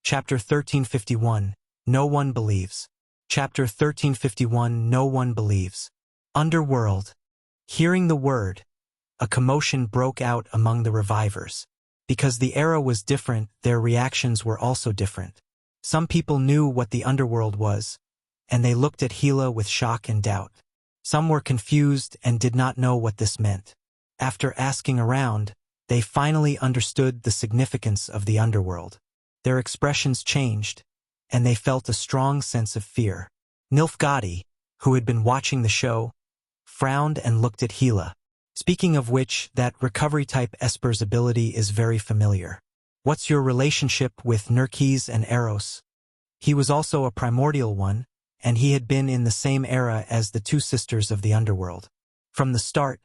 Chapter 1351, No One Believes. Chapter 1351, No One Believes. Underworld. Hearing the word, a commotion broke out among the revivors. Because the era was different, their reactions were also different. Some people knew what the underworld was, and they looked at Hila with shock and doubt. Some were confused and did not know what this meant. After asking around, they finally understood the significance of the underworld. Their expressions changed, and they felt a strong sense of fear. Nilfgaard, who had been watching the show, frowned and looked at Hila. Speaking of which, that recovery-type Esper's ability is very familiar. What's your relationship with Nerkes and Eros? He was also a primordial one, and he had been in the same era as the two sisters of the underworld. From the start,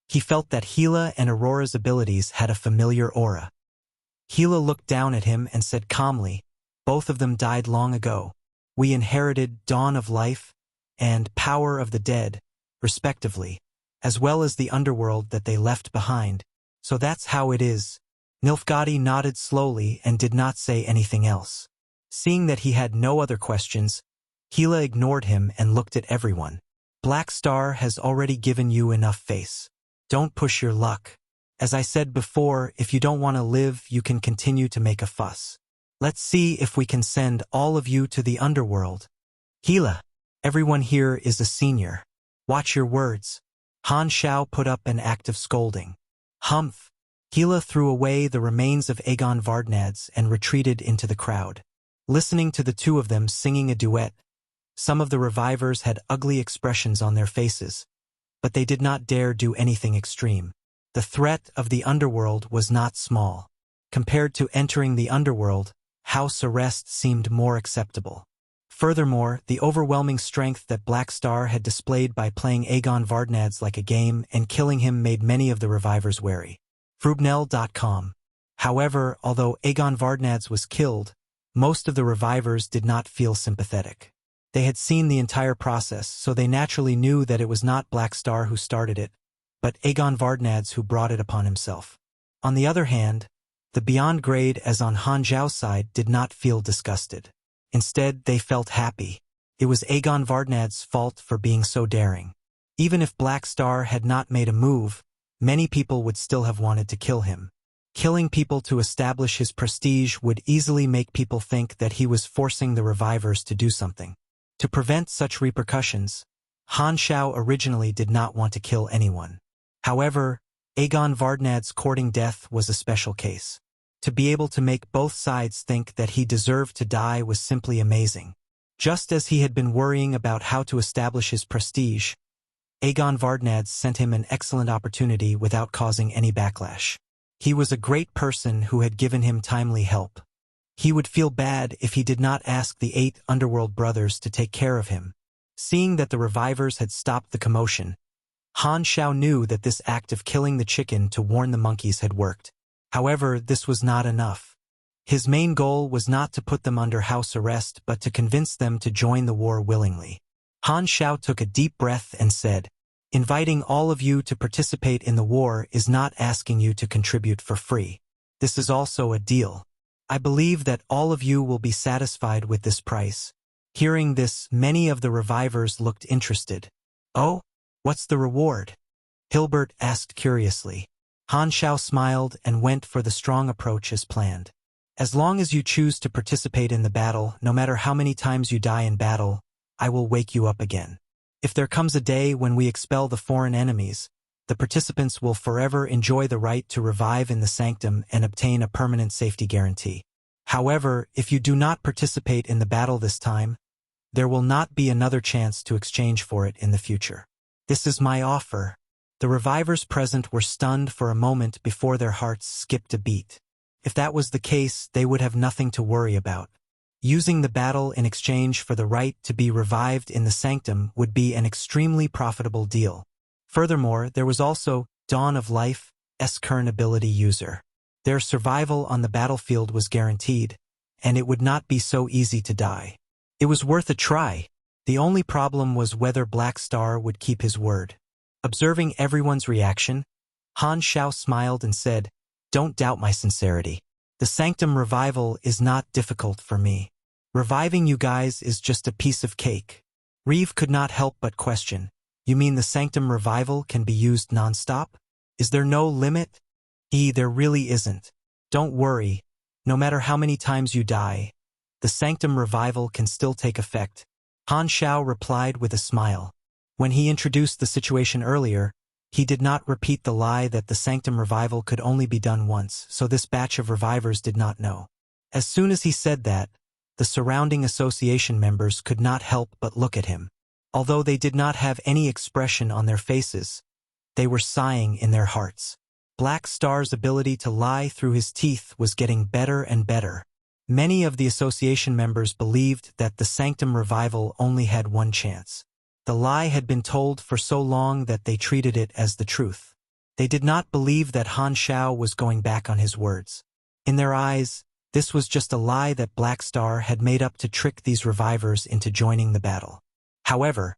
he felt that Hila and Aurora's abilities had a familiar aura. Hila looked down at him and said calmly, "Both of them died long ago. We inherited Dawn of Life and Power of the Dead, respectively, as well as the underworld that they left behind. So that's how it is." Nilfgaard nodded slowly and did not say anything else. Seeing that he had no other questions, Hila ignored him and looked at everyone. "Black Star has already given you enough face. Don't push your luck. As I said before, if you don't want to live, you can continue to make a fuss. Let's see if we can send all of you to the underworld." "Hila, everyone here is a senior. Watch your words." Han Shao put up an act of scolding. "Humph." Hila threw away the remains of Aegon Vardnadze and retreated into the crowd. Listening to the two of them singing a duet, some of the revivors had ugly expressions on their faces, but they did not dare do anything extreme. The threat of the underworld was not small. Compared to entering the underworld, house arrest seemed more acceptable. Furthermore, the overwhelming strength that Black Star had displayed by playing Aegon Vardnadze like a game and killing him made many of the revivors wary. Frubnell.com. However, although Aegon Vardnadze was killed, most of the revivors did not feel sympathetic. They had seen the entire process, so they naturally knew that it was not Black Star who started it, but Aegon Vardnadze who brought it upon himself. On the other hand, the beyond grade as on Han Zhao's side did not feel disgusted. Instead, they felt happy. It was Aegon Vardnadze's fault for being so daring. Even if Black Star had not made a move, many people would still have wanted to kill him. Killing people to establish his prestige would easily make people think that he was forcing the revivers to do something. To prevent such repercussions, Han Shao originally did not want to kill anyone. However, Aegon Vardnadze's courting death was a special case. To be able to make both sides think that he deserved to die was simply amazing. Just as he had been worrying about how to establish his prestige, Aegon Vardnadze sent him an excellent opportunity without causing any backlash. He was a great person who had given him timely help. He would feel bad if he did not ask the 8 underworld brothers to take care of him. Seeing that the revivers had stopped the commotion, Han Shao knew that this act of killing the chicken to warn the monkeys had worked. However, this was not enough. His main goal was not to put them under house arrest but to convince them to join the war willingly. Han Shao took a deep breath and said, "Inviting all of you to participate in the war is not asking you to contribute for free. This is also a deal. I believe that all of you will be satisfied with this price." Hearing this, many of the revivers looked interested. "Oh? What's the reward?" Hilbert asked curiously. Han Shao smiled and went for the strong approach as planned. "As long as you choose to participate in the battle, no matter how many times you die in battle, I will wake you up again. If there comes a day when we expel the foreign enemies, the participants will forever enjoy the right to revive in the Sanctum and obtain a permanent safety guarantee. However, if you do not participate in the battle this time, there will not be another chance to exchange for it in the future. This is my offer." The revivers present were stunned for a moment before their hearts skipped a beat. If that was the case, they would have nothing to worry about. Using the battle in exchange for the right to be revived in the Sanctum would be an extremely profitable deal. Furthermore, there was also Dawn of Life's current ability user. Their survival on the battlefield was guaranteed, and it would not be so easy to die. It was worth a try. The only problem was whether Black Star would keep his word. Observing everyone's reaction, Han Shao smiled and said, "Don't doubt my sincerity. The Sanctum Revival is not difficult for me. Reviving you guys is just a piece of cake. Reeve could not help but question. You mean the Sanctum Revival can be used non-stop? Is there no limit? There really isn't. Don't worry. No matter how many times you die, the Sanctum Revival can still take effect. Han Xiao replied with a smile. When he introduced the situation earlier, he did not repeat the lie that the Sanctum Revival could only be done once, so this batch of revivers did not know. As soon as he said that, the surrounding association members could not help but look at him. Although they did not have any expression on their faces, they were sighing in their hearts. Black Star's ability to lie through his teeth was getting better and better. Many of the association members believed that the Sanctum Revival only had one chance. The lie had been told for so long that they treated it as the truth. They did not believe that Han Xiao was going back on his words. In their eyes, this was just a lie that Black Star had made up to trick these revivers into joining the battle. However,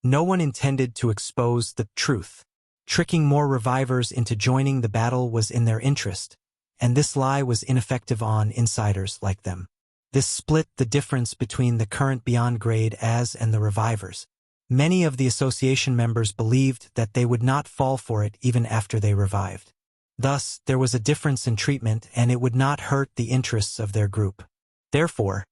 no one intended to expose the truth. Tricking more revivers into joining the battle was in their interest, and this lie was ineffective on insiders like them. This split the difference between the current Beyond Grade as and the revivers. Many of the association members believed that they would not fall for it even after they revived. Thus, there was a difference in treatment and it would not hurt the interests of their group. Therefore,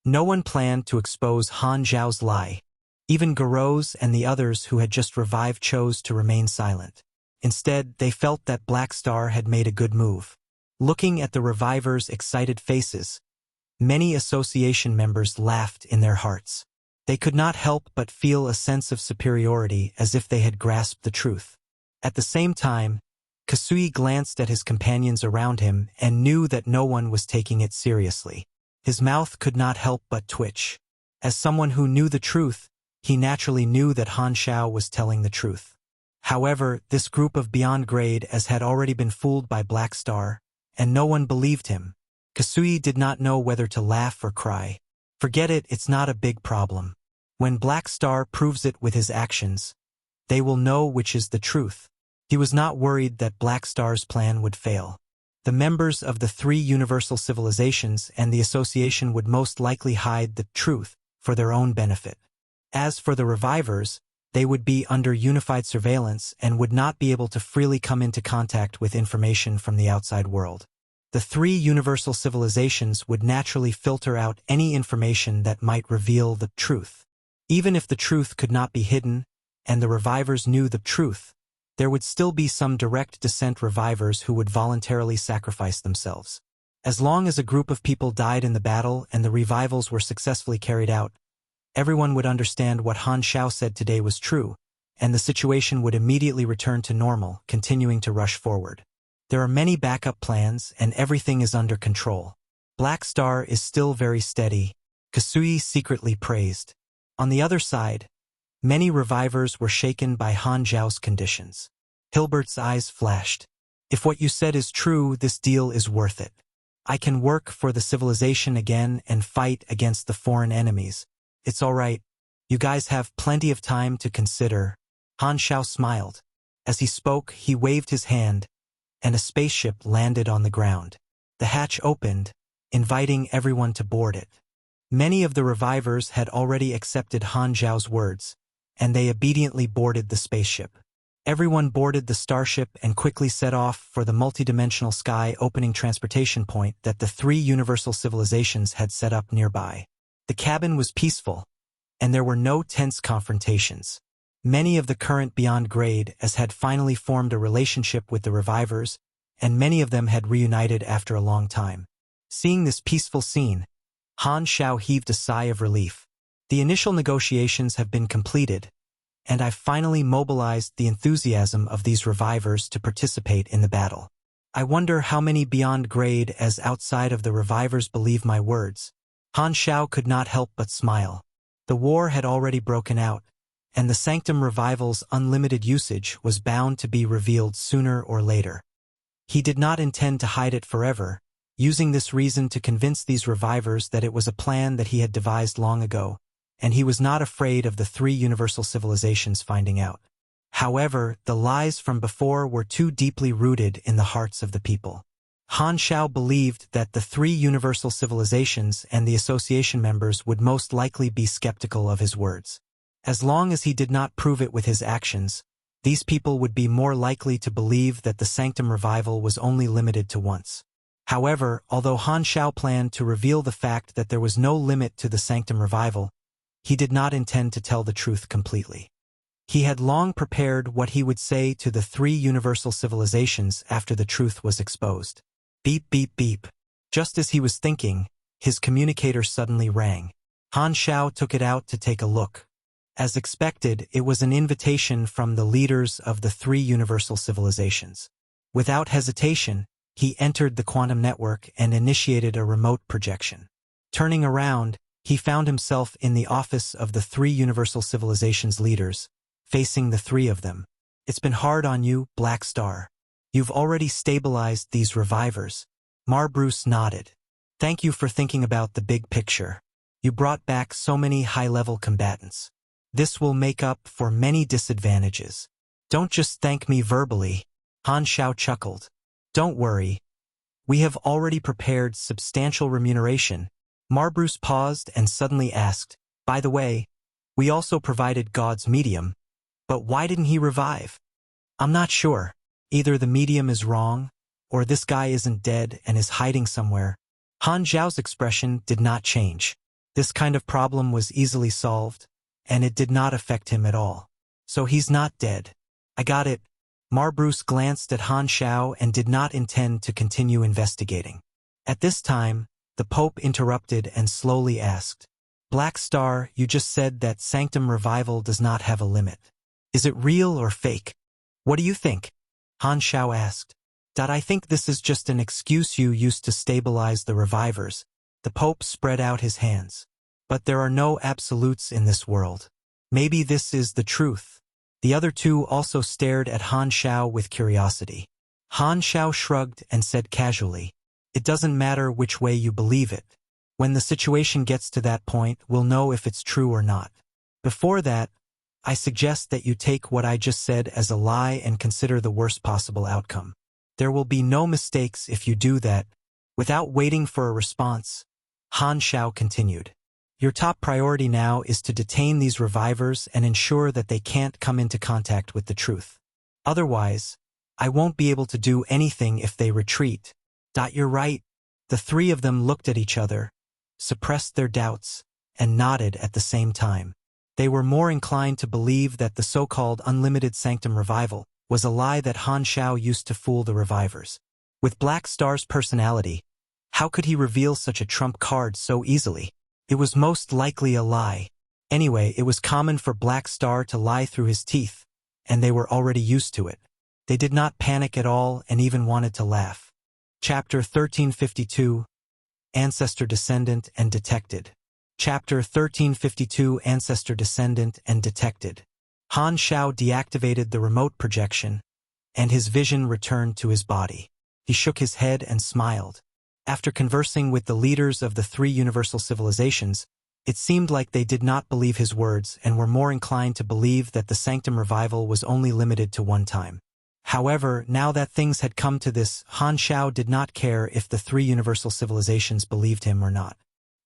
no one planned to expose Han Zhao's lie. Even Garros and the others who had just revived chose to remain silent. Instead, they felt that Black Star had made a good move. Looking at the revivers' excited faces, many association members laughed in their hearts. They could not help but feel a sense of superiority as if they had grasped the truth. At the same time, Kasui glanced at his companions around him and knew that no one was taking it seriously. His mouth could not help but twitch. As someone who knew the truth, he naturally knew that Han Xiao was telling the truth. However, this group of Beyond Grade as had already been fooled by Black Star, and no one believed him. Kasui did not know whether to laugh or cry. Forget it, it's not a big problem. When Black Star proves it with his actions, they will know which is the truth. He was not worried that Black Star's plan would fail. The members of the three universal civilizations and the association would most likely hide the truth for their own benefit. As for the revivers, they would be under unified surveillance and would not be able to freely come into contact with information from the outside world. The three universal civilizations would naturally filter out any information that might reveal the truth. Even if the truth could not be hidden, and the revivers knew the truth, there would still be some direct descent revivers who would voluntarily sacrifice themselves. As long as a group of people died in the battle and the revivals were successfully carried out, everyone would understand what Han Xiao said today was true, and the situation would immediately return to normal, continuing to rush forward. There are many backup plans, and everything is under control. Black Star is still very steady, Kasui secretly praised. On the other side, many revivers were shaken by Han Zhao's conditions. Hilbert's eyes flashed. If what you said is true, this deal is worth it. I can work for the civilization again and fight against the foreign enemies. It's all right. You guys have plenty of time to consider. Han Xiao smiled. As he spoke, he waved his hand, and a spaceship landed on the ground. The hatch opened, inviting everyone to board it. Many of the revivers had already accepted Han Zhao's words, and they obediently boarded the spaceship. Everyone boarded the starship and quickly set off for the multidimensional sky-opening transportation point that the three universal civilizations had set up nearby. The cabin was peaceful, and there were no tense confrontations. Many of the current Beyond Grade as had finally formed a relationship with the revivers, and many of them had reunited after a long time. Seeing this peaceful scene, Han Xiao heaved a sigh of relief. The initial negotiations have been completed, and I've finally mobilized the enthusiasm of these revivers to participate in the battle. I wonder how many Beyond Grade as outside of the revivers believe my words. Han Xiao could not help but smile. The war had already broken out, and the Sanctum Revival's unlimited usage was bound to be revealed sooner or later. He did not intend to hide it forever, using this reason to convince these revivers that it was a plan that he had devised long ago, and he was not afraid of the three universal civilizations finding out. However, the lies from before were too deeply rooted in the hearts of the people. Han Shao believed that the three universal civilizations and the association members would most likely be skeptical of his words. As long as he did not prove it with his actions, these people would be more likely to believe that the Sanctum Revival was only limited to once. However, although Han Shao planned to reveal the fact that there was no limit to the Sanctum Revival, he did not intend to tell the truth completely. He had long prepared what he would say to the three universal civilizations after the truth was exposed. Beep, beep, beep. Just as he was thinking, his communicator suddenly rang. Han Shao took it out to take a look. As expected, it was an invitation from the leaders of the three universal civilizations. Without hesitation, he entered the quantum network and initiated a remote projection. Turning around, he found himself in the office of the three universal civilizations leaders, facing the three of them. It's been hard on you, Black Star. You've already stabilized these revivors. Bruce nodded. Thank you for thinking about the big picture. You brought back so many high-level combatants. This will make up for many disadvantages. Don't just thank me verbally. Han Shao chuckled. Don't worry. We have already prepared substantial remuneration. Bruce paused and suddenly asked, by the way, we also provided God's medium, but why didn't he revive? I'm not sure. Either the medium is wrong, or this guy isn't dead and is hiding somewhere. Han Zhao's expression did not change. This kind of problem was easily solved, and it did not affect him at all. So he's not dead. I got it. Bruce glanced at Han Shao and did not intend to continue investigating. At this time, the Pope interrupted and slowly asked, Black Star, you just said that Sanctum Revival does not have a limit. Is it real or fake? What do you think? Han Shao asked. I think this is just an excuse you used to stabilize the revivers. The Pope spread out his hands. But there are no absolutes in this world. Maybe this is the truth. The other two also stared at Han Shao with curiosity. Han Shao shrugged and said casually, It doesn't matter which way you believe it. When the situation gets to that point, we'll know if it's true or not. Before that, I suggest that you take what I just said as a lie and consider the worst possible outcome. There will be no mistakes if you do that. Without waiting for a response, Han Shao continued. Your top priority now is to detain these revivers and ensure that they can't come into contact with the truth. Otherwise, I won't be able to do anything if they retreat. You're right. The three of them looked at each other, suppressed their doubts, and nodded at the same time. They were more inclined to believe that the so-called unlimited Sanctum Revival was a lie that Han Shao used to fool the revivers. With Black Star's personality, how could he reveal such a trump card so easily? It was most likely a lie. Anyway, it was common for Black Star to lie through his teeth, and they were already used to it. They did not panic at all and even wanted to laugh. Chapter 1352, Ancestor Descendant and Detected. Chapter 1352, Ancestor Descendant and Detected. Han Shao deactivated the remote projection, and his vision returned to his body. He shook his head and smiled. After conversing with the leaders of the three universal civilizations, it seemed like they did not believe his words and were more inclined to believe that the Sanctum Revival was only limited to one time. However, now that things had come to this, Han Shao did not care if the three universal civilizations believed him or not.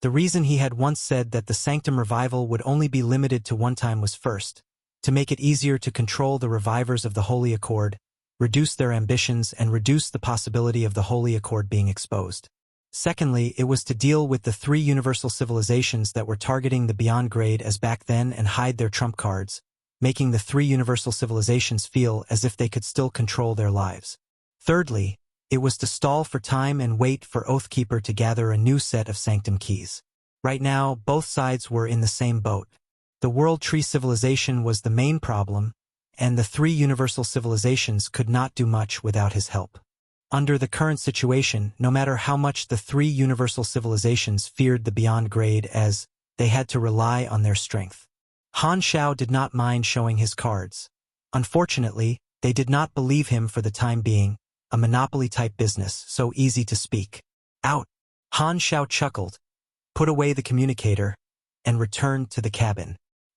The reason he had once said that the Sanctum Revival would only be limited to one time was first, to make it easier to control the revivers of the Holy Accord, reduce their ambitions and reduce the possibility of the Holy Accord being exposed. Secondly, it was to deal with the three universal civilizations that were targeting the Beyond Grade as back then and hide their trump cards, making the three universal civilizations feel as if they could still control their lives. Thirdly, it was to stall for time and wait for Oathkeeper to gather a new set of Sanctum keys. Right now, both sides were in the same boat. The World Tree Civilization was the main problem, and the three universal civilizations could not do much without his help. Under the current situation, no matter how much the three universal civilizations feared the Beyond Grade, as they had to rely on their strength. Han Shao did not mind showing his cards. Unfortunately, they did not believe him for the time being, a monopoly-type business, so easy to speak. Out! Han Shao chuckled, put away the communicator, and returned to the cabin.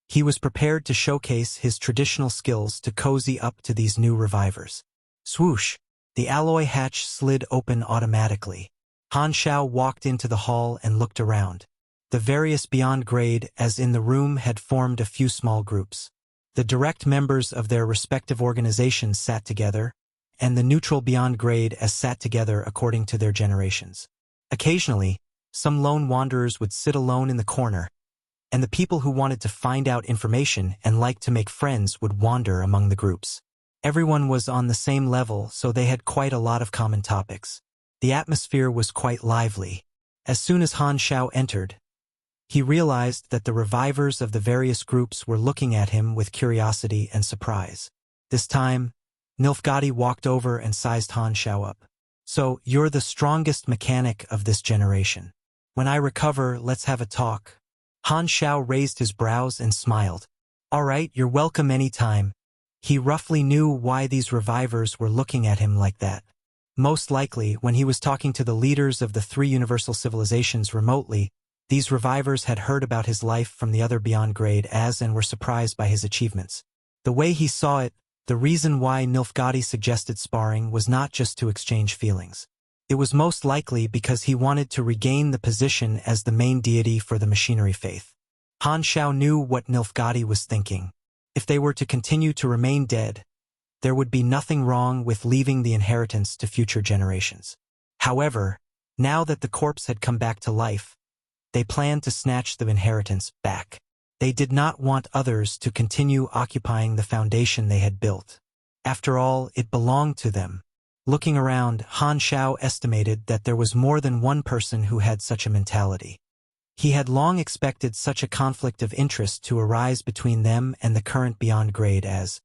He was prepared to showcase his traditional skills to cozy up to these new revivers. Swoosh! The alloy hatch slid open automatically. Han Shao walked into the hall and looked around. The various beyond grade as in the room had formed a few small groups. The direct members of their respective organizations sat together, and the neutral beyond grade as sat together according to their generations. Occasionally, some lone wanderers would sit alone in the corner, and the people who wanted to find out information and liked to make friends would wander among the groups. Everyone was on the same level, so they had quite a lot of common topics. The atmosphere was quite lively. As soon as Han Shao entered, he realized that the revivors of the various groups were looking at him with curiosity and surprise. This time, Nilfgaard walked over and sized Han Shao up. "So, you're the strongest mechanic of this generation. When I recover, let's have a talk." Han Shao raised his brows and smiled. "All right, you're welcome anytime." He roughly knew why these revivors were looking at him like that. Most likely, when he was talking to the leaders of the three universal civilizations remotely, these revivors had heard about his life from the other beyond grade and were surprised by his achievements. The way he saw it, the reason why Nilfgaard suggested sparring was not just to exchange feelings. It was most likely because he wanted to regain the position as the main deity for the machinery faith. Han Shao knew what Nilfgaard was thinking. If they were to continue to remain dead, there would be nothing wrong with leaving the inheritance to future generations. However, now that the corpse had come back to life, they planned to snatch the inheritance back. They did not want others to continue occupying the foundation they had built. After all, it belonged to them. Looking around, Han Shao estimated that there was more than one person who had such a mentality. He had long expected such a conflict of interest to arise between them and the current beyond grade as,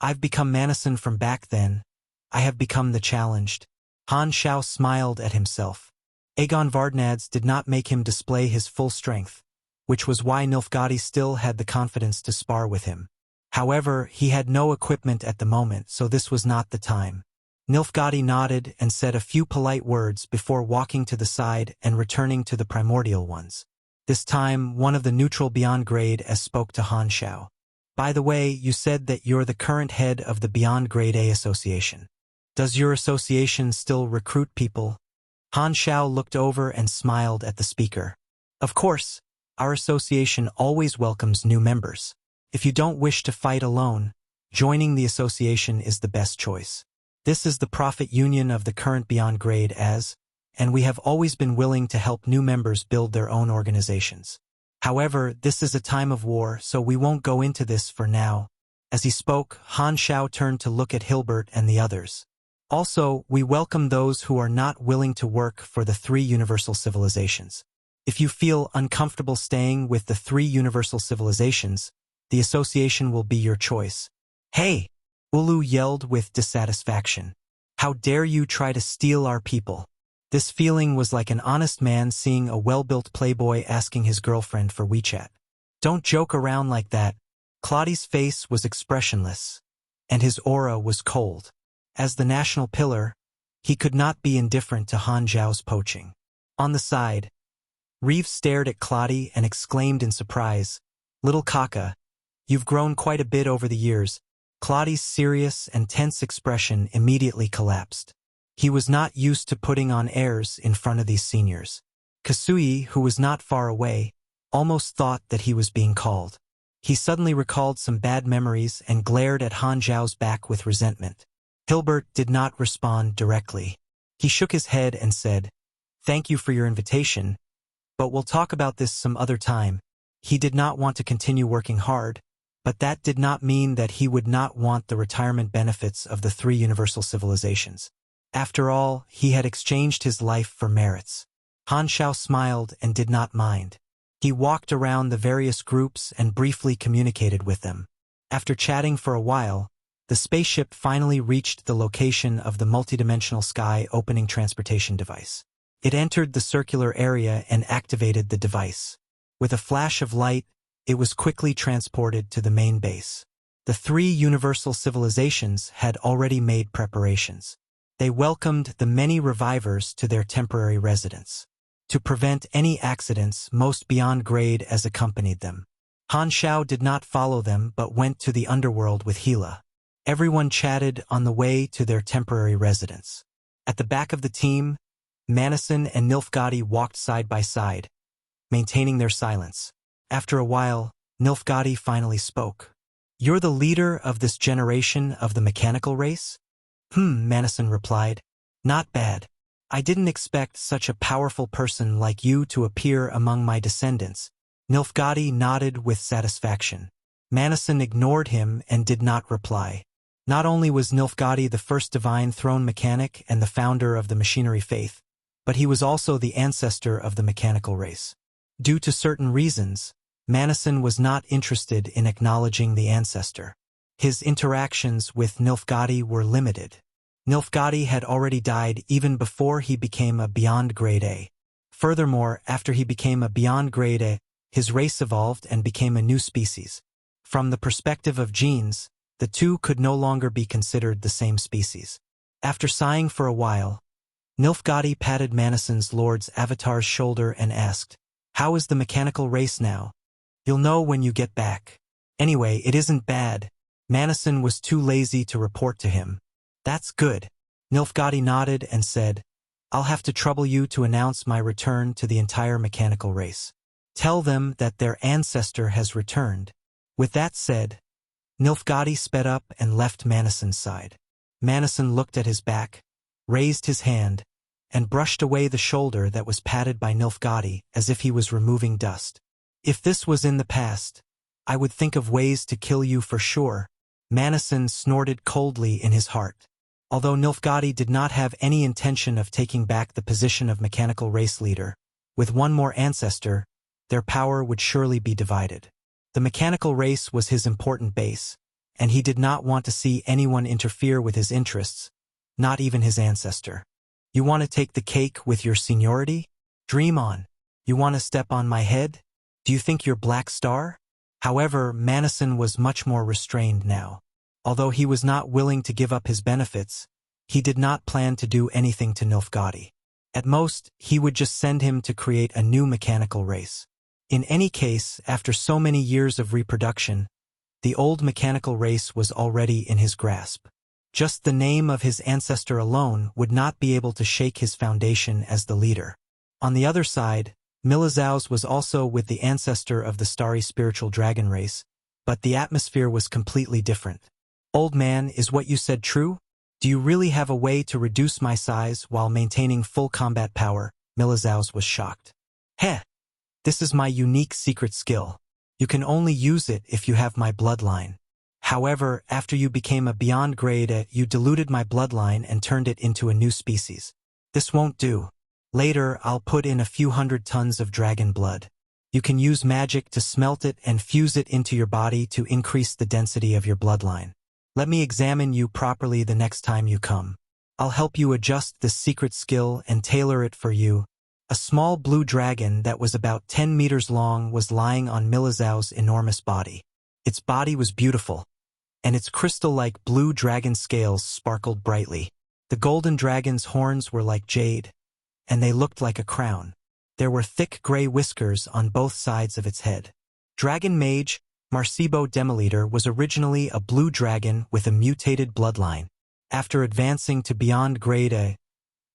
I've become Manison from back then. I have become the challenged." Han Shao smiled at himself. Aegon Vardnadze did not make him display his full strength, which was why Nilfgaard still had the confidence to spar with him. However, he had no equipment at the moment, so this was not the time. Nilfgaard nodded and said a few polite words before walking to the side and returning to the primordial ones. This time, one of the neutral beyond grade spoke to Han Shao. "By the way, you said that you're the current head of the Beyond Grade A Association. Does your association still recruit people?" Han Shao looked over and smiled at the speaker. "Of course, our association always welcomes new members. If you don't wish to fight alone, joining the association is the best choice. This is the profit union of the current Beyond Grade and we have always been willing to help new members build their own organizations. However, this is a time of war, so we won't go into this for now." As he spoke, Han Shao turned to look at Hilbert and the others. "Also, we welcome those who are not willing to work for the three universal civilizations. If you feel uncomfortable staying with the three universal civilizations, the association will be your choice." "Hey!" Ulu yelled with dissatisfaction. "How dare you try to steal our people?" This feeling was like an honest man seeing a well-built playboy asking his girlfriend for WeChat. "Don't joke around like that." Claudi's face was expressionless, and his aura was cold. As the national pillar, he could not be indifferent to Han Zhao's poaching. On the side, Reeve stared at Claudi and exclaimed in surprise, "Little Kaka, you've grown quite a bit over the years." Claudi's serious and tense expression immediately collapsed. He was not used to putting on airs in front of these seniors. Kasui, who was not far away, almost thought that he was being called. He suddenly recalled some bad memories and glared at Han Zhao's back with resentment. Hilbert did not respond directly. He shook his head and said, "Thank you for your invitation, but we'll talk about this some other time." He did not want to continue working hard, but that did not mean that he would not want the retirement benefits of the three universal civilizations. After all, he had exchanged his life for merits. Han Shao smiled and did not mind. He walked around the various groups and briefly communicated with them. After chatting for a while, the spaceship finally reached the location of the multidimensional sky opening transportation device. It entered the circular area and activated the device. With a flash of light, it was quickly transported to the main base. The three universal civilizations had already made preparations. They welcomed the many revivors to their temporary residence. To prevent any accidents, most beyond grade accompanied them. Han Shao did not follow them but went to the underworld with Hila. Everyone chatted on the way to their temporary residence. At the back of the team, Manison and Nilfgaard walked side by side, maintaining their silence. After a while, Nilfgaard finally spoke. "You're the leader of this generation of the mechanical race?" Manison replied. "Not bad. I didn't expect such a powerful person like you to appear among my descendants." Nilfgaard nodded with satisfaction. Manison ignored him and did not reply. Not only was Nilfgaard the first divine throne mechanic and the founder of the machinery faith, but he was also the ancestor of the mechanical race. Due to certain reasons, Manison was not interested in acknowledging the ancestor. His interactions with Nilfgaard were limited. Nilfgaard had already died even before he became a Beyond Grade A. Furthermore, after he became a Beyond Grade A, his race evolved and became a new species. From the perspective of genes, the two could no longer be considered the same species. After sighing for a while, Nilfgaard patted Manison's Lord's avatar's shoulder and asked, "How is the mechanical race now?" "You'll know when you get back. Anyway, it isn't bad." Manison was too lazy to report to him. "That's good." Nilfgaard nodded and said, "I'll have to trouble you to announce my return to the entire mechanical race. Tell them that their ancestor has returned." With that said, Nilfgaard sped up and left Manison's side. Manison looked at his back, raised his hand, and brushed away the shoulder that was patted by Nilfgaard as if he was removing dust. "If this was in the past, I would think of ways to kill you for sure." Manison snorted coldly in his heart. Although Nilfgaard did not have any intention of taking back the position of mechanical race leader, with one more ancestor, their power would surely be divided. The mechanical race was his important base, and he did not want to see anyone interfere with his interests, not even his ancestor. "You want to take the cake with your seniority? Dream on. You want to step on my head? Do you think you're Black Star?" However, Manison was much more restrained now. Although he was not willing to give up his benefits, he did not plan to do anything to Nilfgaard. At most, he would just send him to create a new mechanical race. In any case, after so many years of reproduction, the old mechanical race was already in his grasp. Just the name of his ancestor alone would not be able to shake his foundation as the leader. On the other side, Milizaus was also with the ancestor of the starry spiritual dragon race, but the atmosphere was completely different. "Old man, is what you said true? Do you really have a way to reduce my size while maintaining full combat power?" Milizaus was shocked. "Heh! This is my unique secret skill. You can only use it if you have my bloodline. However, after you became a Beyond Grade A, you diluted my bloodline and turned it into a new species. This won't do. Later, I'll put in a few 100 tons of dragon blood. You can use magic to smelt it and fuse it into your body to increase the density of your bloodline. Let me examine you properly the next time you come. I'll help you adjust this secret skill and tailor it for you." A small blue dragon that was about 10 meters long was lying on Milizaus' enormous body. Its body was beautiful, and its crystal-like blue dragon scales sparkled brightly. The golden dragon's horns were like jade, and they looked like a crown. There were thick gray whiskers on both sides of its head. Dragon Mage Marcibo Demoliter was originally a blue dragon with a mutated bloodline. After advancing to Beyond Grade A,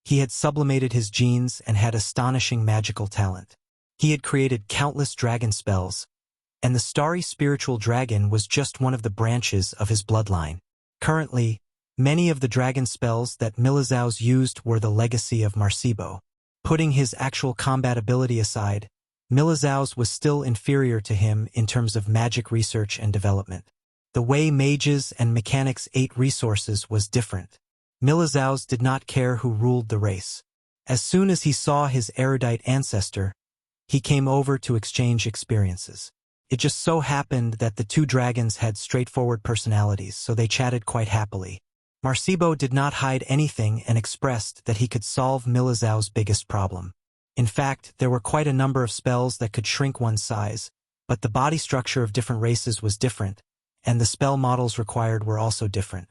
he had sublimated his genes and had astonishing magical talent. He had created countless dragon spells, and the starry spiritual dragon was just one of the branches of his bloodline. Currently, many of the dragon spells that Milizaus used were the legacy of Marcibo. Putting his actual combat ability aside, Milizaus was still inferior to him in terms of magic research and development. The way mages and mechanics ate resources was different. Milizaus did not care who ruled the race. As soon as he saw his erudite ancestor, he came over to exchange experiences. It just so happened that the two dragons had straightforward personalities, so they chatted quite happily. Marcibo did not hide anything and expressed that he could solve Milizaus' biggest problem. In fact, there were quite a number of spells that could shrink one's size, but the body structure of different races was different, and the spell models required were also different.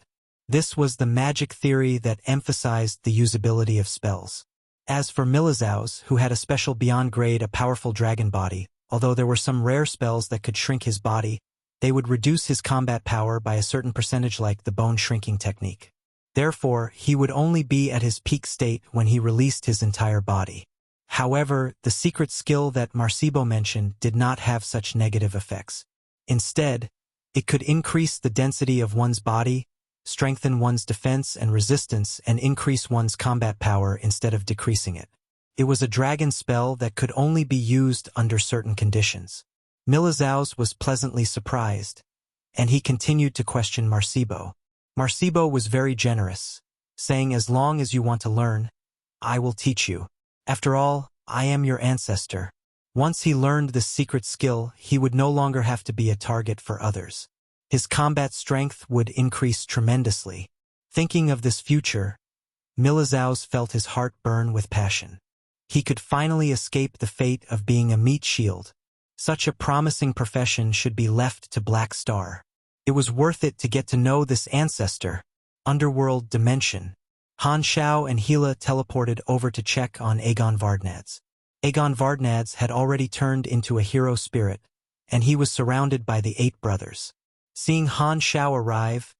This was the magic theory that emphasized the usability of spells. As for Milizaus, who had a special Beyond Grade, a powerful dragon body, although there were some rare spells that could shrink his body, They would reduce his combat power by a certain percentage like the bone shrinking technique. Therefore, he would only be at his peak state when he released his entire body. However, the secret skill that Marcibo mentioned did not have such negative effects. Instead, it could increase the density of one's body, strengthen one's defense and resistance, and increase one's combat power instead of decreasing it. It was a dragon spell that could only be used under certain conditions. Milizaus was pleasantly surprised, and he continued to question Marcibo. Marcibo was very generous, saying, "As long as you want to learn, I will teach you. After all, I am your ancestor." Once he learned this secret skill, he would no longer have to be a target for others. His combat strength would increase tremendously. Thinking of this future, Milizaus felt his heart burn with passion. He could finally escape the fate of being a meat shield. Such a promising profession should be left to Black Star. It was worth it to get to know this ancestor. Underworld dimension. Han Shao and Hila teleported over to check on Aegon Vardnadze. Aegon Vardnadze had already turned into a hero spirit, and he was surrounded by the 8 brothers. Seeing Han Shao arrive,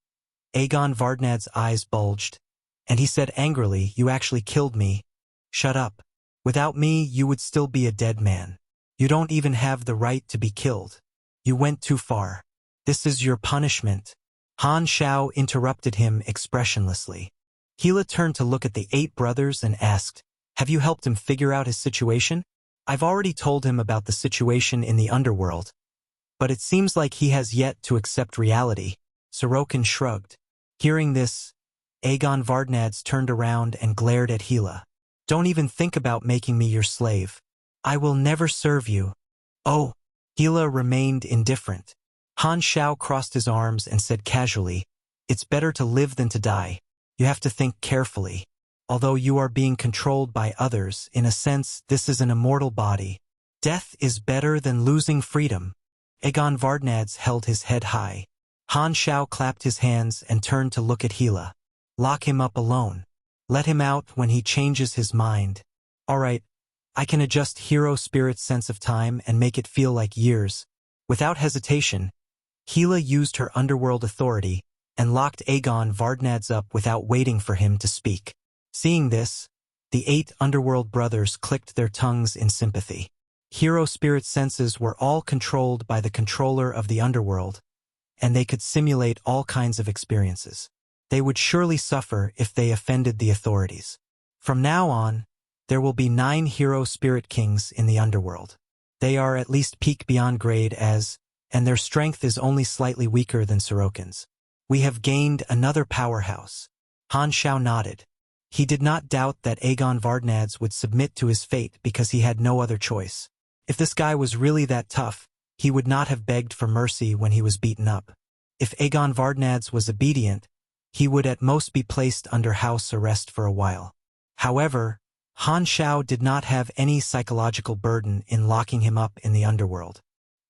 Aegon Vardnadze's eyes bulged, and he said angrily, "You actually killed me. Shut up. Without me, you would still be a dead man. You don't even have the right to be killed. You went too far. This is your punishment." Han Shao interrupted him expressionlessly. Hila turned to look at the 8 brothers and asked, "Have you helped him figure out his situation?" "I've already told him about the situation in the underworld, but it seems like he has yet to accept reality." Sorokin shrugged. Hearing this, Aegon Vardnadze turned around and glared at Hila. "Don't even think about making me your slave. I will never serve you." "Oh." Hila remained indifferent. Han Shao crossed his arms and said casually, "It's better to live than to die. You have to think carefully. Although you are being controlled by others, in a sense, this is an immortal body. Death is better than losing freedom." Aegon Vardnadze held his head high. Han Shao clapped his hands and turned to look at Hila. "Lock him up alone. Let him out when he changes his mind." "All right, I can adjust hero spirit's sense of time and make it feel like years." Without hesitation, Hila used her underworld authority and locked Aegon Vardnadze up without waiting for him to speak. Seeing this, the 8 underworld brothers clicked their tongues in sympathy. Hero spirit senses were all controlled by the controller of the underworld, and they could simulate all kinds of experiences. They would surely suffer if they offended the authorities. From now on, there will be 9 hero spirit kings in the underworld. They are at least peak beyond grade and their strength is only slightly weaker than Sorokin's. "We have gained another powerhouse." Han Shao nodded. He did not doubt that Aegon Vardnadze would submit to his fate because he had no other choice. If this guy was really that tough, he would not have begged for mercy when he was beaten up. If Aegon Vardnadze was obedient, he would at most be placed under house arrest for a while. However, Han Shao did not have any psychological burden in locking him up in the underworld.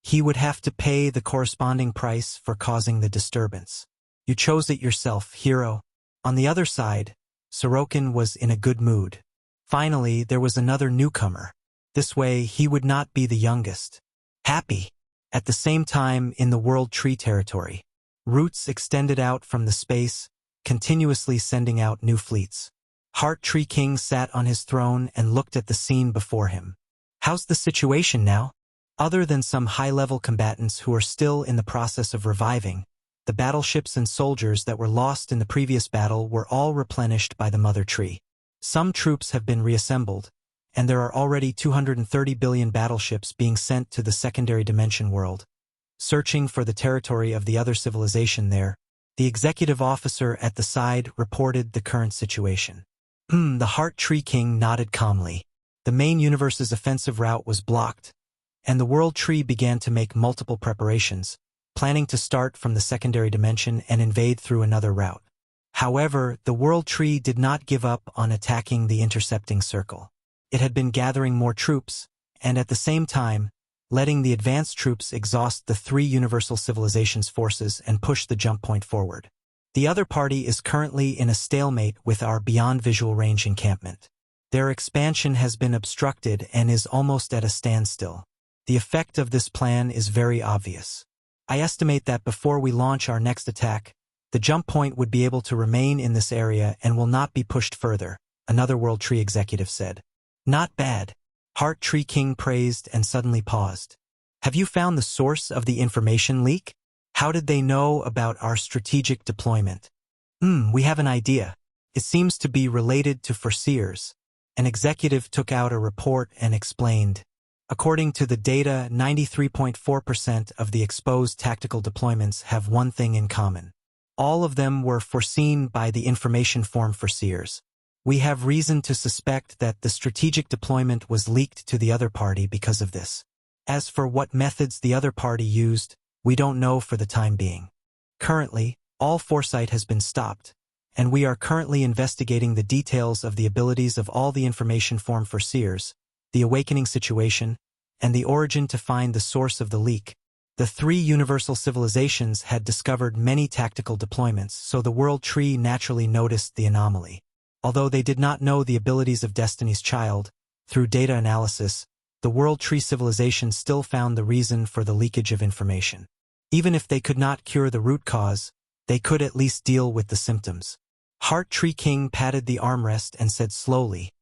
He would have to pay the corresponding price for causing the disturbance. "You chose it yourself, hero." On the other side, Sorokin was in a good mood. Finally, there was another newcomer. This way, he would not be the youngest. Happy. At the same time, in the World Tree territory, roots extended out from the space, continuously sending out new fleets. Heart Tree King sat on his throne and looked at the scene before him. "How's the situation now?" Other than some high-level combatants who are still in the process of reviving, the battleships and soldiers that were lost in the previous battle were all replenished by the Mother Tree. Some troops have been reassembled, and there are already 230 billion battleships being sent to the secondary dimension world. Searching for the territory of the other civilization there, the executive officer at the side reported the current situation. The Heart Tree King nodded calmly. The main universe's offensive route was blocked, and the World Tree began to make multiple preparations, planning to start from the secondary dimension and invade through another route. However, the World Tree did not give up on attacking the intercepting circle. It had been gathering more troops, and at the same time, letting the advanced troops exhaust the 3 universal civilizations' forces and push the jump point forward. The other party is currently in a stalemate with our beyond visual range encampment. Their expansion has been obstructed and is almost at a standstill. The effect of this plan is very obvious. I estimate that before we launch our next attack, the jump point would be able to remain in this area and will not be pushed further, another World Tree executive said. Not bad. Heart Tree King praised and suddenly paused. Have you found the source of the information leak? How did they know about our strategic deployment? We have an idea. It seems to be related to Foreseers. An executive took out a report and explained. According to the data, 93.4% of the exposed tactical deployments have one thing in common. All of them were foreseen by the information form Foreseers. We have reason to suspect that the strategic deployment was leaked to the other party because of this. As for what methods the other party used, we don't know for the time being. Currently, all foresight has been stopped, and we are currently investigating the details of the abilities of all the information form Foreseers, the awakening situation, and the origin to find the source of the leak. The three universal civilizations had discovered many tactical deployments, so the World Tree naturally noticed the anomaly. Although they did not know the abilities of Destiny's Child, through data analysis, the World Tree civilization still found the reason for the leakage of information. Even if they could not cure the root cause, they could at least deal with the symptoms. Heart Tree King patted the armrest and said slowly,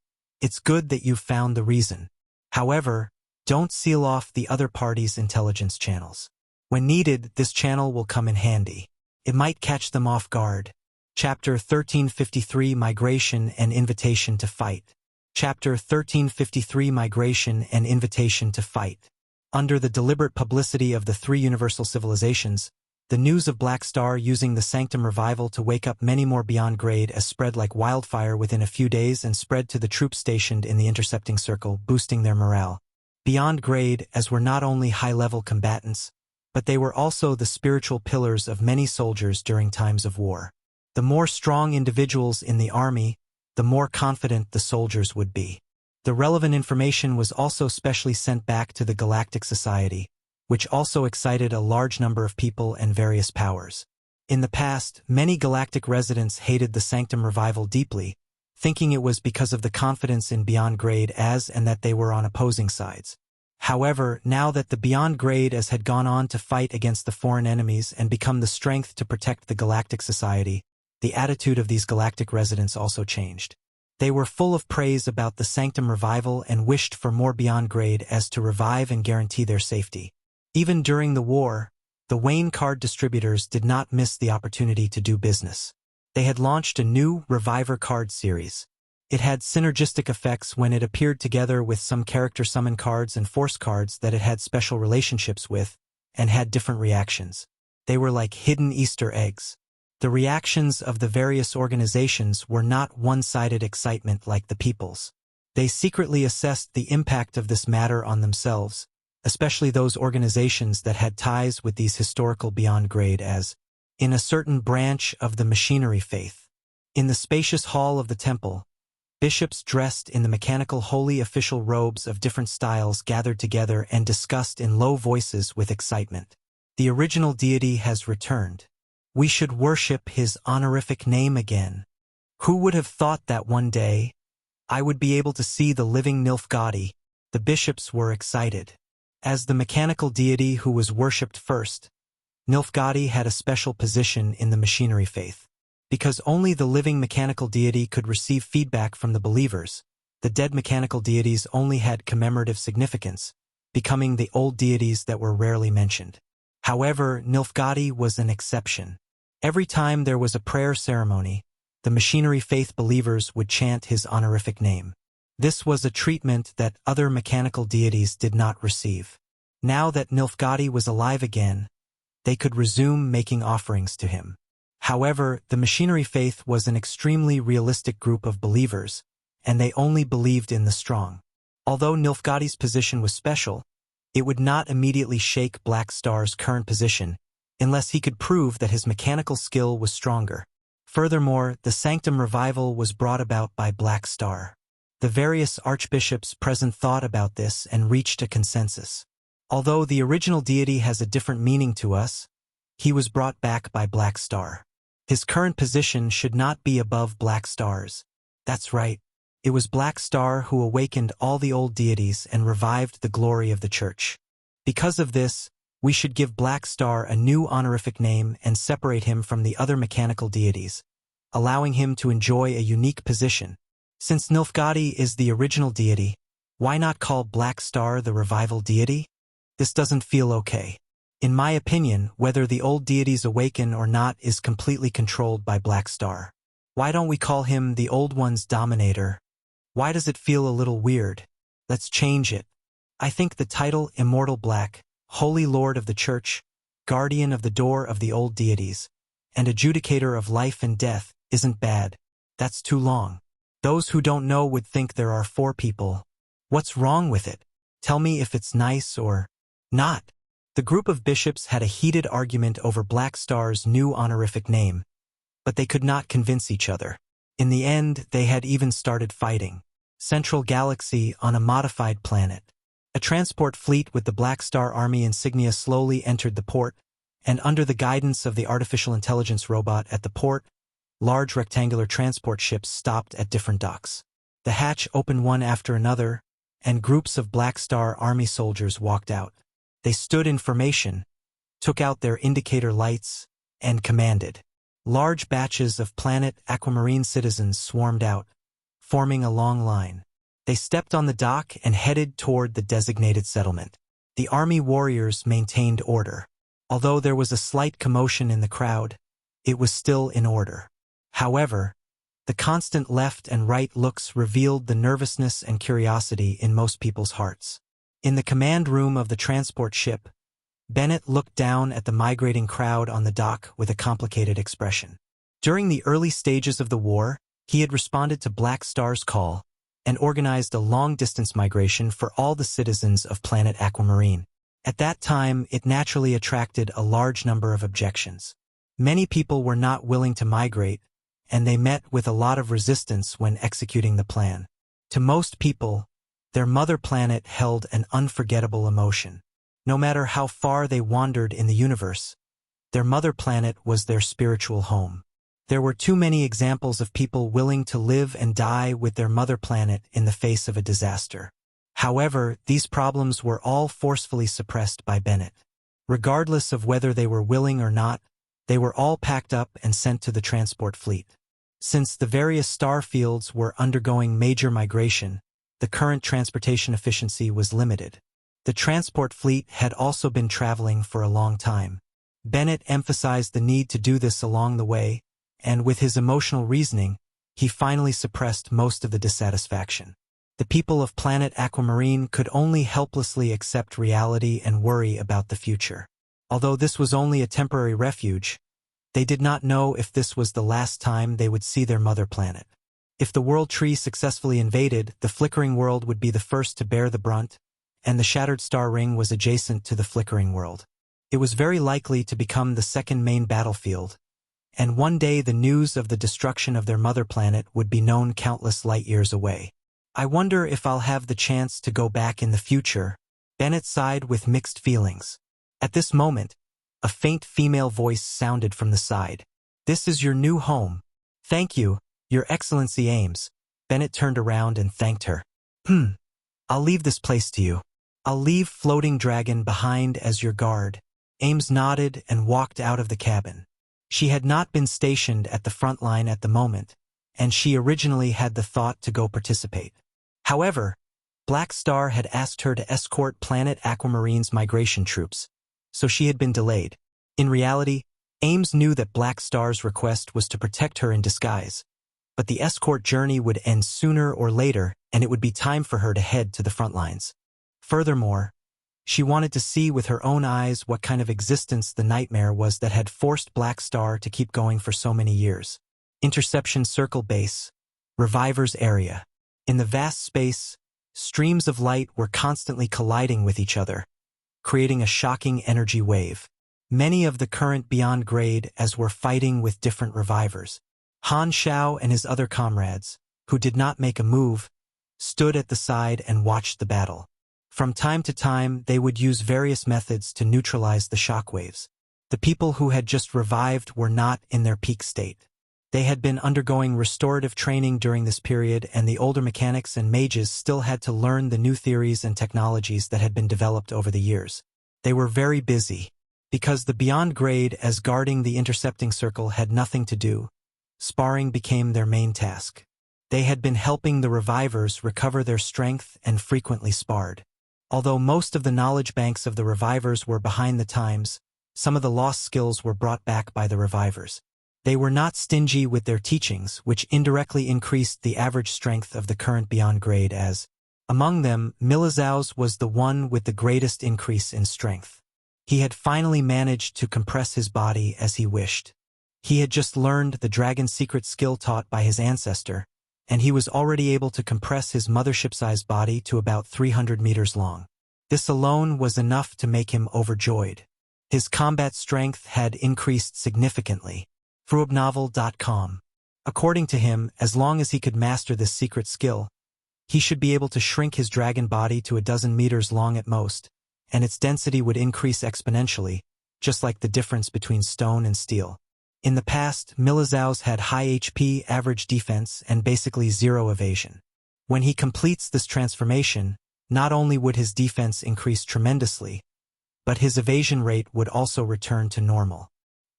"It's good that you've found the reason. However, don't seal off the other party's intelligence channels. When needed, this channel will come in handy. It might catch them off guard." Chapter 1353 Migration and Invitation to Fight. Chapter 1353 Migration and Invitation to Fight. Under the deliberate publicity of the three universal civilizations, the news of Black Star using the Sanctum Revival to wake up many more beyond grade as spread like wildfire within a few days and spread to the troops stationed in the intercepting circle, boosting their morale. Beyond grade as were not only high-level combatants, but they were also the spiritual pillars of many soldiers during times of war. The more strong individuals in the army, the more confident the soldiers would be. The relevant information was also specially sent back to the Galactic Society, which also excited a large number of people and various powers. In the past, many galactic residents hated the Sanctum Revival deeply, thinking it was because of the confidence in Beyond Grade as and that they were on opposing sides. However, now that the Beyond Grade as had gone on to fight against the foreign enemies and become the strength to protect the Galactic Society, the attitude of these galactic residents also changed. They were full of praise about the Sanctum Revival and wished for more Beyond Grade as to revive and guarantee their safety. Even during the war, the Wayne card distributors did not miss the opportunity to do business. They had launched a new Revivor card series. It had synergistic effects when it appeared together with some character summon cards and force cards that it had special relationships with, and had different reactions. They were like hidden Easter eggs. The reactions of the various organizations were not one-sided excitement like the people's. They secretly assessed the impact of this matter on themselves, especially those organizations that had ties with these historical Beyond Grade as, in a certain branch of the machinery faith. In the spacious hall of the temple, bishops dressed in the mechanical holy official robes of different styles gathered together and discussed in low voices with excitement. The original deity has returned. We should worship his honorific name again. Who would have thought that one day I would be able to see the living Nilfgaard? The bishops were excited. As the mechanical deity who was worshipped first, Nilfgaard had a special position in the machinery faith. Because only the living mechanical deity could receive feedback from the believers, the dead mechanical deities only had commemorative significance, becoming the old deities that were rarely mentioned. However, Nilfgaard was an exception. Every time there was a prayer ceremony, the machinery faith believers would chant his honorific name. This was a treatment that other mechanical deities did not receive. Now that Nilfgaard was alive again, they could resume making offerings to him. However, the machinery faith was an extremely realistic group of believers, and they only believed in the strong. Although Nilfgaard's position was special, it would not immediately shake Black Star's current position unless he could prove that his mechanical skill was stronger. Furthermore, the Sanctum Revival was brought about by Black Star. The various archbishops present thought about this and reached a consensus. Although the original deity has a different meaning to us, he was brought back by Black Star. His current position should not be above Black Star's. That's right. It was Black Star who awakened all the old deities and revived the glory of the church. Because of this, We should give Black Star a new honorific name and separate him from the other mechanical deities, allowing him to enjoy a unique position. Since Nilfgaard is the original deity, why not call Black Star the revival deity? This doesn't feel okay. In my opinion, whether the old deities awaken or not is completely controlled by Black Star. Why don't we call him the old one's dominator? Why does it feel a little weird? Let's change it. I think the title Immortal Black, Holy Lord of the Church, Guardian of the Door of the Old Deities, and Adjudicator of Life and Death isn't bad. That's too long. Those who don't know would think there are 4 people. What's wrong with it? Tell me if it's nice or not. The group of bishops had a heated argument over Black Star's new honorific name, but they could not convince each other. In the end, they had even started fighting. Central Galaxy on a modified planet. A transport fleet with the Black Star Army insignia slowly entered the port, and under the guidance of the artificial intelligence robot at the port, large rectangular transport ships stopped at different docks. The hatch opened one after another, and groups of Black Star Army soldiers walked out. They stood in formation, took out their indicator lights, and commanded. Large batches of planet Aquamarine citizens swarmed out, forming a long line. They stepped on the dock and headed toward the designated settlement. The army warriors maintained order. Although there was a slight commotion in the crowd, it was still in order. However, the constant left and right looks revealed the nervousness and curiosity in most people's hearts. In the command room of the transport ship, Bennett looked down at the migrating crowd on the dock with a complicated expression. During the early stages of the war, he had responded to Black Star's call and organized a long-distance migration for all the citizens of planet Aquamarine. At that time, it naturally attracted a large number of objections. Many people were not willing to migrate, and they met with a lot of resistance when executing the plan. To most people, their mother planet held an unforgettable emotion. No matter how far they wandered in the universe, their mother planet was their spiritual home. There were too many examples of people willing to live and die with their mother planet in the face of a disaster. However, these problems were all forcefully suppressed by Bennett. Regardless of whether they were willing or not, they were all packed up and sent to the transport fleet. Since the various star fields were undergoing major migration, the current transportation efficiency was limited. The transport fleet had also been traveling for a long time. Bennett emphasized the need to do this along the way, and with his emotional reasoning, he finally suppressed most of the dissatisfaction. The people of planet Aquamarine could only helplessly accept reality and worry about the future. Although this was only a temporary refuge, they did not know if this was the last time they would see their mother planet. If the World Tree successfully invaded, the flickering world would be the first to bear the brunt, and the shattered star ring was adjacent to the flickering world. It was very likely to become the second main battlefield, and one day the news of the destruction of their mother planet would be known countless light years away. I wonder if I'll have the chance to go back in the future. Bennett sighed with mixed feelings. At this moment, a faint female voice sounded from the side. "This is your new home." "Thank you, Your Excellency Ames." Bennett turned around and thanked her. I'll leave this place to you. I'll leave Floating Dragon behind as your guard." Ames nodded and walked out of the cabin. She had not been stationed at the front line at the moment, and she originally had the thought to go participate. However, Black Star had asked her to escort planet Aquamarine's migration troops, so she had been delayed. In reality, Ames knew that Black Star's request was to protect her in disguise, but the escort journey would end sooner or later, and it would be time for her to head to the front lines. Furthermore, she wanted to see with her own eyes what kind of existence the nightmare was that had forced Black Star to keep going for so many years. Interception Circle Base, Revivors Area. In the vast space, streams of light were constantly colliding with each other, creating a shocking energy wave. Many of the current beyond grade as were fighting with different revivors. Han Shao and his other comrades, who did not make a move, stood at the side and watched the battle. From time to time, they would use various methods to neutralize the shockwaves. The people who had just revived were not in their peak state. They had been undergoing restorative training during this period, and the older mechanics and mages still had to learn the new theories and technologies that had been developed over the years. They were very busy. Because the beyond grade as guarding the intercepting circle had nothing to do, sparring became their main task. They had been helping the revivors recover their strength and frequently sparred. Although most of the knowledge banks of the revivors were behind the times, some of the lost skills were brought back by the revivors. They were not stingy with their teachings, which indirectly increased the average strength of the current beyond grade as, among them, Milazau's was the one with the greatest increase in strength. He had finally managed to compress his body as he wished. He had just learned the dragon's secret skill taught by his ancestor, and he was already able to compress his mothership-sized body to about 300 meters long. This alone was enough to make him overjoyed. His combat strength had increased significantly. Unravel.com. According to him, as long as he could master this secret skill, he should be able to shrink his dragon body to a dozen meters long at most, and its density would increase exponentially, just like the difference between stone and steel. In the past, Milazau's had high HP, average defense, and basically zero evasion. When he completes this transformation, not only would his defense increase tremendously, but his evasion rate would also return to normal.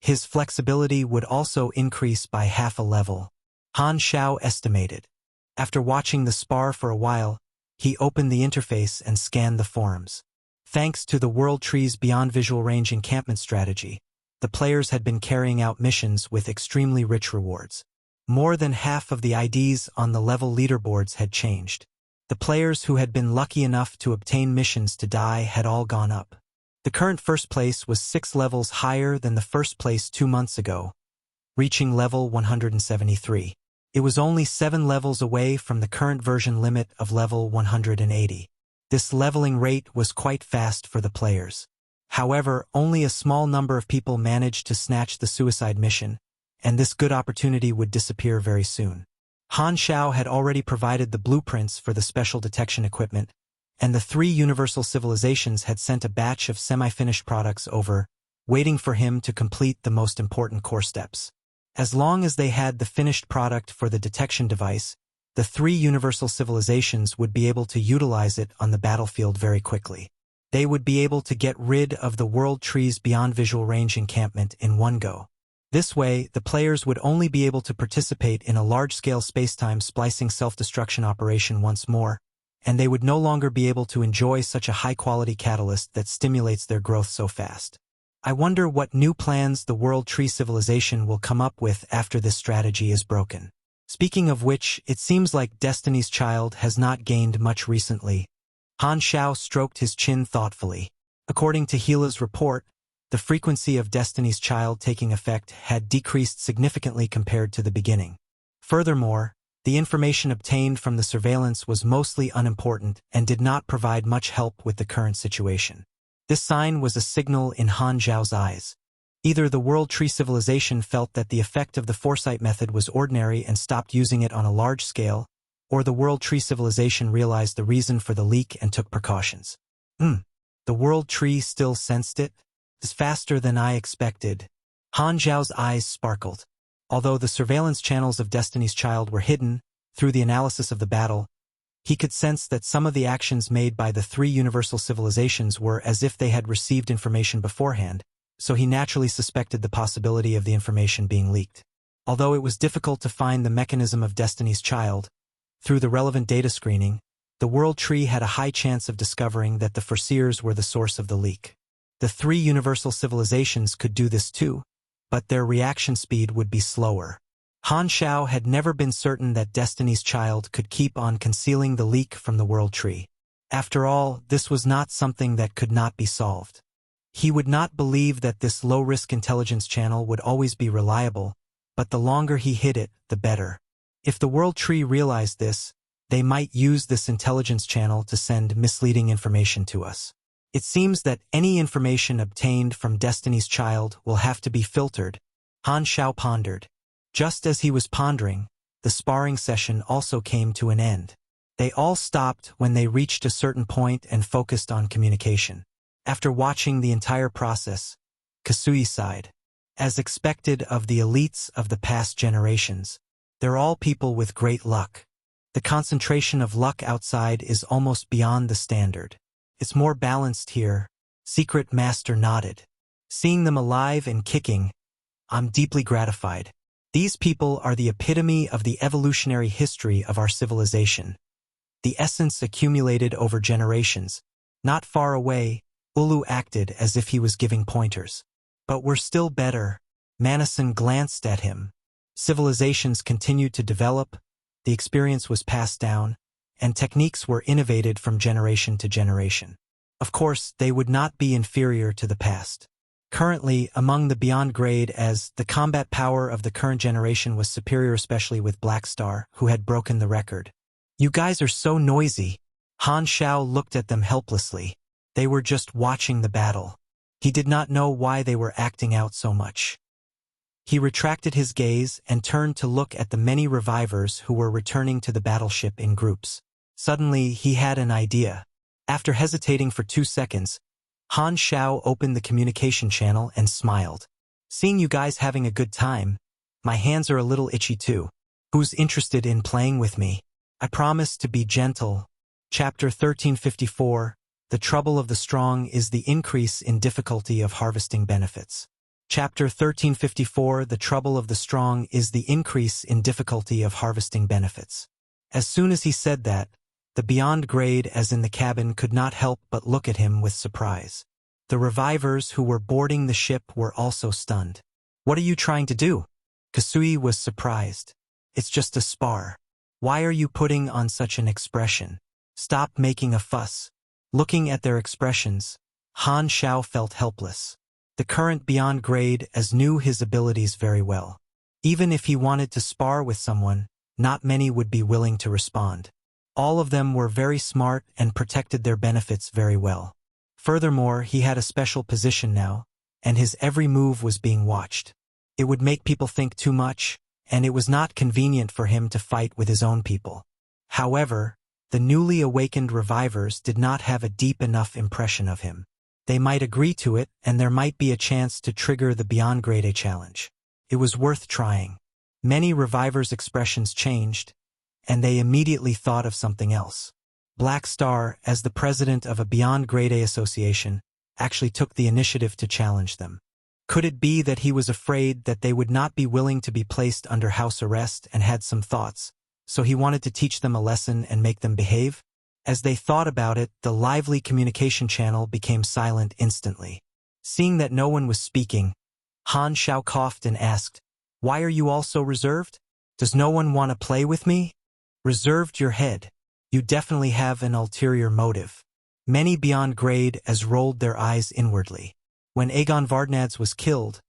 His flexibility would also increase by half a level. Han Xiao estimated. After watching the spar for a while, he opened the interface and scanned the forums. Thanks to the World Tree's beyond visual range encampment strategy, the players had been carrying out missions with extremely rich rewards. More than half of the IDs on the level leaderboards had changed. The players who had been lucky enough to obtain missions to die had all gone up. The current first place was 6 levels higher than the first place 2 months ago, reaching level 173. It was only 7 levels away from the current version limit of level 180. This leveling rate was quite fast for the players. However, only a small number of people managed to snatch the suicide mission, and this good opportunity would disappear very soon. Han Xiao had already provided the blueprints for the special detection equipment, and the 3 universal civilizations had sent a batch of semi-finished products over, waiting for him to complete the most important core steps. As long as they had the finished product for the detection device, the 3 universal civilizations would be able to utilize it on the battlefield very quickly. They would be able to get rid of the World Tree's beyond visual range encampment in one go. This way, the players would only be able to participate in a large-scale space-time splicing self-destruction operation once more, and they would no longer be able to enjoy such a high-quality catalyst that stimulates their growth so fast. I wonder what new plans the World Tree civilization will come up with after this strategy is broken. Speaking of which, it seems like Destiny's Child has not gained much recently. Han Xiao stroked his chin thoughtfully. According to Hila's report, the frequency of Destiny's Child taking effect had decreased significantly compared to the beginning. Furthermore, the information obtained from the surveillance was mostly unimportant and did not provide much help with the current situation. This sign was a signal in Han Xiao's eyes. Either the World Tree civilization felt that the effect of the foresight method was ordinary and stopped using it on a large scale, or the World Tree civilization realized the reason for the leak and took precautions. The World Tree still sensed it? It's faster than I expected. Han Xiao's eyes sparkled. Although the surveillance channels of Destiny's Child were hidden, through the analysis of the battle, he could sense that some of the actions made by the 3 universal civilizations were as if they had received information beforehand, so he naturally suspected the possibility of the information being leaked. Although it was difficult to find the mechanism of Destiny's Child, through the relevant data screening, the World Tree had a high chance of discovering that the Foreseers were the source of the leak. The 3 universal civilizations could do this too, but their reaction speed would be slower. Han Xiao had never been certain that Destiny's Child could keep on concealing the leak from the World Tree. After all, this was not something that could not be solved. He would not believe that this low-risk intelligence channel would always be reliable, but the longer he hid it, the better. If the World Tree realized this, they might use this intelligence channel to send misleading information to us. It seems that any information obtained from Destiny's Child will have to be filtered, Han Xiao pondered. Just as he was pondering, the sparring session also came to an end. They all stopped when they reached a certain point and focused on communication. After watching the entire process, Kasui sighed. As expected of the elites of the past generations, they're all people with great luck. The concentration of luck outside is almost beyond the standard. It's more balanced here, Secret Master nodded. Seeing them alive and kicking, I'm deeply gratified. These people are the epitome of the evolutionary history of our civilization. The essence accumulated over generations. Not far away, Ulu acted as if he was giving pointers. But we're still better. Manison glanced at him. Civilizations continued to develop, the experience was passed down, and techniques were innovated from generation to generation. Of course, they would not be inferior to the past. Currently, among the beyond grade, as the combat power of the current generation was superior, especially with Black Star, who had broken the record. You guys are so noisy. Han Shao looked at them helplessly. They were just watching the battle. He did not know why they were acting out so much. He retracted his gaze and turned to look at the many revivors who were returning to the battleship in groups. Suddenly, he had an idea. After hesitating for 2 seconds, Han Shao opened the communication channel and smiled. Seeing you guys having a good time, my hands are a little itchy too. Who's interested in playing with me? I promise to be gentle. Chapter 1354, The Trouble of the Strong is the Increase in Difficulty of Harvesting Benefits. Chapter 1354, The Trouble of the Strong is the Increase in Difficulty of Harvesting Benefits. As soon as he said that, the beyond grade as in the cabin could not help but look at him with surprise. The revivors who were boarding the ship were also stunned. What are you trying to do? Kasui was surprised. It's just a spar. Why are you putting on such an expression? Stop making a fuss. Looking at their expressions, Han Shao felt helpless. The current beyond grade as knew his abilities very well. Even if he wanted to spar with someone, not many would be willing to respond. All of them were very smart and protected their benefits very well. Furthermore, he had a special position now, and his every move was being watched. It would make people think too much, and it was not convenient for him to fight with his own people. However, the newly awakened revivors did not have a deep enough impression of him. They might agree to it, and there might be a chance to trigger the Beyond Grade A challenge. It was worth trying. Many revivers' expressions changed, and they immediately thought of something else. Black Star, as the president of a Beyond Grade A association, actually took the initiative to challenge them. Could it be that he was afraid that they would not be willing to be placed under house arrest and had some thoughts, so he wanted to teach them a lesson and make them behave? As they thought about it, the lively communication channel became silent instantly. Seeing that no one was speaking, Han Shao coughed and asked, "Why are you all so reserved? Does no one want to play with me?" Reserved your head. You definitely have an ulterior motive. Many beyond grade as rolled their eyes inwardly. When Aegon Vardnadze was killed,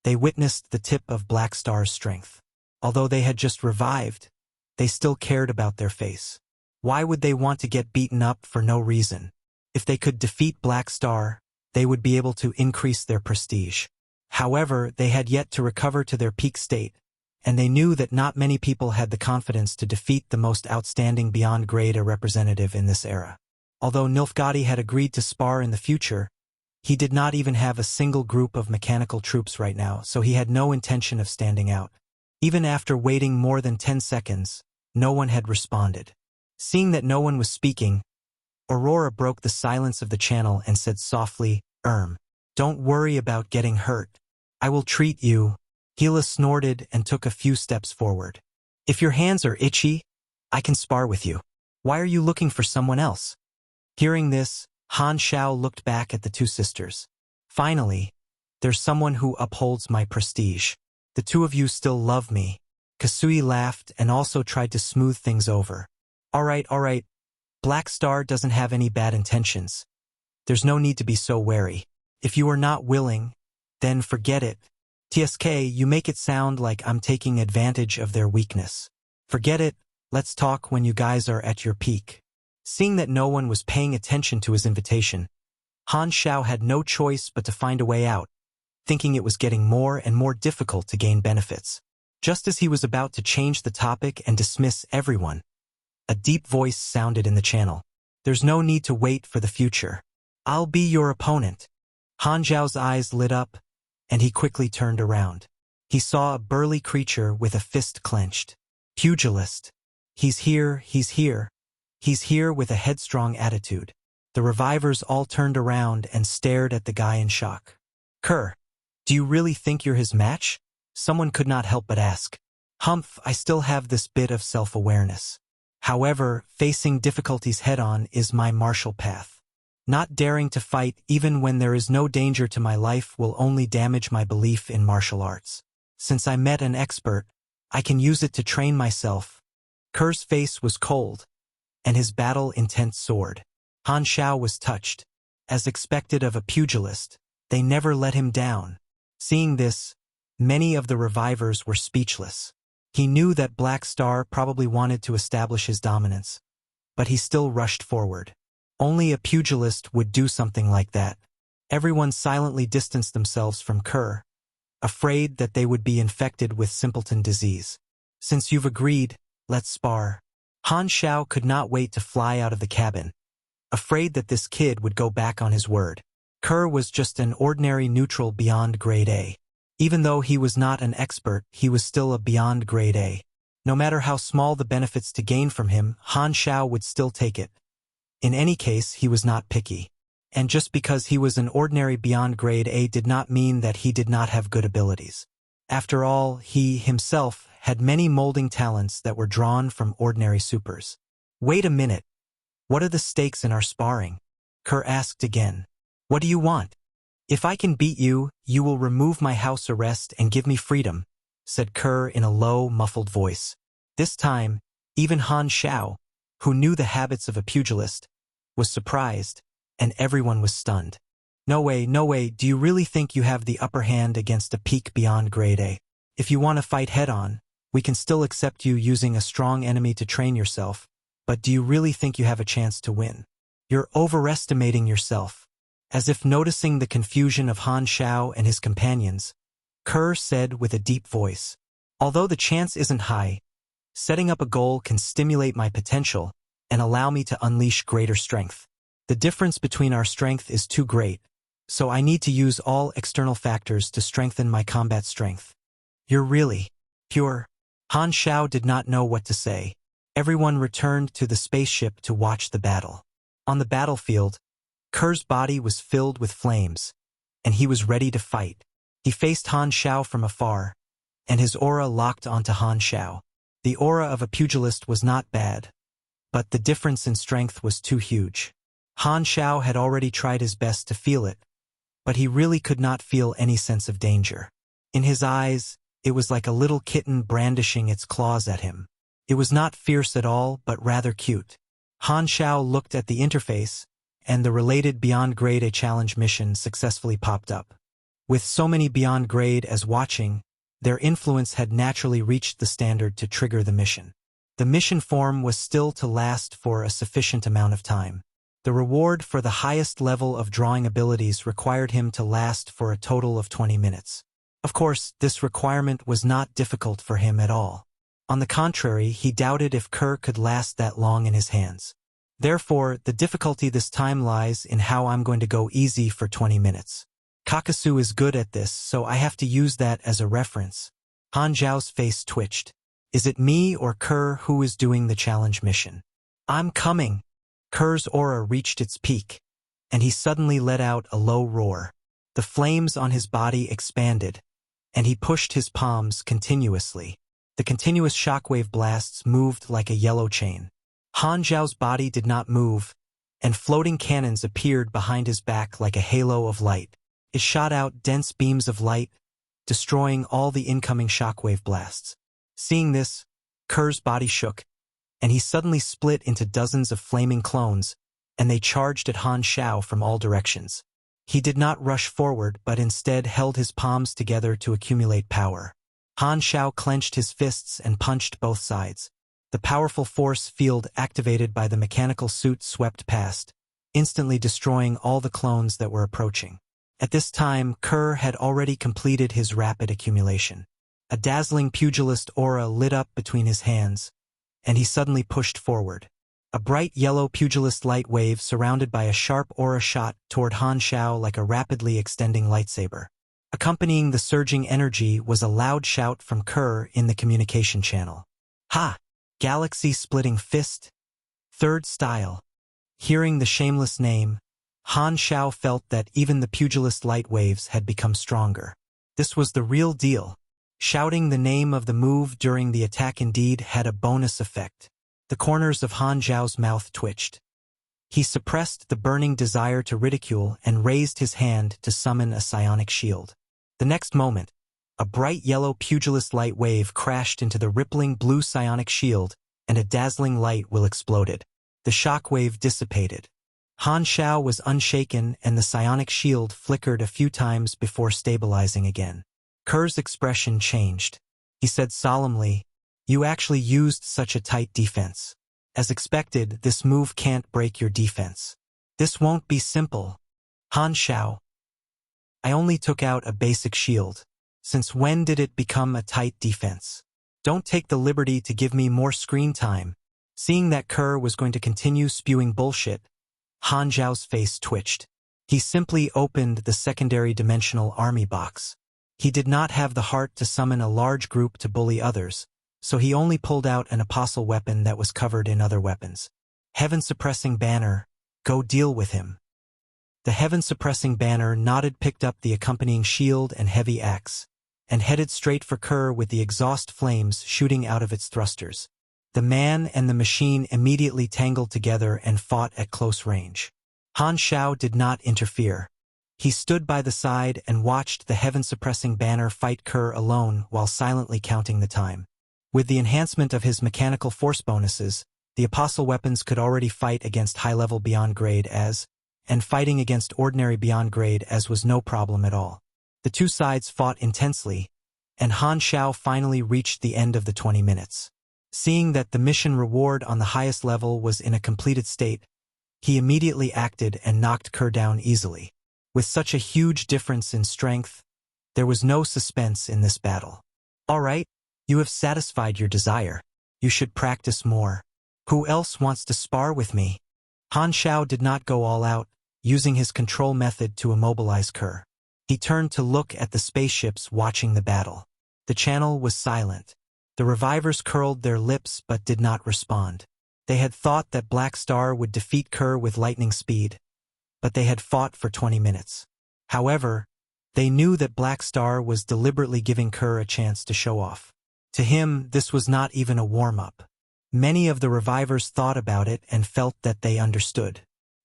they witnessed the tip of Black Star's strength. Although they had just revived, they still cared about their face. Why would they want to get beaten up for no reason? If they could defeat Black Star, they would be able to increase their prestige. However, they had yet to recover to their peak state, and they knew that not many people had the confidence to defeat the most outstanding beyond grade A representative in this era. Although Nilfgaard had agreed to spar in the future, he did not even have a single group of mechanical troops right now, so he had no intention of standing out. Even after waiting more than 10 seconds, no one had responded. Seeing that no one was speaking, Aurora broke the silence of the channel and said softly, "Don't worry about getting hurt. I will treat you." Hila snorted and took a few steps forward. "If your hands are itchy, I can spar with you. Why are you looking for someone else?" Hearing this, Han Shao looked back at the two sisters. "Finally, there's someone who upholds my prestige. The two of you still love me." Kasui laughed and also tried to smooth things over. All right. Black Star doesn't have any bad intentions. There's no need to be so wary. If you are not willing, then forget it. TSK, you make it sound like I'm taking advantage of their weakness. Forget it, let's talk when you guys are at your peak. Seeing that no one was paying attention to his invitation, Han Shao had no choice but to find a way out, thinking it was getting more and more difficult to gain benefits. Just as he was about to change the topic and dismiss everyone, a deep voice sounded in the channel. "There's no need to wait for the future. I'll be your opponent." Han Zhao's eyes lit up, and he quickly turned around. He saw a burly creature with a fist clenched. Pugilist. He's here with a headstrong attitude. The revivors all turned around and stared at the guy in shock. "Kerr, do you really think you're his match?" Someone could not help but ask. "Humph, I still have this bit of self-awareness. However, facing difficulties head-on is my martial path. Not daring to fight even when there is no danger to my life will only damage my belief in martial arts. Since I met an expert, I can use it to train myself." Kerr's face was cold, and his battle-intent soared. Han Xiao was touched. As expected of a pugilist, they never let him down. Seeing this, many of the revivors were speechless. He knew that Black Star probably wanted to establish his dominance, but he still rushed forward. Only a pugilist would do something like that. Everyone silently distanced themselves from Kerr, afraid that they would be infected with simpleton disease. "Since you've agreed, let's spar." Han Xiao could not wait to fly out of the cabin, afraid that this kid would go back on his word. Kerr was just an ordinary neutral beyond grade A. Even though he was not an expert, he was still a beyond grade A. No matter how small the benefits to gain from him, Han Xiao would still take it. In any case, he was not picky. And just because he was an ordinary beyond grade A did not mean that he did not have good abilities. After all, he, himself, had many molding talents that were drawn from ordinary supers. "Wait a minute. What are the stakes in our sparring?" Kerr asked again. "What do you want?" "If I can beat you, you will remove my house arrest and give me freedom," said Kerr in a low, muffled voice. This time, even Han Xiao, who knew the habits of a pugilist, was surprised, and everyone was stunned. No way, do you really think you have the upper hand against a peak beyond grade A? If you want to fight head-on, we can still accept you using a strong enemy to train yourself, but do you really think you have a chance to win? You're overestimating yourself." As if noticing the confusion of Han Xiao and his companions, Kerr said with a deep voice, "Although the chance isn't high, setting up a goal can stimulate my potential and allow me to unleash greater strength. The difference between our strength is too great, so I need to use all external factors to strengthen my combat strength." "You're really pure." Han Xiao did not know what to say. Everyone returned to the spaceship to watch the battle. On the battlefield, Kerr's body was filled with flames, and he was ready to fight. He faced Han Xiao from afar, and his aura locked onto Han Xiao. The aura of a pugilist was not bad, but the difference in strength was too huge. Han Xiao had already tried his best to feel it, but he really could not feel any sense of danger. In his eyes, it was like a little kitten brandishing its claws at him. It was not fierce at all, but rather cute. Han Xiao looked at the interface, and the related Beyond Grade A challenge mission successfully popped up. With so many Beyond Grade as watching, their influence had naturally reached the standard to trigger the mission. The mission form was still to last for a sufficient amount of time. The reward for the highest level of drawing abilities required him to last for a total of 20 minutes. Of course, this requirement was not difficult for him at all. On the contrary, he doubted if Kerr could last that long in his hands. Therefore, the difficulty this time lies in how I'm going to go easy for 20 minutes. Kakasu is good at this, so I have to use that as a reference. Han Zhao's face twitched. Is it me or Kerr who is doing the challenge mission? "I'm coming." Kerr's aura reached its peak, and he suddenly let out a low roar. The flames on his body expanded, and he pushed his palms continuously. The continuous shockwave blasts moved like a yellow chain. Han Zhao's body did not move, and floating cannons appeared behind his back like a halo of light. It shot out dense beams of light, destroying all the incoming shockwave blasts. Seeing this, Kerr's body shook, and he suddenly split into dozens of flaming clones, and they charged at Han Xiao from all directions. He did not rush forward, but instead held his palms together to accumulate power. Han Xiao clenched his fists and punched both sides. The powerful force field activated by the mechanical suit swept past, instantly destroying all the clones that were approaching. At this time, Kerr had already completed his rapid accumulation. A dazzling pugilist aura lit up between his hands, and he suddenly pushed forward. A bright yellow pugilist light wave surrounded by a sharp aura shot toward Han Xiao like a rapidly extending lightsaber. Accompanying the surging energy was a loud shout from Kerr in the communication channel. "Ha! Galaxy-splitting fist? Third style. Hearing the shameless name, Han Xiao felt that even the pugilist light waves had become stronger. This was the real deal. Shouting the name of the move during the attack indeed had a bonus effect. The corners of Han Xiao's mouth twitched. He suppressed the burning desire to ridicule and raised his hand to summon a psionic shield. The next moment, a bright yellow pugilist light wave crashed into the rippling blue psionic shield, and a dazzling light will exploded. The shock wave dissipated. Han Xiao was unshaken, and the psionic shield flickered a few times before stabilizing again. Kerr's expression changed. He said solemnly, "You actually used such a tight defense. As expected, this move can't break your defense. This won't be simple." Han Xiao, "I only took out a basic shield. Since when did it become a tight defense? Don't take the liberty to give me more screen time." Seeing that Kerr was going to continue spewing bullshit, Han Xiao's face twitched. He simply opened the secondary dimensional army box. He did not have the heart to summon a large group to bully others, so he only pulled out an apostle weapon that was covered in other weapons. Heaven-suppressing banner, go deal with him. The heaven-suppressing banner nodded, picked up the accompanying shield and heavy axe, and headed straight for Kerr with the exhaust flames shooting out of its thrusters. The man and the machine immediately tangled together and fought at close range. Han Xiao did not interfere. He stood by the side and watched the heaven-suppressing banner fight Kerr alone while silently counting the time. With the enhancement of his mechanical force bonuses, the apostle weapons could already fight against high-level beyond grade as, and fighting against ordinary beyond grade as was no problem at all. The two sides fought intensely, and Han Xiao finally reached the end of the 20 minutes. Seeing that the mission reward on the highest level was in a completed state, he immediately acted and knocked Kerr down easily. With such a huge difference in strength, there was no suspense in this battle. "All right, you have satisfied your desire. You should practice more. Who else wants to spar with me?" Han Xiao did not go all out, using his control method to immobilize Kerr. He turned to look at the spaceships watching the battle. The channel was silent. The revivors curled their lips but did not respond. They had thought that Black Star would defeat Kerr with lightning speed, but they had fought for 20 minutes. However, they knew that Black Star was deliberately giving Kerr a chance to show off. To him, this was not even a warm-up. Many of the revivors thought about it and felt that they understood.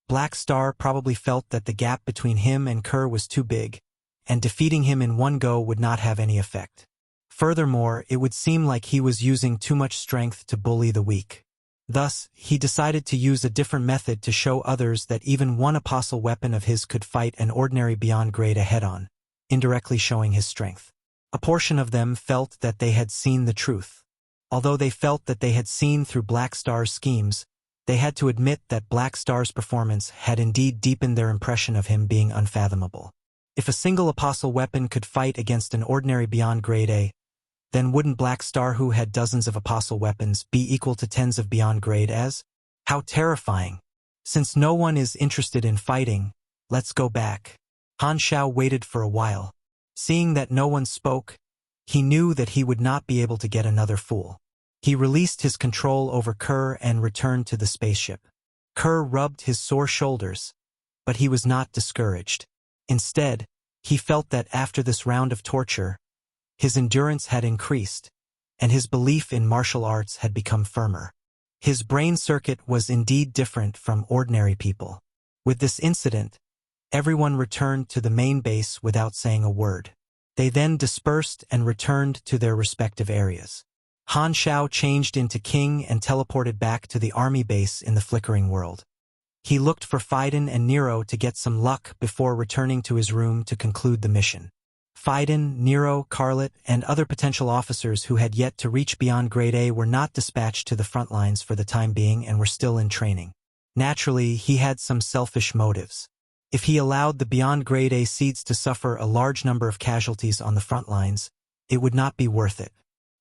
Black Star probably felt that the gap between him and Kerr was too big, and defeating him in one go would not have any effect. Furthermore, it would seem like he was using too much strength to bully the weak. Thus, he decided to use a different method to show others that even one apostle weapon of his could fight an ordinary beyond grade head-on, indirectly showing his strength. A portion of them felt that they had seen the truth. Although they felt that they had seen through Black Star's schemes, they had to admit that Black Star's performance had indeed deepened their impression of him being unfathomable. If a single apostle weapon could fight against an ordinary beyond grade A, then wouldn't Black Star, who had dozens of apostle weapons, be equal to tens of beyond grade As? How terrifying. Since no one is interested in fighting, let's go back. Han Xiao waited for a while. Seeing that no one spoke, he knew that he would not be able to get another fool. He released his control over Kerr and returned to the spaceship. Kerr rubbed his sore shoulders, but he was not discouraged. Instead, he felt that after this round of torture, his endurance had increased, and his belief in martial arts had become firmer. His brain circuit was indeed different from ordinary people. With this incident, everyone returned to the main base without saying a word. They then dispersed and returned to their respective areas. Han Xiao changed into king and teleported back to the army base in the flickering world. He looked for Phaidon and Nero to get some luck before returning to his room to conclude the mission. Phaidon, Nero, Carlet, and other potential officers who had yet to reach beyond grade A were not dispatched to the front lines for the time being and were still in training. Naturally, he had some selfish motives. If he allowed the beyond grade A seeds to suffer a large number of casualties on the front lines, it would not be worth it.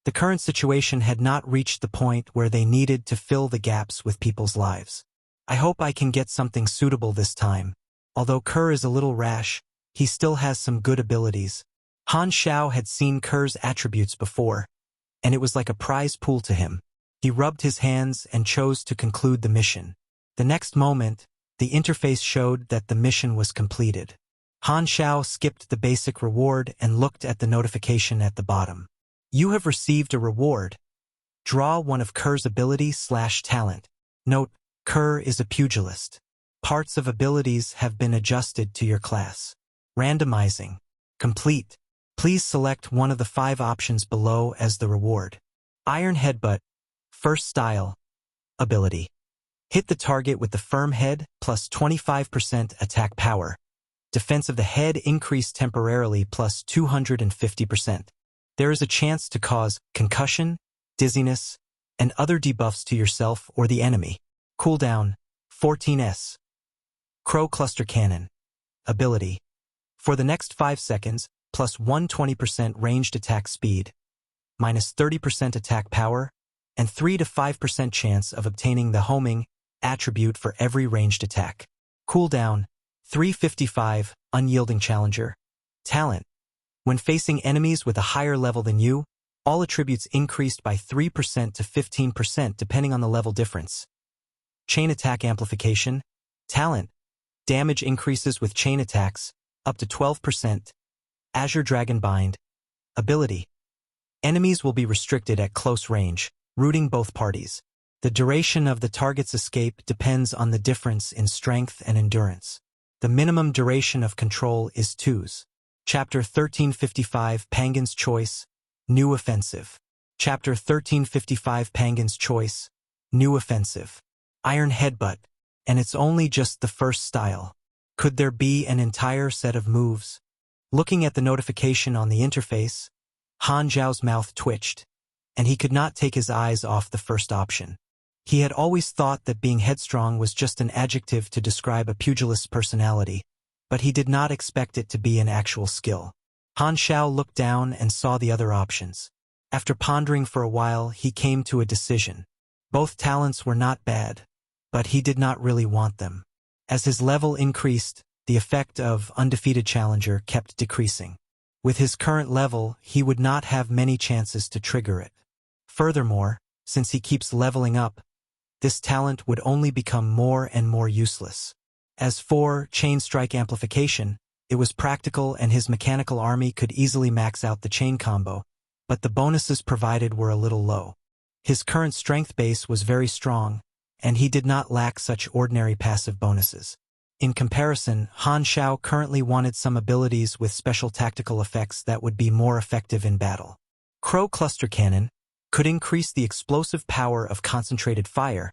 The current situation had not reached the point where they needed to fill the gaps with people's lives. I hope I can get something suitable this time. Although Kerr is a little rash, he still has some good abilities. Han Xiao had seen Kerr's attributes before, and it was like a prize pool to him. He rubbed his hands and chose to conclude the mission. The next moment, the interface showed that the mission was completed. Han Xiao skipped the basic reward and looked at the notification at the bottom. You have received a reward. Draw one of Ker's ability/talent. Note, Ker is a pugilist. Parts of abilities have been adjusted to your class. Randomizing. Complete. Please select one of the 5 options below as the reward. Iron Headbutt. First style. Ability. Hit the target with the firm head plus 25% attack power. Defense of the head increased temporarily plus 250%. There is a chance to cause concussion, dizziness, and other debuffs to yourself or the enemy. Cooldown, 14s. Crow Cluster Cannon. Ability. For the next 5 seconds, plus 120% ranged attack speed, minus 30% attack power, and 3 to 5% chance of obtaining the homing attribute for every ranged attack. Cooldown, 355, Unyielding Challenger. Talent. When facing enemies with a higher level than you, all attributes increased by 3% to 15% depending on the level difference. Chain Attack Amplification. Talent. Damage increases with chain attacks, up to 12%. Azure Dragon Bind. Ability. Enemies will be restricted at close range, rooting both parties. The duration of the target's escape depends on the difference in strength and endurance. The minimum duration of control is 2s. Chapter 1355 Pangan's Choice. New Offensive. Chapter 1355 Pangan's Choice. New Offensive. Iron Headbutt. And it's only just the first style. Could there be an entire set of moves? Looking at the notification on the interface, Han Zhao's mouth twitched, and he could not take his eyes off the first option. He had always thought that being headstrong was just an adjective to describe a pugilist's personality, but he did not expect it to be an actual skill. Han Xiao looked down and saw the other options. After pondering for a while, he came to a decision. Both talents were not bad, but he did not really want them. As his level increased, the effect of Undefeated Challenger kept decreasing. With his current level, he would not have many chances to trigger it. Furthermore, since he keeps leveling up, this talent would only become more and more useless. As for Chain Strike Amplification, it was practical and his mechanical army could easily max out the chain combo, but the bonuses provided were a little low. His current strength base was very strong, and he did not lack such ordinary passive bonuses. In comparison, Han Xiao currently wanted some abilities with special tactical effects that would be more effective in battle. Crow Cluster Cannon could increase the explosive power of concentrated fire,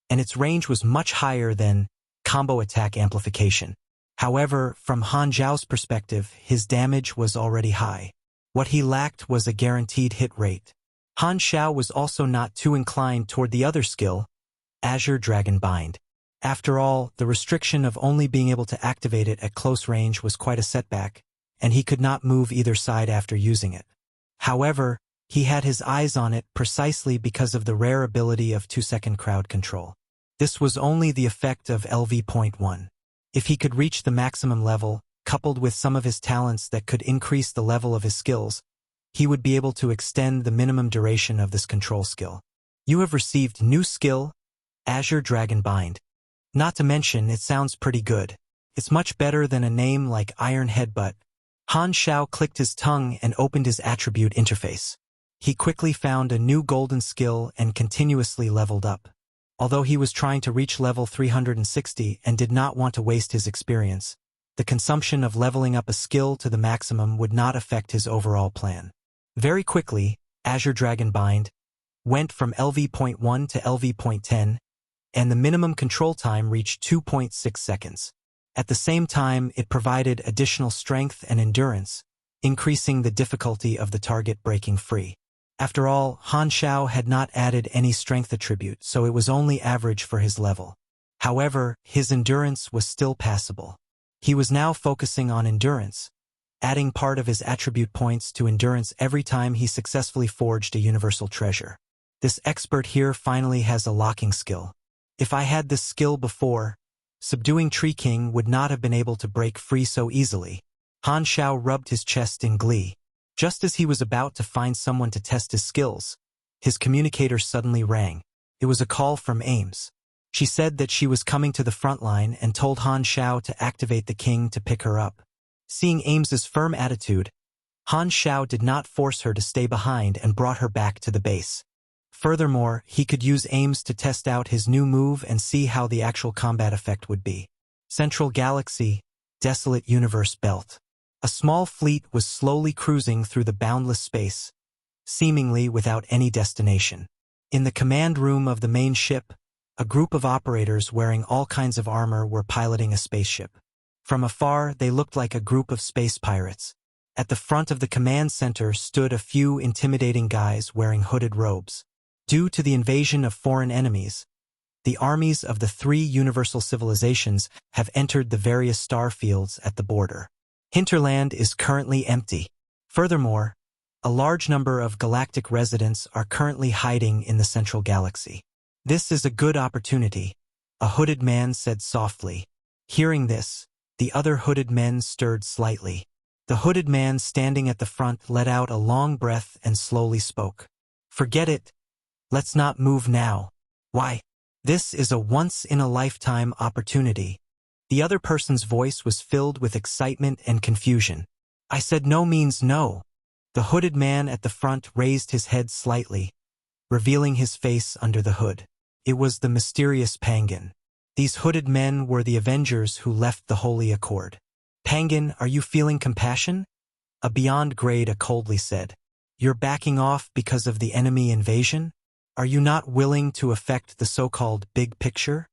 and its range was much higher than Combo Attack Amplification. However, from Han Zhao's perspective, his damage was already high. What he lacked was a guaranteed hit rate. Han Xiao was also not too inclined toward the other skill, Azure Dragon Bind. After all, the restriction of only being able to activate it at close range was quite a setback, and he could not move either side after using it. However, he had his eyes on it precisely because of the rare ability of 2-second crowd control. This was only the effect of LV.1. If he could reach the maximum level, coupled with some of his talents that could increase the level of his skills, he would be able to extend the minimum duration of this control skill. You have received new skill, Azure Dragon Bind. Not to mention, it sounds pretty good. It's much better than a name like Iron Headbutt. Han Xiao clicked his tongue and opened his attribute interface. He quickly found a new golden skill and continuously leveled up. Although he was trying to reach level 360 and did not want to waste his experience, the consumption of leveling up a skill to the maximum would not affect his overall plan. Very quickly, Azure Dragon Bind went from LV.1 to LV.10, and the minimum control time reached 2.6 seconds. At the same time, it provided additional strength and endurance, increasing the difficulty of the target breaking free. After all, Han Xiao had not added any strength attribute, so it was only average for his level. However, his endurance was still passable. He was now focusing on endurance, adding part of his attribute points to endurance every time he successfully forged a universal treasure. This expert here finally has a locking skill. If I had this skill before, subduing Tree King would not have been able to break free so easily. Han Xiao rubbed his chest in glee. Just as he was about to find someone to test his skills, his communicator suddenly rang. It was a call from Ames. She said that she was coming to the front line and told Han Shao to activate the king to pick her up. Seeing Ames's firm attitude, Han Shao did not force her to stay behind and brought her back to the base. Furthermore, he could use Ames to test out his new move and see how the actual combat effect would be. Central Galaxy, Desolate Universe Belt. A small fleet was slowly cruising through the boundless space, seemingly without any destination. In the command room of the main ship, a group of operators wearing all kinds of armor were piloting a spaceship. From afar, they looked like a group of space pirates. At the front of the command center stood a few intimidating guys wearing hooded robes. Due to the invasion of foreign enemies, the armies of the 3 universal civilizations have entered the various star fields at the border. Hinterland is currently empty. Furthermore, a large number of galactic residents are currently hiding in the central galaxy. This is a good opportunity, a hooded man said softly. Hearing this, the other hooded men stirred slightly. The hooded man standing at the front let out a long breath and slowly spoke. Forget it. Let's not move now. Why? This is a once-in-a-lifetime opportunity. The other person's voice was filled with excitement and confusion. I said no means no. The hooded man at the front raised his head slightly, revealing his face under the hood. It was the mysterious Pangan. These hooded men were the Avengers who left the Holy Accord. Pangan, are you feeling compassion? A beyond grade coldly said. You're backing off because of the enemy invasion? Are you not willing to affect the so-called big picture?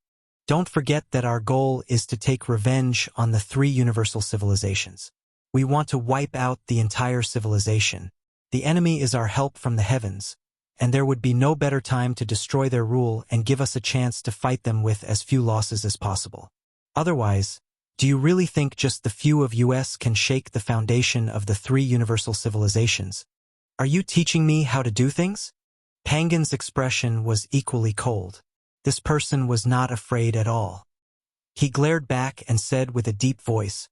Don't forget that our goal is to take revenge on the 3 universal civilizations. We want to wipe out the entire civilization. The enemy is our help from the heavens, and there would be no better time to destroy their rule and give us a chance to fight them with as few losses as possible. Otherwise, do you really think just the few of us can shake the foundation of the 3 universal civilizations? Are you teaching me how to do things? Pangan's expression was equally cold. This person was not afraid at all. He glared back and said with a deep voice,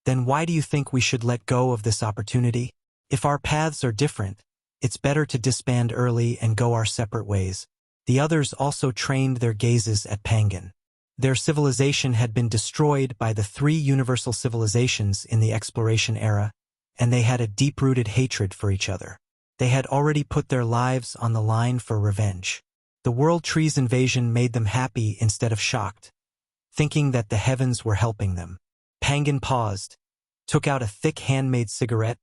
Then why do you think we should let go of this opportunity? If our paths are different, it's better to disband early and go our separate ways. The others also trained their gazes at Pangan. Their civilization had been destroyed by the 3 universal civilizations in the exploration era, and they had a deep-rooted hatred for each other. They had already put their lives on the line for revenge. The World Tree's invasion made them happy instead of shocked, thinking that the heavens were helping them. Pangan paused, took out a thick handmade cigarette,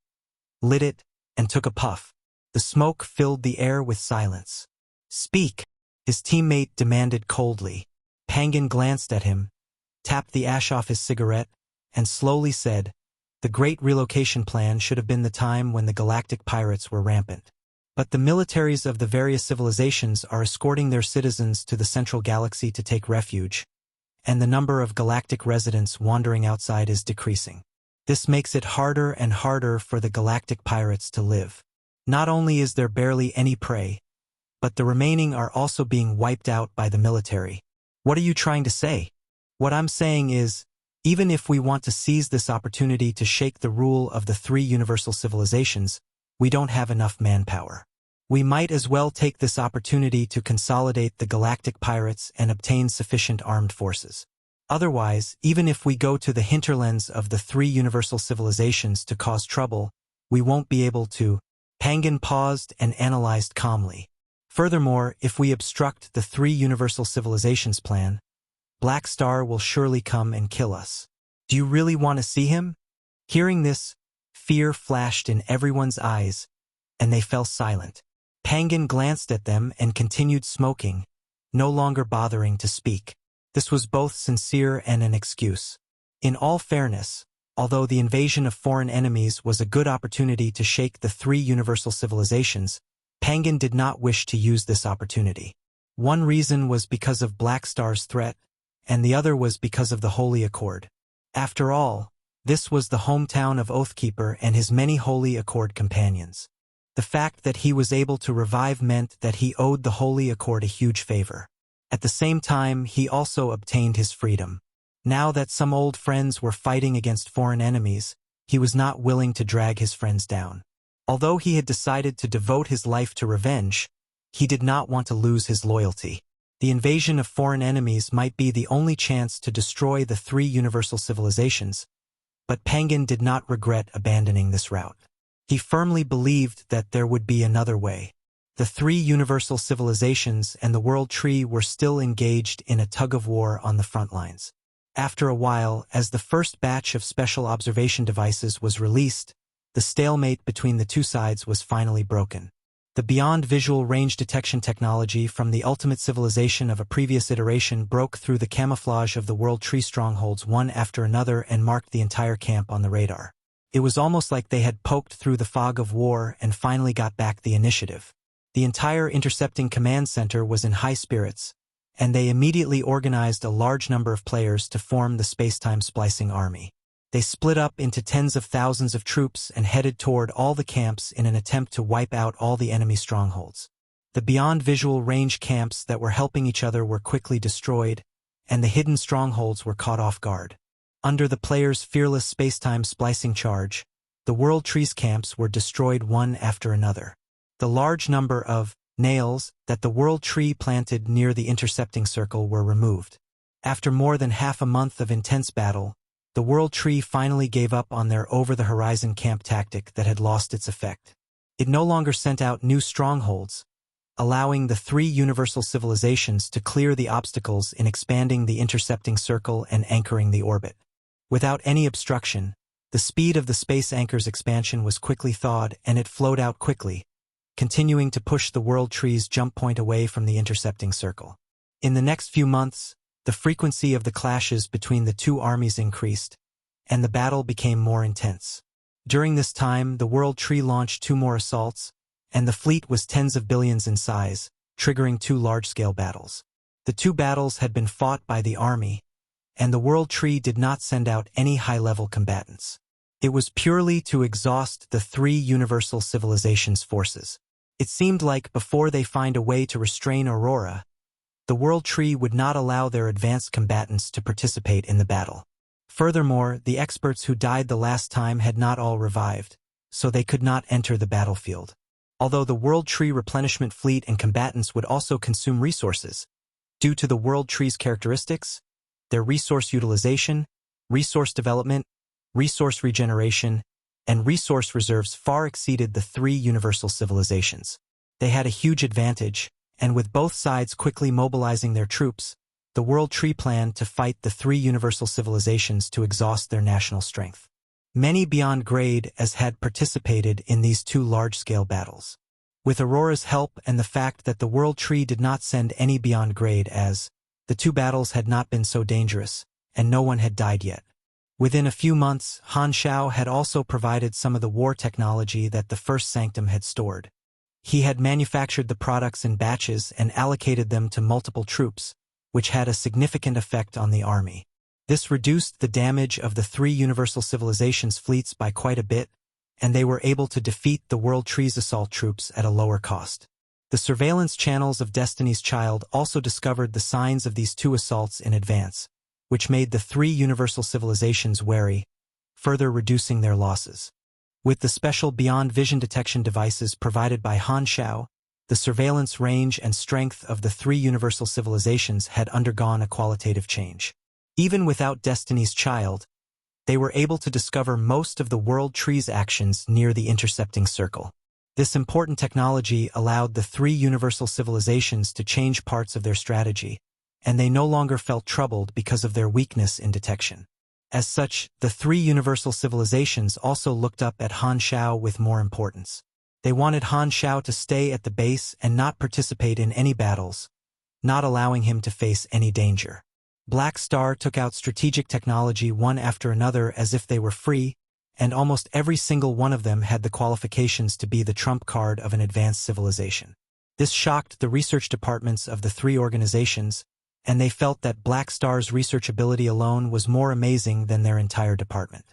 lit it, and took a puff. The smoke filled the air with silence. Speak, his teammate demanded coldly. Pangan glanced at him, tapped the ash off his cigarette, and slowly said, The Great Relocation Plan should have been the time when the galactic pirates were rampant. But the militaries of the various civilizations are escorting their citizens to the central galaxy to take refuge, and the number of galactic residents wandering outside is decreasing. This makes it harder and harder for the galactic pirates to live. Not only is there barely any prey, but the remaining are also being wiped out by the military. What are you trying to say? What I'm saying is, even if we want to seize this opportunity to shake the rule of the 3 universal civilizations, we don't have enough manpower. We might as well take this opportunity to consolidate the galactic pirates and obtain sufficient armed forces. Otherwise, even if we go to the hinterlands of the 3 universal civilizations to cause trouble, we won't be able to. Pangan paused and analyzed calmly. Furthermore, if we obstruct the 3 universal civilizations plan, Black Star will surely come and kill us. Do you really want to see him? Hearing this, fear flashed in everyone's eyes, and they fell silent. Pangan glanced at them and continued smoking, no longer bothering to speak. This was both sincere and an excuse. In all fairness, although the invasion of foreign enemies was a good opportunity to shake the 3 universal civilizations, Pangan did not wish to use this opportunity. One reason was because of Black Star's threat, and the other was because of the Holy Accord. After all, this was the hometown of Oathkeeper and his many Holy Accord companions. The fact that he was able to revive meant that he owed the Holy Accord a huge favor. At the same time, he also obtained his freedom. Now that some old friends were fighting against foreign enemies, he was not willing to drag his friends down. Although he had decided to devote his life to revenge, he did not want to lose his loyalty. The invasion of foreign enemies might be the only chance to destroy the three universal civilizations, but Penguin did not regret abandoning this route. He firmly believed that there would be another way. The three universal civilizations and the World Tree were still engaged in a tug-of-war on the front lines. After a while, as the first batch of special observation devices was released, the stalemate between the two sides was finally broken. The beyond visual range detection technology from the ultimate civilization of a previous iteration broke through the camouflage of the World Tree strongholds one after another and marked the entire camp on the radar. It was almost like they had poked through the fog of war and finally got back the initiative. The entire intercepting command center was in high spirits, and they immediately organized a large number of players to form the space-time splicing army. They split up into tens of thousands of troops and headed toward all the camps in an attempt to wipe out all the enemy strongholds. The beyond visual range camps that were helping each other were quickly destroyed, and the hidden strongholds were caught off guard. Under the players' fearless space-time splicing charge, the World Tree's camps were destroyed one after another. The large number of nails that the World Tree planted near the intercepting circle were removed. After more than half a month of intense battle, the World Tree finally gave up on their over-the-horizon camp tactic that had lost its effect. It no longer sent out new strongholds, allowing the three universal civilizations to clear the obstacles in expanding the intercepting circle and anchoring the orbit. Without any obstruction, the speed of the space anchor's expansion was quickly thawed and it flowed out quickly, continuing to push the World Tree's jump point away from the intercepting circle. In the next few months, the frequency of the clashes between the two armies increased, and the battle became more intense. During this time, the World Tree launched 2 more assaults, and the fleet was tens of billions in size, triggering 2 large-scale battles. The 2 battles had been fought by the army, and the World Tree did not send out any high-level combatants. It was purely to exhaust the 3 universal civilizations' forces. It seemed like before they find a way to restrain Aurora, the World Tree would not allow their advanced combatants to participate in the battle. Furthermore, the experts who died the last time had not all revived, so they could not enter the battlefield. Although the World Tree replenishment fleet and combatants would also consume resources, due to the World Tree's characteristics, their resource utilization, resource development, resource regeneration, and resource reserves far exceeded the 3 universal civilizations. They had a huge advantage, and with both sides quickly mobilizing their troops, the World Tree planned to fight the 3 universal civilizations to exhaust their national strength. Many beyond grade as had participated in these 2 large-scale battles. With Aurora's help and the fact that the World Tree did not send any beyond grade as the 2 battles had not been so dangerous, and no one had died yet. Within a few months, Han Shao had also provided some of the war technology that the first Sanctum had stored. He had manufactured the products in batches and allocated them to multiple troops, which had a significant effect on the army. This reduced the damage of the 3 universal civilizations' fleets by quite a bit, and they were able to defeat the World Tree's assault troops at a lower cost. The surveillance channels of Destiny's Child also discovered the signs of these 2 assaults in advance, which made the 3 universal civilizations wary, further reducing their losses. With the special beyond vision detection devices provided by Han Shao, the surveillance range and strength of the 3 universal civilizations had undergone a qualitative change. Even without Destiny's Child, they were able to discover most of the World Tree's actions near the intercepting circle. This important technology allowed the 3 universal civilizations to change parts of their strategy, and they no longer felt troubled because of their weakness in detection. As such, the 3 universal civilizations also looked up at Han Shao with more importance. They wanted Han Shao to stay at the base and not participate in any battles, not allowing him to face any danger. Black Star took out strategic technology one after another as if they were free, and almost every single one of them had the qualifications to be the trump card of an advanced civilization. This shocked the research departments of the 3 organizations, and they felt that Black Star's research ability alone was more amazing than their entire department.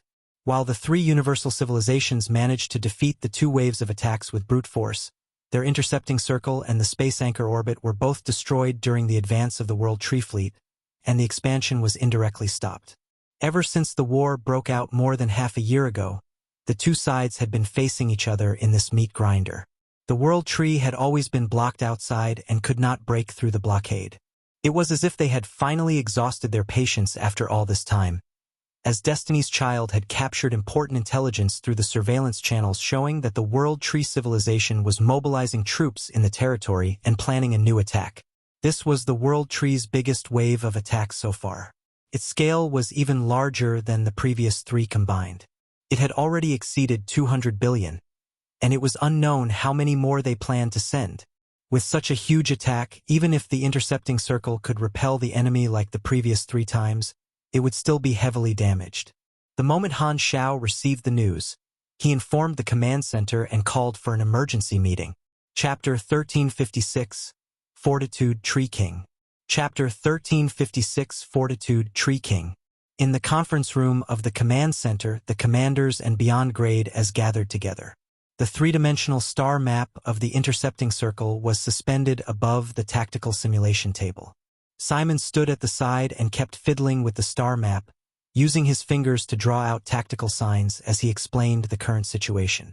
While the 3 universal civilizations managed to defeat the 2 waves of attacks with brute force, their intercepting circle and the space anchor orbit were both destroyed during the advance of the World Tree fleet, and the expansion was indirectly stopped. Ever since the war broke out more than half a year ago, the 2 sides had been facing each other in this meat grinder. The World Tree had always been blocked outside and could not break through the blockade. It was as if they had finally exhausted their patience after all this time, as Destiny's Child had captured important intelligence through the surveillance channels showing that the World Tree civilization was mobilizing troops in the territory and planning a new attack. This was the World Tree's biggest wave of attacks so far. Its scale was even larger than the previous 3 combined. It had already exceeded 200 billion, and it was unknown how many more they planned to send. With such a huge attack, even if the intercepting circle could repel the enemy like the previous 3 times, it would still be heavily damaged. The moment Han Shao received the news, he informed the command center and called for an emergency meeting. Chapter 1356, Fortitude Tree King. Chapter 1356, Fortitude Tree King. In the conference room of the command center, the commanders and beyond grade as gathered together. The 3-dimensional star map of the intercepting circle was suspended above the tactical simulation table. Simon stood at the side and kept fiddling with the star map, using his fingers to draw out tactical signs as he explained the current situation.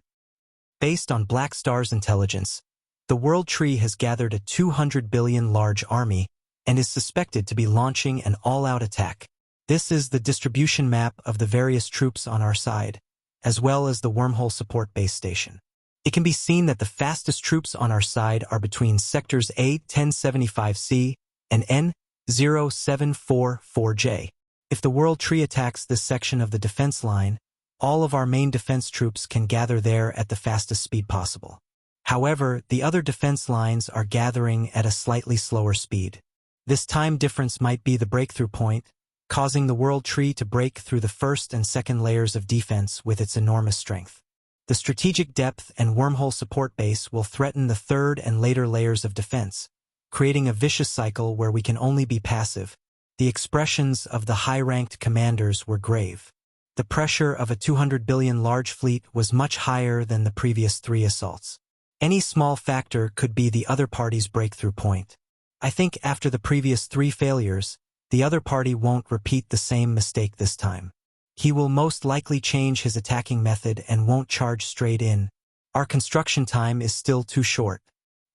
Based on Black Star's intelligence, the World Tree has gathered a 200 billion large army and is suspected to be launching an all-out attack. This is the distribution map of the various troops on our side, as well as the wormhole support base station. It can be seen that the fastest troops on our side are between sectors A-1075C and N-0744J. If the World Tree attacks this section of the defense line, all of our main defense troops can gather there at the fastest speed possible. However, the other defense lines are gathering at a slightly slower speed. This time difference might be the breakthrough point, causing the World Tree to break through the first and second layers of defense with its enormous strength. The strategic depth and wormhole support base will threaten the third and later layers of defense, creating a vicious cycle where we can only be passive. The expressions of the high-ranked commanders were grave. The pressure of a 200 billion large fleet was much higher than the previous 3 assaults. Any small factor could be the other party's breakthrough point. I think after the previous 3 failures, the other party won't repeat the same mistake this time. He will most likely change his attacking method and won't charge straight in. Our construction time is still too short.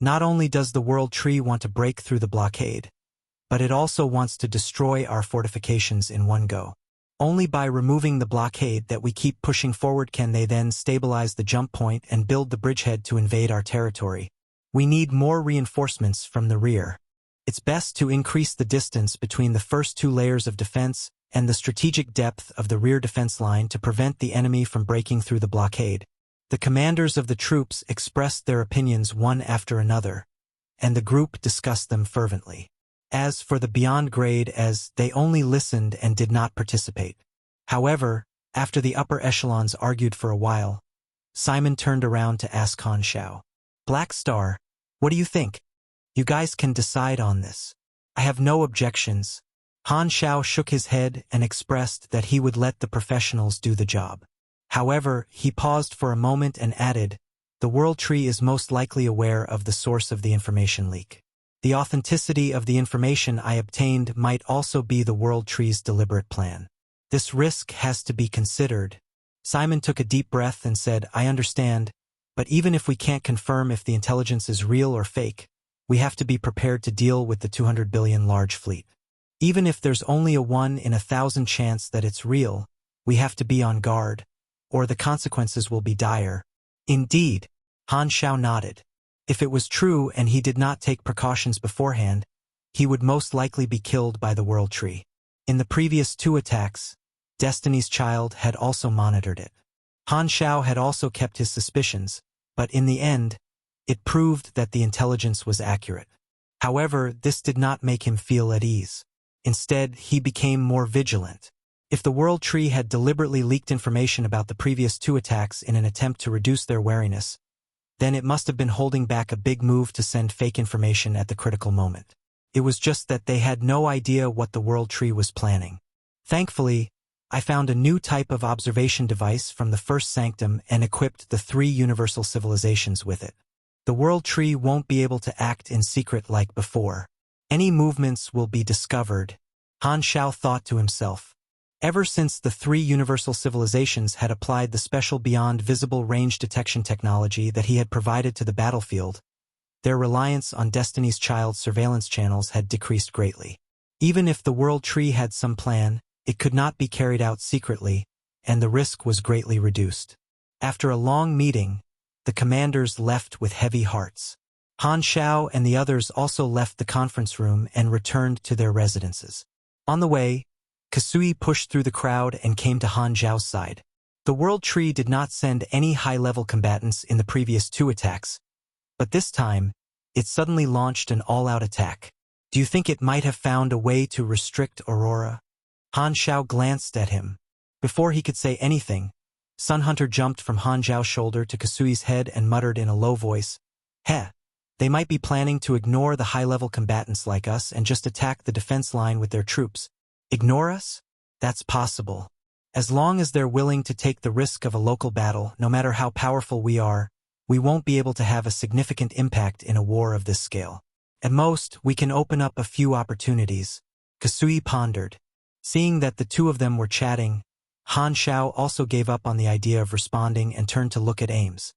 Not only does the World Tree want to break through the blockade, but it also wants to destroy our fortifications in one go. Only by removing the blockade that we keep pushing forward can they then stabilize the jump point and build the bridgehead to invade our territory. We need more reinforcements from the rear. It's best to increase the distance between the first 2 layers of defense and the strategic depth of the rear defense line to prevent the enemy from breaking through the blockade. The commanders of the troops expressed their opinions one after another, and the group discussed them fervently. As for the beyond grade, as they only listened and did not participate. However, after the upper echelons argued for a while, Simon turned around to ask Han Shao. Black Star, what do you think? You guys can decide on this. I have no objections. Han Shao shook his head and expressed that he would let the professionals do the job. However, he paused for a moment and added, the World Tree is most likely aware of the source of the information leak. The authenticity of the information I obtained might also be the World Tree's deliberate plan. This risk has to be considered. Simon took a deep breath and said, I understand, but even if we can't confirm if the intelligence is real or fake, we have to be prepared to deal with the 200 billion large fleet. Even if there's only a 1 in 1,000 chance that it's real, we have to be on guard, or the consequences will be dire. Indeed, Han Shao nodded. If it was true and he did not take precautions beforehand, he would most likely be killed by the World Tree. In the previous 2 attacks, Destiny's Child had also monitored it. Han Shao had also kept his suspicions, but in the end, it proved that the intelligence was accurate. However, this did not make him feel at ease. Instead, he became more vigilant. If the World Tree had deliberately leaked information about the previous 2 attacks in an attempt to reduce their wariness, then it must have been holding back a big move to send fake information at the critical moment. It was just that they had no idea what the World Tree was planning. Thankfully, I found a new type of observation device from the first Sanctum and equipped the 3 universal civilizations with it. The World Tree won't be able to act in secret like before. Any movements will be discovered, Han Shao thought to himself. Ever since the 3 universal civilizations had applied the special beyond visible range detection technology that he had provided to the battlefield, their reliance on Destiny's Child surveillance channels had decreased greatly. Even if the World Tree had some plan, it could not be carried out secretly, and the risk was greatly reduced. After a long meeting, the commanders left with heavy hearts. Han Xiao and the others also left the conference room and returned to their residences. On the way, Kasui pushed through the crowd and came to Han Xiao's side. The World Tree did not send any high-level combatants in the previous 2 attacks, but this time, it suddenly launched an all-out attack. Do you think it might have found a way to restrict Aurora? Han Xiao glanced at him. Before he could say anything, Sun Hunter jumped from Han Xiao's shoulder to Kasui's head and muttered in a low voice, "Heh, they might be planning to ignore the high-level combatants like us and just attack the defense line with their troops. Ignore us? That's possible. As long as they're willing to take the risk of a local battle, no matter how powerful we are, we won't be able to have a significant impact in a war of this scale. At most, we can open up a few opportunities." Kasui pondered. Seeing that the 2 of them were chatting, Han Xiao also gave up on the idea of responding and turned to look at Ames.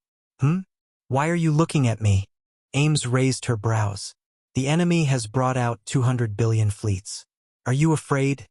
Why are you looking at me?" Ames raised her brows. "The enemy has brought out 200 billion fleets. Are you afraid?"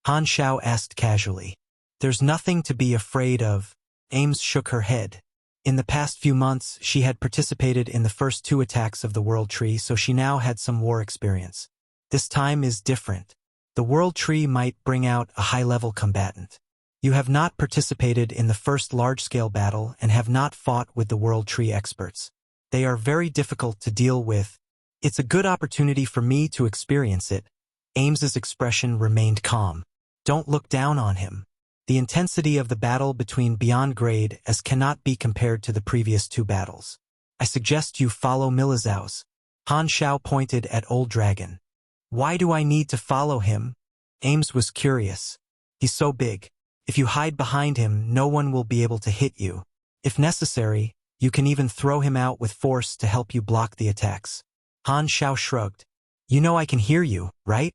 Han Xiao asked casually. "There's nothing to be afraid of." Ames shook her head. In the past few months, she had participated in the first 2 attacks of the World Tree, so she now had some war experience. This time is different. The World Tree might bring out a high-level combatant. You have not participated in the first large-scale battle and have not fought with the World Tree experts. They are very difficult to deal with. It's a good opportunity for me to experience it." Ames's expression remained calm. "Don't look down on him. The intensity of the battle between Beyond Grade as cannot be compared to the previous 2 battles. I suggest you follow Milizau's." Han Xiao pointed at Old Dragon. "Why do I need to follow him?" Ames was curious. "He's so big. If you hide behind him, no one will be able to hit you. If necessary, you can even throw him out with force to help you block the attacks." Han Xiao shrugged. "You know I can hear you, right?"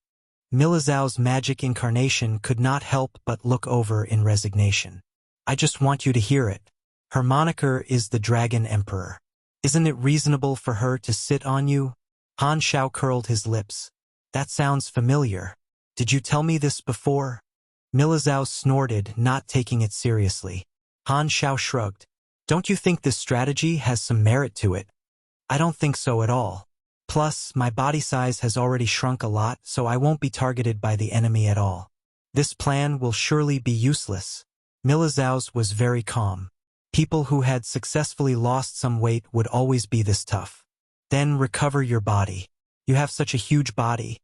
Milizau's magic incarnation could not help but look over in resignation. "I just want you to hear it. Her moniker is the Dragon Emperor. Isn't it reasonable for her to sit on you?" Han Xiao curled his lips. "That sounds familiar. Did you tell me this before?" Milizau snorted, not taking it seriously. Han Xiao shrugged. "Don't you think this strategy has some merit to it?" "I don't think so at all. Plus, my body size has already shrunk a lot, so I won't be targeted by the enemy at all. This plan will surely be useless." Milizau's was very calm. People who had successfully lost some weight would always be this tough. "Then recover your body. You have such a huge body,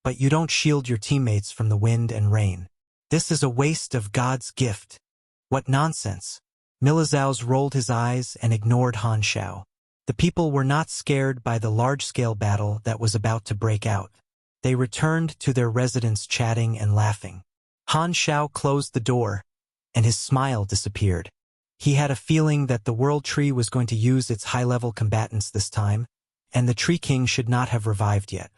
but you don't shield your teammates from the wind and rain. This is a waste of God's gift." "What nonsense." Milizau's rolled his eyes and ignored Han Xiao. The people were not scared by the large-scale battle that was about to break out. They returned to their residence chatting and laughing. Han Xiao closed the door, and his smile disappeared. He had a feeling that the World Tree was going to use its high-level combatants this time, and the Tree King should not have revived yet.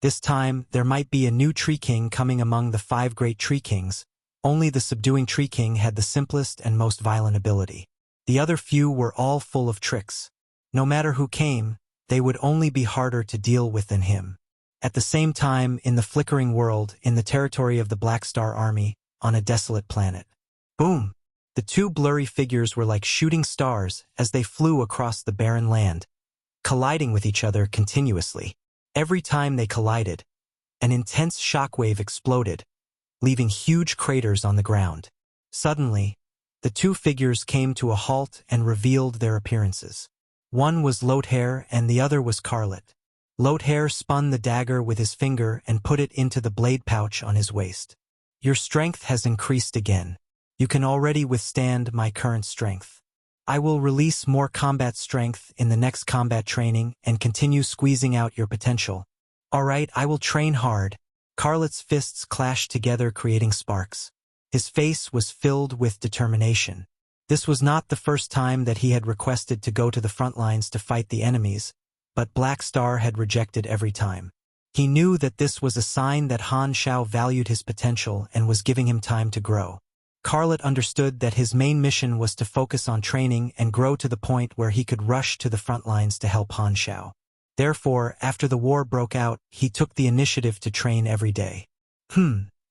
This time, there might be a new Tree King coming among the 5 great Tree Kings. Only the subduing Tree King had the simplest and most violent ability. The other few were all full of tricks. No matter who came, they would only be harder to deal with than him. At the same time, in the flickering world, in the territory of the Black Star Army, on a desolate planet. Boom! The 2 blurry figures were like shooting stars as they flew across the barren land, colliding with each other continuously. Every time they collided, an intense shockwave exploded, leaving huge craters on the ground. Suddenly, the 2 figures came to a halt and revealed their appearances. One was Lothair and the other was Carlet. Lothair spun the dagger with his finger and put it into the blade pouch on his waist. "Your strength has increased again. You can already withstand my current strength. I will release more combat strength in the next combat training and continue squeezing out your potential. All right, I will train hard." Carlet's fists clashed together, creating sparks. His face was filled with determination. This was not the first time that he had requested to go to the front lines to fight the enemies, but Black Star had rejected every time. He knew that this was a sign that Han Xiao valued his potential and was giving him time to grow. Carlet understood that his main mission was to focus on training and grow to the point where he could rush to the front lines to help Han Xiao. Therefore, after the war broke out, he took the initiative to train every day.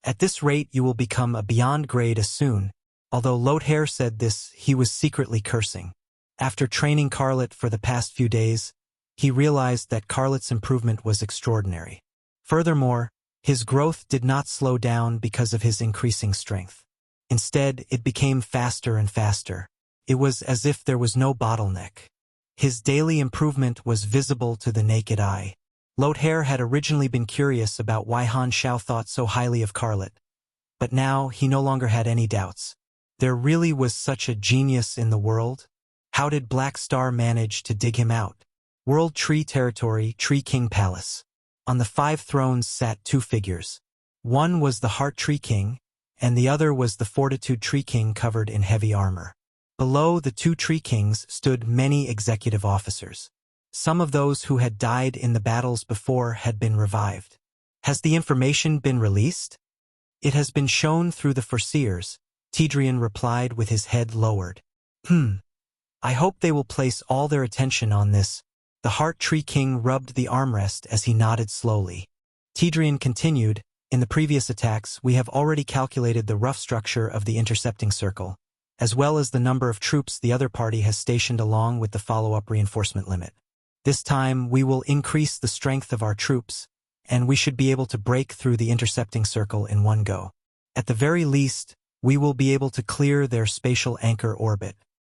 At this rate you will become a beyond grade as soon. Although Lothair said this, he was secretly cursing. After training Carlet for the past few days, he realized that Carlet's improvement was extraordinary. Furthermore, his growth did not slow down because of his increasing strength. Instead, it became faster and faster. It was as if there was no bottleneck. His daily improvement was visible to the naked eye. Lothair had originally been curious about why Han Shao thought so highly of Carlet, but now he no longer had any doubts. There really was such a genius in the world? How did Black Star manage to dig him out? World Tree Territory, Tree King Palace. On the 5 thrones sat 2 figures. One was the Heart Tree King, and the other was the Fortitude Tree King covered in heavy armor. Below the 2 Tree Kings stood many executive officers. Some of those who had died in the battles before had been revived. Has the information been released? It has been shown through the Foreseers, Tidrian replied with his head lowered. I hope they will place all their attention on this. The Heart Tree King rubbed the armrest as he nodded slowly. Tidrian continued, in the previous attacks we have already calculated the rough structure of the intercepting circle, as well as the number of troops the other party has stationed along with the follow-up reinforcement limit. This time we will increase the strength of our troops, and we should be able to break through the intercepting circle in one go. At the very least, we will be able to clear their spatial anchor orbit.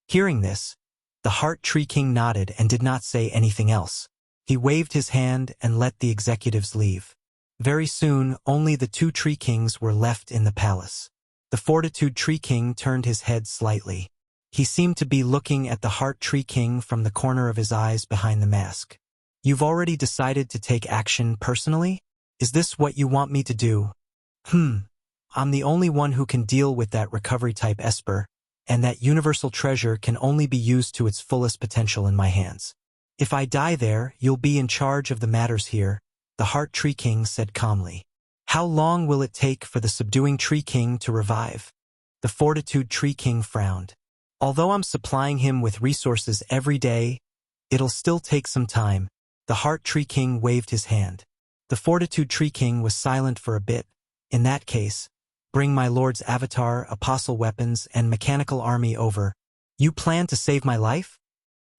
Hearing this, the Heart Tree King nodded and did not say anything else. He waved his hand and let the executives leave. Very soon, only the 2 Tree Kings were left in the palace. The Fortitude Tree King turned his head slightly. He seemed to be looking at the Heart Tree King from the corner of his eyes behind the mask. You've already decided to take action personally? Is this what you want me to do? I'm the only one who can deal with that recovery-type Esper, and that universal treasure can only be used to its fullest potential in my hands. If I die there, you'll be in charge of the matters here, the Heart Tree King said calmly. How long will it take for the Subduing Tree King to revive? The Fortitude Tree King frowned. Although I'm supplying him with resources every day, it'll still take some time. The Heart Tree King waved his hand. The Fortitude Tree King was silent for a bit. In that case, bring my lord's avatar, apostle weapons, and mechanical army over. You plan to save my life?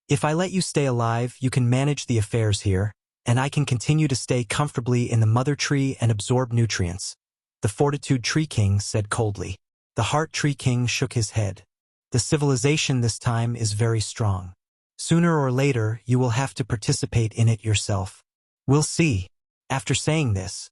If I let you stay alive, you can manage the affairs here, and I can continue to stay comfortably in the mother tree and absorb nutrients. The Fortitude Tree King said coldly. The Heart Tree King shook his head. The civilization this time is very strong. Sooner or later, you will have to participate in it yourself. We'll see. After saying this,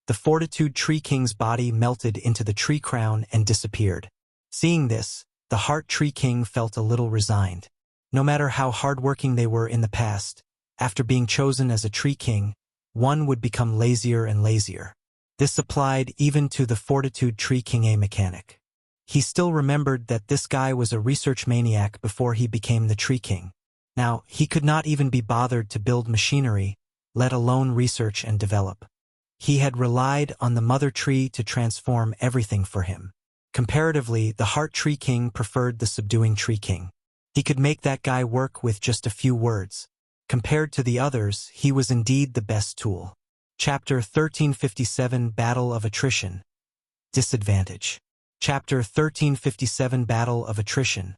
the Fortitude Tree King's body melted into the tree crown and disappeared. Seeing this, the Heart Tree King felt a little resigned. No matter how hardworking they were in the past, after being chosen as a Tree King, one would become lazier and lazier. This applied even to the Fortitude Tree King, a mechanic. He still remembered that this guy was a research maniac before he became the Tree King. Now, he could not even be bothered to build machinery, let alone research and develop. He had relied on the mother tree to transform everything for him. Comparatively, the Heart Tree King preferred the Subduing Tree King. He could make that guy work with just a few words. Compared to the others, he was indeed the best tool. Chapter 1357 Battle of Attrition. Disadvantage. Chapter 1357 Battle of Attrition.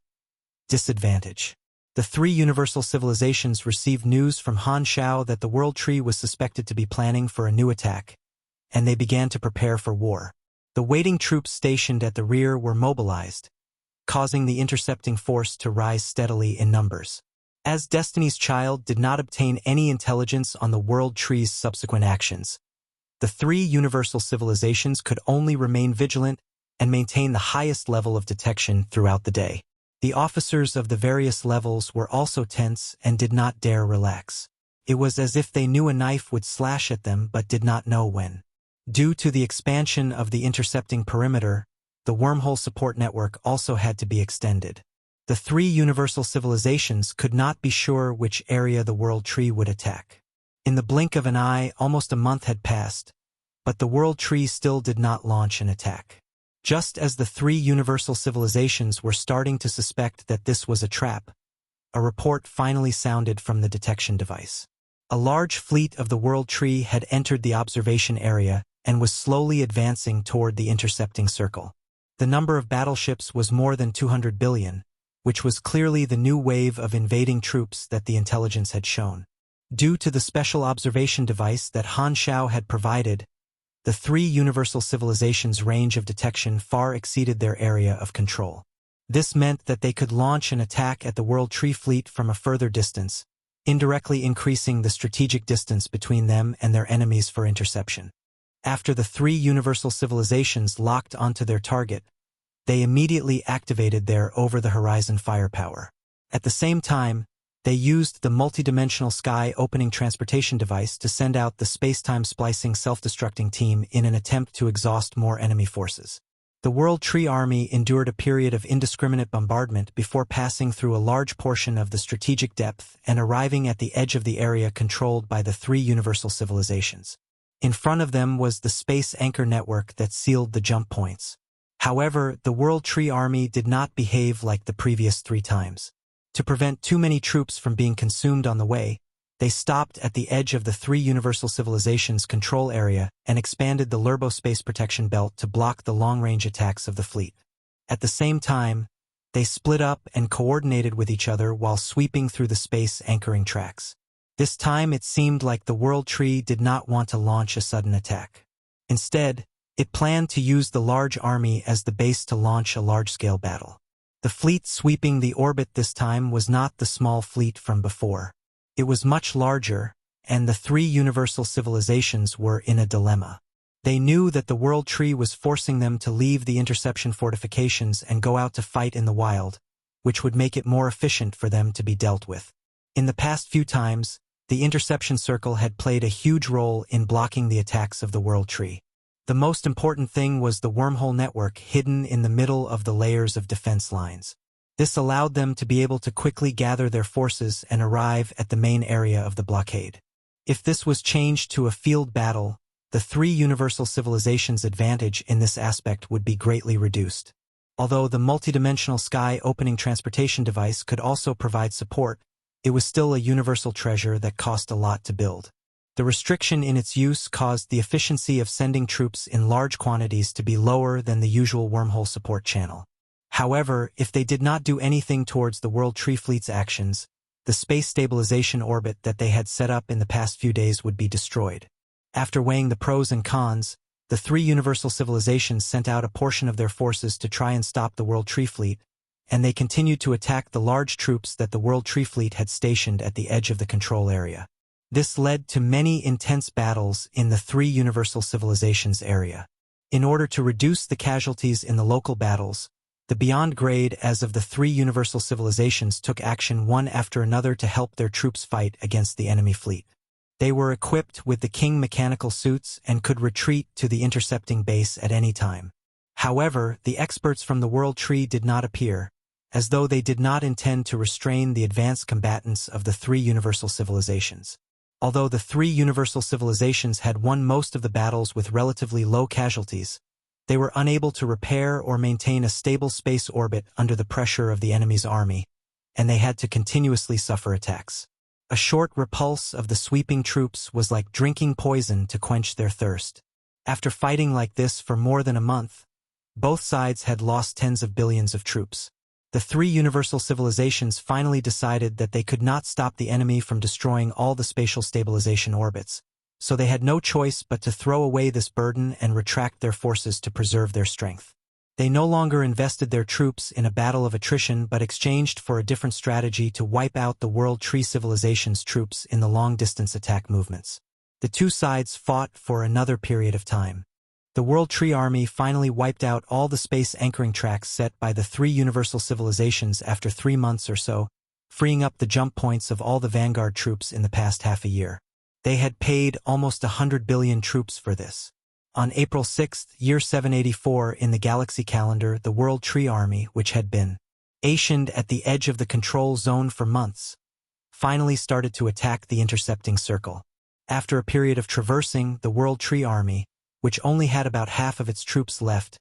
Disadvantage. The 3 universal civilizations received news from Han Shao that the World Tree was suspected to be planning for a new attack, and they began to prepare for war. The waiting troops stationed at the rear were mobilized, causing the intercepting force to rise steadily in numbers. As Destiny's Child did not obtain any intelligence on the World Tree's subsequent actions, the 3 universal civilizations could only remain vigilant and maintain the highest level of detection throughout the day. The officers of the various levels were also tense and did not dare relax. It was as if they knew a knife would slash at them but did not know when. Due to the expansion of the intercepting perimeter, the wormhole support network also had to be extended. The 3 universal civilizations could not be sure which area the World Tree would attack. In the blink of an eye, almost a month had passed, but the World Tree still did not launch an attack. Just as the 3 universal civilizations were starting to suspect that this was a trap, a report finally sounded from the detection device. A large fleet of the World Tree had entered the observation area and was slowly advancing toward the intercepting circle. The number of battleships was more than 200 billion, which was clearly the new wave of invading troops that the intelligence had shown. Due to the special observation device that Han Shao had provided, the three universal civilizations' range of detection far exceeded their area of control. This meant that they could launch an attack at the World Tree fleet from a further distance, indirectly increasing the strategic distance between them and their enemies for interception. After the three universal civilizations locked onto their target, they immediately activated their over-the-horizon firepower. At the same time, they used the multidimensional sky-opening transportation device to send out the space-time splicing self-destructing team in an attempt to exhaust more enemy forces. The World Tree Army endured a period of indiscriminate bombardment before passing through a large portion of the strategic depth and arriving at the edge of the area controlled by the three universal civilizations. In front of them was the space anchor network that sealed the jump points. However, the World Tree Army did not behave like the previous 3 times. To prevent too many troops from being consumed on the way, they stopped at the edge of the three universal civilizations' control area and expanded the Lerbo space protection belt to block the long-range attacks of the fleet. At the same time, they split up and coordinated with each other while sweeping through the space anchoring tracks. This time it seemed like the World Tree did not want to launch a sudden attack. Instead, it planned to use the large army as the base to launch a large-scale battle. The fleet sweeping the orbit this time was not the small fleet from before. It was much larger, and the three universal civilizations were in a dilemma. They knew that the World Tree was forcing them to leave the interception fortifications and go out to fight in the wild, which would make it more efficient for them to be dealt with. In the past few times, the interception circle had played a huge role in blocking the attacks of the World Tree. The most important thing was the wormhole network hidden in the middle of the layers of defense lines. This allowed them to be able to quickly gather their forces and arrive at the main area of the blockade. If this was changed to a field battle, the three universal civilizations' advantage in this aspect would be greatly reduced. Although the multidimensional sky-opening transportation device could also provide support, it was still a universal treasure that cost a lot to build. The restriction in its use caused the efficiency of sending troops in large quantities to be lower than the usual wormhole support channel. However, if they did not do anything towards the World Tree Fleet's actions, the space stabilization orbit that they had set up in the past few days would be destroyed. After weighing the pros and cons, the three universal civilizations sent out a portion of their forces to try and stop the World Tree Fleet, and they continued to attack the large troops that the World Tree Fleet had stationed at the edge of the control area. This led to many intense battles in the three universal civilizations area. In order to reduce the casualties in the local battles, the Beyond Grade as of the three universal civilizations took action one after another to help their troops fight against the enemy fleet. They were equipped with the King mechanical suits and could retreat to the intercepting base at any time. However, the experts from the World Tree did not appear, as though they did not intend to restrain the advanced combatants of the three universal civilizations. Although the three universal civilizations had won most of the battles with relatively low casualties, they were unable to repair or maintain a stable space orbit under the pressure of the enemy's army, and they had to continuously suffer attacks. A short repulse of the sweeping troops was like drinking poison to quench their thirst. After fighting like this for more than a month, both sides had lost tens of billions of troops. The three universal civilizations finally decided that they could not stop the enemy from destroying all the spatial stabilization orbits, so they had no choice but to throw away this burden and retract their forces to preserve their strength. They no longer invested their troops in a battle of attrition but exchanged for a different strategy to wipe out the World Tree Civilization's troops in the long-distance attack movements. The two sides fought for another period of time. The World Tree Army finally wiped out all the space anchoring tracks set by the three universal civilizations after 3 months or so, freeing up the jump points of all the vanguard troops in the past half a year. They had paid almost 100 billion troops for this. On April 6, year 784 in the galaxy calendar, the World Tree Army, which had been stationed at the edge of the control zone for months, finally started to attack the intercepting circle. After a period of traversing, the World Tree Army, which only had about half of its troops left,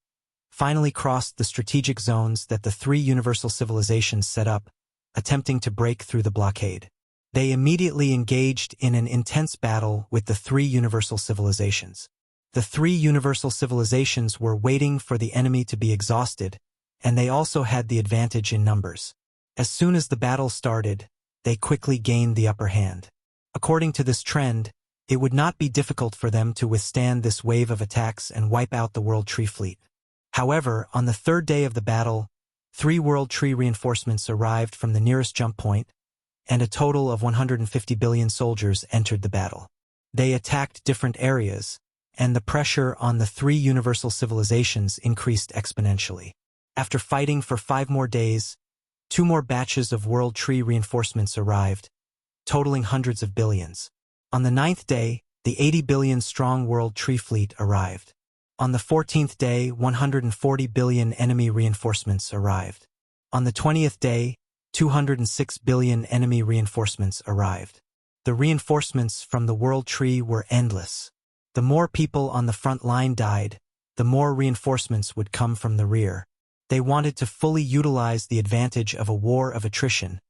finally crossed the strategic zones that the three universal civilizations set up, attempting to break through the blockade. They immediately engaged in an intense battle with the three universal civilizations. The three universal civilizations were waiting for the enemy to be exhausted, and they also had the advantage in numbers. As soon as the battle started, they quickly gained the upper hand. According to this trend, it would not be difficult for them to withstand this wave of attacks and wipe out the World Tree fleet. However, on the third day of the battle, 3 World Tree reinforcements arrived from the nearest jump point, and a total of 150 billion soldiers entered the battle. They attacked different areas, and the pressure on the 3 universal civilizations increased exponentially. After fighting for 5 more days, 2 more batches of World Tree reinforcements arrived, totaling hundreds of billions. On the 9th day, the 80 billion strong World Tree fleet arrived. On the 14th day, 140 billion enemy reinforcements arrived. On the 20th day, 206 billion enemy reinforcements arrived. The reinforcements from the World Tree were endless. The more people on the front line died, the more reinforcements would come from the rear. They wanted to fully utilize the advantage of a war of attrition,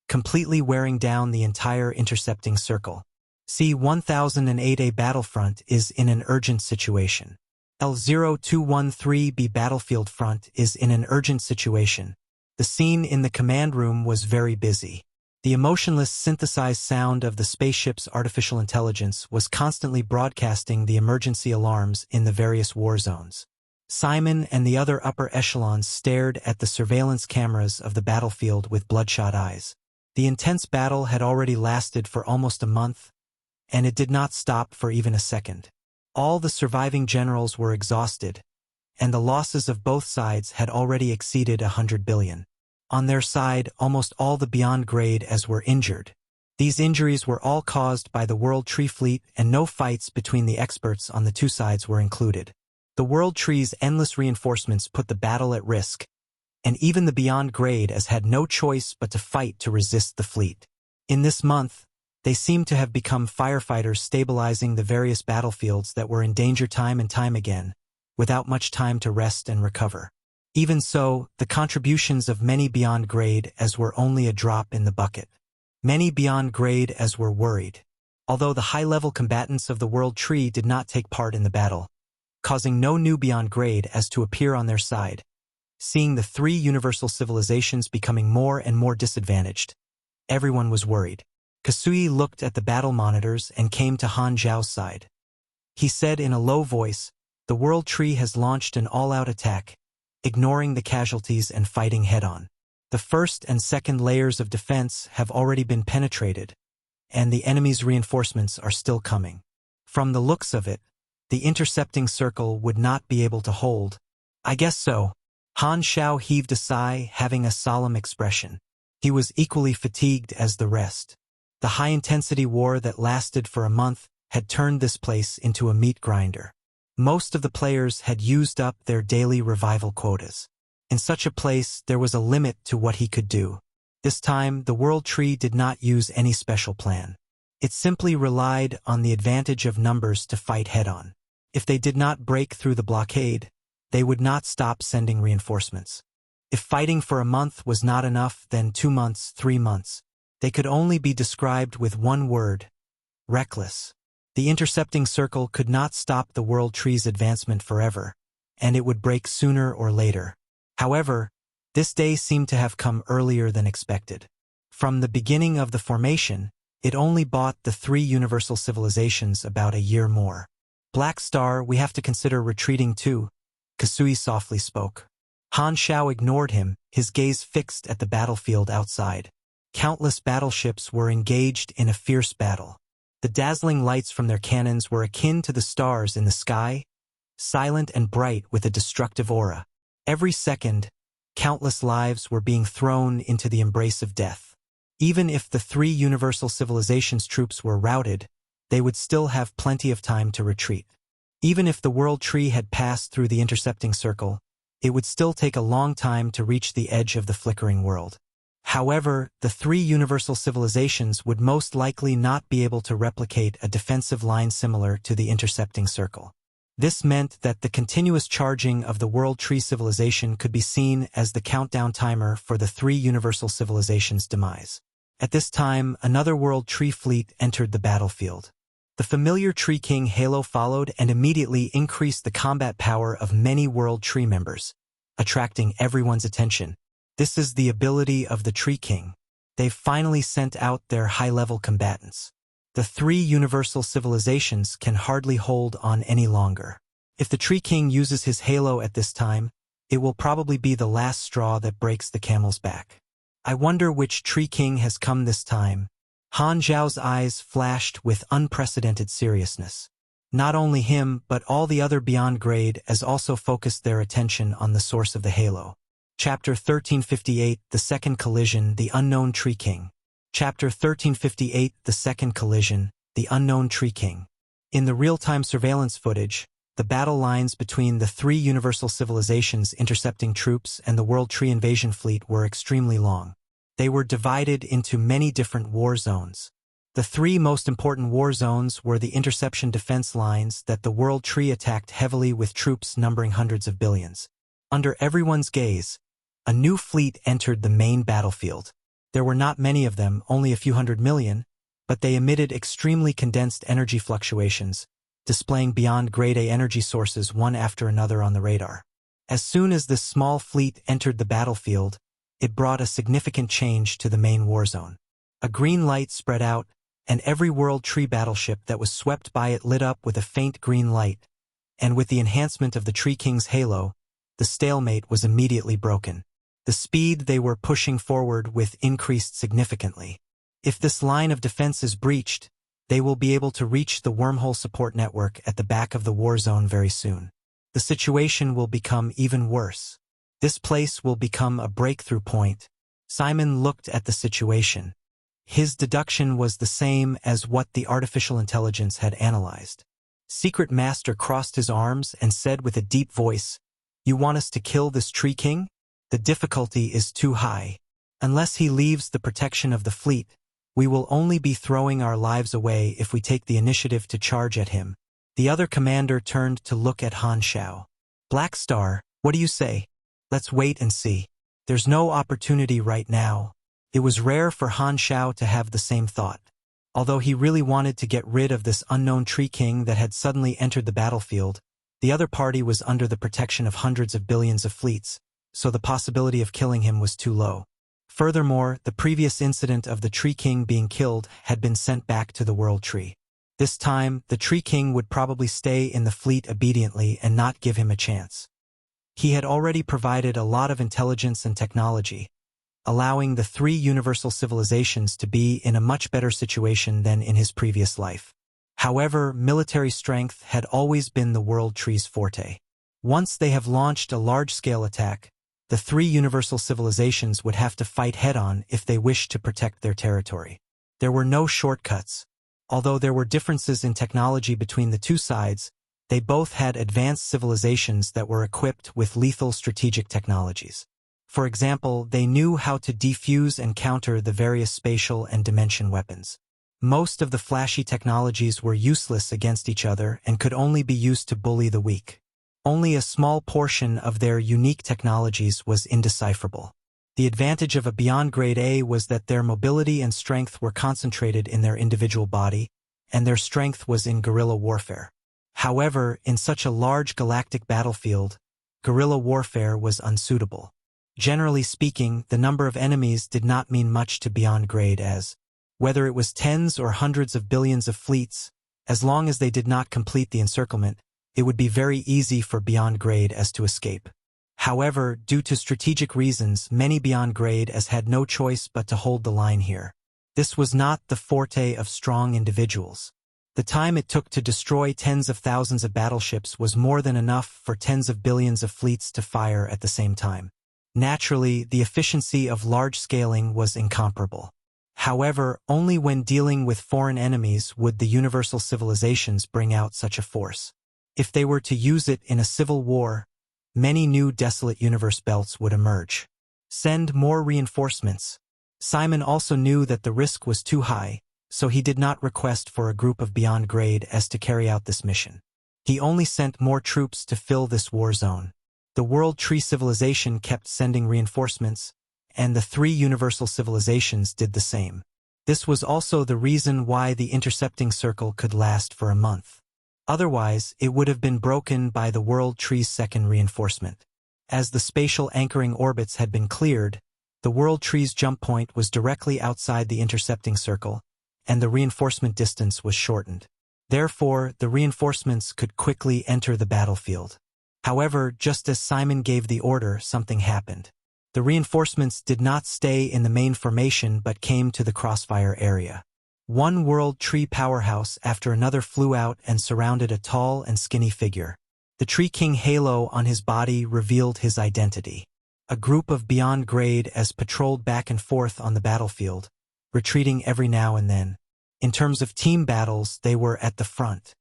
completely wearing down the entire intercepting circle. C-1008A battlefront is in an urgent situation. L-0213B battlefield front is in an urgent situation. The scene in the command room was very busy. The emotionless synthesized sound of the spaceship's artificial intelligence was constantly broadcasting the emergency alarms in the various war zones. Simon and the other upper echelons stared at the surveillance cameras of the battlefield with bloodshot eyes. The intense battle had already lasted for almost a month, and it did not stop for even a second. All the surviving generals were exhausted, and the losses of both sides had already exceeded 100 billion. On their side, almost all the beyond grade as were injured. These injuries were all caused by the World Tree fleet, and no fights between the experts on the two sides were included. The World Tree's endless reinforcements put the battle at risk, and even the beyond grade as had no choice but to fight to resist the fleet. In this month, they seemed to have become firefighters stabilizing the various battlefields that were in danger time and time again, without much time to rest and recover. Even so, the contributions of many beyond grade as were only a drop in the bucket. Many beyond grade as were worried. Although the high-level combatants of the World Tree did not take part in the battle, causing no new beyond grade as to appear on their side, seeing the 3 universal civilizations becoming more and more disadvantaged. Everyone was worried. Kasui looked at the battle monitors and came to Han Zhao's side. He said in a low voice, "The World Tree has launched an all-out attack, ignoring the casualties and fighting head-on. The first and second layers of defense have already been penetrated, and the enemy's reinforcements are still coming. From the looks of it, the intercepting circle would not be able to hold." "I guess so." Han Zhao heaved a sigh, having a solemn expression. He was equally fatigued as the rest. The high-intensity war that lasted for a month had turned this place into a meat grinder. Most of the players had used up their daily revival quotas. In such a place, there was a limit to what he could do. This time, the World Tree did not use any special plan. It simply relied on the advantage of numbers to fight head-on. If they did not break through the blockade, they would not stop sending reinforcements. If fighting for a month was not enough, then 2 months, 3 months. They could only be described with one word: reckless. The intercepting circle could not stop the World Tree's advancement forever, and it would break sooner or later. However, this day seemed to have come earlier than expected. From the beginning of the formation, it only bought the 3 universal civilizations about a year more. "Black Star, we have to consider retreating too," Kasui softly spoke. Han Zhao ignored him, his gaze fixed at the battlefield outside. Countless battleships were engaged in a fierce battle. The dazzling lights from their cannons were akin to the stars in the sky, silent and bright with a destructive aura. Every second, countless lives were being thrown into the embrace of death. Even if the 3 universal civilizations' troops were routed, they would still have plenty of time to retreat. Even if the World Tree had passed through the intercepting circle, it would still take a long time to reach the edge of the flickering world. However, the 3 universal civilizations would most likely not be able to replicate a defensive line similar to the intercepting circle. This meant that the continuous charging of the World Tree civilization could be seen as the countdown timer for the 3 universal civilizations' demise. At this time, another World Tree fleet entered the battlefield. The familiar Tree King Hila followed and immediately increased the combat power of many World Tree members, attracting everyone's attention. This is the ability of the Tree King. They've finally sent out their high-level combatants. The three universal civilizations can hardly hold on any longer. If the Tree King uses his halo at this time, it will probably be the last straw that breaks the camel's back. I wonder which Tree King has come this time. Han Zhao's eyes flashed with unprecedented seriousness. Not only him, but all the other Beyond Grade as also focused their attention on the source of the halo. Chapter 1358, The Second Collision, The Unknown Tree King. Chapter 1358, The Second Collision, The Unknown Tree King. In the real-time surveillance footage, the battle lines between the three universal civilizations intercepting troops and the World Tree invasion fleet were extremely long. They were divided into many different war zones. The three most important war zones were the interception defense lines that the World Tree attacked heavily with troops numbering hundreds of billions. Under everyone's gaze, a new fleet entered the main battlefield. There were not many of them, only a few 100 million, but they emitted extremely condensed energy fluctuations, displaying Beyond Grade A energy sources one after another on the radar. As soon as this small fleet entered the battlefield, it brought a significant change to the main war zone. A green light spread out, and every World Tree battleship that was swept by it lit up with a faint green light, and with the enhancement of the Tree King's halo, the stalemate was immediately broken. The speed they were pushing forward with increased significantly. If this line of defense is breached, they will be able to reach the wormhole support network at the back of the war zone very soon. The situation will become even worse. This place will become a breakthrough point. Simon looked at the situation. His deduction was the same as what the artificial intelligence had analyzed. Secret Master crossed his arms and said with a deep voice, "You want us to kill this Tree King? The difficulty is too high. Unless he leaves the protection of the fleet, we will only be throwing our lives away if we take the initiative to charge at him." The other commander turned to look at Han Zhao. "Black Star, what do you say? Let's wait and see. There's no opportunity right now." It was rare for Han Zhao to have the same thought. Although he really wanted to get rid of this unknown Tree King that had suddenly entered the battlefield, the other party was under the protection of hundreds of billions of fleets, so the possibility of killing him was too low. Furthermore, the previous incident of the Tree King being killed had been sent back to the World Tree. This time, the Tree King would probably stay in the fleet obediently and not give him a chance. He had already provided a lot of intelligence and technology, allowing the three universal civilizations to be in a much better situation than in his previous life. However, military strength had always been the World Tree's forte. Once they have launched a large-scale attack, the three universal civilizations would have to fight head-on if they wished to protect their territory. There were no shortcuts. Although there were differences in technology between the two sides, they both had advanced civilizations that were equipped with lethal strategic technologies. For example, they knew how to defuse and counter the various spatial and dimension weapons. Most of the flashy technologies were useless against each other and could only be used to bully the weak. Only a small portion of their unique technologies was indecipherable. The advantage of a Beyond Grade A was that their mobility and strength were concentrated in their individual body, and their strength was in guerrilla warfare. However, in such a large galactic battlefield, guerrilla warfare was unsuitable. Generally speaking, the number of enemies did not mean much to Beyond Grade as, whether it was tens or hundreds of billions of fleets, as long as they did not complete the encirclement, it would be very easy for Beyond Grade as to escape. However, due to strategic reasons, many Beyond Grade as had no choice but to hold the line here. This was not the forte of strong individuals. The time it took to destroy tens of thousands of battleships was more than enough for tens of billions of fleets to fire at the same time. Naturally, the efficiency of large scaling was incomparable. However, only when dealing with foreign enemies would the universal civilizations bring out such a force. If they were to use it in a civil war, many new desolate universe belts would emerge. Send more reinforcements. Simon also knew that the risk was too high, so he did not request for a group of Beyond Grade as to carry out this mission. He only sent more troops to fill this war zone. The World Tree civilization kept sending reinforcements, and the three universal civilizations did the same. This was also the reason why the intercepting circle could last for a month. Otherwise, it would have been broken by the World Tree's second reinforcement. As the spatial anchoring orbits had been cleared, the World Tree's jump point was directly outside the intercepting circle, and the reinforcement distance was shortened. Therefore, the reinforcements could quickly enter the battlefield. However, just as Simon gave the order, something happened. The reinforcements did not stay in the main formation but came to the crossfire area. One World Tree powerhouse after another flew out and surrounded a tall and skinny figure. The Tree King halo on his body revealed his identity. A group of beyond grade as patrolled back and forth on the battlefield, retreating every now and then. In terms of team battles, they were at the front.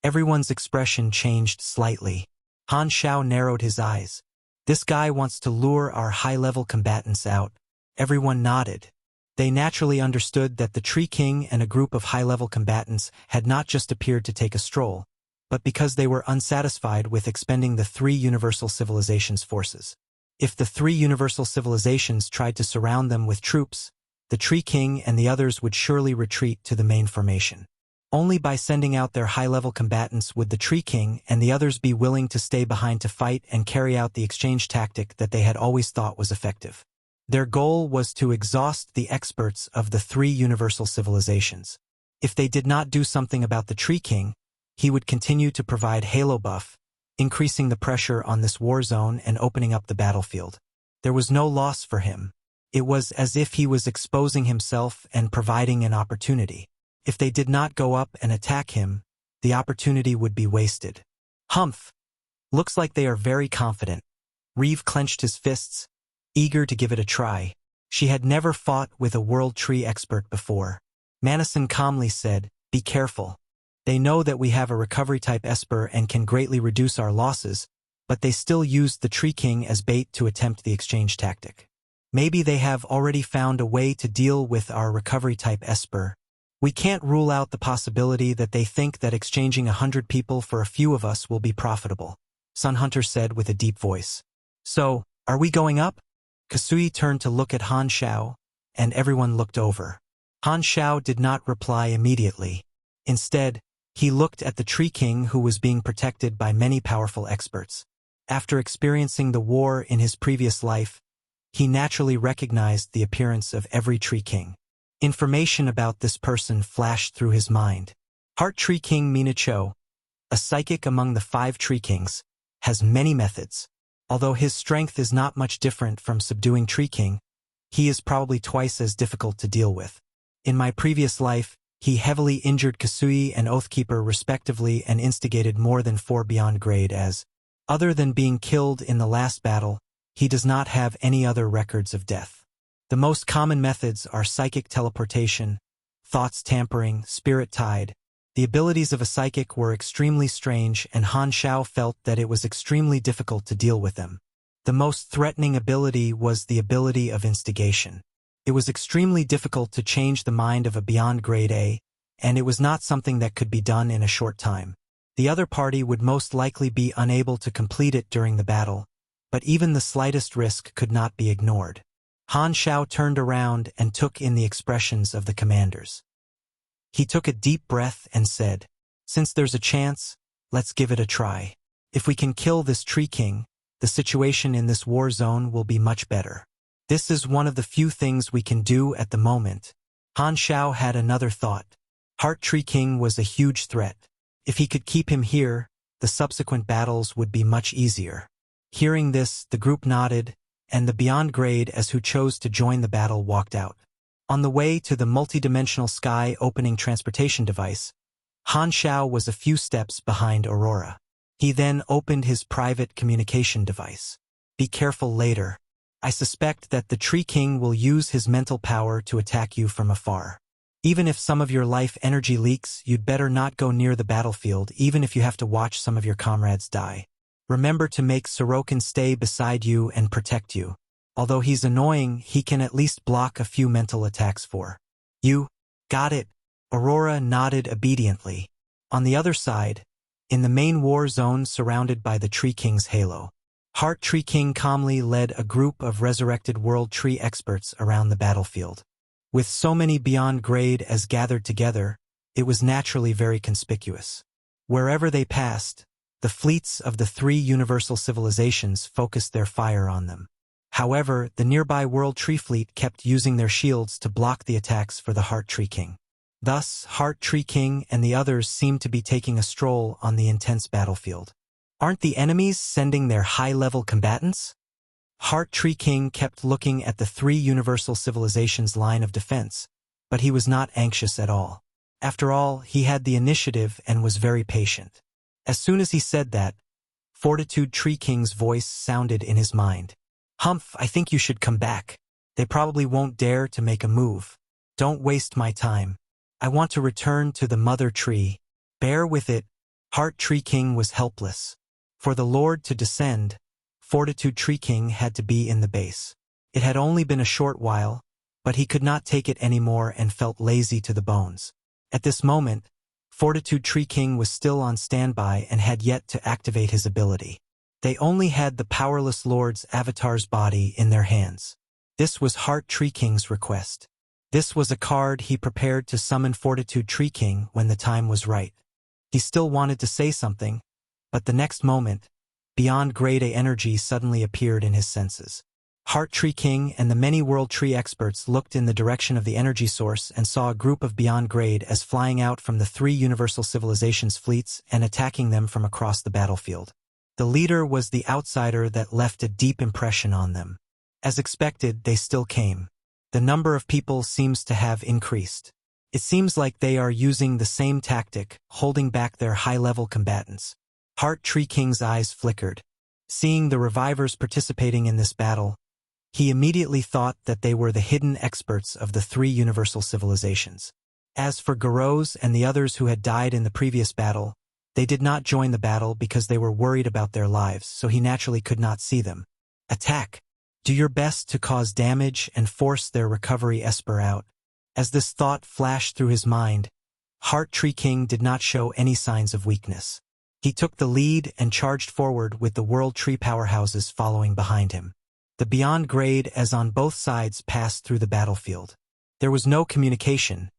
Everyone's expression changed slightly. Han Shao narrowed his eyes. This guy wants to lure our high-level combatants out. Everyone nodded. They naturally understood that the Tree King and a group of high-level combatants had not just appeared to take a stroll, but because they were unsatisfied with expending the three universal civilizations' forces. If the three universal civilizations tried to surround them with troops, the Tree King and the others would surely retreat to the main formation. Only by sending out their high-level combatants would the Tree King and the others be willing to stay behind to fight and carry out the exchange tactic that they had always thought was effective. Their goal was to exhaust the experts of the three universal civilizations. If they did not do something about the Tree King, he would continue to provide halo buff, increasing the pressure on this war zone and opening up the battlefield. There was no loss for him. It was as if he was exposing himself and providing an opportunity. If they did not go up and attack him, the opportunity would be wasted. Humph! Looks like they are very confident. Reeve clenched his fists, eager to give it a try. She had never fought with a World Tree expert before. Madison calmly said, "Be careful. They know that we have a recovery-type Esper and can greatly reduce our losses, but they still used the Tree King as bait to attempt the exchange tactic. Maybe they have already found a way to deal with our recovery-type Esper. We can't rule out the possibility that they think that exchanging 100 people for a few of us will be profitable," Sun Hunter said with a deep voice. "So, are we going up?" Kasui turned to look at Han Shao, and everyone looked over. Han Shao did not reply immediately. Instead, he looked at the Tree King who was being protected by many powerful experts. After experiencing the war in his previous life, he naturally recognized the appearance of every Tree King. Information about this person flashed through his mind. Heart Tree King Minacho, a psychic among the 5 Tree Kings, has many methods. Although his strength is not much different from subduing Tree King, he is probably twice as difficult to deal with. In my previous life, he heavily injured Kasui and Oathkeeper respectively and instigated more than 4 beyond grade as, other than being killed in the last battle, he does not have any other records of death. The most common methods are psychic teleportation, thoughts tampering, spirit tide. The abilities of a psychic were extremely strange and Han Shao felt that it was extremely difficult to deal with them. The most threatening ability was the ability of instigation. It was extremely difficult to change the mind of a beyond grade A, and it was not something that could be done in a short time. The other party would most likely be unable to complete it during the battle, but even the slightest risk could not be ignored. Han Shao turned around and took in the expressions of the commanders. He took a deep breath and said, "Since there's a chance, let's give it a try. If we can kill this Tree King, the situation in this war zone will be much better. This is one of the few things we can do at the moment." Han Shao had another thought. Heart Tree King was a huge threat. If he could keep him here, the subsequent battles would be much easier. Hearing this, the group nodded, and the beyond grade as who chose to join the battle walked out. On the way to the multidimensional sky opening transportation device, Han Shao was a few steps behind Aurora. He then opened his private communication device. "Be careful later. I suspect that the Tree King will use his mental power to attack you from afar. Even if some of your life energy leaks, you'd better not go near the battlefield even if you have to watch some of your comrades die. Remember to make Sorokin stay beside you and protect you. Although he's annoying, he can at least block a few mental attacks for you." "Got it." Aurora nodded obediently. On the other side, in the main war zone surrounded by the Tree King's halo, Heart Tree King calmly led a group of resurrected World Tree experts around the battlefield. With so many beyond grade as gathered together, it was naturally very conspicuous. Wherever they passed, the fleets of the three universal civilizations focused their fire on them. However, the nearby World Tree Fleet kept using their shields to block the attacks for the Heart Tree King. Thus, Heart Tree King and the others seemed to be taking a stroll on the intense battlefield. Aren't the enemies sending their high-level combatants? Heart Tree King kept looking at the three universal civilizations' line of defense, but he was not anxious at all. After all, he had the initiative and was very patient. As soon as he said that, Fortitude Tree King's voice sounded in his mind. "Humph, I think you should come back. They probably won't dare to make a move. Don't waste my time. I want to return to the mother tree. Bear with it." Heart Tree King was helpless. For the Lord to descend, Fortitude Tree King had to be in the base. It had only been a short while, but he could not take it anymore and felt lazy to the bones. At this moment, Fortitude Tree King was still on standby and had yet to activate his ability. They only had the powerless Lord's avatar's body in their hands. This was Heart Tree King's request. This was a card he prepared to summon Fortitude Tree King when the time was right. He still wanted to say something, but the next moment, Beyond Grade A energy suddenly appeared in his senses. Heart Tree King and the many World Tree experts looked in the direction of the energy source and saw a group of Beyond Grade as flying out from the three universal civilizations' fleets and attacking them from across the battlefield. The leader was the outsider that left a deep impression on them. As expected, they still came. The number of people seems to have increased. It seems like they are using the same tactic, holding back their high-level combatants. Heart Tree King's eyes flickered. Seeing the revivors participating in this battle, he immediately thought that they were the hidden experts of the three universal civilizations. As for Garros and the others who had died in the previous battle, they did not join the battle because they were worried about their lives, so he naturally could not see them. Attack! Do your best to cause damage and force their recovery Esper out. As this thought flashed through his mind, Heart Tree King did not show any signs of weakness. He took the lead and charged forward with the World Tree powerhouses following behind him. The Beyond Grade as on both sides passed through the battlefield. There was no communication.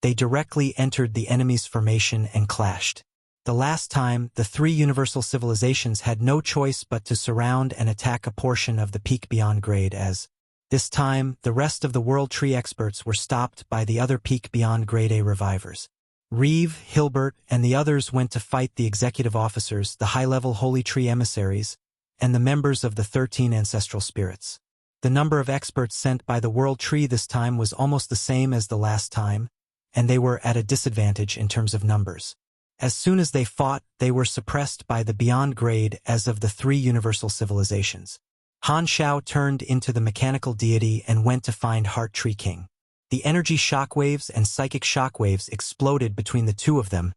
They directly entered the enemy's formation and clashed. The last time, the three universal civilizations had no choice but to surround and attack a portion of the peak Beyond Grade as. This time, the rest of the World Tree experts were stopped by the other peak Beyond Grade A revivors. Reeve, Hilbert, and the others went to fight the executive officers, the high-level Holy Tree emissaries, and the members of the 13 ancestral spirits. The number of experts sent by the World Tree this time was almost the same as the last time, and they were at a disadvantage in terms of numbers. As soon as they fought, they were suppressed by the Beyond Grade as of the three universal civilizations. Han Shao turned into the mechanical deity and went to find Heart Tree King. The energy shockwaves and psychic shockwaves exploded between the two of them,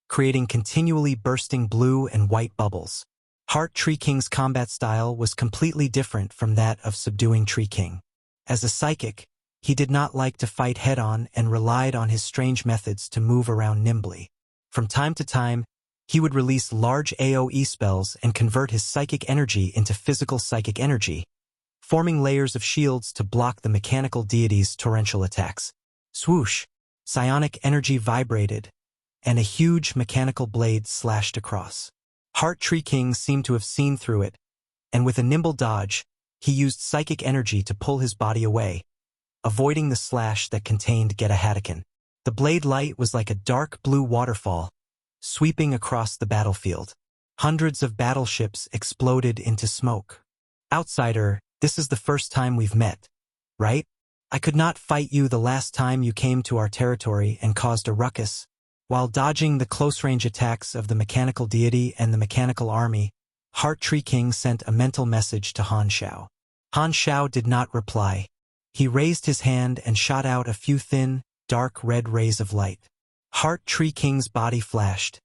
creating continually bursting blue and white bubbles. Heart Tree King's combat style was completely different from that of Subduing Tree King. As a psychic, he did not like to fight head-on and relied on his strange methods to move around nimbly. From time to time, he would release large AoE spells and convert his psychic energy into physical psychic energy, forming layers of shields to block the mechanical deity's torrential attacks. Swoosh! Psionic energy vibrated, and a huge mechanical blade slashed across. Heart Tree King seemed to have seen through it, and with a nimble dodge, he used psychic energy to pull his body away, avoiding the slash that contained Getahatican. The blade light was like a dark blue waterfall, sweeping across the battlefield. Hundreds of battleships exploded into smoke. Outsider, this is the first time we've met, right? I could not fight you the last time you came to our territory and caused a ruckus. While dodging the close-range attacks of the mechanical deity and the mechanical army, Heart Tree King sent a mental message to Han Shao. Han Shao did not reply. He raised his hand and shot out a few thin, dark red rays of light. Heart Tree King's body flashed,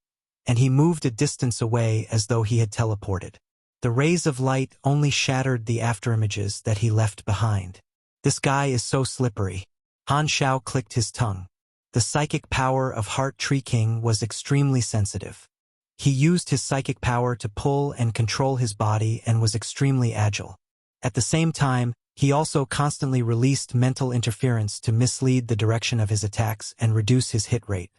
and he moved a distance away as though he had teleported. The rays of light only shattered the afterimages that he left behind. This guy is so slippery. Han Shao clicked his tongue. The psychic power of Heart Tree King was extremely sensitive. He used his psychic power to pull and control his body and was extremely agile. At the same time, He also constantly released mental interference to mislead the direction of his attacks and reduce his hit rate.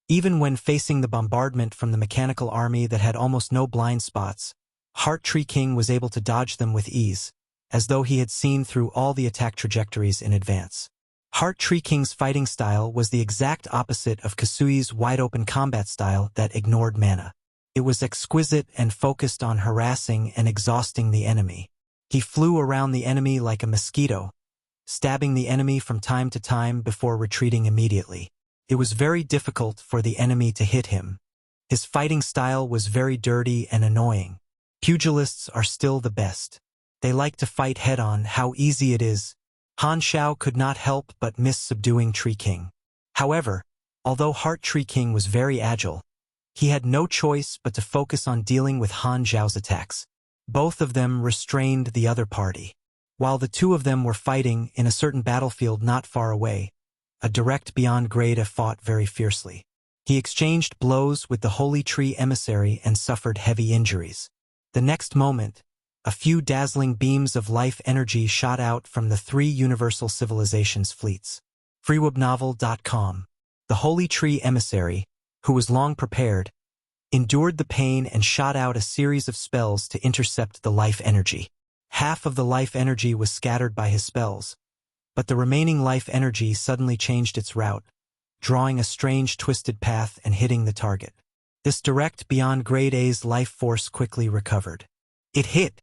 Even when facing the bombardment from the mechanical army that had almost no blind spots, Heart Tree King was able to dodge them with ease, as though he had seen through all the attack trajectories in advance. Heart Tree King's fighting style was the exact opposite of Kasui's wide-open combat style that ignored mana. It was exquisite and focused on harassing and exhausting the enemy. He flew around the enemy like a mosquito, stabbing the enemy from time to time before retreating immediately. It was very difficult for the enemy to hit him. His fighting style was very dirty and annoying. Pugilists are still the best. They like to fight head-on. How easy it is. Han Xiao could not help but miss subduing Tree King. However, although Heart Tree King was very agile, he had no choice but to focus on dealing with Han Xiao's attacks. Both of them restrained the other party. While the two of them were fighting in a certain battlefield not far away, a direct beyond grade fought very fiercely. He exchanged blows with the Holy Tree Emissary and suffered heavy injuries. The next moment, a few dazzling beams of life energy shot out from the three universal civilizations' fleets. freewebnovel.com. The Holy Tree Emissary, who was long prepared, endured the pain and shot out a series of spells to intercept the life energy. Half of the life energy was scattered by his spells, but the remaining life energy suddenly changed its route, drawing a strange twisted path and hitting the target. This direct beyond grade A's life force quickly recovered. It hit.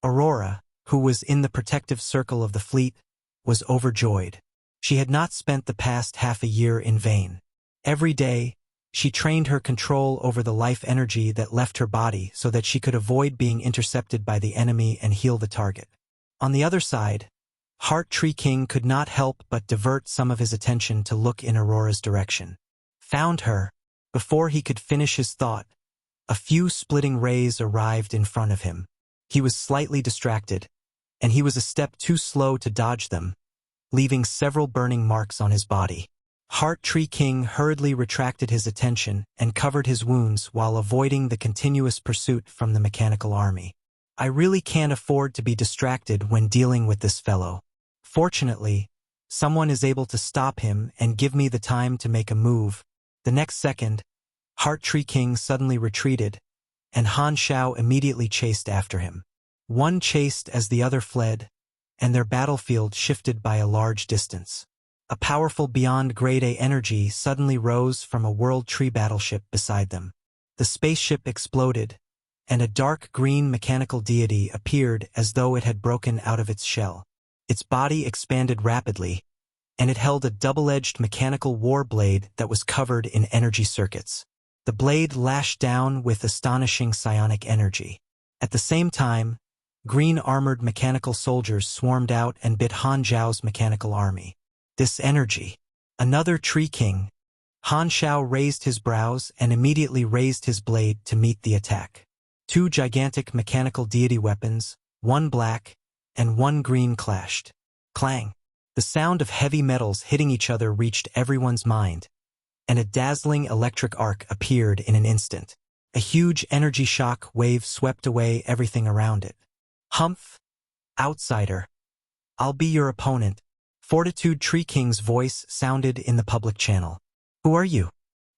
Aurora, who was in the protective circle of the fleet, was overjoyed. She had not spent the past half a year in vain. Every day, she trained her control over the life energy that left her body so that she could avoid being intercepted by the enemy and heal the target. On the other side, Heart Tree King could not help but divert some of his attention to look in Aurora's direction. Found her. Before he could finish his thought, a few splitting rays arrived in front of him. He was slightly distracted, and he was a step too slow to dodge them, leaving several burning marks on his body. Heart Tree King hurriedly retracted his attention and covered his wounds while avoiding the continuous pursuit from the mechanical army. I really can't afford to be distracted when dealing with this fellow. Fortunately, someone is able to stop him and give me the time to make a move. The next second, Heart Tree King suddenly retreated, and Han Xiao immediately chased after him. One chased as the other fled, and their battlefield shifted by a large distance. A powerful beyond grade A energy suddenly rose from a World Tree battleship beside them. The spaceship exploded, and a dark green mechanical deity appeared as though it had broken out of its shell. Its body expanded rapidly, and it held a double-edged mechanical war blade that was covered in energy circuits. The blade lashed down with astonishing psionic energy. At the same time, green-armored mechanical soldiers swarmed out and bit Han Xiao's mechanical army. This energy. Another Tree King. Han Xiao raised his brows and immediately raised his blade to meet the attack. Two gigantic mechanical deity weapons, one black and one green, clashed. Clang. The sound of heavy metals hitting each other reached everyone's mind, and a dazzling electric arc appeared in an instant. A huge energy shock wave swept away everything around it. Humph! Outsider! I'll be your opponent. Fortitude Tree King's voice sounded in the public channel. Who are you?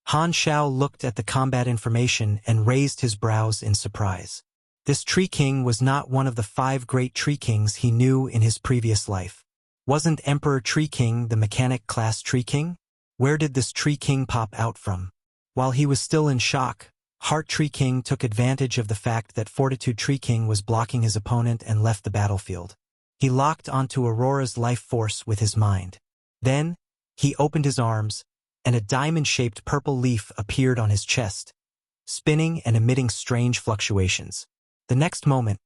Han Xiao looked at the combat information and raised his brows in surprise. This Tree King was not one of the 5 great Tree Kings he knew in his previous life. Wasn't Emperor Tree King the mechanic class Tree King? Where did this Tree King pop out from? While he was still in shock, Heart Tree King took advantage of the fact that Fortitude Tree King was blocking his opponent and left the battlefield. He locked onto Aurora's life force with his mind. Then, he opened his arms, and a diamond-shaped purple leaf appeared on his chest, spinning and emitting strange fluctuations. The next moment,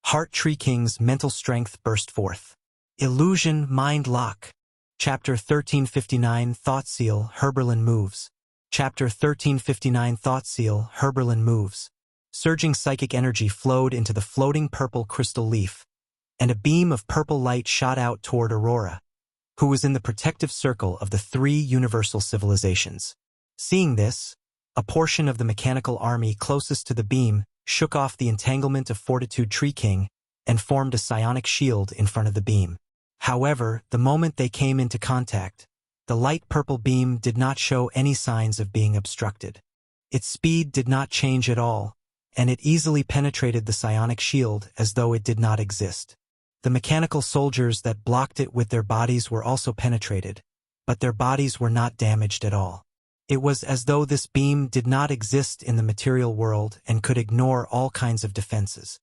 Heart Tree King's mental strength burst forth. Illusion Mind Lock. Chapter 1359 Thought Seal Herberlin Moves. Chapter 1359 Thought Seal Herberlin Moves. Surging psychic energy flowed into the floating purple crystal leaf, and a beam of purple light shot out toward Aurora, who was in the protective circle of the 3 universal civilizations. Seeing this, a portion of the mechanical army closest to the beam shook off the entanglement of Fortitude Tree King and formed a psionic shield in front of the beam. However, the moment they came into contact, the light purple beam did not show any signs of being obstructed. Its speed did not change at all, and it easily penetrated the psionic shield as though it did not exist. The mechanical soldiers that blocked it with their bodies were also penetrated, but their bodies were not damaged at all. It was as though this beam did not exist in the material world and could ignore all kinds of defenses.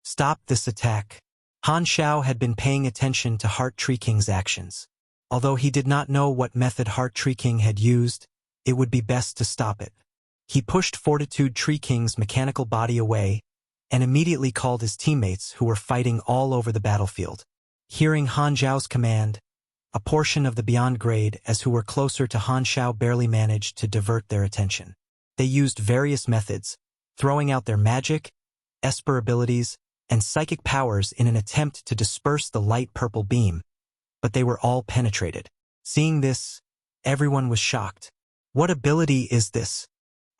Stop this attack. Han Xiao had been paying attention to Heart Tree King's actions. Although he did not know what method Heart Tree King had used, it would be best to stop it. He pushed Fortitude Tree King's mechanical body away and immediately called his teammates who were fighting all over the battlefield. Hearing Han Xiao's command, a portion of the Beyond Grade as who were closer to Han Xiao barely managed to divert their attention. They used various methods, throwing out their magic, esper abilities, and psychic powers in an attempt to disperse the light purple beam, but they were all penetrated. Seeing this, everyone was shocked. What ability is this?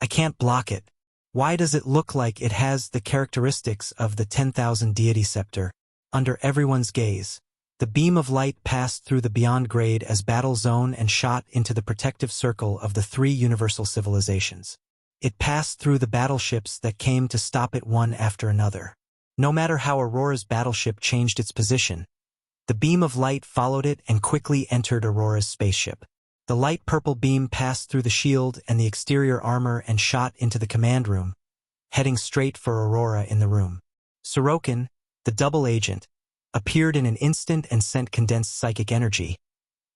I can't block it. Why does it look like it has the characteristics of the 10,000 deity scepter? Under everyone's gaze, the beam of light passed through the Beyond Grade as battle zone and shot into the protective circle of the three universal civilizations. It passed through the battleships that came to stop it one after another. No matter how Aurora's battleship changed its position, the beam of light followed it and quickly entered Aurora's spaceship. The light purple beam passed through the shield and the exterior armor and shot into the command room, heading straight for Aurora in the room. Sorokin, the double agent, appeared in an instant and sent condensed psychic energy,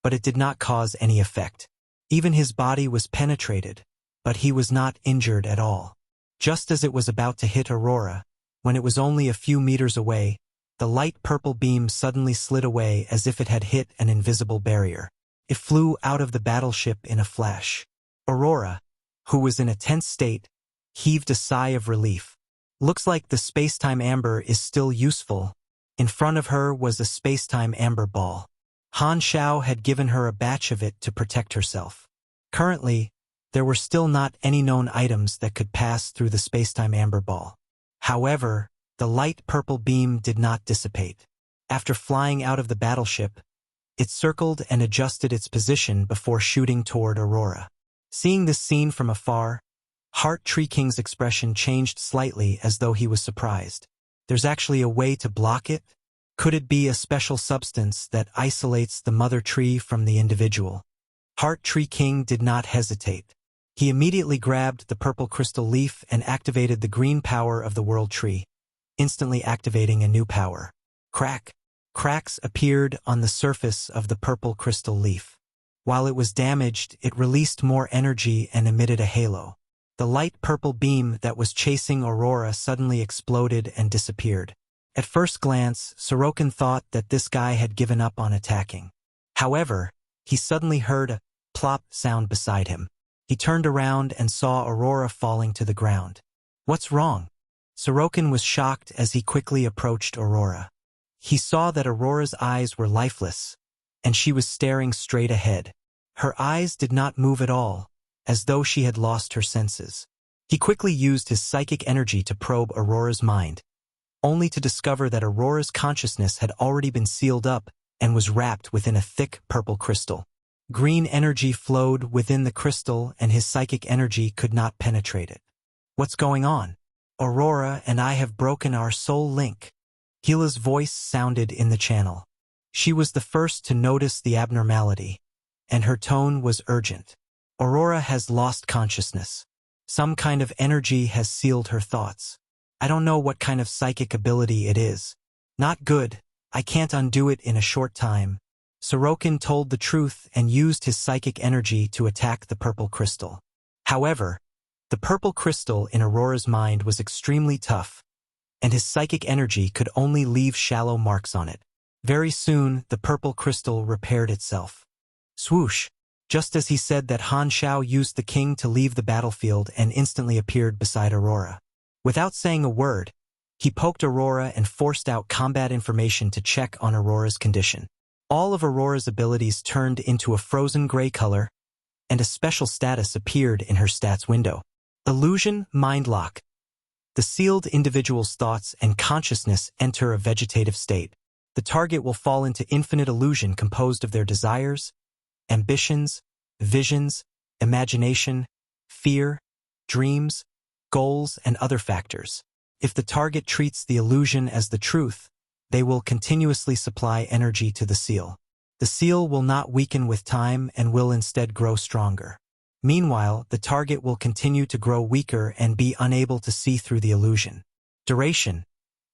but it did not cause any effect. Even his body was penetrated, but he was not injured at all. Just as it was about to hit Aurora, when it was only a few meters away, the light purple beam suddenly slid away as if it had hit an invisible barrier. It flew out of the battleship in a flash. Aurora, who was in a tense state, heaved a sigh of relief. Looks like the space-time amber is still useful. In front of her was a space-time amber ball. Han Xiao had given her a batch of it to protect herself. Currently, there were still not any known items that could pass through the space-time amber ball. However, the light purple beam did not dissipate. After flying out of the battleship, it circled and adjusted its position before shooting toward Aurora. Seeing this scene from afar, Heart Tree King's expression changed slightly as though he was surprised. There's actually a way to block it? Could it be a special substance that isolates the mother tree from the individual? Heart Tree King did not hesitate. He immediately grabbed the purple crystal leaf and activated the green power of the world tree, instantly activating a new power. Crack! Cracks appeared on the surface of the purple crystal leaf. While it was damaged, it released more energy and emitted a halo. The light purple beam that was chasing Aurora suddenly exploded and disappeared. At first glance, Sorokin thought that this guy had given up on attacking. However, he suddenly heard a plop sound beside him. He turned around and saw Aurora falling to the ground. What's wrong? Sorokin was shocked as he quickly approached Aurora. He saw that Aurora's eyes were lifeless, and she was staring straight ahead. Her eyes did not move at all, as though she had lost her senses. He quickly used his psychic energy to probe Aurora's mind, only to discover that Aurora's consciousness had already been sealed up and was wrapped within a thick purple crystal. Green energy flowed within the crystal and his psychic energy could not penetrate it. What's going on? Aurora and I have broken our soul link. Hila's voice sounded in the channel. She was the first to notice the abnormality, and her tone was urgent. Aurora has lost consciousness. Some kind of energy has sealed her thoughts. I don't know what kind of psychic ability it is. Not good. I can't undo it in a short time. Sorokin told the truth and used his psychic energy to attack the purple crystal. However, the purple crystal in Aurora's mind was extremely tough, and his psychic energy could only leave shallow marks on it. Very soon, the purple crystal repaired itself. Swoosh! Just as he said that, Han Xiao used the king to leave the battlefield and instantly appeared beside Aurora. Without saying a word, he poked Aurora and forced out combat information to check on Aurora's condition. All of Aurora's abilities turned into a frozen gray color, and a special status appeared in her stats window. Illusion Mind Lock. The sealed individual's thoughts and consciousness enter a vegetative state. The target will fall into infinite illusion composed of their desires, ambitions, visions, imagination, fear, dreams, goals, and other factors. If the target treats the illusion as the truth, they will continuously supply energy to the seal. The seal will not weaken with time and will instead grow stronger. Meanwhile, the target will continue to grow weaker and be unable to see through the illusion. Duration: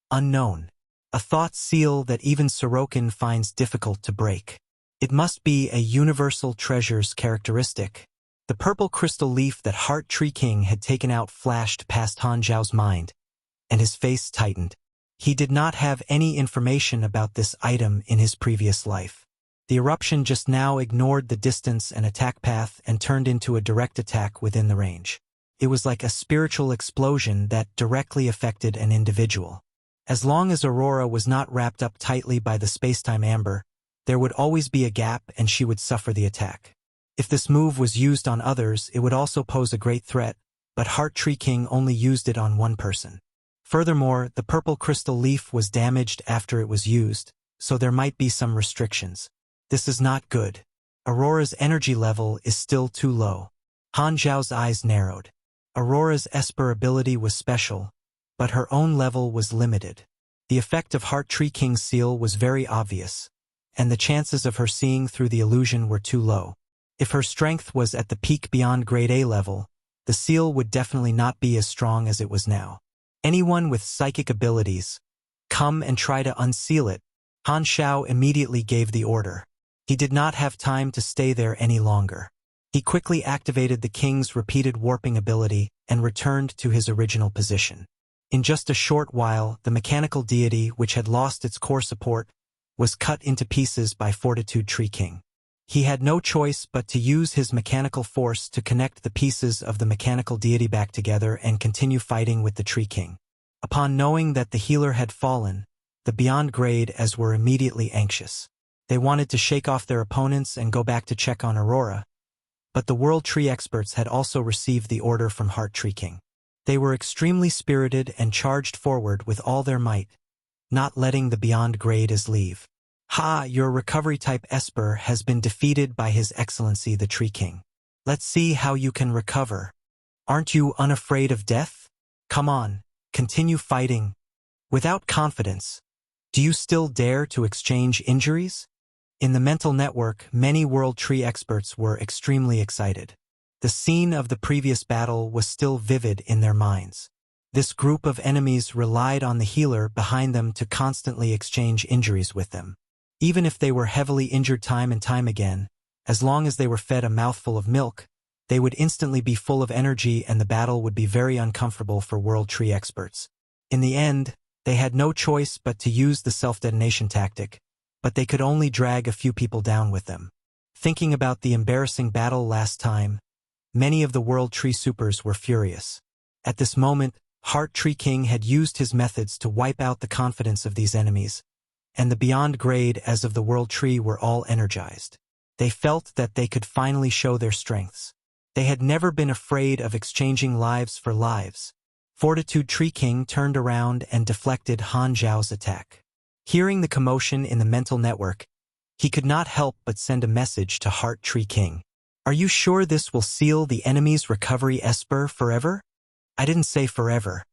unknown. A thought seal that even Sorokin finds difficult to break. It must be a universal treasure's characteristic. The purple crystal leaf that Heart Tree King had taken out flashed past Han Zhao's mind, and his face tightened. He did not have any information about this item in his previous life. The eruption just now ignored the distance and attack path and turned into a direct attack within the range. It was like a spiritual explosion that directly affected an individual. As long as Aurora was not wrapped up tightly by the spacetime amber, there would always be a gap and she would suffer the attack. If this move was used on others, it would also pose a great threat, but Heart Tree King only used it on one person. Furthermore, the purple crystal leaf was damaged after it was used, so there might be some restrictions. This is not good. Aurora's energy level is still too low. Han Zhao's eyes narrowed. Aurora's Esper ability was special, but her own level was limited. The effect of Heart Tree King's seal was very obvious, and the chances of her seeing through the illusion were too low. If her strength was at the peak beyond grade A level, the seal would definitely not be as strong as it was now. Anyone with psychic abilities, come and try to unseal it. Han Zhao immediately gave the order. He did not have time to stay there any longer. He quickly activated the king's repeated warping ability and returned to his original position. In just a short while, the mechanical deity, which had lost its core support, was cut into pieces by Fortitude Tree King. He had no choice but to use his mechanical force to connect the pieces of the mechanical deity back together and continue fighting with the Tree King. Upon knowing that the healer had fallen, the Beyond Grade as were immediately anxious. They wanted to shake off their opponents and go back to check on Aurora, but the World Tree experts had also received the order from Heart Tree King. They were extremely spirited and charged forward with all their might, not letting the Beyond Grades leave. Ha! Your recovery-type Esper has been defeated by His Excellency the Tree King. Let's see how you can recover. Aren't you unafraid of death? Come on, continue fighting. Without confidence, do you still dare to exchange injuries? In the mental network, many World Tree experts were extremely excited. The scene of the previous battle was still vivid in their minds. This group of enemies relied on the healer behind them to constantly exchange injuries with them. Even if they were heavily injured time and time again, as long as they were fed a mouthful of milk, they would instantly be full of energy and the battle would be very uncomfortable for World Tree experts. In the end, they had no choice but to use the self-detonation tactic, but they could only drag a few people down with them. Thinking about the embarrassing battle last time, many of the World Tree Supers were furious. At this moment, Heart Tree King had used his methods to wipe out the confidence of these enemies, and the Beyond Grade as of the World Tree were all energized. They felt that they could finally show their strengths. They had never been afraid of exchanging lives for lives. Fortitude Tree King turned around and deflected Han Zhao's attack. Hearing the commotion in the mental network, he could not help but send a message to Heart Tree King. Are you sure this will seal the enemy's recovery Esper forever? I didn't say forever.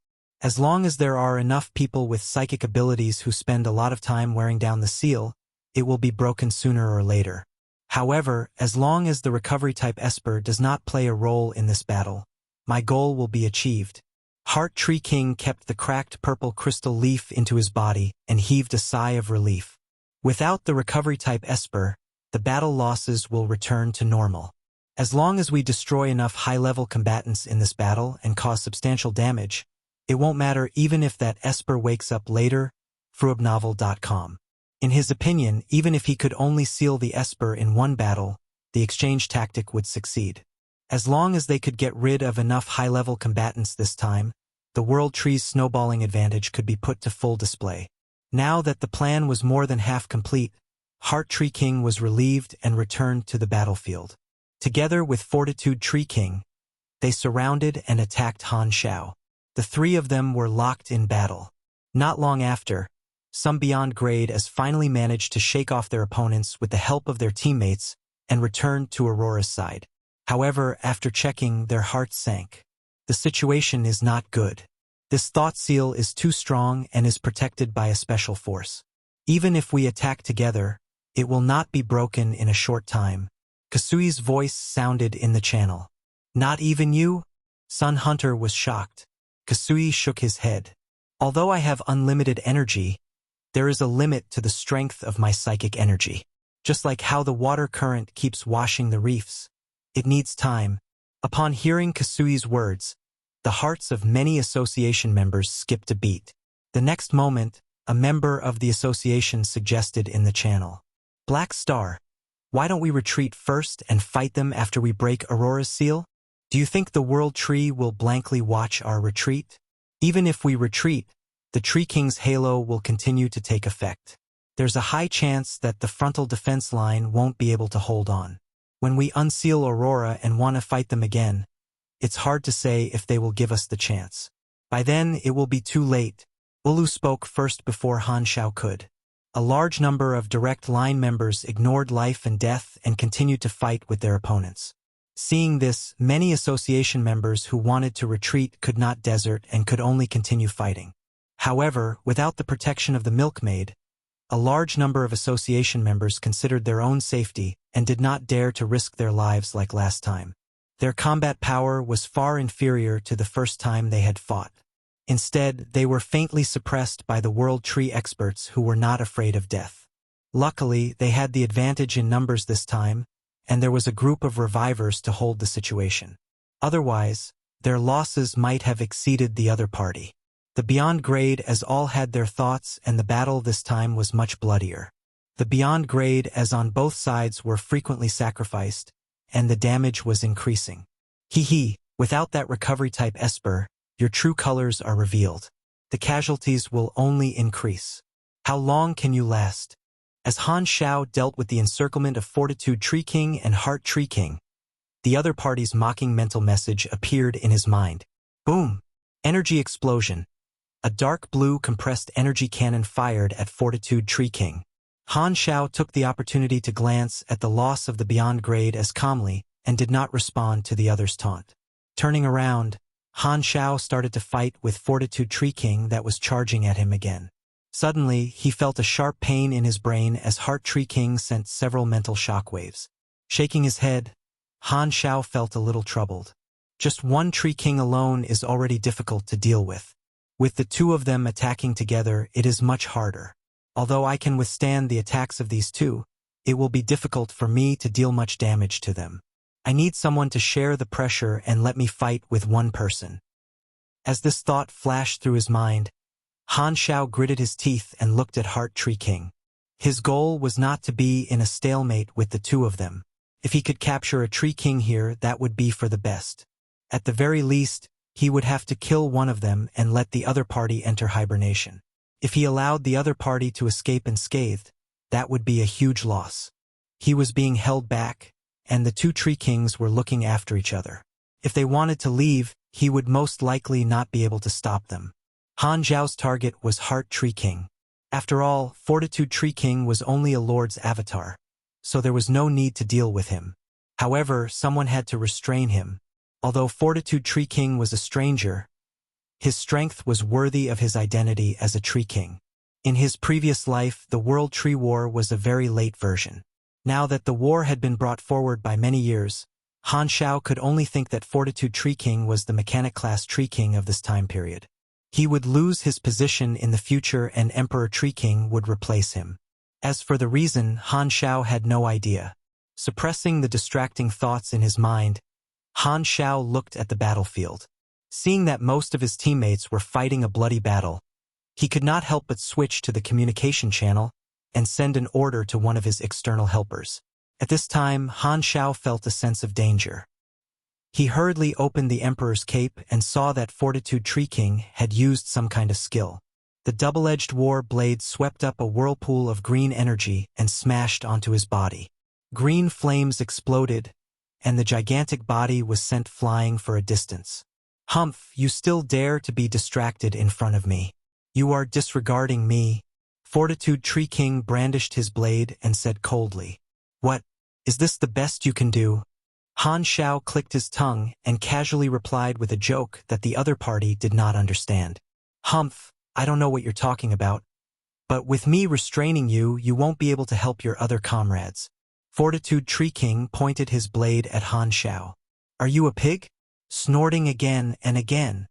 As long as there are enough people with psychic abilities who spend a lot of time wearing down the seal, it will be broken sooner or later. However, as long as the recovery-type Esper does not play a role in this battle, my goal will be achieved. Heart Tree King kept the cracked purple crystal leaf into his body and heaved a sigh of relief. Without the recovery-type Esper, the battle losses will return to normal. As long as we destroy enough high-level combatants in this battle and cause substantial damage, it won't matter even if that Esper wakes up later. Fruabnovel.com. In his opinion, even if he could only seal the Esper in one battle, the exchange tactic would succeed. As long as they could get rid of enough high-level combatants this time, the World Tree's snowballing advantage could be put to full display. Now that the plan was more than half complete, Heart Tree King was relieved and returned to the battlefield. Together with Fortitude Tree King, they surrounded and attacked Han Zhao. The three of them were locked in battle. Not long after, Some beyond grade as finally managed to shake off their opponents with the help of their teammates and returned to Aurora's side. However, after checking, their hearts sank. The situation is not good. This thought seal is too strong and is protected by a special force. Even if we attack together, it will not be broken in a short time. Kasui's voice sounded in the channel. Not even you? Sun Hunter was shocked. Kasui shook his head. Although I have unlimited energy, there is a limit to the strength of my psychic energy. Just like how the water current keeps washing the reefs. It needs time. Upon hearing Kasui's words, the hearts of many association members skipped a beat. The next moment, a member of the association suggested in the channel. Black Star, why don't we retreat first and fight them after we break Aurora's seal? Do you think the World Tree will blankly watch our retreat? Even if we retreat, the Tree King's halo will continue to take effect. There's a high chance that the frontal defense line won't be able to hold on. When we unseal Aurora and want to fight them again, it's hard to say if they will give us the chance. By then, it will be too late. Ulu spoke first before Han Shao could. A large number of direct line members ignored life and death and continued to fight with their opponents. Seeing this, many association members who wanted to retreat could not desert and could only continue fighting. However, without the protection of the milkmaid, a large number of association members considered their own safety and did not dare to risk their lives like last time. Their combat power was far inferior to the first time they had fought. Instead, they were faintly suppressed by the World Tree experts who were not afraid of death. Luckily, they had the advantage in numbers this time, and there was a group of revivors to hold the situation. Otherwise, their losses might have exceeded the other party. The Beyond Grade as all had their thoughts, and the battle this time was much bloodier. The Beyond Grade as on both sides were frequently sacrificed, and the damage was increasing. Without that recovery type Esper, your true colors are revealed. The casualties will only increase. How long can you last? As Han Shao dealt with the encirclement of Fortitude Tree King and Heart Tree King, the other party's mocking mental message appeared in his mind. Boom! Energy explosion. A dark blue compressed energy cannon fired at Fortitude Tree King. Han Shao took the opportunity to glance at the loss of the Beyond Grade as calmly and did not respond to the other's taunt. Turning around, Han Shao started to fight with Fortitude Tree King that was charging at him again. Suddenly, he felt a sharp pain in his brain as Heart Tree King sent several mental shockwaves. Shaking his head, Han Shao felt a little troubled. Just one Tree King alone is already difficult to deal with. With the two of them attacking together, it is much harder. Although I can withstand the attacks of these two, it will be difficult for me to deal much damage to them. I need someone to share the pressure and let me fight with one person. As this thought flashed through his mind, Han Shao gritted his teeth and looked at Heart Tree King. His goal was not to be in a stalemate with the two of them. If he could capture a Tree King here, that would be for the best. At the very least, he would have to kill one of them and let the other party enter hibernation. If he allowed the other party to escape unscathed, that would be a huge loss. He was being held back, and the two Tree Kings were looking after each other. If they wanted to leave, he would most likely not be able to stop them. Han Zhao's target was Heart Tree King. After all, Fortitude Tree King was only a lord's avatar, so there was no need to deal with him. However, someone had to restrain him. Although Fortitude Tree King was a stranger, his strength was worthy of his identity as a Tree King. In his previous life, the World Tree War was a very late version. Now that the war had been brought forward by many years, Han Shao could only think that Fortitude Tree King was the mechanic-class Tree King of this time period. He would lose his position in the future and Emperor Tree King would replace him. As for the reason, Han Shao had no idea. Suppressing the distracting thoughts in his mind, Han Shao looked at the battlefield. Seeing that most of his teammates were fighting a bloody battle, he could not help but switch to the communication channel and send an order to one of his external helpers. At this time, Han Shao felt a sense of danger. He hurriedly opened the Emperor's cape and saw that Fortitude Tree King had used some kind of skill. The double-edged war blade swept up a whirlpool of green energy and smashed onto his body. Green flames exploded, and the gigantic body was sent flying for a distance. Humph, you still dare to be distracted in front of me. You are disregarding me. Fortitude Tree King brandished his blade and said coldly, "What? Is this the best you can do?" Han Xiao clicked his tongue and casually replied with a joke that the other party did not understand. "Humph, I don't know what you're talking about. But with me restraining you, you won't be able to help your other comrades." Fortitude Tree King pointed his blade at Han Xiao. "Are you a pig?" Snorting again and again.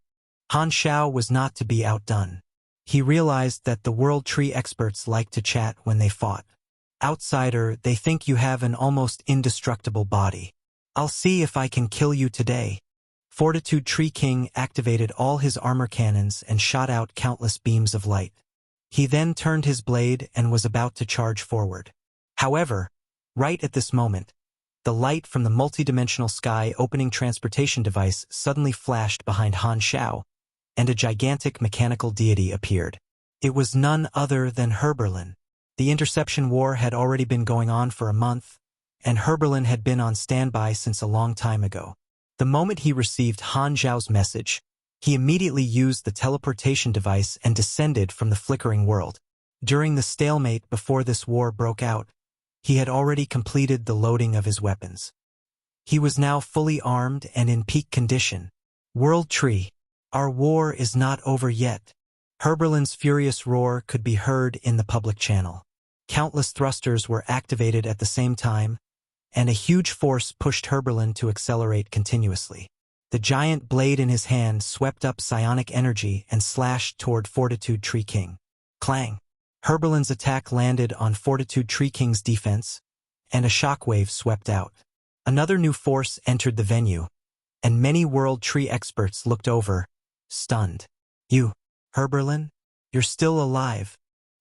Han Xiao was not to be outdone. He realized that the World Tree experts like to chat when they fought. "Outsider, they think you have an almost indestructible body. I'll see if I can kill you today." Fortitude Tree King activated all his armor cannons and shot out countless beams of light. He then turned his blade and was about to charge forward. However, right at this moment, the light from the multidimensional sky opening transportation device suddenly flashed behind Han Xiao, and a gigantic mechanical deity appeared. It was none other than Herberlin. The interception war had already been going on for a month, and Herberlin had been on standby since a long time ago. The moment he received Han Xiao's message, he immediately used the teleportation device and descended from the flickering world. During the stalemate before this war broke out, he had already completed the loading of his weapons. He was now fully armed and in peak condition. "World Tree, our war is not over yet." Herberlin's furious roar could be heard in the public channel. Countless thrusters were activated at the same time, and a huge force pushed Herberlin to accelerate continuously. The giant blade in his hand swept up psionic energy and slashed toward Fortitude Tree King. Clang! Herberlin's attack landed on Fortitude Tree King's defense, and a shockwave swept out. Another new force entered the venue, and many World Tree experts looked over, stunned. "You, Herberlin? You're still alive."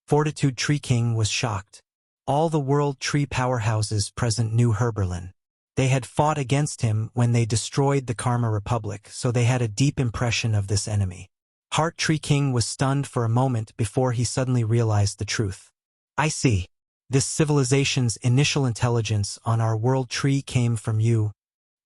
Fortitude Tree King was shocked. All the World Tree powerhouses present knew Herberlin. They had fought against him when they destroyed the Karma Republic, so they had a deep impression of this enemy. Heart Tree King was stunned for a moment before he suddenly realized the truth. "I see. This civilization's initial intelligence on our World Tree came from you."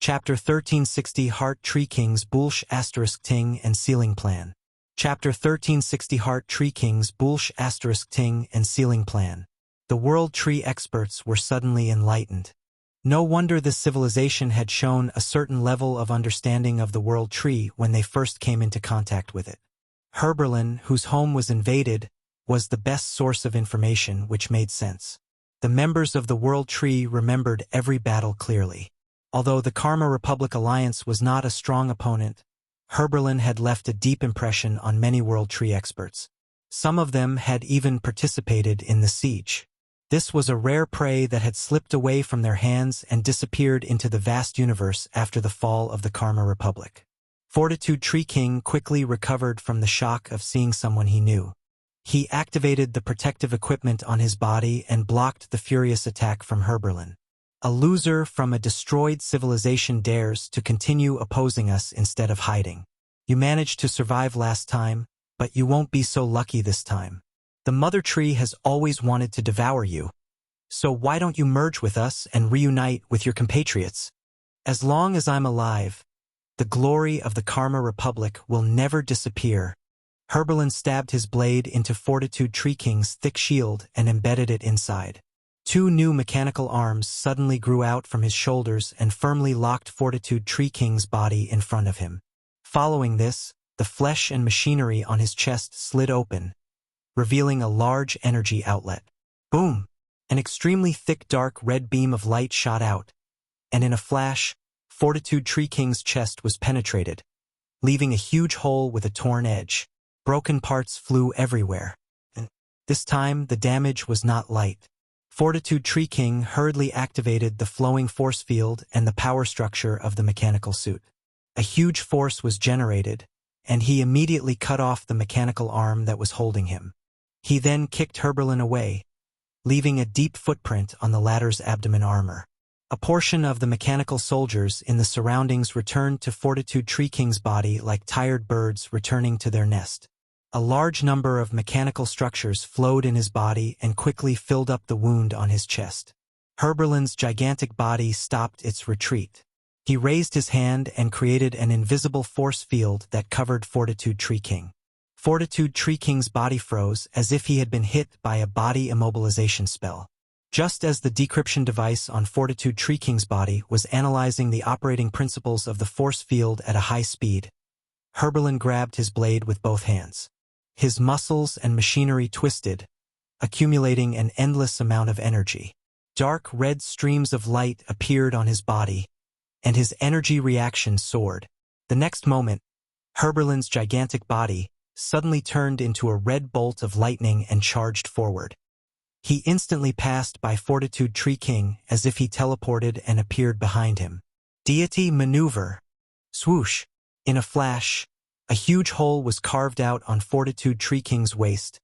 Chapter 1360 Heart Tree King's Bulsh * Ting and Sealing Plan. Chapter 1360 Heart Tree King's Bulsh * Ting and Sealing Plan. The World Tree experts were suddenly enlightened. No wonder this civilization had shown a certain level of understanding of the World Tree when they first came into contact with it. Herberlin, whose home was invaded, was the best source of information, which made sense. The members of the World Tree remembered every battle clearly. Although the Karma Republic Alliance was not a strong opponent, Herberlin had left a deep impression on many World Tree experts. Some of them had even participated in the siege. This was a rare prey that had slipped away from their hands and disappeared into the vast universe after the fall of the Karma Republic. Fortitude Tree King quickly recovered from the shock of seeing someone he knew. He activated the protective equipment on his body and blocked the furious attack from Herberlin. "A loser from a destroyed civilization dares to continue opposing us instead of hiding. You managed to survive last time, but you won't be so lucky this time. The Mother Tree has always wanted to devour you. So why don't you merge with us and reunite with your compatriots? As long as I'm alive, the glory of the Karma Republic will never disappear." Herberlin stabbed his blade into Fortitude Tree King's thick shield and embedded it inside. Two new mechanical arms suddenly grew out from his shoulders and firmly locked Fortitude Tree King's body in front of him. Following this, the flesh and machinery on his chest slid open, revealing a large energy outlet. Boom! An extremely thick dark red beam of light shot out, and in a flash, Fortitude Tree King's chest was penetrated, leaving a huge hole with a torn edge. Broken parts flew everywhere, and this time the damage was not light. Fortitude Tree King hurriedly activated the flowing force field and the power structure of the mechanical suit. A huge force was generated, and he immediately cut off the mechanical arm that was holding him. He then kicked Herberlin away, leaving a deep footprint on the latter's abdomen armor. A portion of the mechanical soldiers in the surroundings returned to Fortitude Tree King's body like tired birds returning to their nest. A large number of mechanical structures flowed in his body and quickly filled up the wound on his chest. Herberlin's gigantic body stopped its retreat. He raised his hand and created an invisible force field that covered Fortitude Tree King. Fortitude Tree King's body froze as if he had been hit by a body immobilization spell. Just as the decryption device on Fortitude Tree King's body was analyzing the operating principles of the force field at a high speed, Herberlin grabbed his blade with both hands. His muscles and machinery twisted, accumulating an endless amount of energy. Dark red streams of light appeared on his body, and his energy reaction soared. The next moment, Herberlin's gigantic body suddenly turned into a red bolt of lightning and charged forward. He instantly passed by Fortitude Tree King as if he teleported and appeared behind him. Deity maneuver. Swoosh. In a flash, a huge hole was carved out on Fortitude Tree King's waist,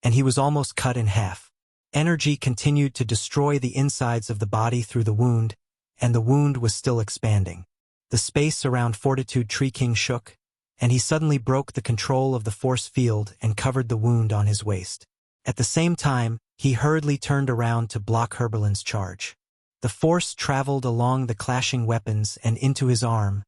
and he was almost cut in half. Energy continued to destroy the insides of the body through the wound, and the wound was still expanding. The space around Fortitude Tree King shook, and he suddenly broke the control of the force field and covered the wound on his waist. At the same time, he hurriedly turned around to block Herberlin's charge. The force traveled along the clashing weapons and into his arm,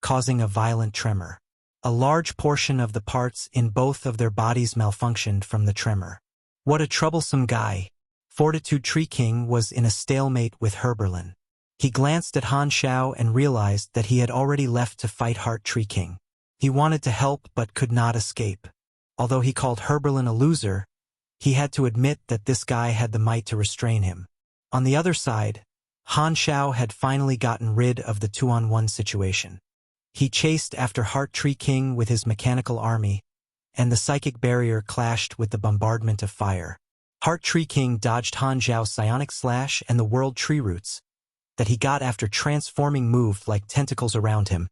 causing a violent tremor. A large portion of the parts in both of their bodies malfunctioned from the tremor. What a troublesome guy. Fortitude Tree King was in a stalemate with Herberlin. He glanced at Han Xiao and realized that he had already left to fight Heart Tree King. He wanted to help but could not escape. Although he called Herberlin a loser, he had to admit that this guy had the might to restrain him. On the other side, Han Xiao had finally gotten rid of the 2-on-1 situation. He chased after Heart Tree King with his mechanical army, and the psychic barrier clashed with the bombardment of fire. Heart Tree King dodged Han Xiao's psionic slash and the world tree roots that he got after transforming moved like tentacles around him,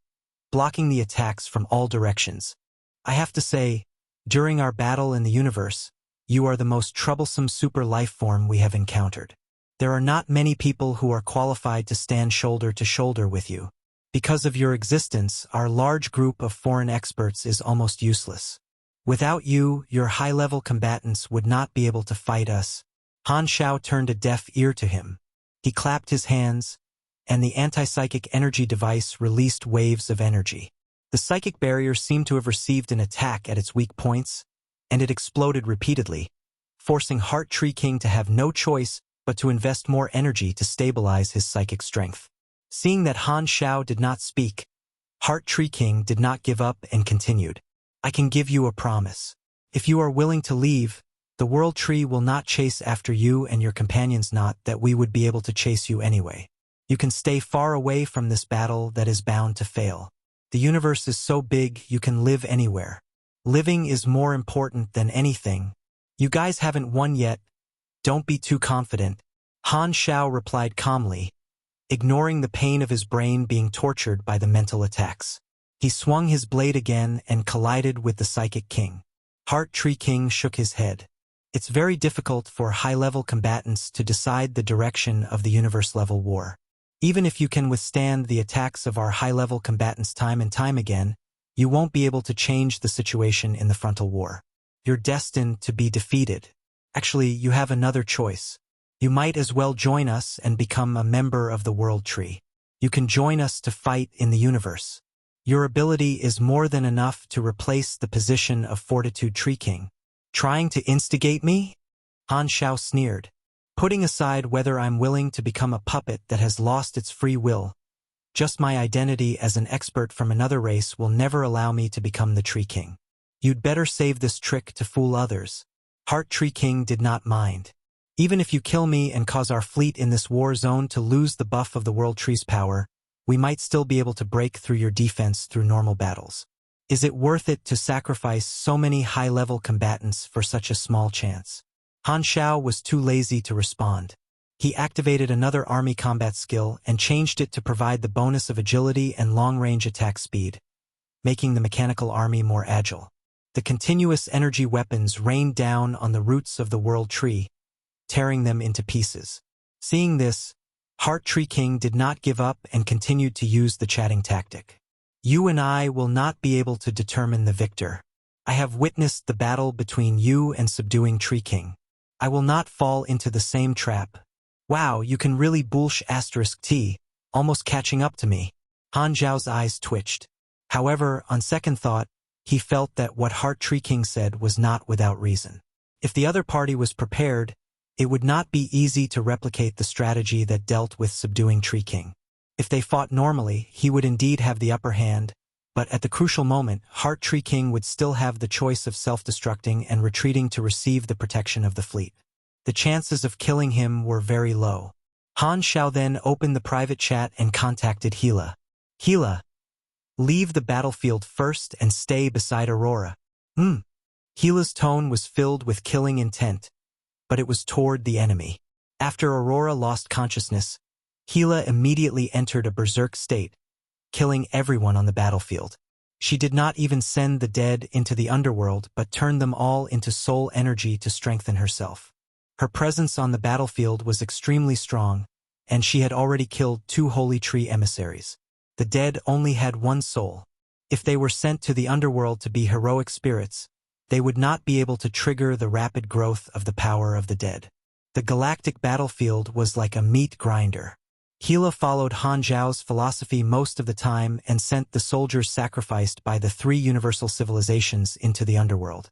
blocking the attacks from all directions. I have to say, during our battle in the universe, you are the most troublesome super life form we have encountered. There are not many people who are qualified to stand shoulder to shoulder with you. Because of your existence, our large group of foreign experts is almost useless. Without you, your high-level combatants would not be able to fight us. Han Xiao turned a deaf ear to him. He clapped his hands, and the anti-psychic energy device released waves of energy. The psychic barrier seemed to have received an attack at its weak points, and it exploded repeatedly, forcing Heart Tree King to have no choice but to invest more energy to stabilize his psychic strength. Seeing that Han Xiao did not speak, Heart Tree King did not give up and continued. I can give you a promise. If you are willing to leave, the World Tree will not chase after you and your companions, not that we would be able to chase you anyway. You can stay far away from this battle that is bound to fail. The universe is so big you can live anywhere. Living is more important than anything. You guys haven't won yet. Don't be too confident. Han Xiao replied calmly, ignoring the pain of his brain being tortured by the mental attacks. He swung his blade again and collided with the Psychic King. Heart Tree King shook his head. It's very difficult for high-level combatants to decide the direction of the universe-level war. Even if you can withstand the attacks of our high-level combatants time and time again, you won't be able to change the situation in the frontal war. You're destined to be defeated. Actually, you have another choice. You might as well join us and become a member of the World Tree. You can join us to fight in the universe. Your ability is more than enough to replace the position of Fortitude Tree King. Trying to instigate me? Han Xiao sneered. Putting aside whether I'm willing to become a puppet that has lost its free will, just my identity as an expert from another race will never allow me to become the Tree King. You'd better save this trick to fool others. Heart Tree King did not mind. Even if you kill me and cause our fleet in this war zone to lose the buff of the World Tree's power, we might still be able to break through your defense through normal battles. Is it worth it to sacrifice so many high-level combatants for such a small chance? Han Xiao was too lazy to respond. He activated another army combat skill and changed it to provide the bonus of agility and long-range attack speed, making the mechanical army more agile. The continuous energy weapons rained down on the roots of the World Tree, tearing them into pieces. Seeing this, Heart Tree King did not give up and continued to use the chatting tactic. You and I will not be able to determine the victor. I have witnessed the battle between you and subduing Tree King. I will not fall into the same trap. Wow, you can really bullsh *T, almost catching up to me. Han Zhao's eyes twitched. However, on second thought, He felt that what Heart Tree King said was not without reason. If the other party was prepared, it would not be easy to replicate the strategy that dealt with subduing Tree King. If they fought normally, he would indeed have the upper hand, but at the crucial moment, Heart Tree King would still have the choice of self-destructing and retreating to receive the protection of the fleet. The chances of killing him were very low. Han Xiao then opened the private chat and contacted Hila. Hila, leave the battlefield first and stay beside Aurora. Hila's tone was filled with killing intent, but it was toward the enemy. After Aurora lost consciousness, Hila immediately entered a berserk state, killing everyone on the battlefield. She did not even send the dead into the underworld but turned them all into soul energy to strengthen herself. Her presence on the battlefield was extremely strong, and she had already killed 2 Holy Tree emissaries. The dead only had 1 soul. If they were sent to the underworld to be heroic spirits, they would not be able to trigger the rapid growth of the power of the dead. The galactic battlefield was like a meat grinder. Hila followed Han Zhao's philosophy most of the time and sent the soldiers sacrificed by the 3 universal civilizations into the underworld.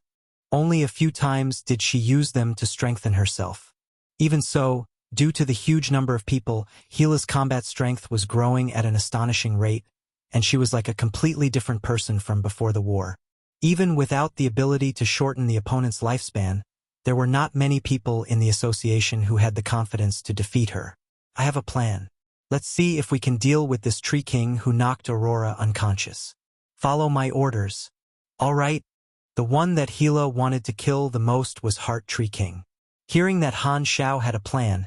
Only a few times did she use them to strengthen herself. Even so, due to the huge number of people, Hila's combat strength was growing at an astonishing rate, and she was like a completely different person from before the war. Even without the ability to shorten the opponent's lifespan, there were not many people in the association who had the confidence to defeat her. I have a plan. Let's see if we can deal with this Tree King who knocked Aurora unconscious. Follow my orders. All right. The one that Hila wanted to kill the most was Heart Tree King. Hearing that Han Xiao had a plan,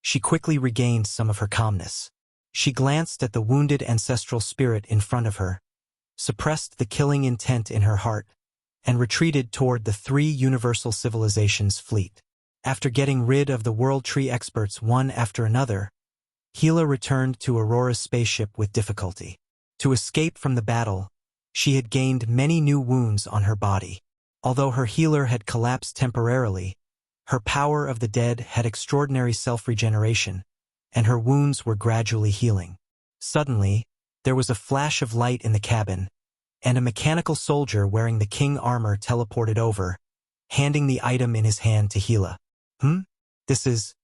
she quickly regained some of her calmness. She glanced at the wounded ancestral spirit in front of her, suppressed the killing intent in her heart, and retreated toward the 3 universal civilizations' fleet. After getting rid of the World Tree experts one after another, Hila returned to Aurora's spaceship with difficulty. To escape from the battle, she had gained many new wounds on her body. Although her healer had collapsed temporarily, her power of the dead had extraordinary self-regeneration, and her wounds were gradually healing. Suddenly, there was a flash of light in the cabin, and a mechanical soldier wearing the king armor teleported over, handing the item in his hand to Hila. This is...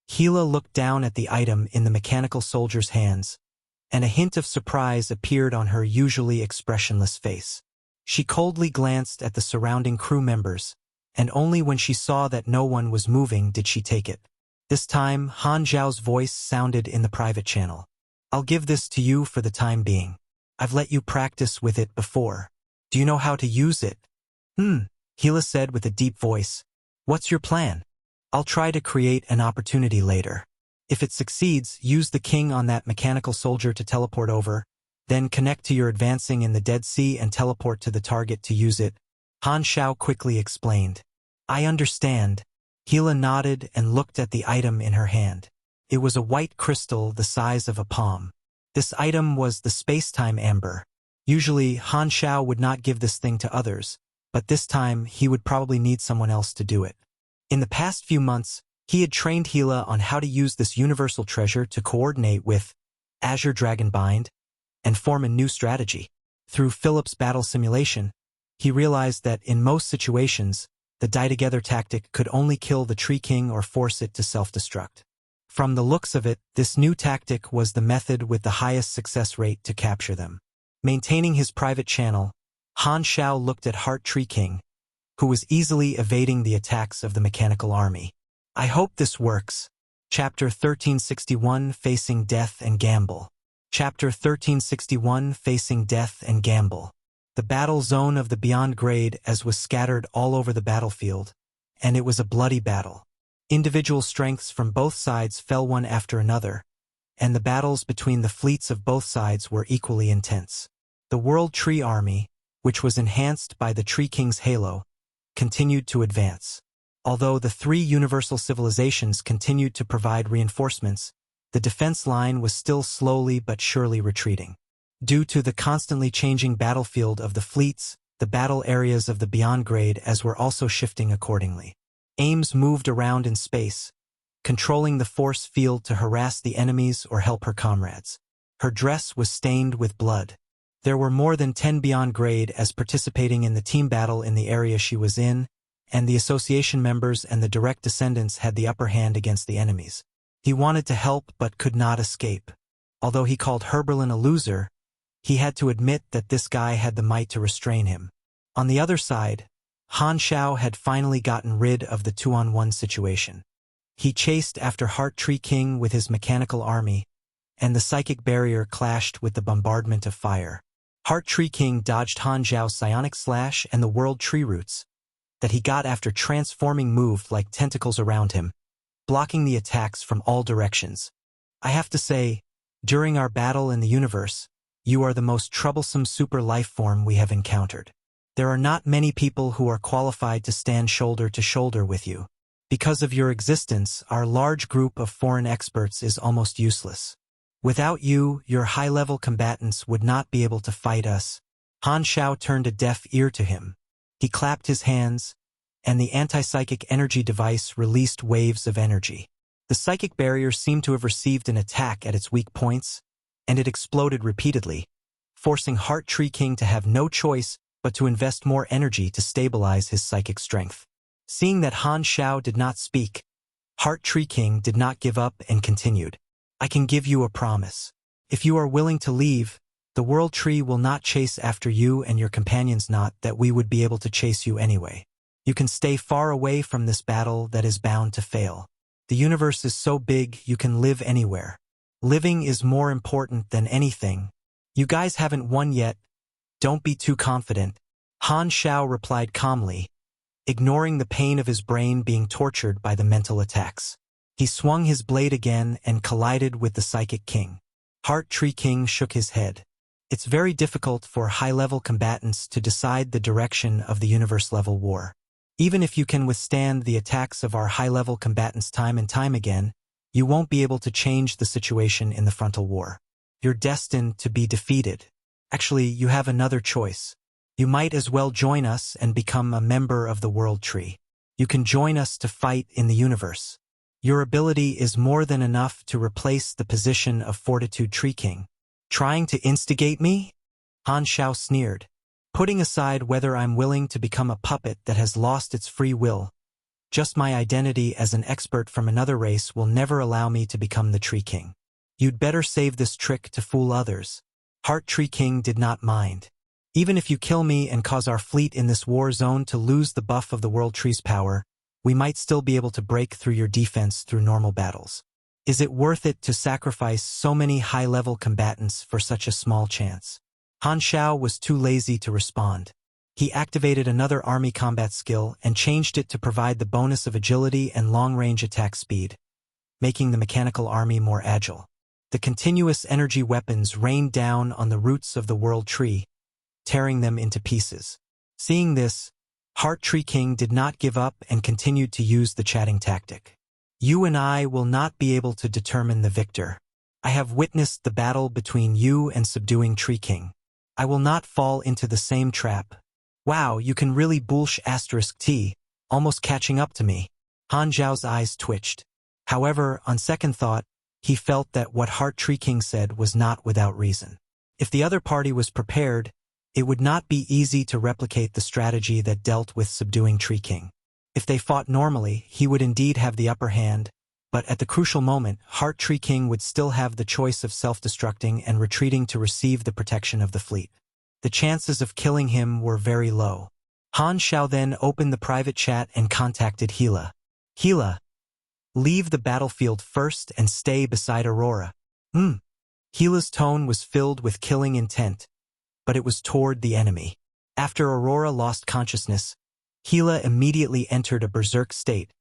Hila looked down at the item in the mechanical soldier's hands, and a hint of surprise appeared on her usually expressionless face. She coldly glanced at the surrounding crew members, and only when she saw that no one was moving did she take it. This time, Han Zhao's voice sounded in the private channel. I'll give this to you for the time being. I've let you practice with it before. Do you know how to use it? Hila said with a deep voice. What's your plan? I'll try to create an opportunity later. If it succeeds, use the king on that mechanical soldier to teleport over, then connect to your advancing in the Dead Sea and teleport to the target to use it. Han Xiao quickly explained. I understand. Hila nodded and looked at the item in her hand. It was a white crystal the size of a palm. This item was the space-time amber. Usually, Han Xiao would not give this thing to others, but this time he would probably need someone else to do it. In the past few months, he had trained Hila on how to use this universal treasure to coordinate with Azure Dragon Bind and form a new strategy. Through Philip's battle simulation, he realized that in most situations, the die-together tactic could only kill the Tree King or force it to self-destruct. From the looks of it, this new tactic was the method with the highest success rate to capture them. Maintaining his private channel, Han Xiao looked at Heart Tree King, who was easily evading the attacks of the mechanical army. I hope this works. Chapter 1361 Facing Death and Gamble. Chapter 1361 Facing Death and Gamble. The battle zone of the Beyond Grade as was scattered all over the battlefield, and it was a bloody battle. Individual strengths from both sides fell one after another, and the battles between the fleets of both sides were equally intense. The World Tree Army, which was enhanced by the Tree King's halo, continued to advance. Although the 3 universal civilizations continued to provide reinforcements, the defense line was still slowly but surely retreating. Due to the constantly changing battlefield of the fleets, the battle areas of the Beyond Grade as were also shifting accordingly. Ames moved around in space, controlling the force field to harass the enemies or help her comrades. Her dress was stained with blood. There were more than 10 beyond grade as participating in the team battle in the area she was in, and the association members and the direct descendants had the upper hand against the enemies. He wanted to help but could not escape. Although he called Herberlin a loser, he had to admit that this guy had the might to restrain him. On the other side, Han Shao had finally gotten rid of the 2-on-1 situation. He chased after Heart Tree King with his mechanical army, and the psychic barrier clashed with the bombardment of fire. Heart Tree King dodged Han Zhao's psionic slash and the world tree roots that he got after transforming moved like tentacles around him, blocking the attacks from all directions. I have to say, during our battle in the universe, you are the most troublesome super life form we have encountered. There are not many people who are qualified to stand shoulder to shoulder with you. Because of your existence, our large group of foreign experts is almost useless. Without you, your high-level combatants would not be able to fight us. Han Shao turned a deaf ear to him. He clapped his hands, and the anti-psychic energy device released waves of energy. The psychic barrier seemed to have received an attack at its weak points, and it exploded repeatedly, forcing Heart Tree King to have no choice but to invest more energy to stabilize his psychic strength. Seeing that Han Shao did not speak, Heart Tree King did not give up and continued. I can give you a promise. If you are willing to leave, the World Tree will not chase after you and your companions, not that we would be able to chase you anyway. You can stay far away from this battle that is bound to fail. The universe is so big you can live anywhere. Living is more important than anything. You guys haven't won yet. Don't be too confident. Han Shao replied calmly, ignoring the pain of his brain being tortured by the mental attacks. He swung his blade again and collided with the Psychic King. Heart Tree King shook his head. It's very difficult for high-level combatants to decide the direction of the universe-level war. Even if you can withstand the attacks of our high-level combatants time and time again, you won't be able to change the situation in the frontal war. You're destined to be defeated. Actually, you have another choice. You might as well join us and become a member of the World Tree. You can join us to fight in the universe. Your ability is more than enough to replace the position of Fortitude Tree King. Trying to instigate me? Han Shao sneered. Putting aside whether I'm willing to become a puppet that has lost its free will, just my identity as an expert from another race will never allow me to become the Tree King. You'd better save this trick to fool others. Heart Tree King did not mind. Even if you kill me and cause our fleet in this war zone to lose the buff of the World Tree's power, we might still be able to break through your defense through normal battles. Is it worth it to sacrifice so many high-level combatants for such a small chance? Han Shao was too lazy to respond. He activated another army combat skill and changed it to provide the bonus of agility and long-range attack speed, making the mechanical army more agile. The continuous energy weapons rained down on the roots of the World Tree, tearing them into pieces. Seeing this, Heart Tree King did not give up and continued to use the chatting tactic. You and I will not be able to determine the victor. I have witnessed the battle between you and subduing Tree King. I will not fall into the same trap. Wow, you can really bullsh *T, almost catching up to me. Han Zhao's eyes twitched. However, on second thought, he felt that what Heart Tree King said was not without reason. If the other party was prepared, it would not be easy to replicate the strategy that dealt with subduing Tree King. If they fought normally, he would indeed have the upper hand, but at the crucial moment, Heart Tree King would still have the choice of self-destructing and retreating to receive the protection of the fleet. The chances of killing him were very low. Han Shao then opened the private chat and contacted Hila. Hila, leave the battlefield first and stay beside Aurora. Hila's tone was filled with killing intent, but it was toward the enemy. After Aurora lost consciousness, Hila immediately entered a berserk state,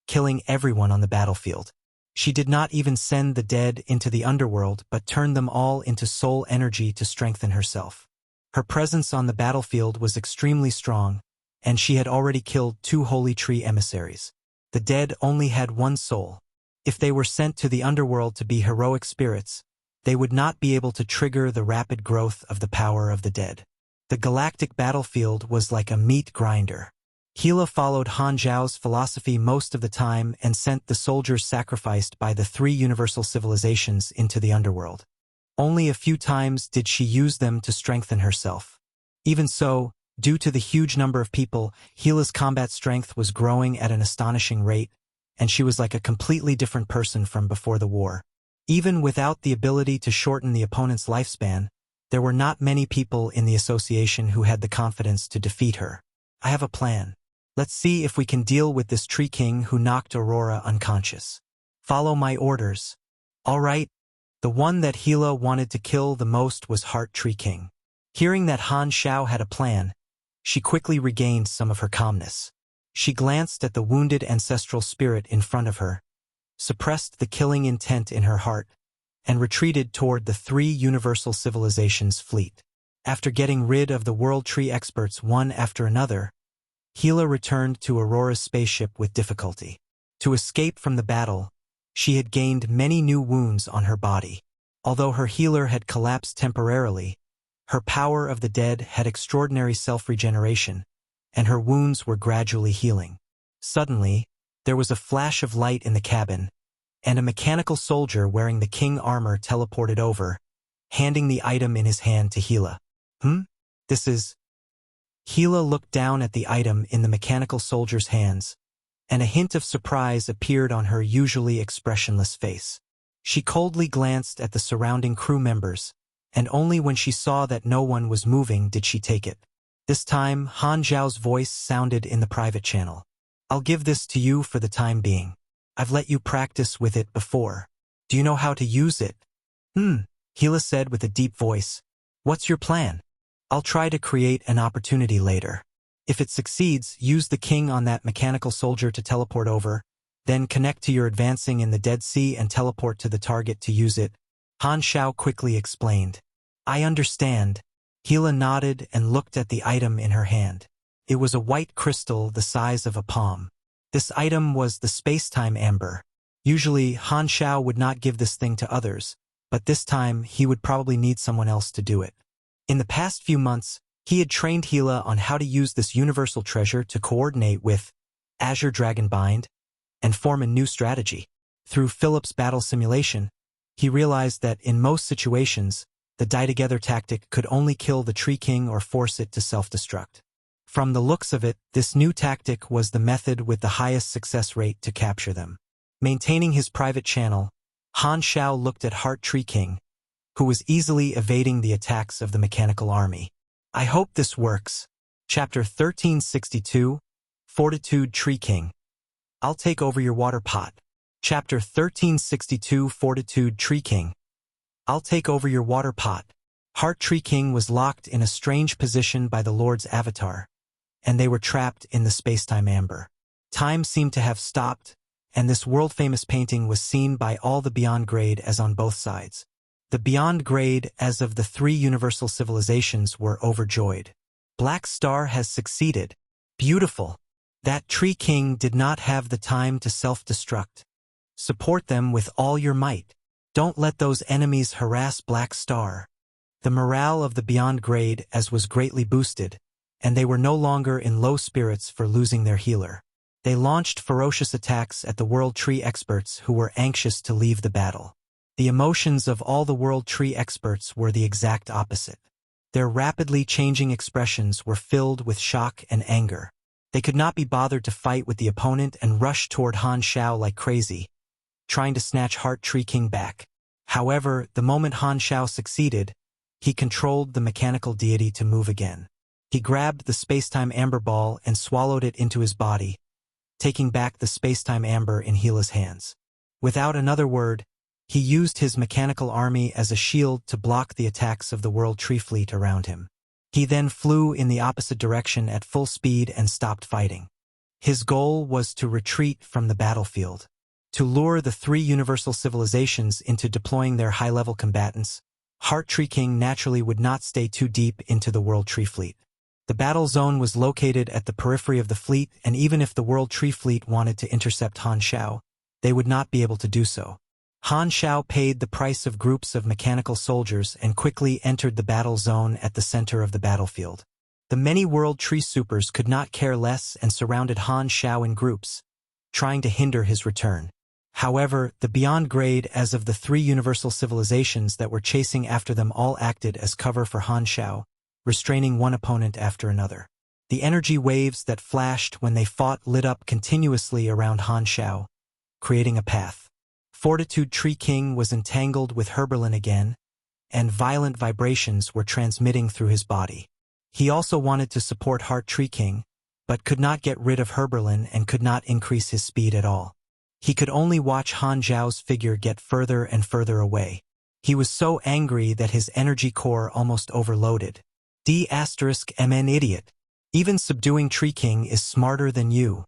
killing everyone on the battlefield. She did not even send the dead into the underworld but turned them all into soul energy to strengthen herself. Her presence on the battlefield was extremely strong, and she had already killed 2 Holy Tree emissaries. The dead only had 1 soul. If they were sent to the underworld to be heroic spirits, they would not be able to trigger the rapid growth of the power of the dead. The galactic battlefield was like a meat grinder. Hila followed Han Zhao's philosophy most of the time and sent the soldiers sacrificed by the 3 universal civilizations into the underworld. Only a few times did she use them to strengthen herself. Even so, due to the huge number of people, Hila's combat strength was growing at an astonishing rate, and she was like a completely different person from before the war. Even without the ability to shorten the opponent's lifespan, there were not many people in the association who had the confidence to defeat her. I have a plan. Let's see if we can deal with this Tree King who knocked Aurora unconscious. Follow my orders. All right. The one that Hila wanted to kill the most was Heart Tree King. Hearing that Han Xiao had a plan, she quickly regained some of her calmness. She glanced at the wounded ancestral spirit in front of her, suppressed the killing intent in her heart, and retreated toward the 3 Universal Civilizations fleet. After getting rid of the World Tree experts one after another, Hila returned to Aurora's spaceship with difficulty. To escape from the battle, she had gained many new wounds on her body. Although her healer had collapsed temporarily, her power of the dead had extraordinary self-regeneration, and her wounds were gradually healing. Suddenly, there was a flash of light in the cabin, and a mechanical soldier wearing the king armor teleported over, handing the item in his hand to Hila. This is... Hila looked down at the item in the mechanical soldier's hands, and a hint of surprise appeared on her usually expressionless face. She coldly glanced at the surrounding crew members, and only when she saw that no one was moving did she take it. This time, Han Zhao's voice sounded in the private channel. I'll give this to you for the time being. I've let you practice with it before. Do you know how to use it? Hila said with a deep voice. What's your plan? I'll try to create an opportunity later. If it succeeds, use the king on that mechanical soldier to teleport over, then connect to your advancing in the Dead Sea and teleport to the target to use it. Han Xiao quickly explained. I understand. Hila nodded and looked at the item in her hand. It was a white crystal the size of a palm. This item was the space-time amber. Usually, Han Xiao would not give this thing to others, but this time he would probably need someone else to do it. In the past few months, he had trained Hila on how to use this universal treasure to coordinate with Azure Dragon Bind and form a new strategy. Through Philip's battle simulation, he realized that in most situations, the die-together tactic could only kill the Tree King or force it to self-destruct. From the looks of it, this new tactic was the method with the highest success rate to capture them. Maintaining his private channel, Han Xiao looked at Heart Tree King, who was easily evading the attacks of the mechanical army. I hope this works. Chapter 1362, Fortitude Tree King. I'll take over your water pot. Chapter 1362, Fortitude Tree King. I'll take over your water pot. Heart Tree King was locked in a strange position by the Lord's avatar, and they were trapped in the spacetime amber. Time seemed to have stopped, and this world-famous painting was seen by all the Beyond Grade as on both sides. The Beyond Grade as of the 3 Universal Civilizations were overjoyed. Black Star has succeeded. Beautiful. That Tree King did not have the time to self-destruct. Support them with all your might. Don't let those enemies harass Black Star. The morale of the Beyond Grade as was greatly boosted, and they were no longer in low spirits for losing their healer. They launched ferocious attacks at the World Tree experts who were anxious to leave the battle. The emotions of all the World Tree experts were the exact opposite. Their rapidly changing expressions were filled with shock and anger. They could not be bothered to fight with the opponent and rushed toward Han Xiao like crazy, trying to snatch Heart Tree King back. However, the moment Han Xiao succeeded, he controlled the mechanical deity to move again. He grabbed the spacetime amber ball and swallowed it into his body, taking back the spacetime amber in Hila's hands. Without another word, he used his mechanical army as a shield to block the attacks of the World Tree Fleet around him. He then flew in the opposite direction at full speed and stopped fighting. His goal was to retreat from the battlefield. To lure the 3 Universal Civilizations into deploying their high-level combatants, Heart Tree King naturally would not stay too deep into the World Tree Fleet. The battle zone was located at the periphery of the fleet, and even if the World Tree Fleet wanted to intercept Han Xiao, they would not be able to do so. Han Xiao paid the price of groups of mechanical soldiers and quickly entered the battle zone at the center of the battlefield. The many World Tree Supers could not care less and surrounded Han Xiao in groups, trying to hinder his return. However, the beyond grade as of the three universal civilizations that were chasing after them all acted as cover for Han Xiao, restraining one opponent after another. The energy waves that flashed when they fought lit up continuously around Han Xiao, creating a path. Fortitude Tree King was entangled with Herberlin again, and violent vibrations were transmitting through his body. He also wanted to support Heart Tree King, but could not get rid of Herberlin and could not increase his speed at all. He could only watch Han Zhao's figure get further and further away. He was so angry that his energy core almost overloaded. D*MN idiot. Even subduing Tree King is smarter than you.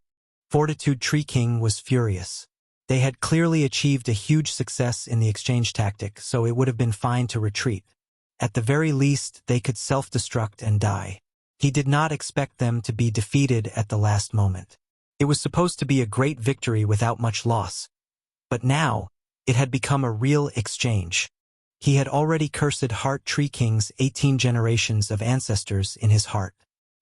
Fortitude Tree King was furious. They had clearly achieved a huge success in the exchange tactic, so it would have been fine to retreat. At the very least, they could self-destruct and die. He did not expect them to be defeated at the last moment. It was supposed to be a great victory without much loss. But now, it had become a real exchange. He had already cursed Heart Tree King's 18 generations of ancestors in his heart.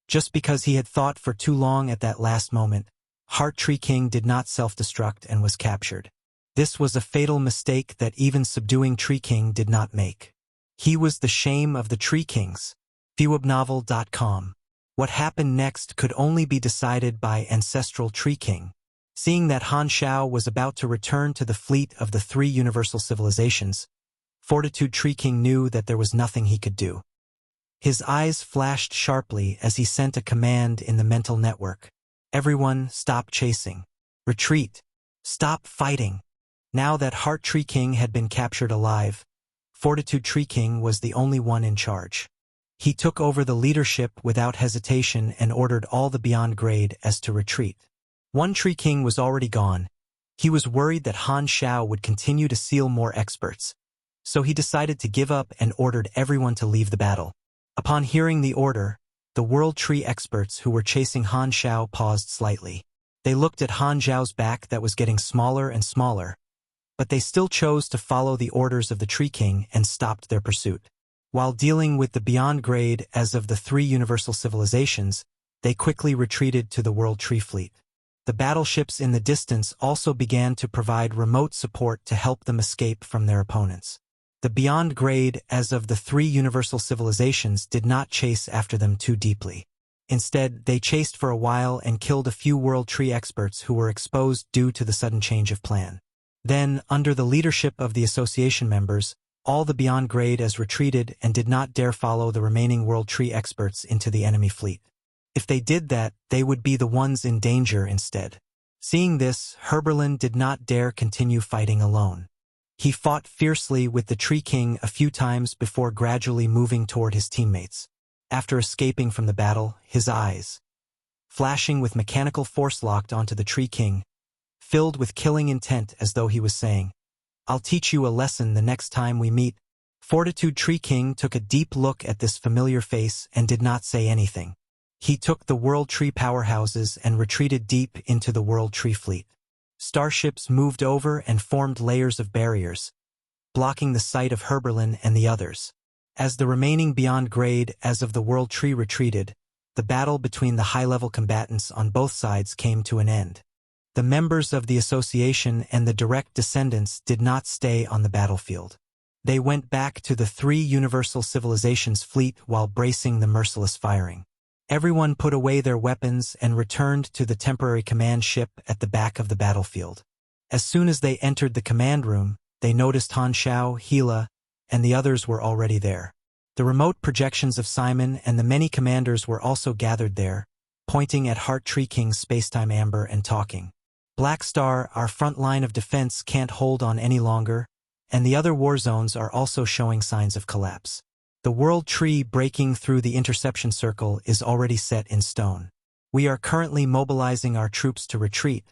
Just because he had thought for too long at that last moment, Heart Tree King did not self-destruct and was captured. This was a fatal mistake that even subduing Tree King did not make. He was the shame of the Tree Kings. Viewabnovel.com. What happened next could only be decided by Ancestral Tree King. Seeing that Han Xiao was about to return to the fleet of the three universal civilizations, Fortitude Tree King knew that there was nothing he could do. His eyes flashed sharply as he sent a command in the mental network. Everyone, stop chasing. Retreat. Stop fighting. Now that Heart Tree King had been captured alive, Fortitude Tree King was the only one in charge. He took over the leadership without hesitation and ordered all the beyond grade as to retreat. One Tree King was already gone. He was worried that Han Xiao would continue to seal more experts, so he decided to give up and ordered everyone to leave the battle. Upon hearing the order, the World Tree experts who were chasing Han Xiao paused slightly. They looked at Han Xiao's back that was getting smaller and smaller, but they still chose to follow the orders of the Tree King and stopped their pursuit. While dealing with the beyond grade as of the three universal civilizations, they quickly retreated to the World Tree Fleet. The battleships in the distance also began to provide remote support to help them escape from their opponents. The beyond grade as of the three universal civilizations did not chase after them too deeply. Instead, they chased for a while and killed a few World Tree experts who were exposed due to the sudden change of plan. Then, under the leadership of the association members, all the beyond grade as retreated and did not dare follow the remaining World Tree experts into the enemy fleet. If they did that, they would be the ones in danger instead. Seeing this, Herberlin did not dare continue fighting alone. He fought fiercely with the Tree King a few times before gradually moving toward his teammates. After escaping from the battle, his eyes, flashing with mechanical force locked onto the Tree King, filled with killing intent as though he was saying, "I'll teach you a lesson the next time we meet." Fortitude Tree King took a deep look at this familiar face and did not say anything. He took the World Tree powerhouses and retreated deep into the World Tree Fleet. Starships moved over and formed layers of barriers, blocking the sight of Herberlin and the others. As the remaining beyond grade as of the World Tree retreated, the battle between the high-level combatants on both sides came to an end. The members of the association and the direct descendants did not stay on the battlefield. They went back to the three universal civilizations fleet while bracing the merciless firing. Everyone put away their weapons and returned to the temporary command ship at the back of the battlefield. As soon as they entered the command room, they noticed Han Xiao, Hila, and the others were already there. The remote projections of Simon and the many commanders were also gathered there, pointing at Heart Tree King's spacetime amber and talking. Black Star, our front line of defense can't hold on any longer, and the other war zones are also showing signs of collapse. The World Tree breaking through the interception circle is already set in stone. We are currently mobilizing our troops to retreat,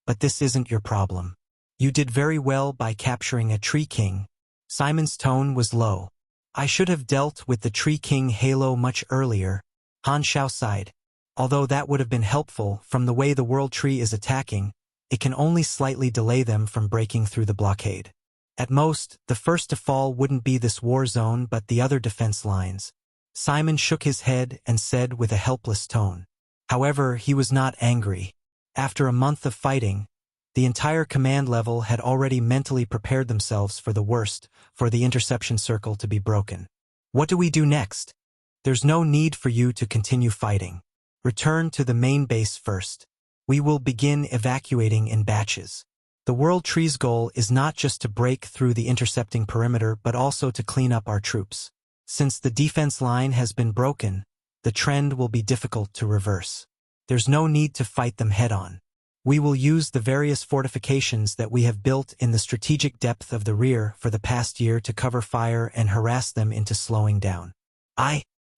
but this isn't your problem. You did very well by capturing a Tree King. Simon's tone was low. I should have dealt with the Tree King halo much earlier. Han Xiao sighed. Although that would have been helpful, from the way the World Tree is attacking, it can only slightly delay them from breaking through the blockade. At most, the first to fall wouldn't be this war zone but the other defense lines. Simon shook his head and said with a helpless tone. However, he was not angry. After a month of fighting, The entire command level had already mentally prepared themselves for the worst, for the interception circle to be broken. What do we do next? There's no need for you to continue fighting. Return to the main base first. We will begin evacuating in batches. The World Tree's goal is not just to break through the intercepting perimeter but also to clean up our troops. Since the defense line has been broken, the trend will be difficult to reverse. There's no need to fight them head-on. We will use the various fortifications that we have built in the strategic depth of the rear for the past year to cover fire and harass them into slowing down.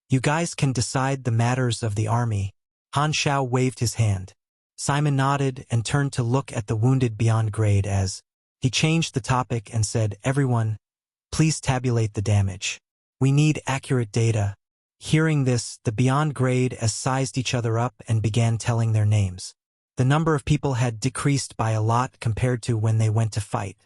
You guys can decide the matters of the army. Han Shao waved his hand. Simon nodded and turned to look at the wounded beyond grade as he changed the topic and said, "Everyone, please tabulate the damage. We need accurate data." Hearing this, the beyond grade as sized each other up and began telling their names. The number of people had decreased by a lot compared to when they went to fight.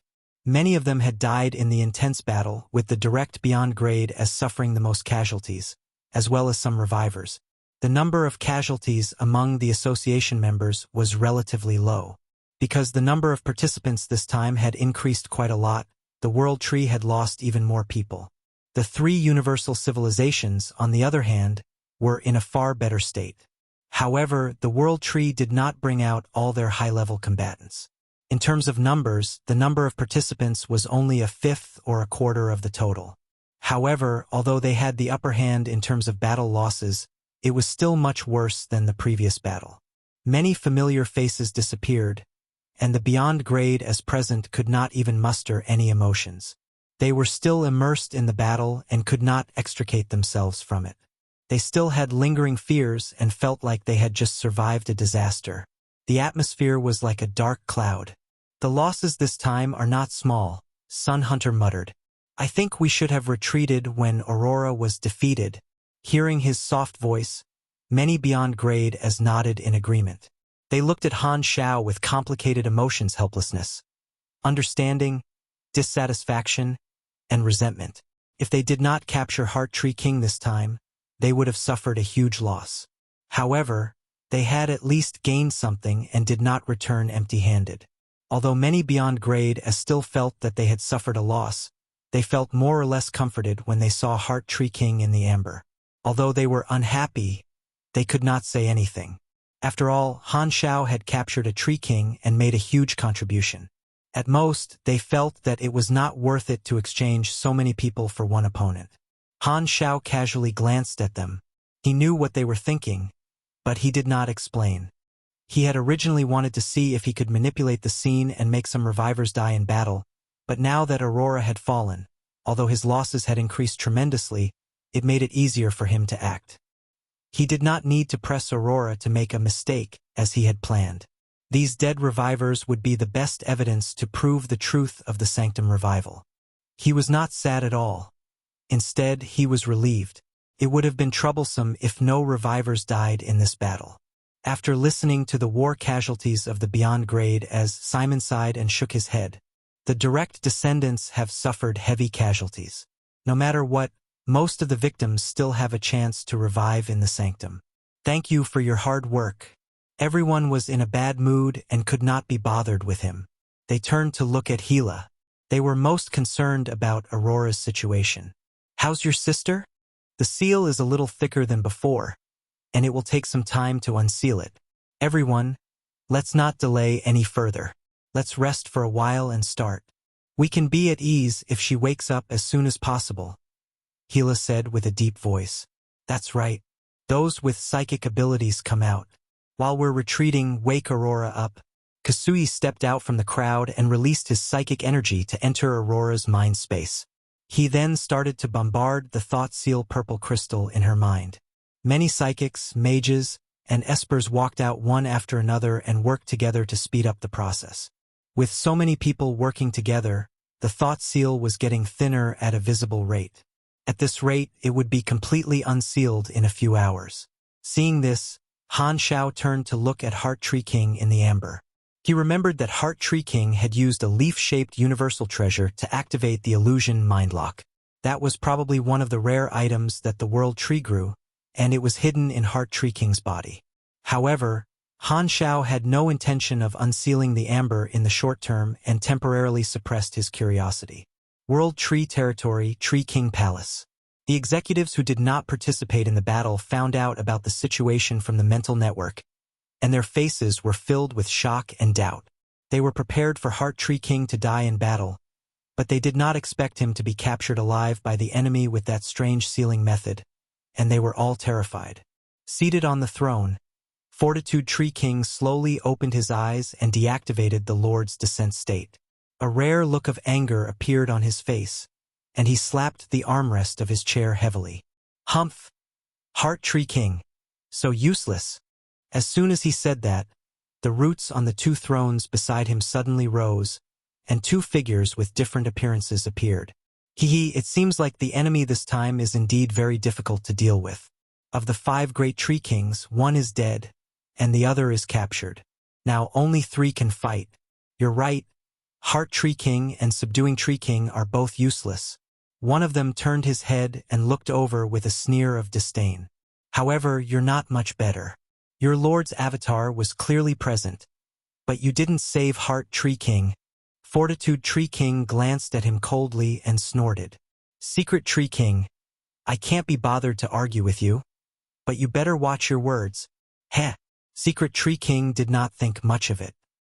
Many of them had died in the intense battle, with the direct beyond grade as suffering the most casualties, as well as some revivors. The number of casualties among the association members was relatively low. Because the number of participants this time had increased quite a lot, the World Tree had lost even more people. The three universal civilizations, on the other hand, were in a far better state. However, the World Tree did not bring out all their high-level combatants. In terms of numbers, the number of participants was only a fifth or a quarter of the total. However, although they had the upper hand in terms of battle losses, it was still much worse than the previous battle. Many familiar faces disappeared, and the beyond grade as present could not even muster any emotions. They were still immersed in the battle and could not extricate themselves from it. They still had lingering fears and felt like they had just survived a disaster. The atmosphere was like a dark cloud. "The losses this time are not small," Sun Hunter muttered. "I think we should have retreated when Aurora was defeated." Hearing his soft voice, many beyond grade as nodded in agreement. They looked at Han Shao with complicated emotions: helplessness, understanding, dissatisfaction, and resentment. If they did not capture Heart Tree King this time, they would have suffered a huge loss. However, they had at least gained something and did not return empty-handed. Although many beyond grade as still felt that they had suffered a loss, they felt more or less comforted when they saw Heart Tree King in the amber. Although they were unhappy, they could not say anything. After all, Han Shao had captured a Tree King and made a huge contribution. At most, they felt that it was not worth it to exchange so many people for one opponent. Han Shao casually glanced at them. He knew what they were thinking, but he did not explain. He had originally wanted to see if he could manipulate the scene and make some revivors die in battle, but now that Aurora had fallen, although his losses had increased tremendously, it made it easier for him to act. He did not need to press Aurora to make a mistake, as he had planned. These dead revivors would be the best evidence to prove the truth of the Sanctum Revival. He was not sad at all. Instead, he was relieved. It would have been troublesome if no revivors died in this battle. After listening to the war casualties of the beyond grade as Simon sighed and shook his head, the direct descendants have suffered heavy casualties. No matter what, most of the victims still have a chance to revive in the Sanctum. "Thank you for your hard work." Everyone was in a bad mood and could not be bothered with him. They turned to look at Hila. They were most concerned about Aurora's situation. "How's your sister?" "The seal is a little thicker than before, and it will take some time to unseal it. Everyone, let's not delay any further. Let's rest for a while and start. We can be at ease if she wakes up as soon as possible," Hila said with a deep voice. "That's right. Those with psychic abilities come out. While we're retreating, wake Aurora up." Kasui stepped out from the crowd and released his psychic energy to enter Aurora's mind space. He then started to bombard the thought seal purple crystal in her mind. Many psychics, mages, and espers walked out one after another and worked together to speed up the process. With so many people working together, the thought seal was getting thinner at a visible rate. At this rate, it would be completely unsealed in a few hours. Seeing this, Han Shao turned to look at Heart Tree King in the amber. He remembered that Heart Tree King had used a leaf-shaped universal treasure to activate the illusion Mindlock. That was probably one of the rare items that the World Tree grew, and it was hidden in Heart Tree King's body. However, Han Shao had no intention of unsealing the amber in the short term and temporarily suppressed his curiosity. World Tree Territory, Tree King Palace. The executives who did not participate in the battle found out about the situation from the mental network, and their faces were filled with shock and doubt. They were prepared for Heart Tree King to die in battle, but they did not expect him to be captured alive by the enemy with that strange sealing method, and they were all terrified. Seated on the throne, Fortitude Tree King slowly opened his eyes and deactivated the Lord's Descent state. A rare look of anger appeared on his face, and he slapped the armrest of his chair heavily. Humph! Heart Tree King. So useless. As soon as he said that, the roots on the two thrones beside him suddenly rose, and two figures with different appearances appeared. It seems like the enemy this time is indeed very difficult to deal with. Of the 5 great Tree Kings, one is dead, and the other is captured. Now only 3 can fight. You're right. Heart Tree King and Subduing Tree King are both useless. One of them turned his head and looked over with a sneer of disdain. However, you're not much better. Your Lord's avatar was clearly present, but you didn't save Heart Tree King. Fortitude Tree King glanced at him coldly and snorted. Secret Tree King, I can't be bothered to argue with you, but you better watch your words. Heh. Secret Tree King did not think much of it.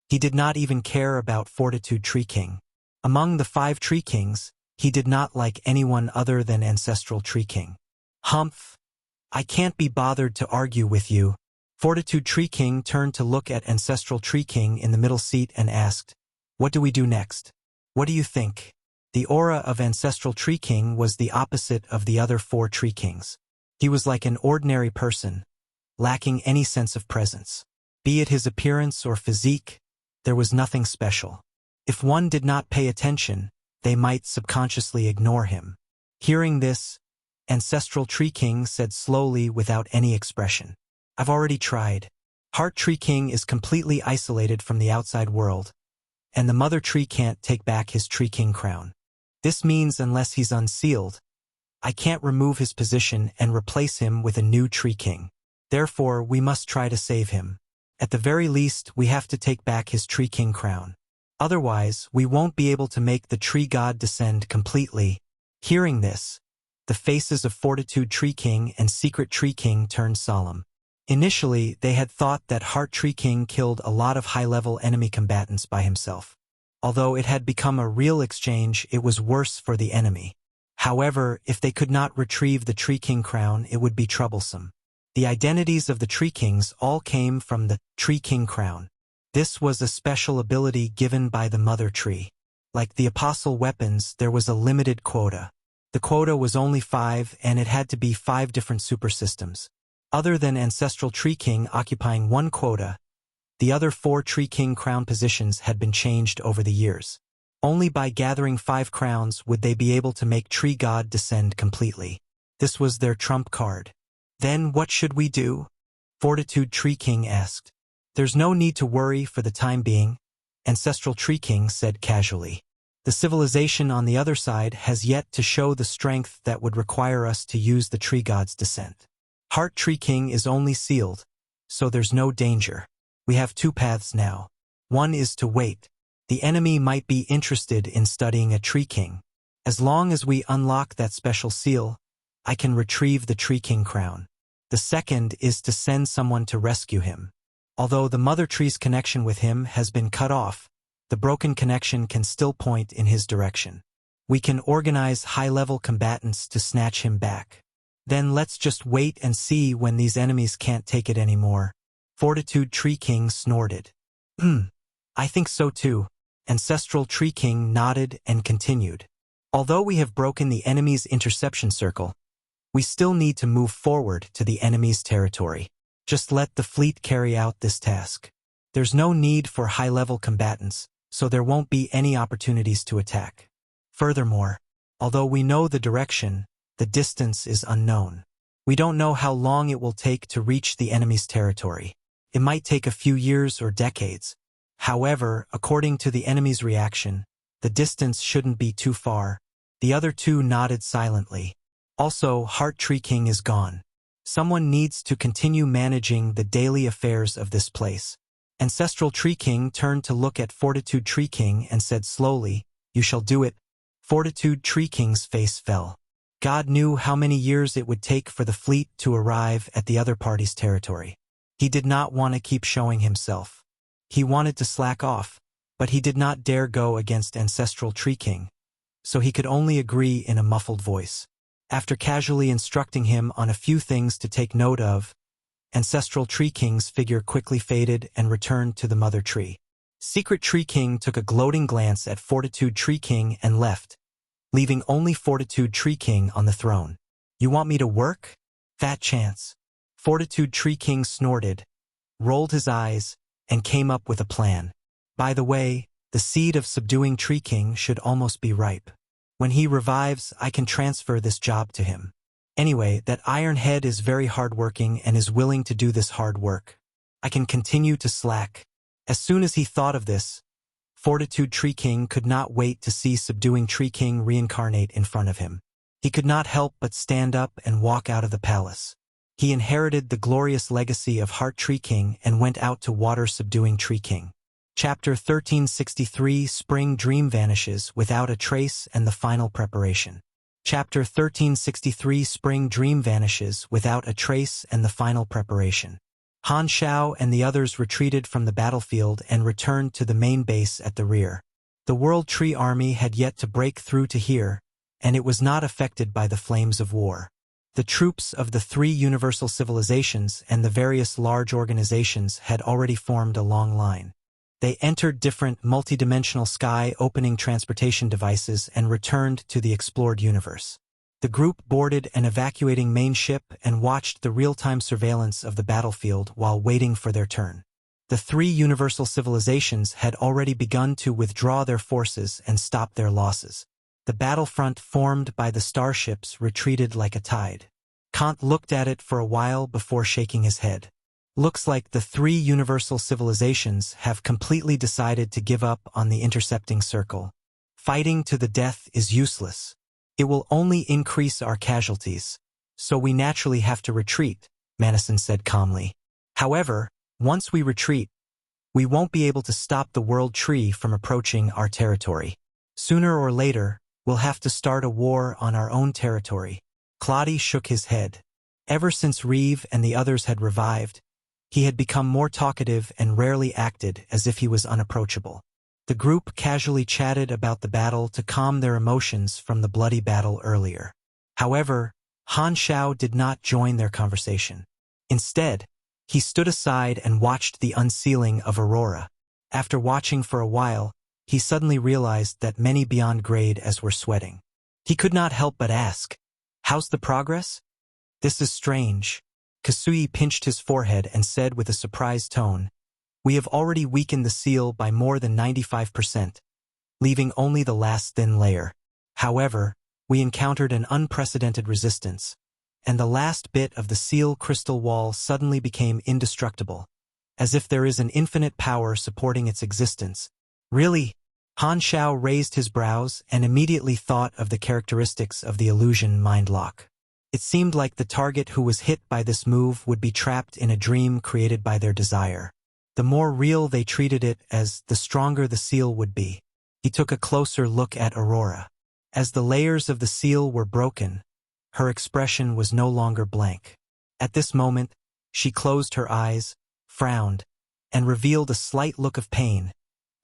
He did not even care about Fortitude Tree King. Among the 5 Tree Kings, he did not like anyone other than Ancestral Tree King. Humph! I can't be bothered to argue with you. Fortitude Tree King turned to look at Ancestral Tree King in the middle seat and asked, What do we do next? What do you think? The aura of Ancestral Tree King was the opposite of the other 4 Tree Kings. He was like an ordinary person, lacking any sense of presence. Be it his appearance or physique, there was nothing special. If one did not pay attention, they might subconsciously ignore him. Hearing this, Ancestral Tree King said slowly without any expression, I've already tried. Heart Tree King is completely isolated from the outside world, and the Mother Tree can't take back his Tree King crown. This means unless he's unsealed, I can't remove his position and replace him with a new Tree King. Therefore, we must try to save him. At the very least, we have to take back his Tree King crown. Otherwise, we won't be able to make the Tree God descend completely. Hearing this, the faces of Fortitude Tree King and Secret Tree King turned solemn. Initially, they had thought that Heart Tree King killed a lot of high-level enemy combatants by himself. Although it had become a real exchange, it was worse for the enemy. However, if they could not retrieve the Tree King crown, it would be troublesome. The identities of the Tree Kings all came from the Tree King crown. This was a special ability given by the Mother Tree. Like the Apostle weapons, there was a limited quota. The quota was only 5, and it had to be 5 different super systems. Other than Ancestral Tree King occupying 1 quota, the other 4 Tree King crown positions had been changed over the years. Only by gathering 5 crowns would they be able to make Tree God descend completely. This was their trump card. Then what should we do? Fortitude Tree King asked. There's no need to worry for the time being, Ancestral Tree King said casually. The civilization on the other side has yet to show the strength that would require us to use the Tree God's descent. Heart Tree King is only sealed, so there's no danger. We have 2 paths now. One is to wait. The enemy might be interested in studying a Tree King. As long as we unlock that special seal, I can retrieve the Tree King crown. The second is to send someone to rescue him. Although the Mother Tree's connection with him has been cut off, the broken connection can still point in his direction. We can organize high-level combatants to snatch him back. Then let's just wait and see when these enemies can't take it anymore. Fortitude Tree King snorted. I think so too. Ancestral Tree King nodded and continued. Although we have broken the enemy's interception circle, we still need to move forward to the enemy's territory. Just let the fleet carry out this task. There's no need for high-level combatants, so there won't be any opportunities to attack. Furthermore, although we know the direction, the distance is unknown. We don't know how long it will take to reach the enemy's territory. It might take a few years or decades. However, according to the enemy's reaction, the distance shouldn't be too far. The other 2 nodded silently. Also, Heart Tree King is gone. Someone needs to continue managing the daily affairs of this place. Ancestral Tree King turned to look at Fortitude Tree King and said slowly, "You shall do it." Fortitude Tree King's face fell. God knew how many years it would take for the fleet to arrive at the other party's territory. He did not want to keep showing himself. He wanted to slack off, but he did not dare go against Ancestral Tree King, so he could only agree in a muffled voice. After casually instructing him on a few things to take note of, Ancestral Tree King's figure quickly faded and returned to the mother tree. Secret Tree King took a gloating glance at Fortitude Tree King and left, leaving only Fortitude Tree King on the throne. "You want me to work? Fat chance." Fortitude Tree King snorted, rolled his eyes, and came up with a plan. "By the way, the seed of subduing Tree King should almost be ripe. When he revives, I can transfer this job to him. Anyway, that Iron Head is very hardworking and is willing to do this hard work. I can continue to slack." As soon as he thought of this, Fortitude Tree King could not wait to see subduing Tree King reincarnate in front of him. He could not help but stand up and walk out of the palace. He inherited the glorious legacy of Heart Tree King and went out to water subduing Tree King. Chapter 1363 Spring Dream Vanishes Without a Trace and the Final Preparation. Chapter 1363 Spring Dream Vanishes Without a Trace and the Final Preparation. Han Shao and the others retreated from the battlefield and returned to the main base at the rear. The World Tree Army had yet to break through to here, and it was not affected by the flames of war. The troops of the three universal civilizations and the various large organizations had already formed a long line. They entered different multidimensional sky-opening transportation devices and returned to the explored universe. The group boarded an evacuating main ship and watched the real-time surveillance of the battlefield while waiting for their turn. The three universal civilizations had already begun to withdraw their forces and stop their losses. The battlefront formed by the starships retreated like a tide. Kant looked at it for a while before shaking his head. "Looks like the three universal civilizations have completely decided to give up on the intercepting circle. Fighting to the death is useless. It will only increase our casualties, so we naturally have to retreat," Madison said calmly. "However, once we retreat, we won't be able to stop the World Tree from approaching our territory. Sooner or later, we'll have to start a war on our own territory." Claudia shook his head. Ever since Reeve and the others had revived, he had become more talkative and rarely acted as if he was unapproachable. The group casually chatted about the battle to calm their emotions from the bloody battle earlier. However, Han Shao did not join their conversation. Instead, he stood aside and watched the unsealing of Aurora. After watching for a while, he suddenly realized that many beyond grade as were sweating. He could not help but ask, "How's the progress?" "This is strange." Kasui pinched his forehead and said with a surprised tone, "We have already weakened the seal by more than 95%, leaving only the last thin layer. However, we encountered an unprecedented resistance, and the last bit of the seal crystal wall suddenly became indestructible, as if there is an infinite power supporting its existence." "Really?" Han Shao raised his brows and immediately thought of the characteristics of the illusion mind lock. It seemed like the target who was hit by this move would be trapped in a dream created by their desire. The more real they treated it as, the stronger the seal would be. He took a closer look at Aurora. As the layers of the seal were broken, her expression was no longer blank. At this moment, she closed her eyes, frowned, and revealed a slight look of pain,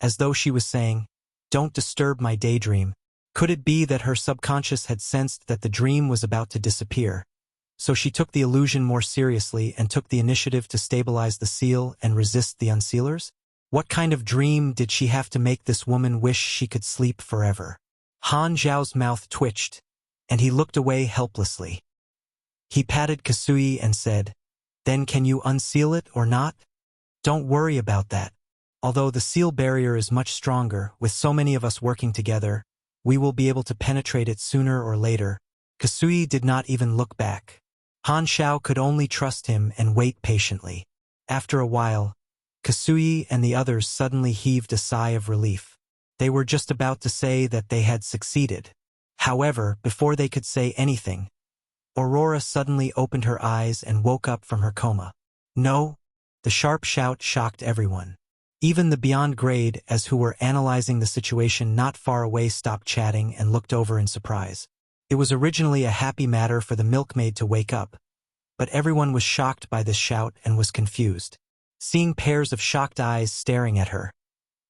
as though she was saying, "Don't disturb my daydream." Could it be that her subconscious had sensed that the dream was about to disappear? So she took the illusion more seriously and took the initiative to stabilize the seal and resist the unsealers? What kind of dream did she have to make this woman wish she could sleep forever? Han Zhao's mouth twitched, and he looked away helplessly. He patted Kasui and said, "Then can you unseal it or not?" "Don't worry about that. Although the seal barrier is much stronger, with so many of us working together, we will be able to penetrate it sooner or later." Kasui did not even look back. Han Shao could only trust him and wait patiently. After a while, Kasui and the others suddenly heaved a sigh of relief. They were just about to say that they had succeeded. However, before they could say anything, Aurora suddenly opened her eyes and woke up from her coma. No! The sharp shout shocked everyone. Even the beyond grade, as who were analyzing the situation not far away, stopped chatting and looked over in surprise. It was originally a happy matter for the milkmaid to wake up, but everyone was shocked by this shout and was confused. Seeing pairs of shocked eyes staring at her,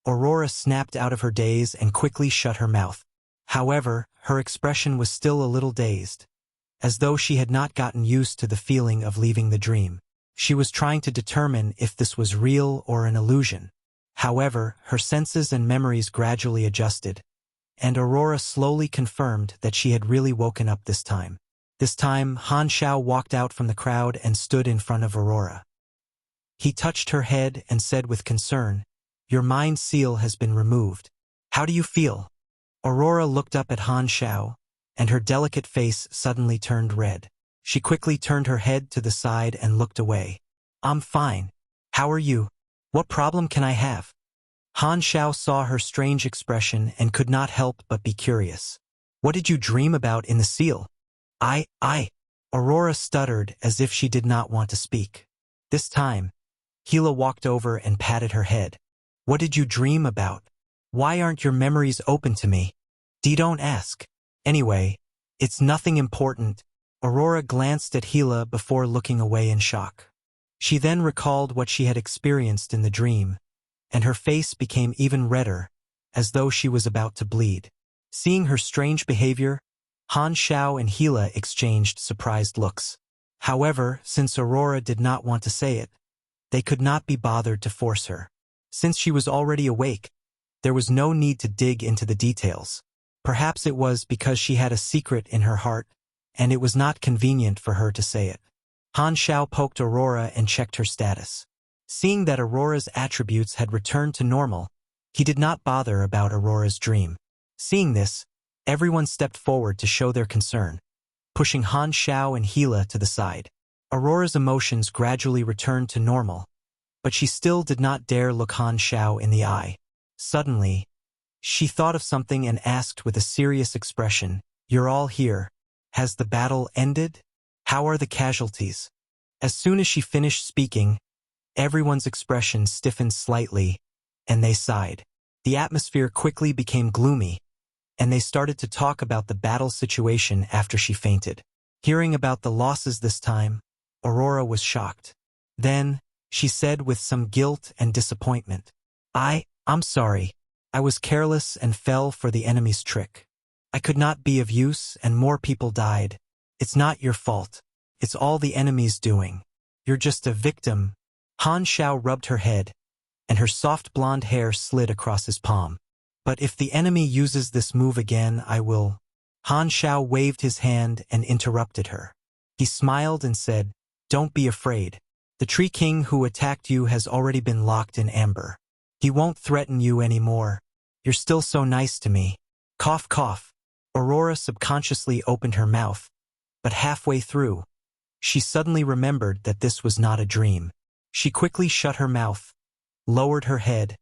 Aurora snapped out of her daze and quickly shut her mouth. However, her expression was still a little dazed, as though she had not gotten used to the feeling of leaving the dream. She was trying to determine if this was real or an illusion. However, her senses and memories gradually adjusted, and Aurora slowly confirmed that she had really woken up this time. This time, Han Xiao walked out from the crowd and stood in front of Aurora. He touched her head and said with concern, "Your mind seal has been removed. How do you feel?" Aurora looked up at Han Xiao, and her delicate face suddenly turned red. She quickly turned her head to the side and looked away. "I'm fine. How are you? What problem can I have?" Han Xiao saw her strange expression and could not help but be curious. "What did you dream about in the seal?" I. Aurora stuttered as if she did not want to speak. This time, Hila walked over and patted her head. "What did you dream about? Why aren't your memories open to me?" Don't ask. Anyway, it's nothing important." Aurora glanced at Hila before looking away in shock. She then recalled what she had experienced in the dream, and her face became even redder, as though she was about to bleed. Seeing her strange behavior, Han Xiao and Hila exchanged surprised looks. However, since Aurora did not want to say it, they could not be bothered to force her. Since she was already awake, there was no need to dig into the details. Perhaps it was because she had a secret in her heart, and it was not convenient for her to say it. Han Xiao poked Aurora and checked her status. Seeing that Aurora's attributes had returned to normal, he did not bother about Aurora's dream. Seeing this, everyone stepped forward to show their concern, pushing Han Xiao and Hila to the side. Aurora's emotions gradually returned to normal, but she still did not dare look Han Xiao in the eye. Suddenly, she thought of something and asked with a serious expression, "You're all here. Has the battle ended? How are the casualties?" As soon as she finished speaking, everyone's expression stiffened slightly, and they sighed. The atmosphere quickly became gloomy, and they started to talk about the battle situation after she fainted. Hearing about the losses this time, Aurora was shocked. Then, she said with some guilt and disappointment, I'm sorry. I was careless and fell for the enemy's trick. I could not be of use and more people died. It's not your fault. It's all the enemy's doing. You're just a victim." Han Xiao rubbed her head, and her soft blonde hair slid across his palm. "But if the enemy uses this move again, I will." Han Xiao waved his hand and interrupted her. He smiled and said, "Don't be afraid. The Tree King who attacked you has already been locked in amber. He won't threaten you anymore. You're still so nice to me." Cough, cough. Aurora subconsciously opened her mouth, but halfway through, she suddenly remembered that this was not a dream. She quickly shut her mouth, lowered her head,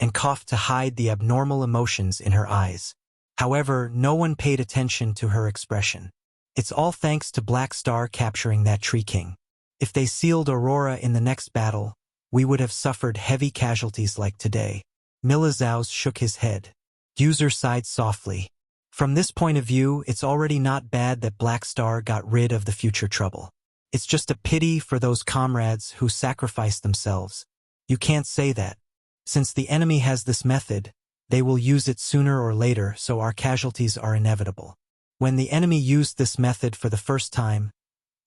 and coughed to hide the abnormal emotions in her eyes. However, no one paid attention to her expression. It's all thanks to Black Star capturing that Tree King. If they sealed Aurora in the next battle, we would have suffered heavy casualties like today. Milazao shook his head. User sighed softly. From this point of view, it's already not bad that Black Star got rid of the future trouble. It's just a pity for those comrades who sacrificed themselves. You can't say that. Since the enemy has this method, they will use it sooner or later, so our casualties are inevitable. When the enemy used this method for the first time,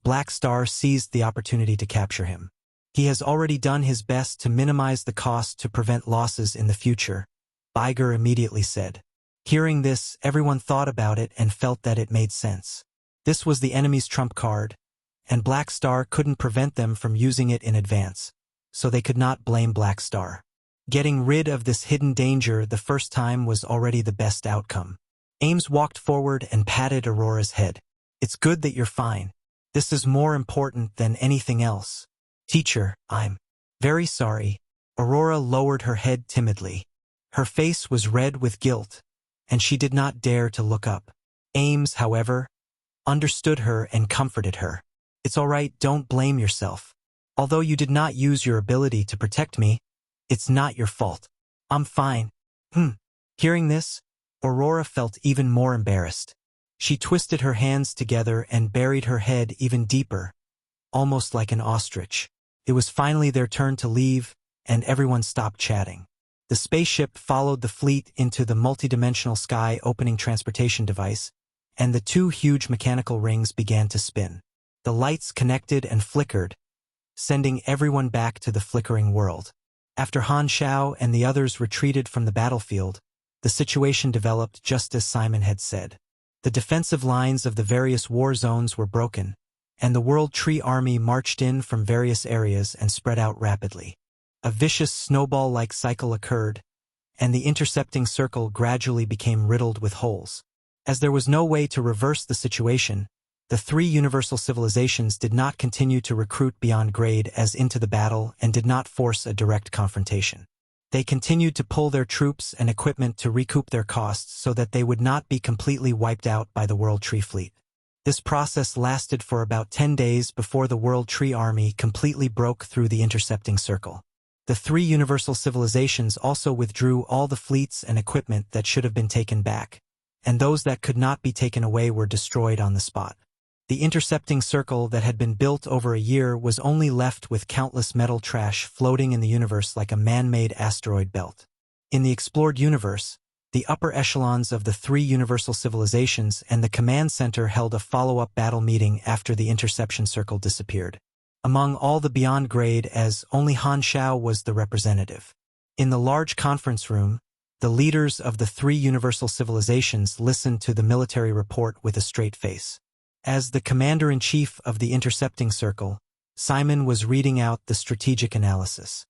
Black Star seized the opportunity to capture him. He has already done his best to minimize the cost to prevent losses in the future, Biger immediately said. Hearing this, everyone thought about it and felt that it made sense. This was the enemy's trump card, and Black Star couldn't prevent them from using it in advance, so they could not blame Black Star. Getting rid of this hidden danger the first time was already the best outcome. Ames walked forward and patted Aurora's head. "It's good that you're fine. This is more important than anything else." "Teacher, I'm very sorry." Aurora lowered her head timidly. Her face was red with guilt, and she did not dare to look up. Ames, however, understood her and comforted her. "It's all right, don't blame yourself. Although you did not use your ability to protect me, it's not your fault. I'm fine." Hearing this, Aurora felt even more embarrassed. She twisted her hands together and buried her head even deeper, almost like an ostrich. It was finally their turn to leave, and everyone stopped chatting. The spaceship followed the fleet into the multidimensional sky opening transportation device, and the two huge mechanical rings began to spin. The lights connected and flickered, sending everyone back to the flickering world. After Han Xiao and the others retreated from the battlefield, the situation developed just as Simon had said. The defensive lines of the various war zones were broken, and the World Tree Army marched in from various areas and spread out rapidly. A vicious snowball-like cycle occurred, and the intercepting circle gradually became riddled with holes. As there was no way to reverse the situation, the three universal civilizations did not continue to recruit beyond grade as into the battle and did not force a direct confrontation. They continued to pull their troops and equipment to recoup their costs so that they would not be completely wiped out by the World Tree Fleet. This process lasted for about 10 days before the World Tree Army completely broke through the intercepting circle. The three universal civilizations also withdrew all the fleets and equipment that should have been taken back, and those that could not be taken away were destroyed on the spot. The intercepting circle that had been built over a year was only left with countless metal trash floating in the universe like a man-made asteroid belt. In the explored universe, the upper echelons of the three universal civilizations and the command center held a follow-up battle meeting after the interception circle disappeared. Among all the beyond grade, as only Han Xiao was the representative. In the large conference room, the leaders of the three universal civilizations listened to the military report with a straight face. As the commander-in-chief of the intercepting circle, Simon was reading out the strategic analysis.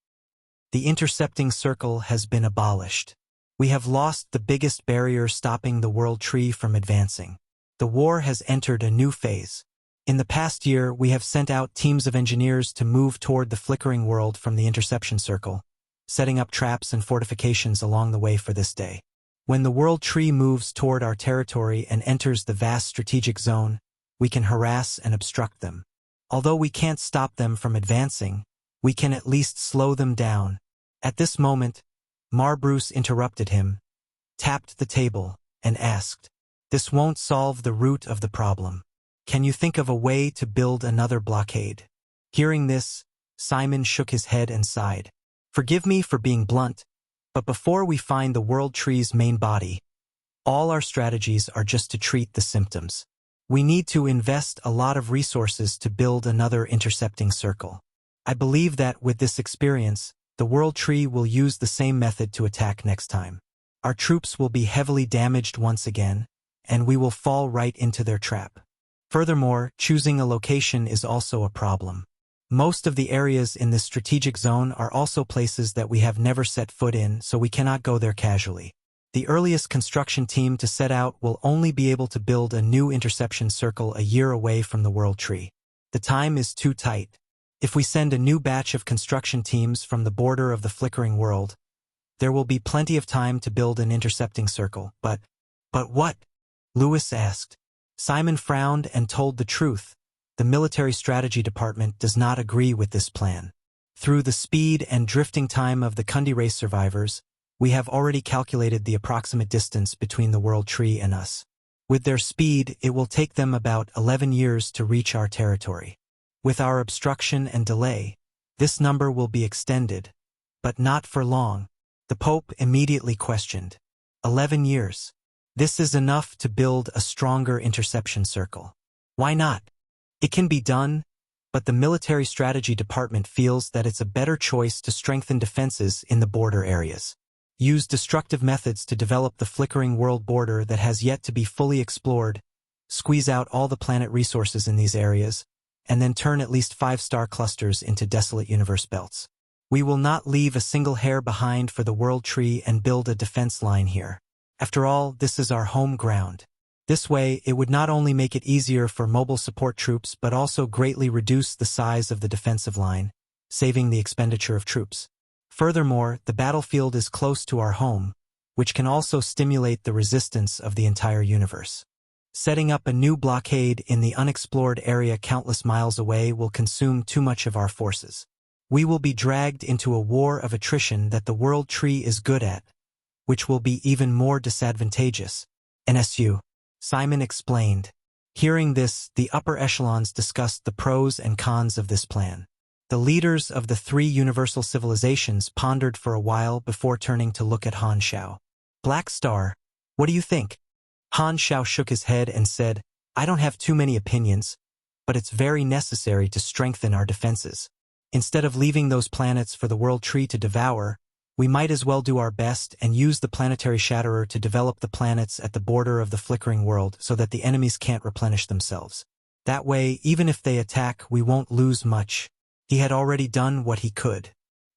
The intercepting circle has been abolished. We have lost the biggest barrier stopping the World Tree from advancing. The war has entered a new phase. In the past year, we have sent out teams of engineers to move toward the flickering world from the interception circle, setting up traps and fortifications along the way for this day. When the World Tree moves toward our territory and enters the vast strategic zone, we can harass and obstruct them. Although we can't stop them from advancing, we can at least slow them down. At this moment, Bruce interrupted him, tapped the table, and asked, "This won't solve the root of the problem. Can you think of a way to build another blockade?" Hearing this, Simon shook his head and sighed. "Forgive me for being blunt, but before we find the World Tree's main body, all our strategies are just to treat the symptoms. We need to invest a lot of resources to build another intercepting circle. I believe that with this experience, the World Tree will use the same method to attack next time. Our troops will be heavily damaged once again, and we will fall right into their trap. Furthermore, choosing a location is also a problem. Most of the areas in this strategic zone are also places that we have never set foot in, so we cannot go there casually. The earliest construction team to set out will only be able to build a new interception circle a year away from the World Tree. The time is too tight. If we send a new batch of construction teams from the border of the flickering world, there will be plenty of time to build an intercepting circle. But what? Lewis asked. Simon frowned and told the truth. The military strategy department does not agree with this plan. Through the speed and drifting time of the Kundi race survivors, we have already calculated the approximate distance between the World Tree and us. With their speed, it will take them about 11 years to reach our territory. With our obstruction and delay, this number will be extended, but not for long. The Pope immediately questioned. 11 years. This is enough to build a stronger interception circle. Why not? It can be done, but the military strategy department feels that it's a better choice to strengthen defenses in the border areas. Use destructive methods to develop the flickering world border that has yet to be fully explored, squeeze out all the planet resources in these areas, and then turn at least 5-star clusters into desolate universe belts. We will not leave a single hair behind for the World Tree and build a defense line here. After all, this is our home ground. This way, it would not only make it easier for mobile support troops but also greatly reduce the size of the defensive line, saving the expenditure of troops. Furthermore, the battlefield is close to our home, which can also stimulate the resistance of the entire universe. Setting up a new blockade in the unexplored area countless miles away will consume too much of our forces. We will be dragged into a war of attrition that the World Tree is good at, which will be even more disadvantageous. NSU. Simon explained. Hearing this, the upper echelons discussed the pros and cons of this plan. The leaders of the three universal civilizations pondered for a while before turning to look at Han Xiao. Black Star, what do you think? Han Xiao shook his head and said, I don't have too many opinions, but it's very necessary to strengthen our defenses. Instead of leaving those planets for the World Tree to devour, we might as well do our best and use the planetary shatterer to develop the planets at the border of the flickering world so that the enemies can't replenish themselves. That way, even if they attack, we won't lose much. He had already done what he could.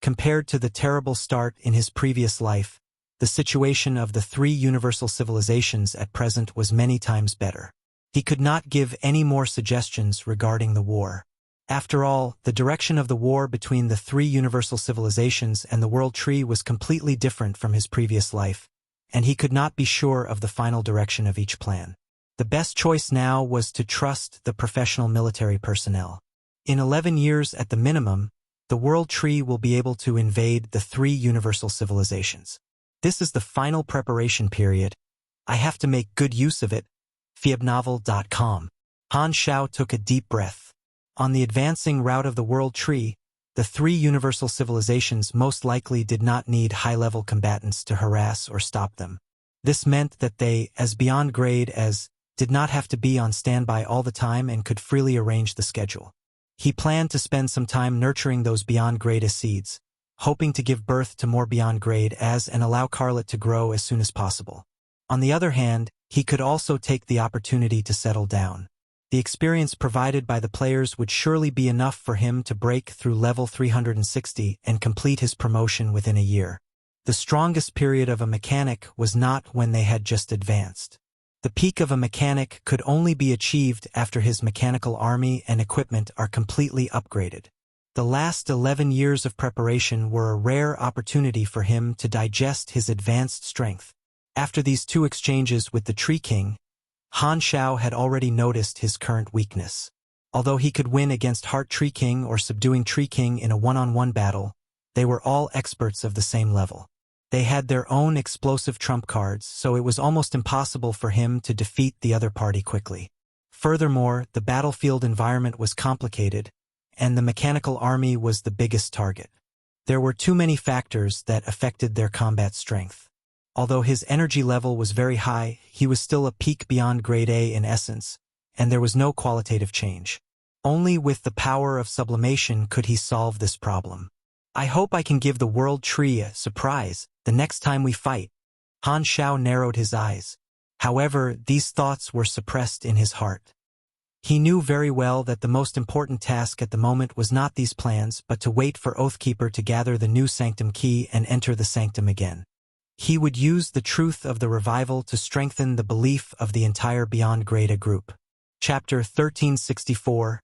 Compared to the terrible start in his previous life, the situation of the three universal civilizations at present was many times better. He could not give any more suggestions regarding the war. After all, the direction of the war between the three universal civilizations and the World Tree was completely different from his previous life, and he could not be sure of the final direction of each plan. The best choice now was to trust the professional military personnel. In 11 years at the minimum, the World Tree will be able to invade the three universal civilizations. This is the final preparation period. I have to make good use of it. Unravel.com. Han Xiao took a deep breath. On the advancing route of the World Tree, the three universal civilizations most likely did not need high-level combatants to harass or stop them. This meant that they, as beyond grade as, did not have to be on standby all the time and could freely arrange the schedule. He planned to spend some time nurturing those beyond grade as seeds, hoping to give birth to more beyond grade as and allow Carlet to grow as soon as possible. On the other hand, he could also take the opportunity to settle down. The experience provided by the players would surely be enough for him to break through level 360 and complete his promotion within a year. The strongest period of a mechanic was not when they had just advanced. The peak of a mechanic could only be achieved after his mechanical army and equipment are completely upgraded. The last 11 years of preparation were a rare opportunity for him to digest his advanced strength. After these two exchanges with the Tree King, Han Xiao had already noticed his current weakness. Although he could win against Heart Tree King or Subduing Tree King in a one-on-one battle, they were all experts of the same level. They had their own explosive trump cards, so it was almost impossible for him to defeat the other party quickly. Furthermore, the battlefield environment was complicated, and the mechanical army was the biggest target. There were too many factors that affected their combat strength. Although his energy level was very high, he was still a peak beyond grade A in essence, and there was no qualitative change. Only with the power of sublimation could he solve this problem. I hope I can give the World Tree a surprise the next time we fight. Han Xiao narrowed his eyes. However, these thoughts were suppressed in his heart. He knew very well that the most important task at the moment was not these plans but to wait for Oathkeeper to gather the new Sanctum key and enter the Sanctum again. He would use the truth of the revival to strengthen the belief of the entire Beyond Grade A group. Chapter 1364,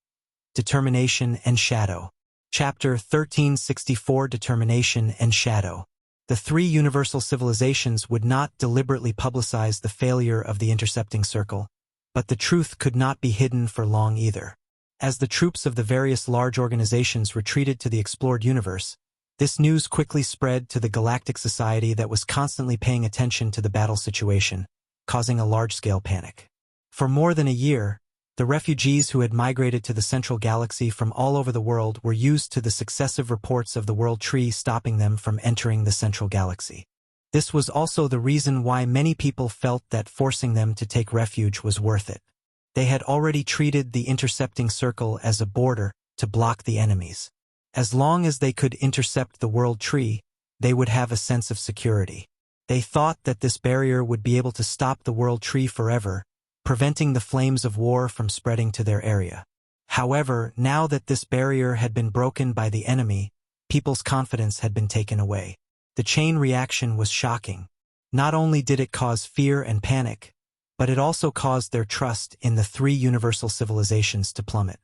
Determination and Shadow. Chapter 1364, Determination and Shadow. The three universal civilizations would not deliberately publicize the failure of the intercepting circle, but the truth could not be hidden for long either. As the troops of the various large organizations retreated to the explored universe, this news quickly spread to the Galactic Society that was constantly paying attention to the battle situation, causing a large-scale panic. For more than a year, the refugees who had migrated to the Central Galaxy from all over the world were used to the successive reports of the World Tree stopping them from entering the Central Galaxy. This was also the reason why many people felt that forcing them to take refuge was worth it. They had already treated the intercepting circle as a border to block the enemies. As long as they could intercept the World Tree, they would have a sense of security. They thought that this barrier would be able to stop the World Tree forever, preventing the flames of war from spreading to their area. However, now that this barrier had been broken by the enemy, people's confidence had been taken away. The chain reaction was shocking. Not only did it cause fear and panic, but it also caused their trust in the three universal civilizations to plummet.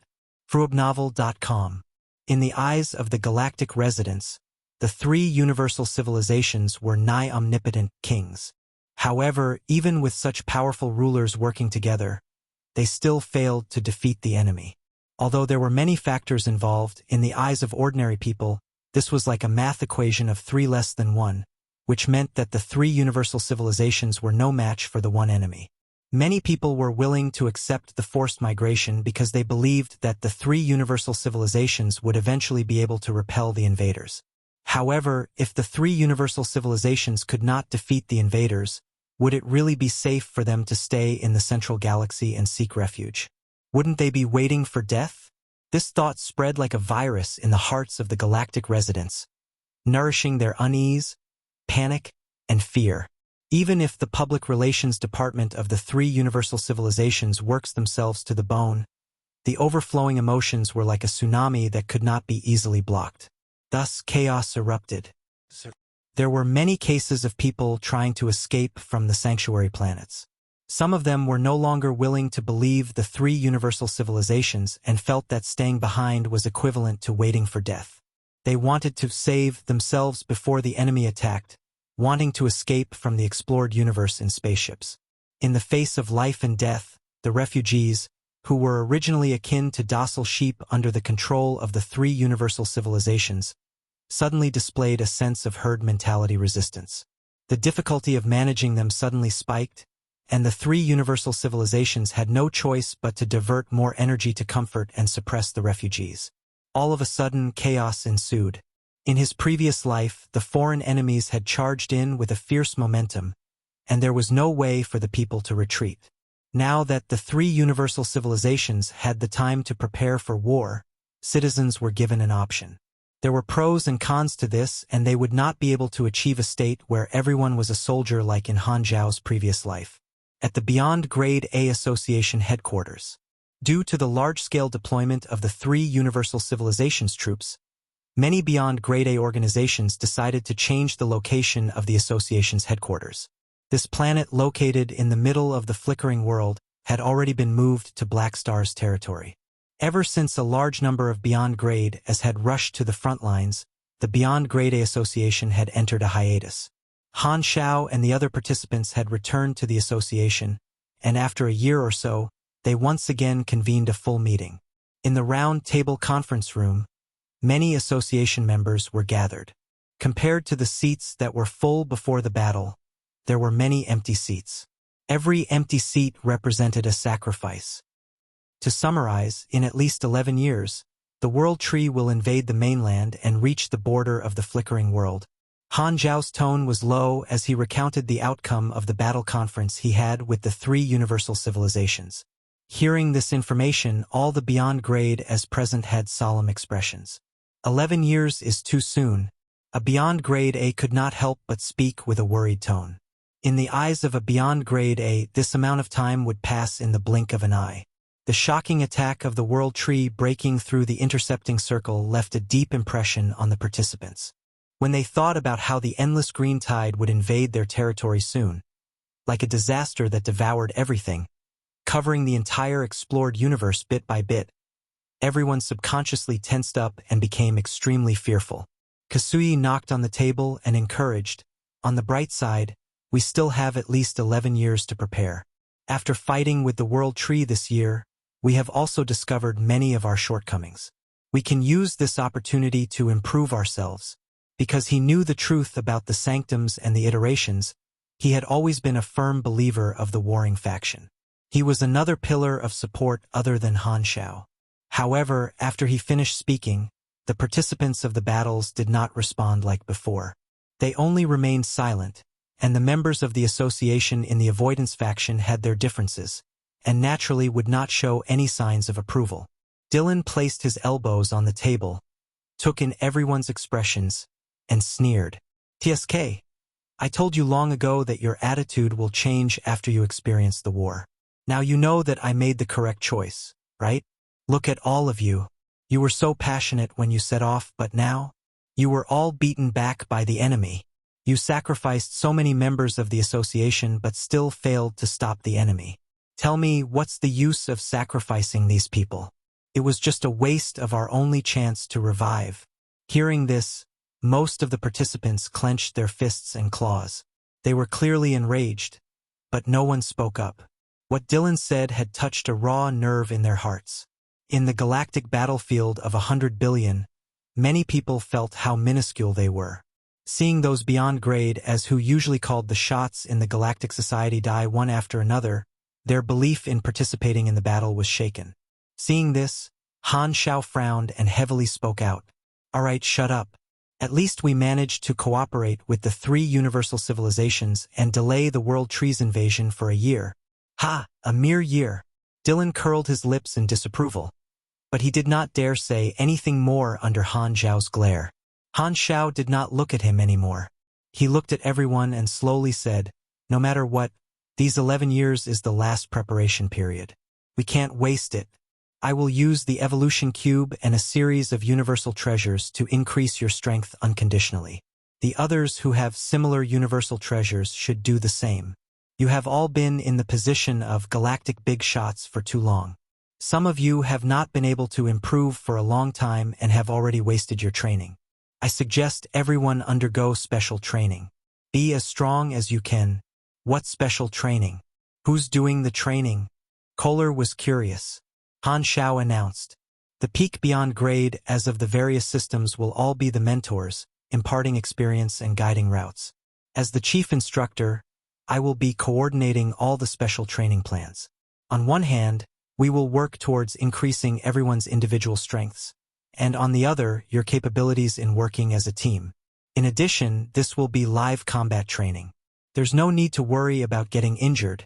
Unravel.com. In the eyes of the galactic residents, the three universal civilizations were nigh omnipotent kings. However, even with such powerful rulers working together, they still failed to defeat the enemy. Although there were many factors involved, in the eyes of ordinary people, this was like a math equation of 3 less than 1, which meant that the 3 universal civilizations were no match for the one enemy. Many people were willing to accept the forced migration because they believed that the 3 universal civilizations would eventually be able to repel the invaders. However, if the 3 universal civilizations could not defeat the invaders, would it really be safe for them to stay in the central galaxy and seek refuge? Wouldn't they be waiting for death? This thought spread like a virus in the hearts of the galactic residents, nourishing their unease, panic, and fear. Even if the public relations department of the 3 universal civilizations works themselves to the bone, the overflowing emotions were like a tsunami that could not be easily blocked. Thus, chaos erupted. There were many cases of people trying to escape from the sanctuary planets. Some of them were no longer willing to believe the 3 universal civilizations and felt that staying behind was equivalent to waiting for death. They wanted to save themselves before the enemy attacked, wanting to escape from the explored universe in spaceships. In the face of life and death, the refugees, who were originally akin to docile sheep under the control of the 3 universal civilizations, suddenly displayed a sense of herd mentality resistance. The difficulty of managing them suddenly spiked, and the 3 universal civilizations had no choice but to divert more energy to comfort and suppress the refugees. All of a sudden, chaos ensued. In his previous life, the foreign enemies had charged in with a fierce momentum, and there was no way for the people to retreat. Now that the 3 universal civilizations had the time to prepare for war, citizens were given an option. There were pros and cons to this, and they would not be able to achieve a state where everyone was a soldier like in Han Zhao's previous life. At the Beyond Grade A Association headquarters, due to the large-scale deployment of the 3 universal civilizations troops, many Beyond Grade A organizations decided to change the location of the association's headquarters. This planet, located in the middle of the flickering world, had already been moved to Black Star's territory. Ever since a large number of Beyond Grade As had rushed to the front lines, the Beyond Grade A Association had entered a hiatus. Han Xiao and the other participants had returned to the association, and after a year or so, they once again convened a full meeting. In the round table conference room, many association members were gathered. Compared to the seats that were full before the battle, there were many empty seats. Every empty seat represented a sacrifice. To summarize, in at least 11 years, the World Tree will invade the mainland and reach the border of the flickering world. Han Zhao's tone was low as he recounted the outcome of the battle conference he had with the 3 universal civilizations. Hearing this information, all the Beyond Grade As present had solemn expressions. 11 years is too soon. A Beyond Grade A could not help but speak with a worried tone. In the eyes of a Beyond Grade A, this amount of time would pass in the blink of an eye. The shocking attack of the World Tree breaking through the intercepting circle left a deep impression on the participants. When they thought about how the endless green tide would invade their territory soon, like a disaster that devoured everything, covering the entire explored universe bit by bit, everyone subconsciously tensed up and became extremely fearful. Kasui knocked on the table and encouraged, "On the bright side, we still have at least 11 years to prepare. After fighting with the World Tree this year, we have also discovered many of our shortcomings. We can use this opportunity to improve ourselves." Because he knew the truth about the sanctums and the iterations, he had always been a firm believer of the warring faction. He was another pillar of support other than Han Xiao. However, after he finished speaking, the participants of the battles did not respond like before. They only remained silent, and the members of the association in the avoidance faction had their differences, and naturally would not show any signs of approval. Dylan placed his elbows on the table, took in everyone's expressions, and sneered. "TSK, I told you long ago that your attitude will change after you experience the war. Now you know that I made the correct choice, right? Look at all of you. You were so passionate when you set off, but now? You were all beaten back by the enemy. You sacrificed so many members of the association but still failed to stop the enemy. Tell me, what's the use of sacrificing these people? It was just a waste of our only chance to revive." Hearing this, most of the participants clenched their fists and claws. They were clearly enraged, but no one spoke up. What Dylan said had touched a raw nerve in their hearts. In the galactic battlefield of 100 billion, many people felt how minuscule they were. Seeing those beyond grade as who usually called the shots in the galactic society die one after another, their belief in participating in the battle was shaken. Seeing this, Han Shao frowned and heavily spoke out. "All right, shut up. At least we managed to cooperate with the 3 universal civilizations and delay the World Tree's invasion for a year." Ha! A mere year. Dylan curled his lips in disapproval. But he did not dare say anything more under Han Zhao's glare. Han Shao did not look at him anymore. He looked at everyone and slowly said, "No matter what, these 11 years is the last preparation period. We can't waste it. I will use the evolution cube and a series of universal treasures to increase your strength unconditionally. The others who have similar universal treasures should do the same. You have all been in the position of galactic big shots for too long. Some of you have not been able to improve for a long time and have already wasted your training. I suggest everyone undergo special training. Be as strong as you can." "What special training? Who's doing the training?" Kohler was curious. Han Shao announced, "The peak beyond grade as of the various systems will all be the mentors, imparting experience and guiding routes. As the chief instructor, I will be coordinating all the special training plans. On one hand, we will work towards increasing everyone's individual strengths, and on the other, your capabilities in working as a team. In addition, this will be live combat training. There's no need to worry about getting injured,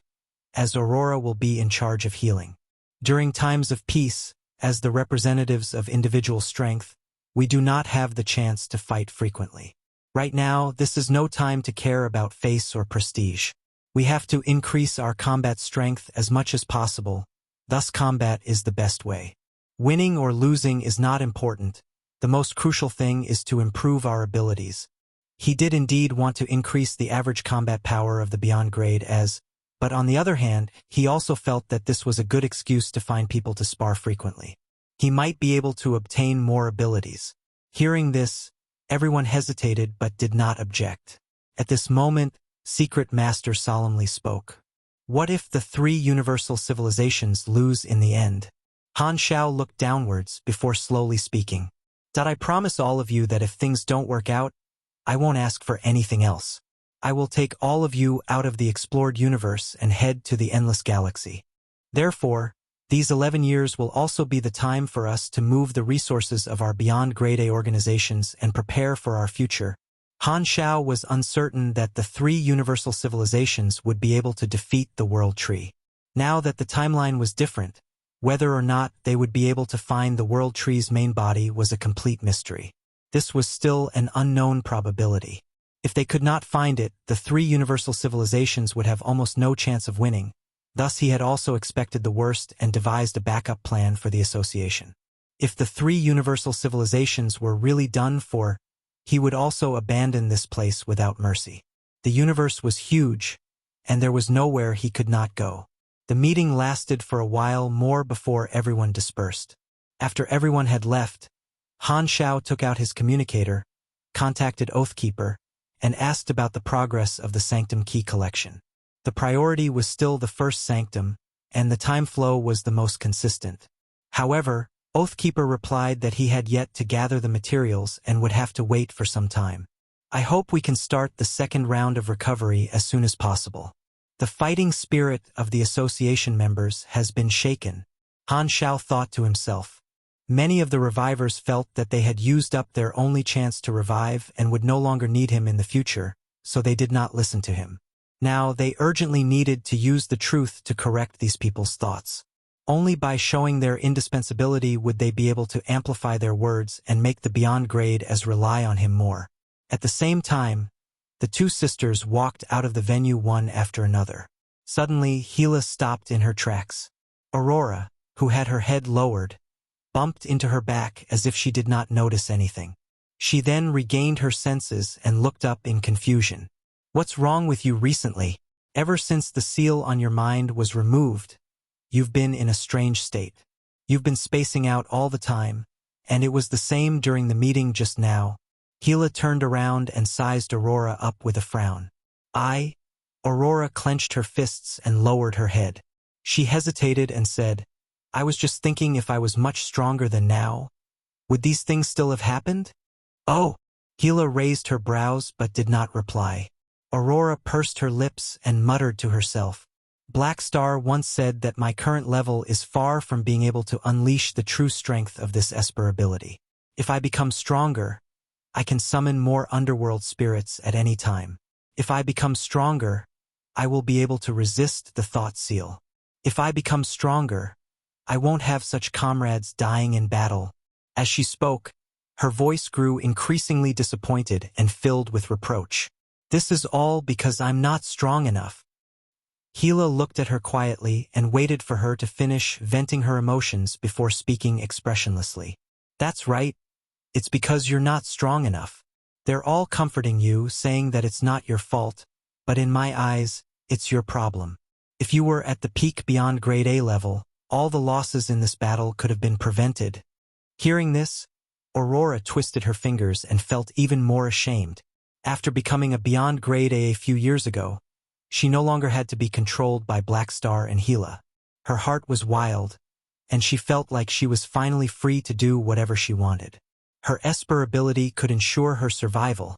as Aurora will be in charge of healing. During times of peace, as the representatives of individual strength, we do not have the chance to fight frequently. Right now, this is no time to care about face or prestige. We have to increase our combat strength as much as possible, thus combat is the best way. Winning or losing is not important. The most crucial thing is to improve our abilities." He did indeed want to increase the average combat power of the beyond grade but on the other hand, he also felt that this was a good excuse to find people to spar frequently. He might be able to obtain more abilities. Hearing this, everyone hesitated but did not object. At this moment, Secret Master solemnly spoke. "What if the 3 universal civilizations lose in the end?" Han Shao looked downwards before slowly speaking. "I promise all of you that if things don't work out, I won't ask for anything else. I will take all of you out of the explored universe and head to the endless galaxy. Therefore, these 11 years will also be the time for us to move the resources of our beyond grade A organizations and prepare for our future." Han Shao was uncertain that the 3 universal civilizations would be able to defeat the World Tree. Now that the timeline was different, whether or not they would be able to find the World Tree's main body was a complete mystery. This was still an unknown probability. If they could not find it, the 3 universal civilizations would have almost no chance of winning. Thus he had also expected the worst and devised a backup plan for the association. If the 3 universal civilizations were really done for, he would also abandon this place without mercy. The universe was huge, and there was nowhere he could not go. The meeting lasted for a while more before everyone dispersed. After everyone had left, Han Shao took out his communicator, contacted Oathkeeper, and asked about the progress of the Sanctum key collection. The priority was still the first Sanctum, and the time flow was the most consistent. However, Oathkeeper replied that he had yet to gather the materials and would have to wait for some time. "I hope we can start the second round of recovery as soon as possible. The fighting spirit of the association members has been shaken," Han Shao thought to himself. Many of the revivors felt that they had used up their only chance to revive and would no longer need him in the future, so they did not listen to him. Now they urgently needed to use the truth to correct these people's thoughts. Only by showing their indispensability would they be able to amplify their words and make the beyond grade as rely on him more. At the same time, the 2 sisters walked out of the venue one after another. Suddenly, Hila stopped in her tracks. Aurora, who had her head lowered, bumped into her back as if she did not notice anything. She then regained her senses and looked up in confusion. "What's wrong with you recently? Ever since the seal on your mind was removed, you've been in a strange state. You've been spacing out all the time, and it was the same during the meeting just now." Hila turned around and sized Aurora up with a frown. Aurora clenched her fists and lowered her head. She hesitated and said, I was just thinking if I was much stronger than now, would these things still have happened? Oh! Hila raised her brows but did not reply. Aurora pursed her lips and muttered to herself. Black Star once said that my current level is far from being able to unleash the true strength of this Esper ability. If I become stronger, I can summon more underworld spirits at any time. If I become stronger, I will be able to resist the thought seal. If I become stronger, I won't have such comrades dying in battle. As she spoke, her voice grew increasingly disappointed and filled with reproach. This is all because I'm not strong enough. Hila looked at her quietly and waited for her to finish venting her emotions before speaking expressionlessly. That's right. It's because you're not strong enough. They're all comforting you, saying that it's not your fault, but in my eyes, it's your problem. If you were at the peak beyond grade A level, all the losses in this battle could have been prevented. Hearing this, Aurora twisted her fingers and felt even more ashamed. After becoming a beyond grade A few years ago, she no longer had to be controlled by Black Star and Hila. Her heart was wild, and she felt like she was finally free to do whatever she wanted. Her Esper ability could ensure her survival,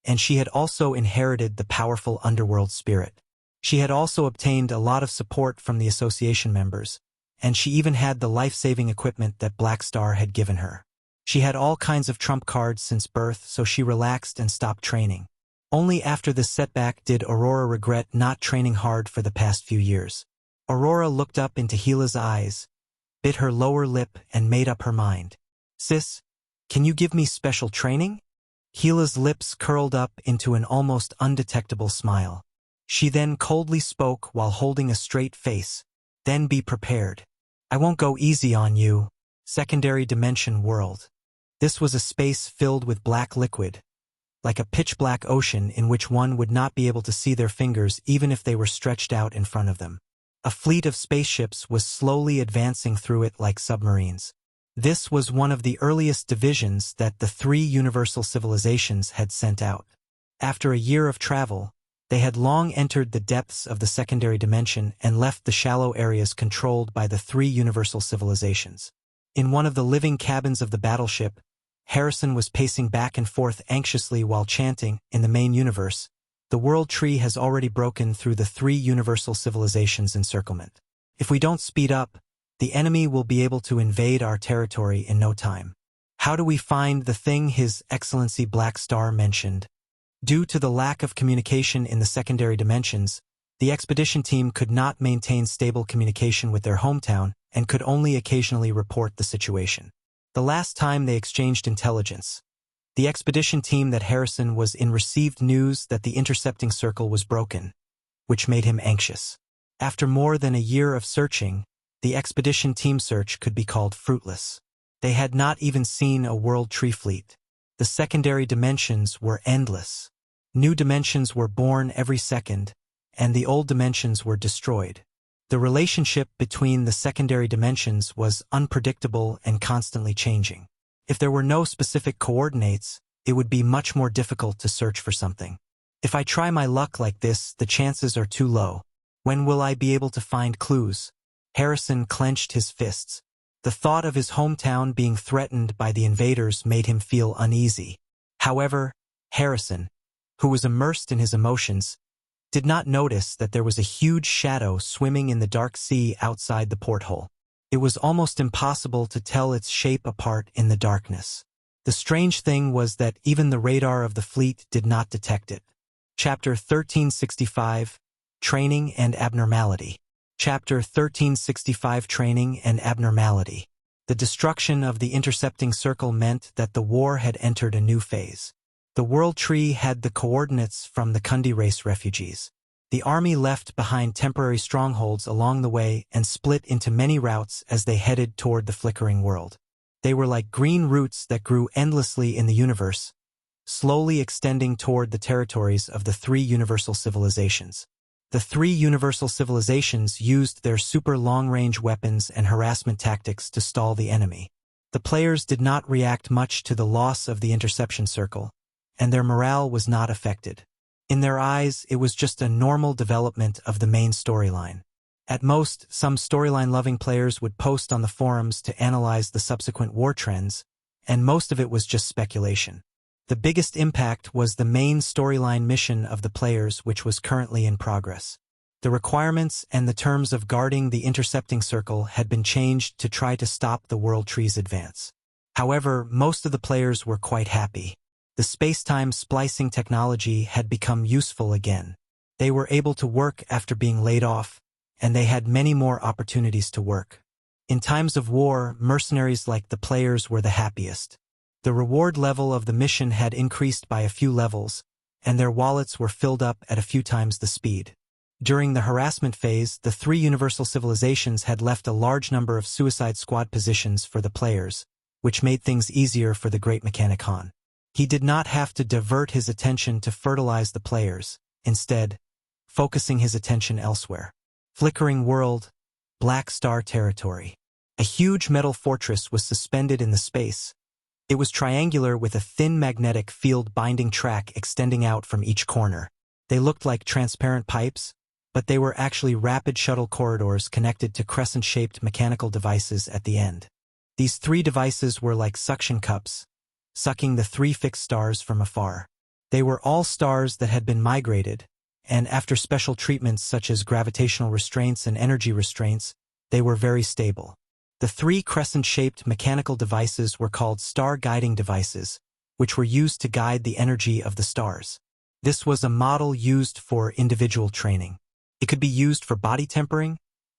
and she had also inherited the powerful underworld spirit. She had also obtained a lot of support from the association members, and she even had the life-saving equipment that Black Star had given her. She had all kinds of trump cards since birth, so she relaxed and stopped training. Only after this setback did Aurora regret not training hard for the past few years. Aurora looked up into Hila's eyes, bit her lower lip and made up her mind. Sis, can you give me special training? Hila's lips curled up into an almost undetectable smile. She then coldly spoke while holding a straight face. Then be prepared. I won't go easy on you. Secondary Dimension World. This was a space filled with black liquid, like a pitch-black ocean in which one would not be able to see their fingers even if they were stretched out in front of them. A fleet of spaceships was slowly advancing through it like submarines. This was one of the earliest divisions that the three universal civilizations had sent out. After a year of travel, they had long entered the depths of the secondary dimension and left the shallow areas controlled by the three universal civilizations. In one of the living cabins of the battleship, Harrison was pacing back and forth anxiously while chanting, in the main universe, the world tree has already broken through the three universal civilizations' encirclement. If we don't speed up, the enemy will be able to invade our territory in no time. How do we find the thing His Excellency Black Star mentioned? Due to the lack of communication in the secondary dimensions, the expedition team could not maintain stable communication with their hometown and could only occasionally report the situation. The last time they exchanged intelligence, the expedition team that Harrison was in received news that the intercepting circle was broken, which made him anxious. After more than a year of searching, the expedition team search could be called fruitless. They had not even seen a world tree fleet. The secondary dimensions were endless. New dimensions were born every second, and the old dimensions were destroyed. The relationship between the secondary dimensions was unpredictable and constantly changing. If there were no specific coordinates, it would be much more difficult to search for something. If I try my luck like this, the chances are too low. When will I be able to find clues? Harrison clenched his fists. The thought of his hometown being threatened by the invaders made him feel uneasy. However, Harrison, who was immersed in his emotions, did not notice that there was a huge shadow swimming in the dark sea outside the porthole. It was almost impossible to tell its shape apart in the darkness. The strange thing was that even the radar of the fleet did not detect it. Chapter 1365, Training and Abnormality. Chapter 1365, Training and Abnormality. The destruction of the intercepting circle meant that the war had entered a new phase. The World Tree had the coordinates from the Kundi race refugees. The army left behind temporary strongholds along the way and split into many routes as they headed toward the flickering world. They were like green roots that grew endlessly in the universe, slowly extending toward the territories of the three universal civilizations. The three universal civilizations used their super long-range weapons and harassment tactics to stall the enemy. The players did not react much to the loss of the interception circle, and their morale was not affected. In their eyes, it was just a normal development of the main storyline. At most, some storyline-loving players would post on the forums to analyze the subsequent war trends, and most of it was just speculation. The biggest impact was the main storyline mission of the players, which was currently in progress. The requirements and the terms of guarding the intercepting circle had been changed to try to stop the World Tree's advance. However, most of the players were quite happy. The space-time splicing technology had become useful again. They were able to work after being laid off, and they had many more opportunities to work. In times of war, mercenaries like the players were the happiest. The reward level of the mission had increased by a few levels, and their wallets were filled up at a few times the speed. During the harassment phase, the 3 universal civilizations had left a large number of suicide squad positions for the players, which made things easier for the great mechanic Han. He did not have to divert his attention to fertilize the players, instead, focusing his attention elsewhere. Flickering world, Black Star territory. A huge metal fortress was suspended in the space. It was triangular with a thin magnetic field binding track extending out from each corner. They looked like transparent pipes, but they were actually rapid shuttle corridors connected to crescent-shaped mechanical devices at the end. These 3 devices were like suction cups, sucking the 3 fixed stars from afar. They were all stars that had been migrated, and after special treatments such as gravitational restraints and energy restraints, they were very stable. The 3 crescent-shaped mechanical devices were called star-guiding devices, which were used to guide the energy of the stars. This was a model used for individual training. It could be used for body tempering,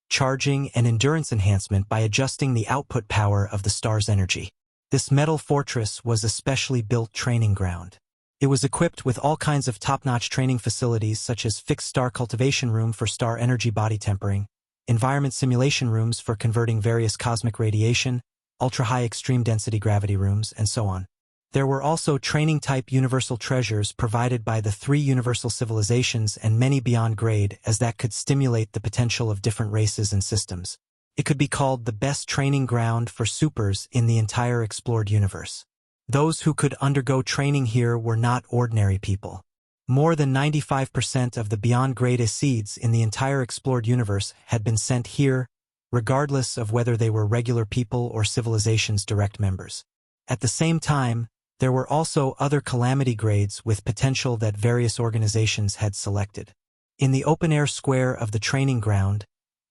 charging, and endurance enhancement by adjusting the output power of the star's energy. This metal fortress was a specially built training ground. It was equipped with all kinds of top-notch training facilities such as fixed star cultivation room for star energy body tempering, environment simulation rooms for converting various cosmic radiation, ultra-high extreme density gravity rooms, and so on. There were also training-type universal treasures provided by the 3 universal civilizations and many beyond grade, as that could stimulate the potential of different races and systems. It could be called the best training ground for supers in the entire explored universe. Those who could undergo training here were not ordinary people. More than 95% of the beyond grade seeds in the entire explored universe had been sent here, regardless of whether they were regular people or civilization's direct members. At the same time, there were also other calamity grades with potential that various organizations had selected. In the open-air square of the training ground,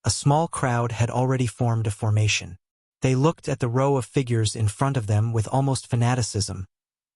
a small crowd had already formed a formation. They looked at the row of figures in front of them with almost fanaticism,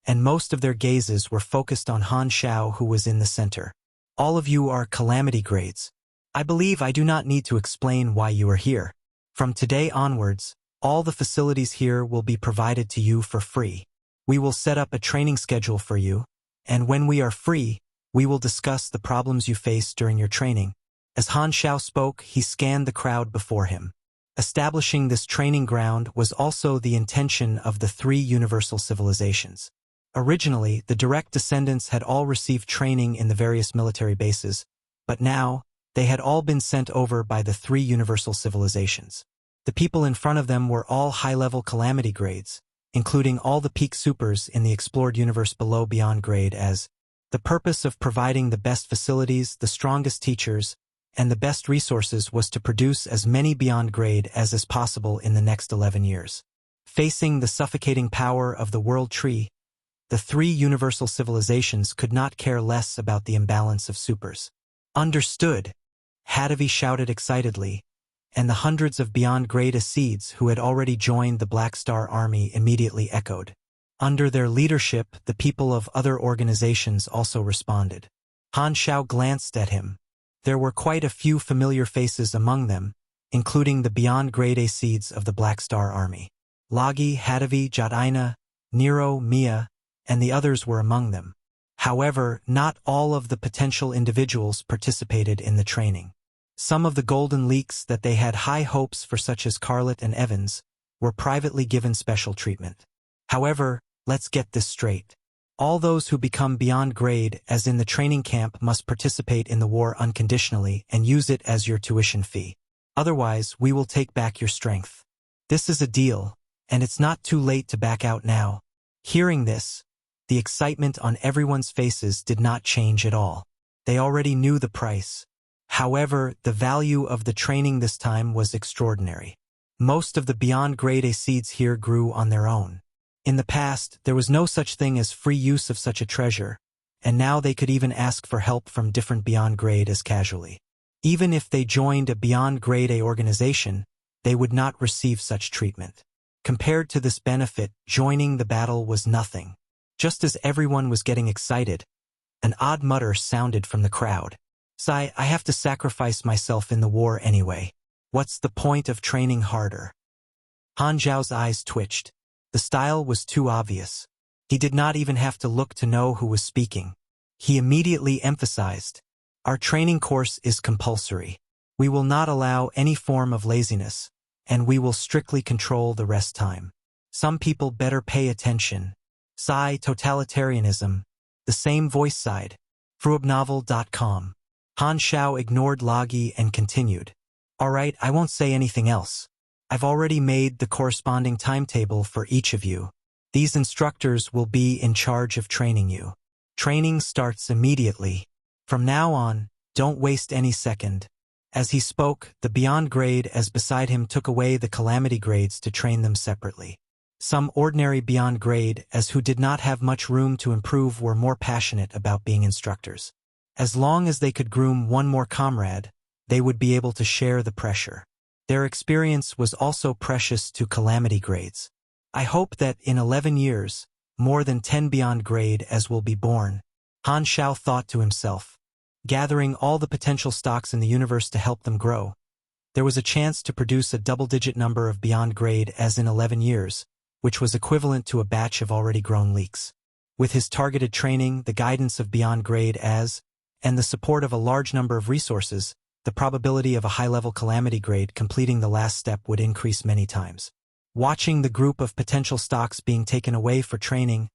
and most of their gazes were focused on Han Shao, who was in the center. All of you are calamity grades. I believe I do not need to explain why you are here. From today onwards, all the facilities here will be provided to you for free. We will set up a training schedule for you, and when we are free, we will discuss the problems you face during your training. As Han Shao spoke, he scanned the crowd before him. Establishing this training ground was also the intention of the 3 universal civilizations. Originally, the direct descendants had all received training in the various military bases, but now, they had all been sent over by the 3 universal civilizations. The people in front of them were all high-level calamity grades, including all the peak supers in the explored universe below beyond grade, as the purpose of providing the best facilities, the strongest teachers, and the best resources was to produce as many beyond grade as is possible in the next 11 years. Facing the suffocating power of the World Tree, the 3 universal civilizations could not care less about the imbalance of supers. Understood, Hadavi shouted excitedly, and the hundreds of beyond grade Aseeds who had already joined the Black Star army immediately echoed. Under their leadership, the people of other organizations also responded. Han Shao glanced at him. There were quite a few familiar faces among them, including the beyond grade Aseeds of the Black Star army. Lagi, Hadavi, Jadaina, Nero, Mia, and the others were among them. However, not all of the potential individuals participated in the training. Some of the golden leaks that they had high hopes for, such as Carlet and Evans, were privately given special treatment. However, let's get this straight. All those who become beyond grade, as in the training camp, must participate in the war unconditionally and use it as your tuition fee. Otherwise, we will take back your strength. This is a deal, and it's not too late to back out now. Hearing this, the excitement on everyone's faces did not change at all. They already knew the price. However, the value of the training this time was extraordinary. Most of the Beyond Grade A seeds here grew on their own. In the past, there was no such thing as free use of such a treasure, and now they could even ask for help from different Beyond Grade as casually. Even if they joined a Beyond Grade A organization, they would not receive such treatment. Compared to this benefit, joining the battle was nothing. Just as everyone was getting excited, an odd mutter sounded from the crowd. "I have to sacrifice myself in the war anyway. What's the point of training harder?" Han Zhao's eyes twitched. The style was too obvious. He did not even have to look to know who was speaking. He immediately emphasized, "Our training course is compulsory. We will not allow any form of laziness, and we will strictly control the rest time. Some people better pay attention." Totalitarianism. The same voice side. Fruobnovel.com. Han Zhao ignored Loggy and continued. "Alright, I won't say anything else. I've already made the corresponding timetable for each of you. These instructors will be in charge of training you. Training starts immediately. From now on, don't waste any second." As he spoke, the Beyond Grade as beside him took away the Calamity Grades to train them separately. Some ordinary Beyond Grade as who did not have much room to improve were more passionate about being instructors. As long as they could groom one more comrade, they would be able to share the pressure. Their experience was also precious to Calamity Grades. "I hope that in 11 years, more than 10 Beyond Grade as will be born," Han Zhao thought to himself. Gathering all the potential stocks in the universe to help them grow, there was a chance to produce a double-digit number of Beyond Grade as in 11 years, which was equivalent to a batch of already grown leaks. With his targeted training, the guidance of Beyond Grade as, and the support of a large number of resources, the probability of a high-level Calamity Grade completing the last step would increase many times. Watching the group of potential stocks being taken away for training,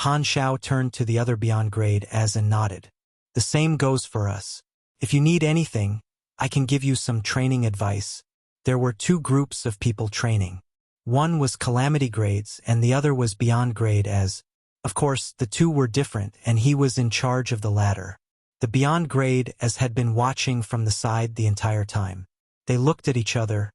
Han Zhao turned to the other Beyond Grade as and nodded. "The same goes for us. If you need anything, I can give you some training advice." There were two groups of people training. One was Calamity Grades and the other was Beyond Grade as. Of course, the two were different and he was in charge of the latter. The Beyond Grade as had been watching from the side the entire time. They looked at each other,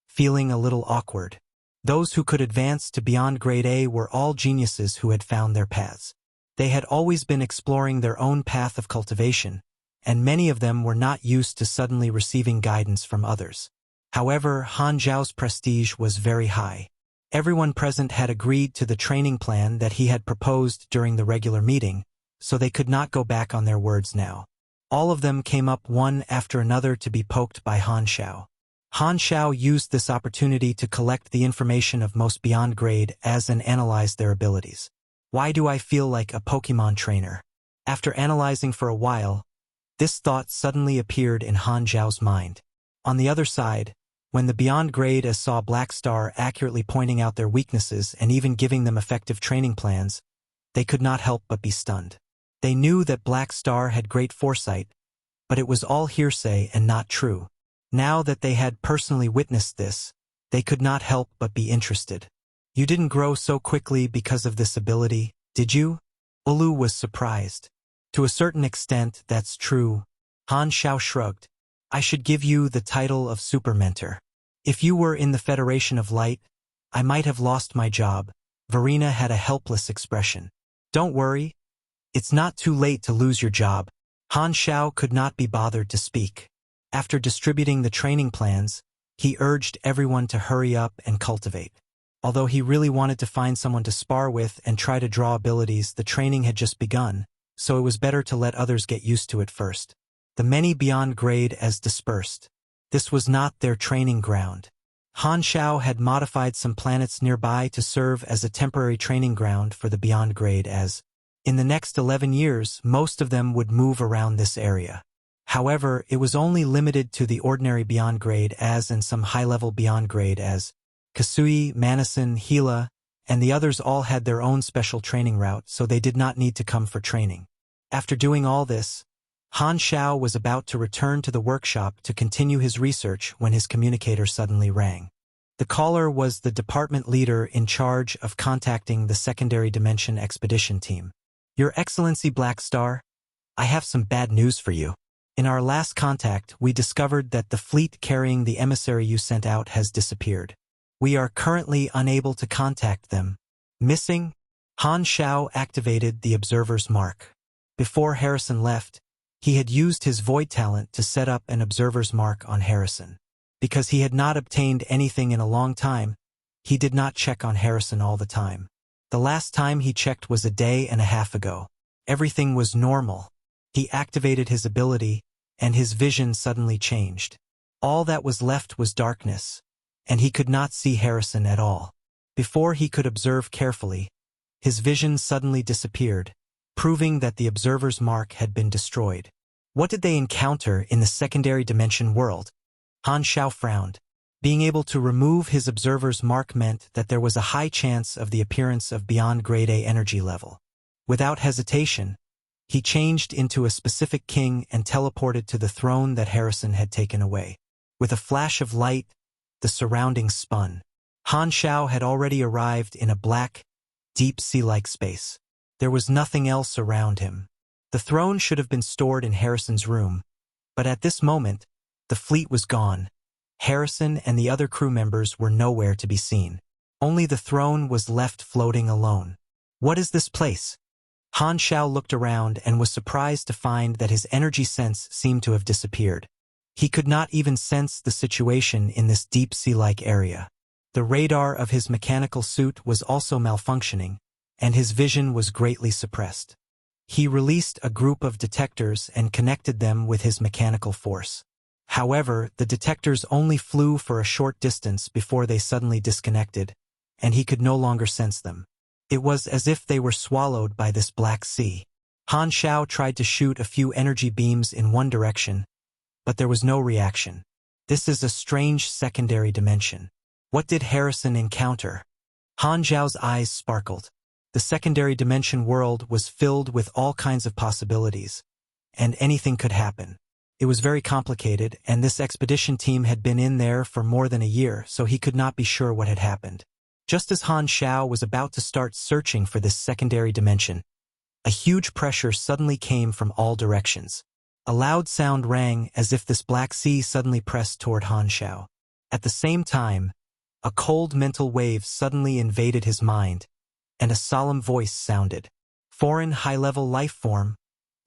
feeling a little awkward. Those who could advance to Beyond Grade A were all geniuses who had found their paths. They had always been exploring their own path of cultivation, and many of them were not used to suddenly receiving guidance from others. However, Han Zhao's prestige was very high. Everyone present had agreed to the training plan that he had proposed during the regular meeting, so they could not go back on their words now. All of them came up one after another to be poked by Han Zhao. Han Zhao used this opportunity to collect the information of most Beyond Grade as and analyze their abilities. "Why do I feel like a Pokemon trainer?" After analyzing for a while, this thought suddenly appeared in Han Zhao's mind. On the other side, when the Beyond Grade as saw Black Star accurately pointing out their weaknesses and even giving them effective training plans, they could not help but be stunned. They knew that Black Star had great foresight, but it was all hearsay and not true. Now that they had personally witnessed this, they could not help but be interested. "You didn't grow so quickly because of this ability, did you?" Ulu was surprised. "To a certain extent, that's true." Han Zhao shrugged. "I should give you the title of Super Mentor. If you were in the Federation of Light, I might have lost my job." Verena had a helpless expression. "Don't worry. It's not too late to lose your job." Han Zhao could not be bothered to speak. After distributing the training plans, he urged everyone to hurry up and cultivate. Although he really wanted to find someone to spar with and try to draw abilities, the training had just begun, so it was better to let others get used to it first. The many Beyond Grade as dispersed. This was not their training ground. Han Zhao had modified some planets nearby to serve as a temporary training ground for the Beyond Grade as. In the next 11 years, most of them would move around this area. However, it was only limited to the ordinary Beyond Grade as and some high-level Beyond Grade as. Kasui, Manison, Hila, and the others all had their own special training route, so they did not need to come for training. After doing all this, Han Zhao was about to return to the workshop to continue his research when his communicator suddenly rang. The caller was the department leader in charge of contacting the Secondary Dimension Expedition Team. "Your Excellency Black Star, I have some bad news for you. In our last contact, we discovered that the fleet carrying the emissary you sent out has disappeared. We are currently unable to contact them. Missing? Han Shao activated the observer's mark. Before Harrison left, he had used his void talent to set up an observer's mark on Harrison. Because he had not obtained anything in a long time, he did not check on Harrison all the time. The last time he checked was a day and a half ago. Everything was normal. He activated his ability, and his vision suddenly changed. All that was left was darkness, and he could not see Harrison at all. Before he could observe carefully, his vision suddenly disappeared, proving that the observer's mark had been destroyed. What did they encounter in the secondary dimension world? Han Shao frowned. Being able to remove his observer's mark meant that there was a high chance of the appearance of beyond grade A energy level. Without hesitation, he changed into a specific king and teleported to the throne that Harrison had taken away. With a flash of light, the surroundings spun. Han Shao had already arrived in a black, deep sea-like space. There was nothing else around him. The throne should have been stored in Harrison's room, but at this moment, the fleet was gone. Harrison and the other crew members were nowhere to be seen. Only the throne was left floating alone. What is this place? Han Shao looked around and was surprised to find that his energy sense seemed to have disappeared. He could not even sense the situation in this deep sea-like area. The radar of his mechanical suit was also malfunctioning, and his vision was greatly suppressed. He released a group of detectors and connected them with his mechanical force. However, the detectors only flew for a short distance before they suddenly disconnected, and he could no longer sense them. It was as if they were swallowed by this black sea. Han Shao tried to shoot a few energy beams in one direction, but there was no reaction. This is a strange secondary dimension. What did Harrison encounter? Han Zhao's eyes sparkled. The secondary dimension world was filled with all kinds of possibilities, and anything could happen. It was very complicated, and this expedition team had been in there for more than a year, so he could not be sure what had happened. Just as Han Shao was about to start searching for this secondary dimension, a huge pressure suddenly came from all directions. A loud sound rang as if this black sea suddenly pressed toward Han Shao. At the same time, a cold mental wave suddenly invaded his mind, and a solemn voice sounded. Foreign high-level life form,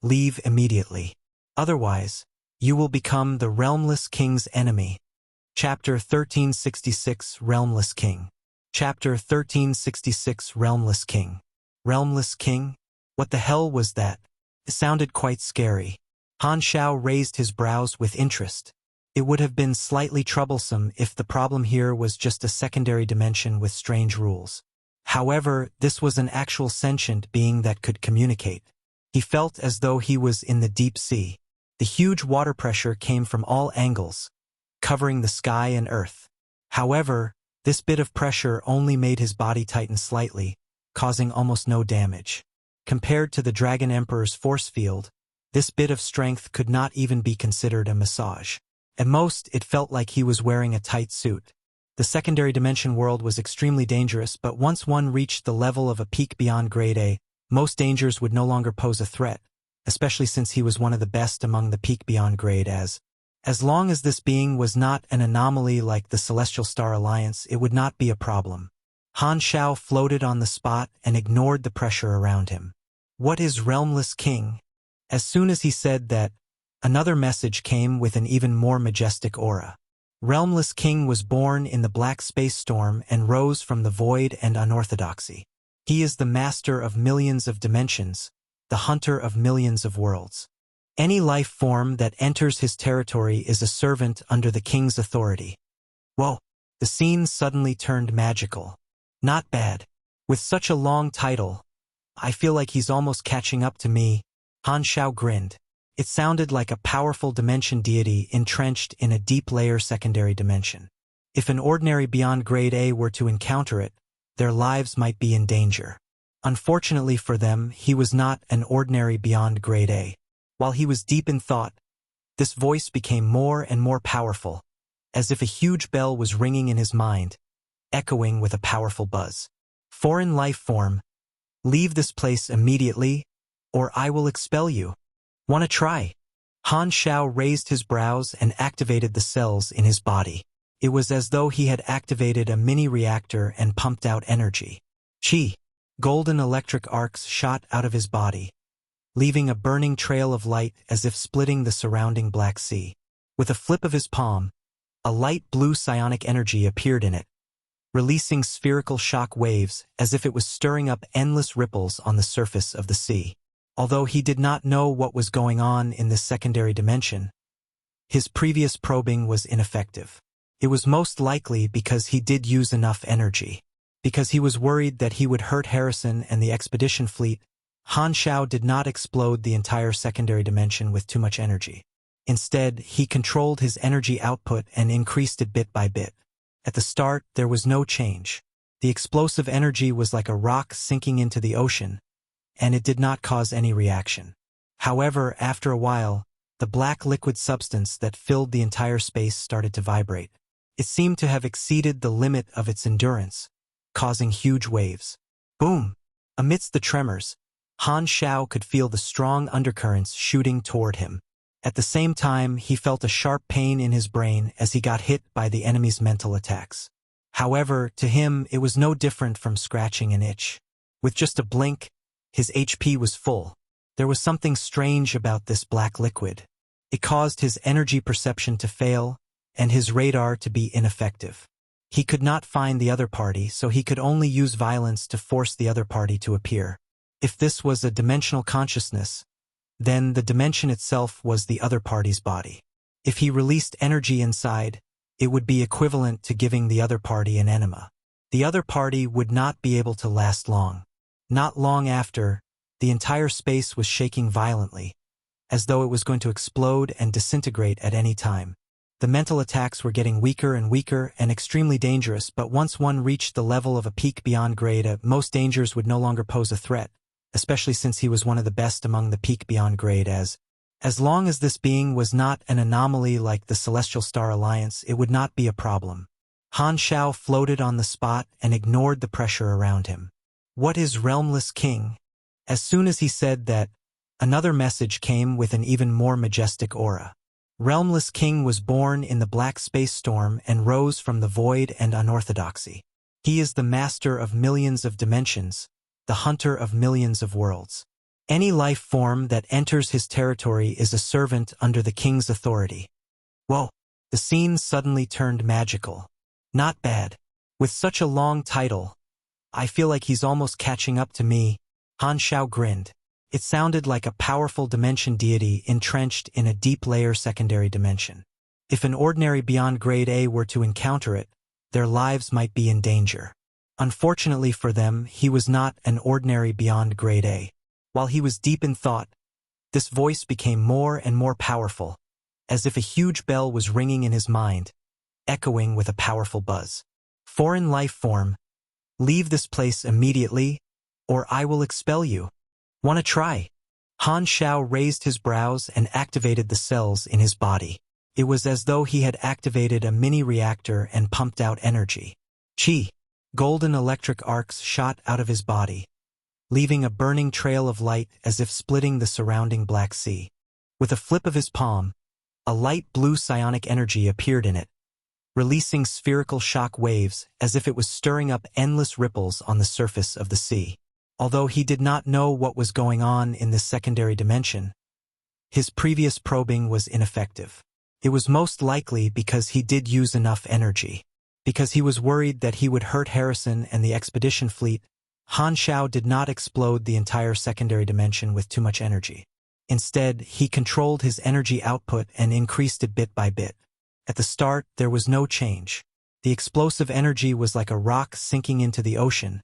leave immediately. Otherwise, you will become the Realmless King's enemy. Chapter 1366 Realmless King. Chapter 1366 Realmless King. Realmless King? What the hell was that? It sounded quite scary. Han Shao raised his brows with interest. It would have been slightly troublesome if the problem here was just a secondary dimension with strange rules. However, this was an actual sentient being that could communicate. He felt as though he was in the deep sea. The huge water pressure came from all angles, covering the sky and earth. However, this bit of pressure only made his body tighten slightly, causing almost no damage. Compared to the Dragon Emperor's force field, this bit of strength could not even be considered a massage. At most, it felt like he was wearing a tight suit. The secondary dimension world was extremely dangerous, but once one reached the level of a peak beyond grade A, most dangers would no longer pose a threat, especially since he was one of the best among the peak beyond grade As long as this being was not an anomaly like the Celestial Star Alliance, it would not be a problem. Han Shao floated on the spot and ignored the pressure around him. What is Realmless King? As soon as he said that, another message came with an even more majestic aura. Realmless King was born in the black space storm and rose from the void and unorthodoxy. He is the master of millions of dimensions, the hunter of millions of worlds. Any life form that enters his territory is a servant under the king's authority. Whoa! The scene suddenly turned magical. Not bad. With such a long title, I feel like he's almost catching up to me. Han Shao grinned. It sounded like a powerful dimension deity entrenched in a deep layer secondary dimension. If an ordinary beyond grade A were to encounter it, their lives might be in danger. Unfortunately for them, he was not an ordinary beyond grade A. While he was deep in thought, this voice became more and more powerful, as if a huge bell was ringing in his mind, echoing with a powerful buzz. Foreign life form, leave this place immediately, or I will expel you. "Wanna try?" Han Shao raised his brows and activated the cells in his body. It was as though he had activated a mini reactor and pumped out energy. Chi. Golden electric arcs shot out of his body, leaving a burning trail of light as if splitting the surrounding Black Sea. With a flip of his palm, a light blue psionic energy appeared in it, releasing spherical shock waves as if it was stirring up endless ripples on the surface of the sea. Although he did not know what was going on in this secondary dimension, his previous probing was ineffective. It was most likely because he did use enough energy. Because he was worried that he would hurt Harrison and the expedition fleet, Han Shao did not explode the entire secondary dimension with too much energy. Instead, he controlled his energy output and increased it bit by bit. At the start, there was no change. The explosive energy was like a rock sinking into the ocean, and it did not cause any reaction. However, after a while, the black liquid substance that filled the entire space started to vibrate. It seemed to have exceeded the limit of its endurance, causing huge waves. Boom! Amidst the tremors, Han Shao could feel the strong undercurrents shooting toward him. At the same time, he felt a sharp pain in his brain as he got hit by the enemy's mental attacks. However, to him, it was no different from scratching an itch. With just a blink, his HP was full. There was something strange about this black liquid. It caused his energy perception to fail and his radar to be ineffective. He could not find the other party, so he could only use violence to force the other party to appear. If this was a dimensional consciousness, then the dimension itself was the other party's body. If he released energy inside, it would be equivalent to giving the other party an enema. The other party would not be able to last long. Not long after, the entire space was shaking violently, as though it was going to explode and disintegrate at any time. The mental attacks were getting weaker and weaker and extremely dangerous, but once one reached the level of a peak beyond grade A, most dangers would no longer pose a threat, especially since he was one of the best among the peak beyond grade As. As long as this being was not an anomaly like the Celestial Star Alliance, it would not be a problem. Han Shao floated on the spot and ignored the pressure around him. What is Realmless King? As soon as he said that, another message came with an even more majestic aura. Realmless King was born in the black space storm and rose from the void and unorthodoxy. He is the master of millions of dimensions, the hunter of millions of worlds. Any life form that enters his territory is a servant under the king's authority. Whoa! The scene suddenly turned magical. Not bad. With such a long title, I feel like he's almost catching up to me. Han Shao grinned. It sounded like a powerful dimension deity entrenched in a deep layer secondary dimension. If an ordinary beyond grade A were to encounter it, their lives might be in danger. Unfortunately for them, he was not an ordinary beyond grade A. While he was deep in thought, this voice became more and more powerful, as if a huge bell was ringing in his mind, echoing with a powerful buzz. Foreign life form, leave this place immediately, or I will expel you. Wanna try? Han Shao raised his brows and activated the cells in his body. It was as though he had activated a mini reactor and pumped out energy. Chi. Golden electric arcs shot out of his body, leaving a burning trail of light as if splitting the surrounding Black Sea. With a flip of his palm, a light blue psionic energy appeared in it, releasing spherical shock waves as if it was stirring up endless ripples on the surface of the sea. Although he did not know what was going on in this secondary dimension, his previous probing was ineffective. It was most likely because he did use enough energy. Because he was worried that he would hurt Harrison and the expedition fleet, Han Shao did not explode the entire secondary dimension with too much energy. Instead, he controlled his energy output and increased it bit by bit. At the start, there was no change. The explosive energy was like a rock sinking into the ocean,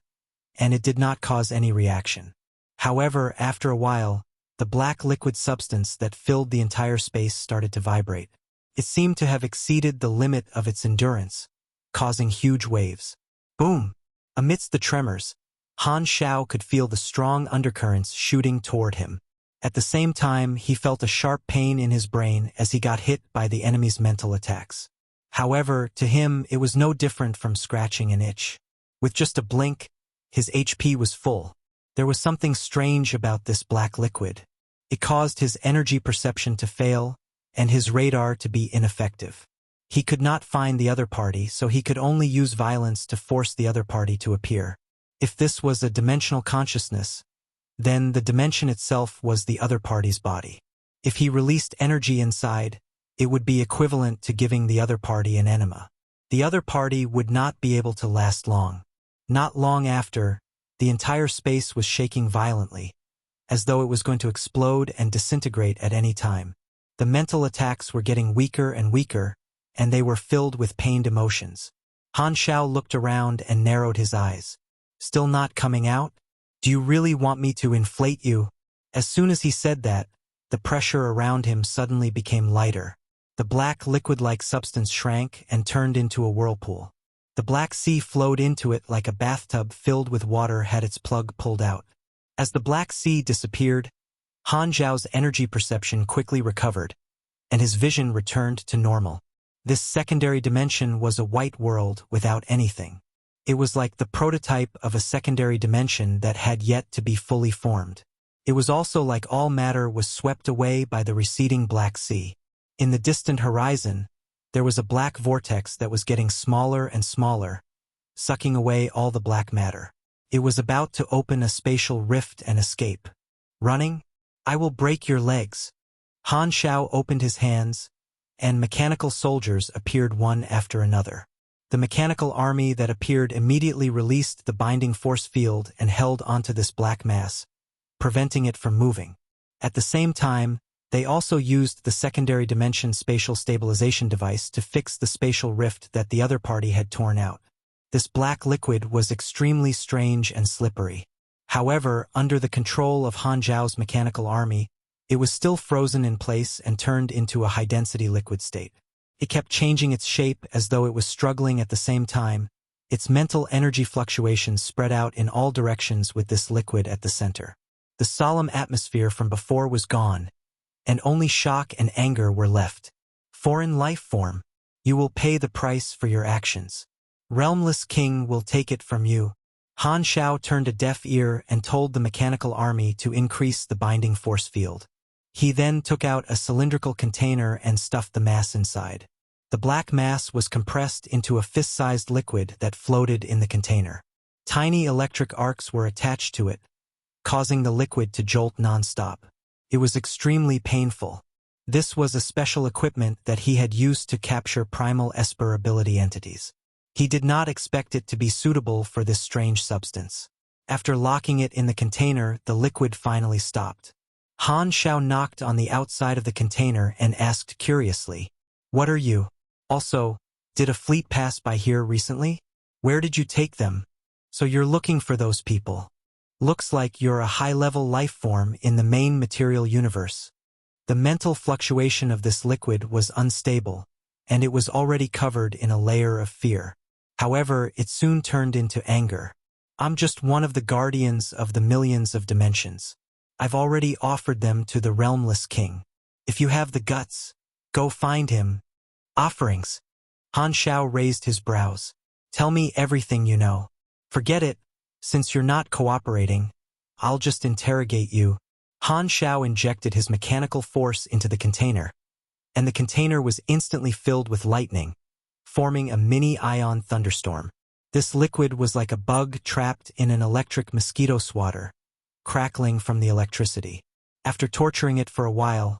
and it did not cause any reaction. However, after a while, the black liquid substance that filled the entire space started to vibrate. It seemed to have exceeded the limit of its endurance, causing huge waves. Boom! Amidst the tremors, Han Shao could feel the strong undercurrents shooting toward him. At the same time, he felt a sharp pain in his brain as he got hit by the enemy's mental attacks. However, to him, it was no different from scratching an itch. With just a blink, his HP was full. There was something strange about this black liquid. It caused his energy perception to fail and his radar to be ineffective. He could not find the other party, so he could only use violence to force the other party to appear. If this was a dimensional consciousness, then the dimension itself was the other party's body. If he released energy inside, it would be equivalent to giving the other party an enema. The other party would not be able to last long. Not long after, the entire space was shaking violently, as though it was going to explode and disintegrate at any time. The mental attacks were getting weaker and weaker, and they were filled with pained emotions. Han Xiao looked around and narrowed his eyes. Still not coming out? Do you really want me to inflate you? As soon as he said that, the pressure around him suddenly became lighter. The black liquid-like substance shrank and turned into a whirlpool. The Black Sea flowed into it like a bathtub filled with water had its plug pulled out. As the Black Sea disappeared, Han Zhao's energy perception quickly recovered, and his vision returned to normal. This secondary dimension was a white world without anything. It was like the prototype of a secondary dimension that had yet to be fully formed. It was also like all matter was swept away by the receding Black Sea. In the distant horizon, there was a black vortex that was getting smaller and smaller, sucking away all the black matter. It was about to open a spatial rift and escape. Running? I will break your legs. Han Xiao opened his hands, and mechanical soldiers appeared one after another. The mechanical army that appeared immediately released the binding force field and held onto this black mass, preventing it from moving. At the same time, they also used the secondary dimension spatial stabilization device to fix the spatial rift that the other party had torn out. This black liquid was extremely strange and slippery. However, under the control of Han Zhao's mechanical army, it was still frozen in place and turned into a high-density liquid state. It kept changing its shape as though it was struggling at the same time. Its mental energy fluctuations spread out in all directions with this liquid at the center. The solemn atmosphere from before was gone, and only shock and anger were left. Foreign life form, you will pay the price for your actions. Realmless King will take it from you. Han Xiao turned a deaf ear and told the mechanical army to increase the binding force field. He then took out a cylindrical container and stuffed the mass inside. The black mass was compressed into a fist-sized liquid that floated in the container. Tiny electric arcs were attached to it, causing the liquid to jolt non-stop. It was extremely painful. This was a special equipment that he had used to capture primal Esper ability entities. He did not expect it to be suitable for this strange substance. After locking it in the container, the liquid finally stopped. Han Xiao knocked on the outside of the container and asked curiously, "What are you? Also, did a fleet pass by here recently? Where did you take them? So you're looking for those people. Looks like you're a high-level life form in the main material universe." The mental fluctuation of this liquid was unstable, and it was already covered in a layer of fear. However, it soon turned into anger. "I'm just one of the guardians of the millions of dimensions. I've already offered them to the Realmless King. If you have the guts, go find him." Offerings. Han Xiao raised his brows. "Tell me everything you know. Forget it. Since you're not cooperating, I'll just interrogate you." Han Xiao injected his mechanical force into the container, and the container was instantly filled with lightning, forming a mini-ion thunderstorm. This liquid was like a bug trapped in an electric mosquito swatter, crackling from the electricity. After torturing it for a while,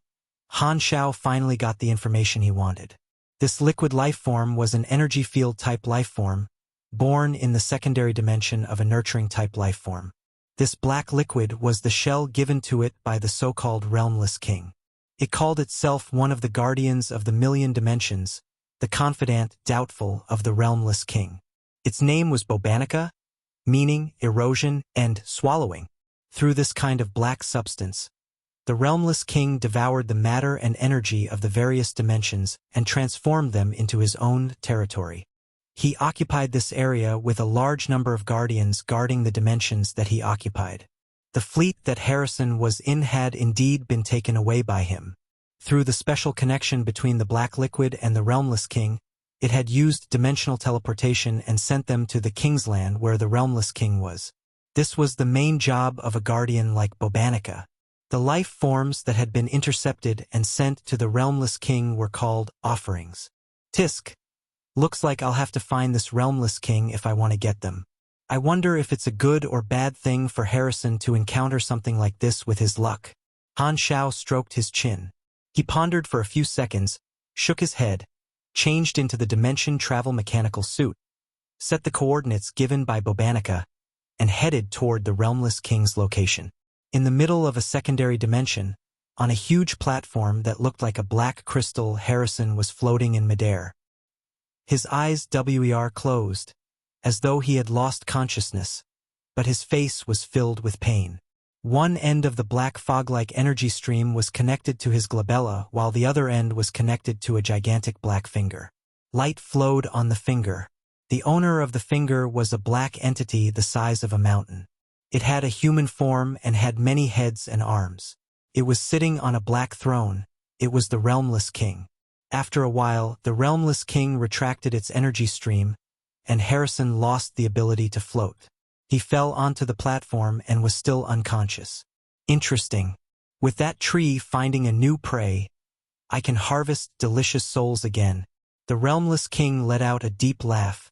Han Xiao finally got the information he wanted. This liquid life form was an energy field type life form, born in the secondary dimension of a nurturing type life form. This black liquid was the shell given to it by the so-called Realmless King. It called itself one of the guardians of the million dimensions, the confidant, doubtful of the Realmless King. Its name was Bobanica, meaning erosion and swallowing. Through this kind of black substance, the Realmless King devoured the matter and energy of the various dimensions and transformed them into his own territory. He occupied this area with a large number of guardians guarding the dimensions that he occupied. The fleet that Harrison was in had indeed been taken away by him. Through the special connection between the black liquid and the Realmless King, it had used dimensional teleportation and sent them to the King's Land where the Realmless King was. This was the main job of a guardian like Bobanica. The life forms that had been intercepted and sent to the Realmless King were called offerings. Tisk. Looks like I'll have to find this Realmless King if I want to get them. I wonder if it's a good or bad thing for Harrison to encounter something like this with his luck. Han Shao stroked his chin. He pondered for a few seconds, shook his head, changed into the dimension travel mechanical suit, set the coordinates given by Bobanica, and headed toward the Realmless King's location. In the middle of a secondary dimension, on a huge platform that looked like a black crystal, Harrison was floating in midair. His eyes were closed, as though he had lost consciousness, but his face was filled with pain. One end of the black fog-like energy stream was connected to his glabella, while the other end was connected to a gigantic black finger. Light flowed on the finger. The owner of the finger was a black entity the size of a mountain. It had a human form and had many heads and arms. It was sitting on a black throne. It was the Realmless King. After a while, the Realmless King retracted its energy stream, and Harrison lost the ability to float. He fell onto the platform and was still unconscious. Interesting. With that tree finding a new prey, I can harvest delicious souls again. The Realmless King let out a deep laugh,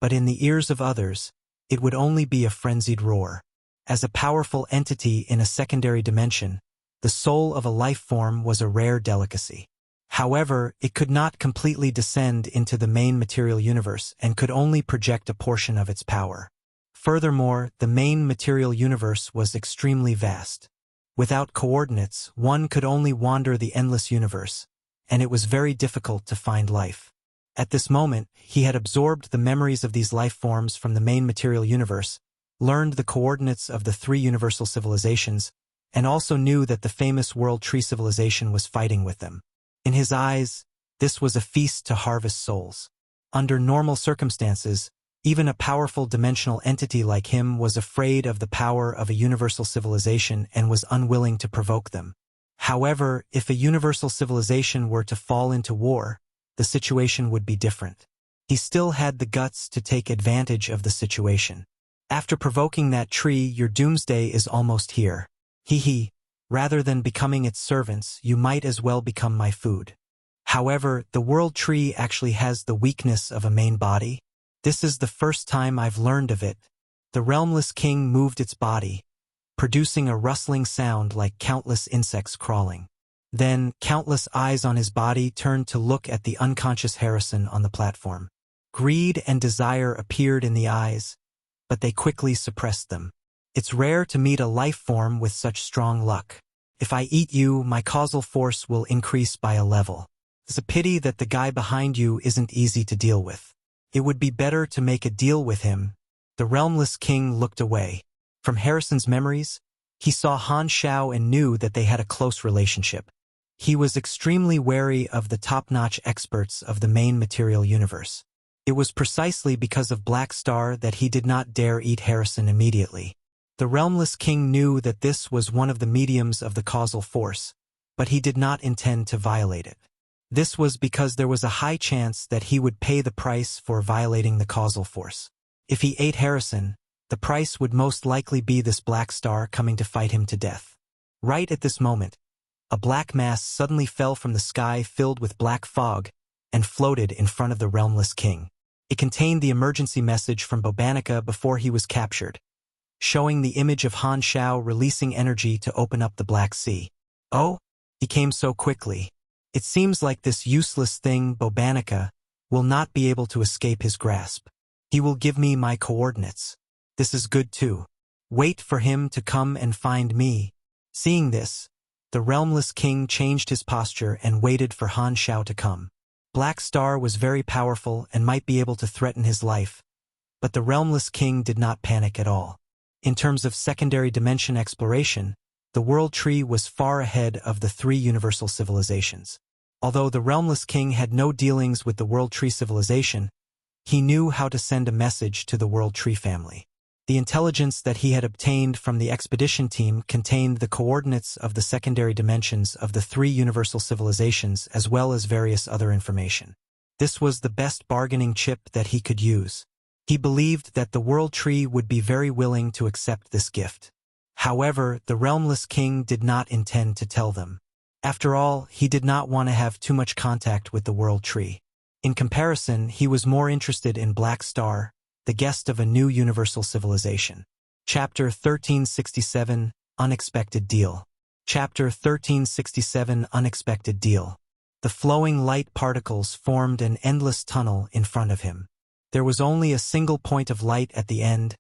but in the ears of others, it would only be a frenzied roar. As a powerful entity in a secondary dimension, the soul of a life form was a rare delicacy. However, it could not completely descend into the main material universe and could only project a portion of its power. Furthermore, the main material universe was extremely vast. Without coordinates, one could only wander the endless universe, and it was very difficult to find life. At this moment, he had absorbed the memories of these life forms from the main material universe, learned the coordinates of the 3 universal civilizations, and also knew that the famous World Tree civilization was fighting with them. In his eyes, this was a feast to harvest souls. Under normal circumstances, even a powerful dimensional entity like him was afraid of the power of a universal civilization and was unwilling to provoke them. However, if a universal civilization were to fall into war, the situation would be different. He still had the guts to take advantage of the situation. After provoking that tree, your doomsday is almost here. Hee. Rather than becoming its servants, you might as well become my food. However, the world tree actually has the weakness of a main body. This is the first time I've learned of it. The Realmless King moved its body, producing a rustling sound like countless insects crawling. Then, countless eyes on his body turned to look at the unconscious Harrison on the platform. Greed and desire appeared in the eyes, but they quickly suppressed them. It's rare to meet a life form with such strong luck. If I eat you, my causal force will increase by a level. It's a pity that the guy behind you isn't easy to deal with. It would be better to make a deal with him. The Realmless King looked away. From Harrison's memories, he saw Han Shao and knew that they had a close relationship. He was extremely wary of the top-notch experts of the main material universe. It was precisely because of Black Star that he did not dare eat Harrison immediately. The Realmless King knew that this was one of the mediums of the causal force, but he did not intend to violate it. This was because there was a high chance that he would pay the price for violating the causal force. If he ate Harrison, the price would most likely be this Black Star coming to fight him to death. Right at this moment, a black mass suddenly fell from the sky filled with black fog and floated in front of the Realmless King. It contained the emergency message from Bobanica before he was captured, showing the image of Han Shao releasing energy to open up the Black Sea. Oh, he came so quickly. It seems like this useless thing, Bobanica, will not be able to escape his grasp. He will give me my coordinates. This is good too. Wait for him to come and find me. Seeing this, the Realmless King changed his posture and waited for Han Shao to come. Black Star was very powerful and might be able to threaten his life, but the Realmless King did not panic at all. In terms of secondary dimension exploration, the World Tree was far ahead of the 3 universal civilizations. Although the Realmless King had no dealings with the World Tree civilization, he knew how to send a message to the World Tree family. The intelligence that he had obtained from the expedition team contained the coordinates of the secondary dimensions of the 3 universal civilizations as well as various other information. This was the best bargaining chip that he could use. He believed that the World Tree would be very willing to accept this gift. However, the Realmless King did not intend to tell them. After all, he did not want to have too much contact with the World Tree. In comparison, he was more interested in Black Star, the guest of a new universal civilization. Chapter 1367, Unexpected Deal. Chapter 1367, Unexpected Deal. The flowing light particles formed an endless tunnel in front of him. There was only a single point of light at the end,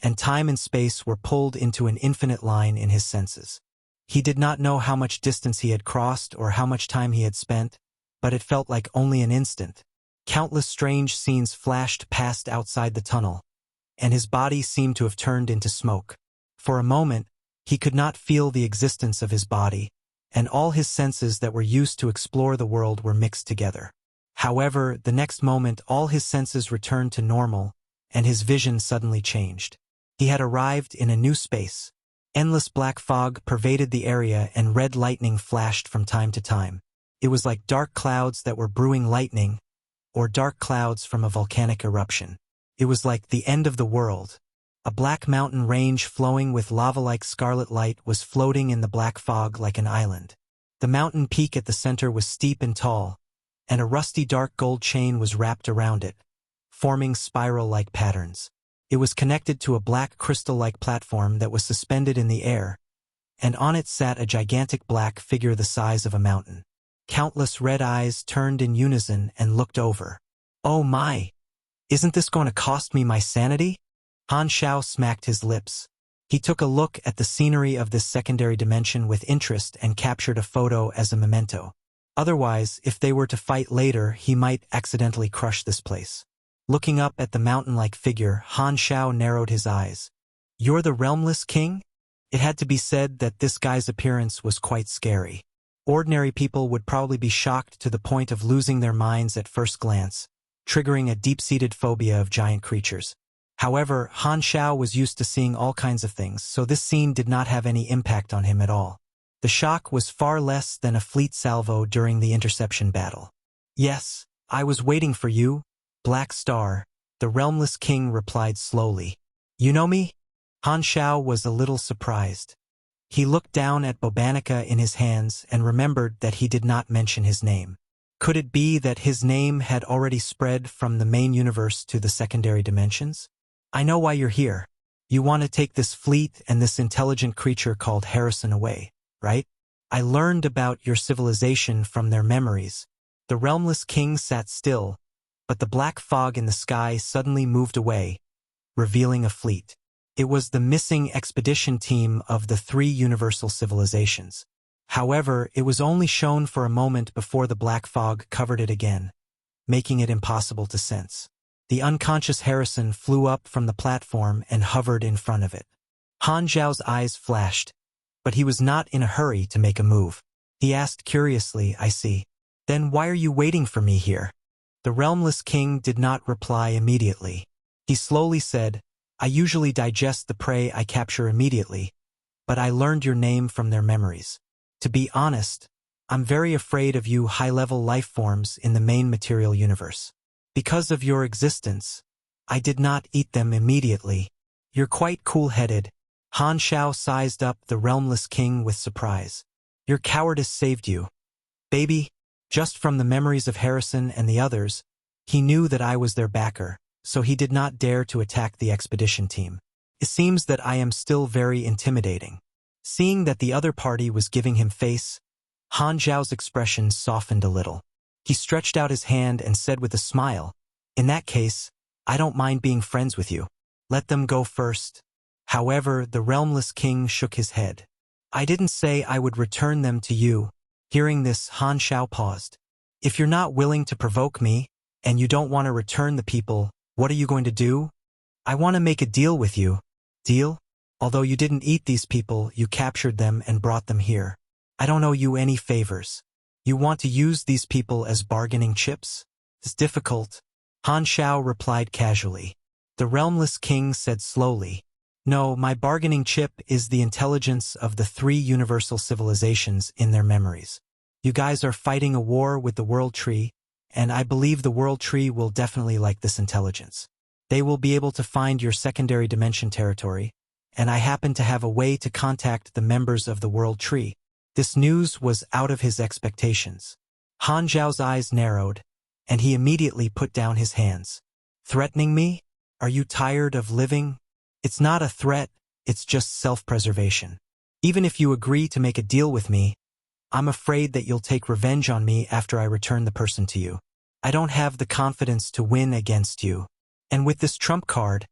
and time and space were pulled into an infinite line in his senses. He did not know how much distance he had crossed or how much time he had spent, but it felt like only an instant. Countless strange scenes flashed past outside the tunnel, and his body seemed to have turned into smoke. For a moment, he could not feel the existence of his body, and all his senses that were used to explore the world were mixed together. However, the next moment all his senses returned to normal, and his vision suddenly changed. He had arrived in a new space. Endless black fog pervaded the area and red lightning flashed from time to time. It was like dark clouds that were brewing lightning, or dark clouds from a volcanic eruption. It was like the end of the world. A black mountain range flowing with lava-like scarlet light was floating in the black fog like an island. The mountain peak at the center was steep and tall, and a rusty dark gold chain was wrapped around it, forming spiral-like patterns. It was connected to a black crystal-like platform that was suspended in the air, and on it sat a gigantic black figure the size of a mountain. Countless red eyes turned in unison and looked over. "Oh my! Isn't this going to cost me my sanity?" Han Shao smacked his lips. He took a look at the scenery of this secondary dimension with interest and captured a photo as a memento. Otherwise, if they were to fight later, he might accidentally crush this place. Looking up at the mountain-like figure, Han Shao narrowed his eyes. "You're the Realmless King?" It had to be said that this guy's appearance was quite scary. Ordinary people would probably be shocked to the point of losing their minds at first glance, triggering a deep-seated phobia of giant creatures. However, Han Shao was used to seeing all kinds of things, so this scene did not have any impact on him at all. The shock was far less than a fleet salvo during the interception battle. "Yes, I was waiting for you, Black Star," the Realmless King replied slowly. "You know me?" Han Shao was a little surprised. He looked down at Bobanica in his hands and remembered that he did not mention his name. Could it be that his name had already spread from the main universe to the secondary dimensions? "I know why you're here. You want to take this fleet and this intelligent creature called Harrison away, right? I learned about your civilization from their memories." The Realmless King sat still, but the black fog in the sky suddenly moved away, revealing a fleet. It was the missing expedition team of the three universal civilizations. However, it was only shown for a moment before the black fog covered it again, making it impossible to sense. The unconscious Harrison flew up from the platform and hovered in front of it. Han Zhao's eyes flashed, but he was not in a hurry to make a move. He asked curiously, "I see. Then why are you waiting for me here?" The Realmless King did not reply immediately. He slowly said, "I usually digest the prey I capture immediately, but I learned your name from their memories. To be honest, I'm very afraid of you high-level life forms in the main material universe. Because of your existence, I did not eat them immediately. You're quite cool-headed." Han Shao sized up the Realmless King with surprise. "Your cowardice saved you. Baby, just from the memories of Harrison and the others, he knew that I was their backer, so he did not dare to attack the expedition team. It seems that I am still very intimidating." Seeing that the other party was giving him face, Han Zhao's expression softened a little. He stretched out his hand and said with a smile, "In that case, I don't mind being friends with you. Let them go first." However, the Realmless King shook his head. "I didn't say I would return them to you." Hearing this, Han Shao paused. "If you're not willing to provoke me, and you don't want to return the people, what are you going to do?" "I want to make a deal with you." "Deal? Although you didn't eat these people, you captured them and brought them here. I don't owe you any favors. You want to use these people as bargaining chips? It's difficult." Han Shao replied casually. The Realmless King said slowly, "No, my bargaining chip is the intelligence of the three universal civilizations in their memories. You guys are fighting a war with the World Tree, and I believe the World Tree will definitely like this intelligence. They will be able to find your secondary dimension territory, and I happen to have a way to contact the members of the World Tree. This news was out of his expectations. Han Zhao's eyes narrowed, and he immediately put down his hands. Threatening me? Are you tired of living? It's not a threat, it's just self-preservation. Even if you agree to make a deal with me, I'm afraid that you'll take revenge on me after I return the person to you. I don't have the confidence to win against you. And with this trump card,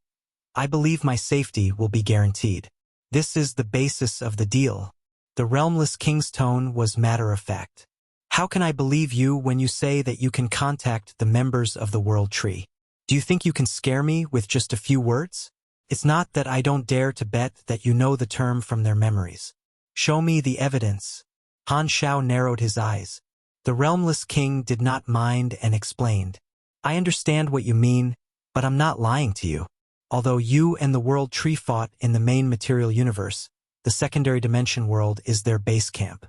I believe my safety will be guaranteed. This is the basis of the deal. The Realmless King's tone was matter-of-fact. How can I believe you when you say that you can contact the members of the World Tree? Do you think you can scare me with just a few words? It's not that I don't dare to bet that you know the term from their memories. Show me the evidence. Han Zhao narrowed his eyes. The Realmless King did not mind and explained. I understand what you mean, but I'm not lying to you. Although you and the World Tree fought in the main material universe, the secondary dimension world is their base camp.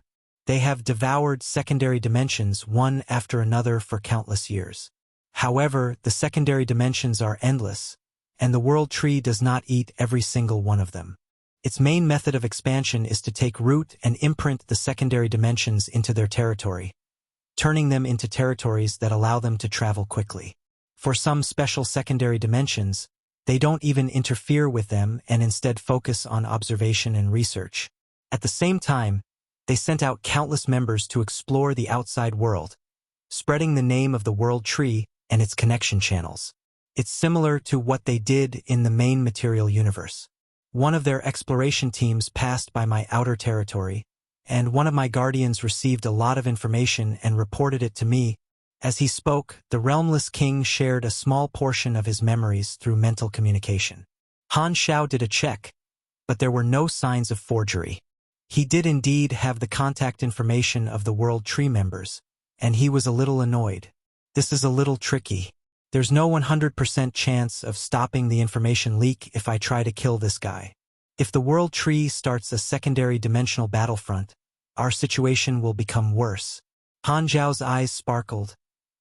They have devoured secondary dimensions one after another for countless years. However, the secondary dimensions are endless, and the World Tree does not eat every single one of them. Its main method of expansion is to take root and imprint the secondary dimensions into their territory, turning them into territories that allow them to travel quickly. For some special secondary dimensions, they don't even interfere with them and instead focus on observation and research. At the same time, they sent out countless members to explore the outside world, spreading the name of the World Tree and its connection channels. It's similar to what they did in the main material universe. One of their exploration teams passed by my outer territory, and one of my guardians received a lot of information and reported it to me. As he spoke, the Realmless King shared a small portion of his memories through mental communication. Han Zhao did a check, but there were no signs of forgery. He did indeed have the contact information of the World Tree members, and he was a little annoyed. This is a little tricky. There's no 100% chance of stopping the information leak if I try to kill this guy. If the World Tree starts a secondary dimensional battlefront, our situation will become worse. Han Zhao's eyes sparkled,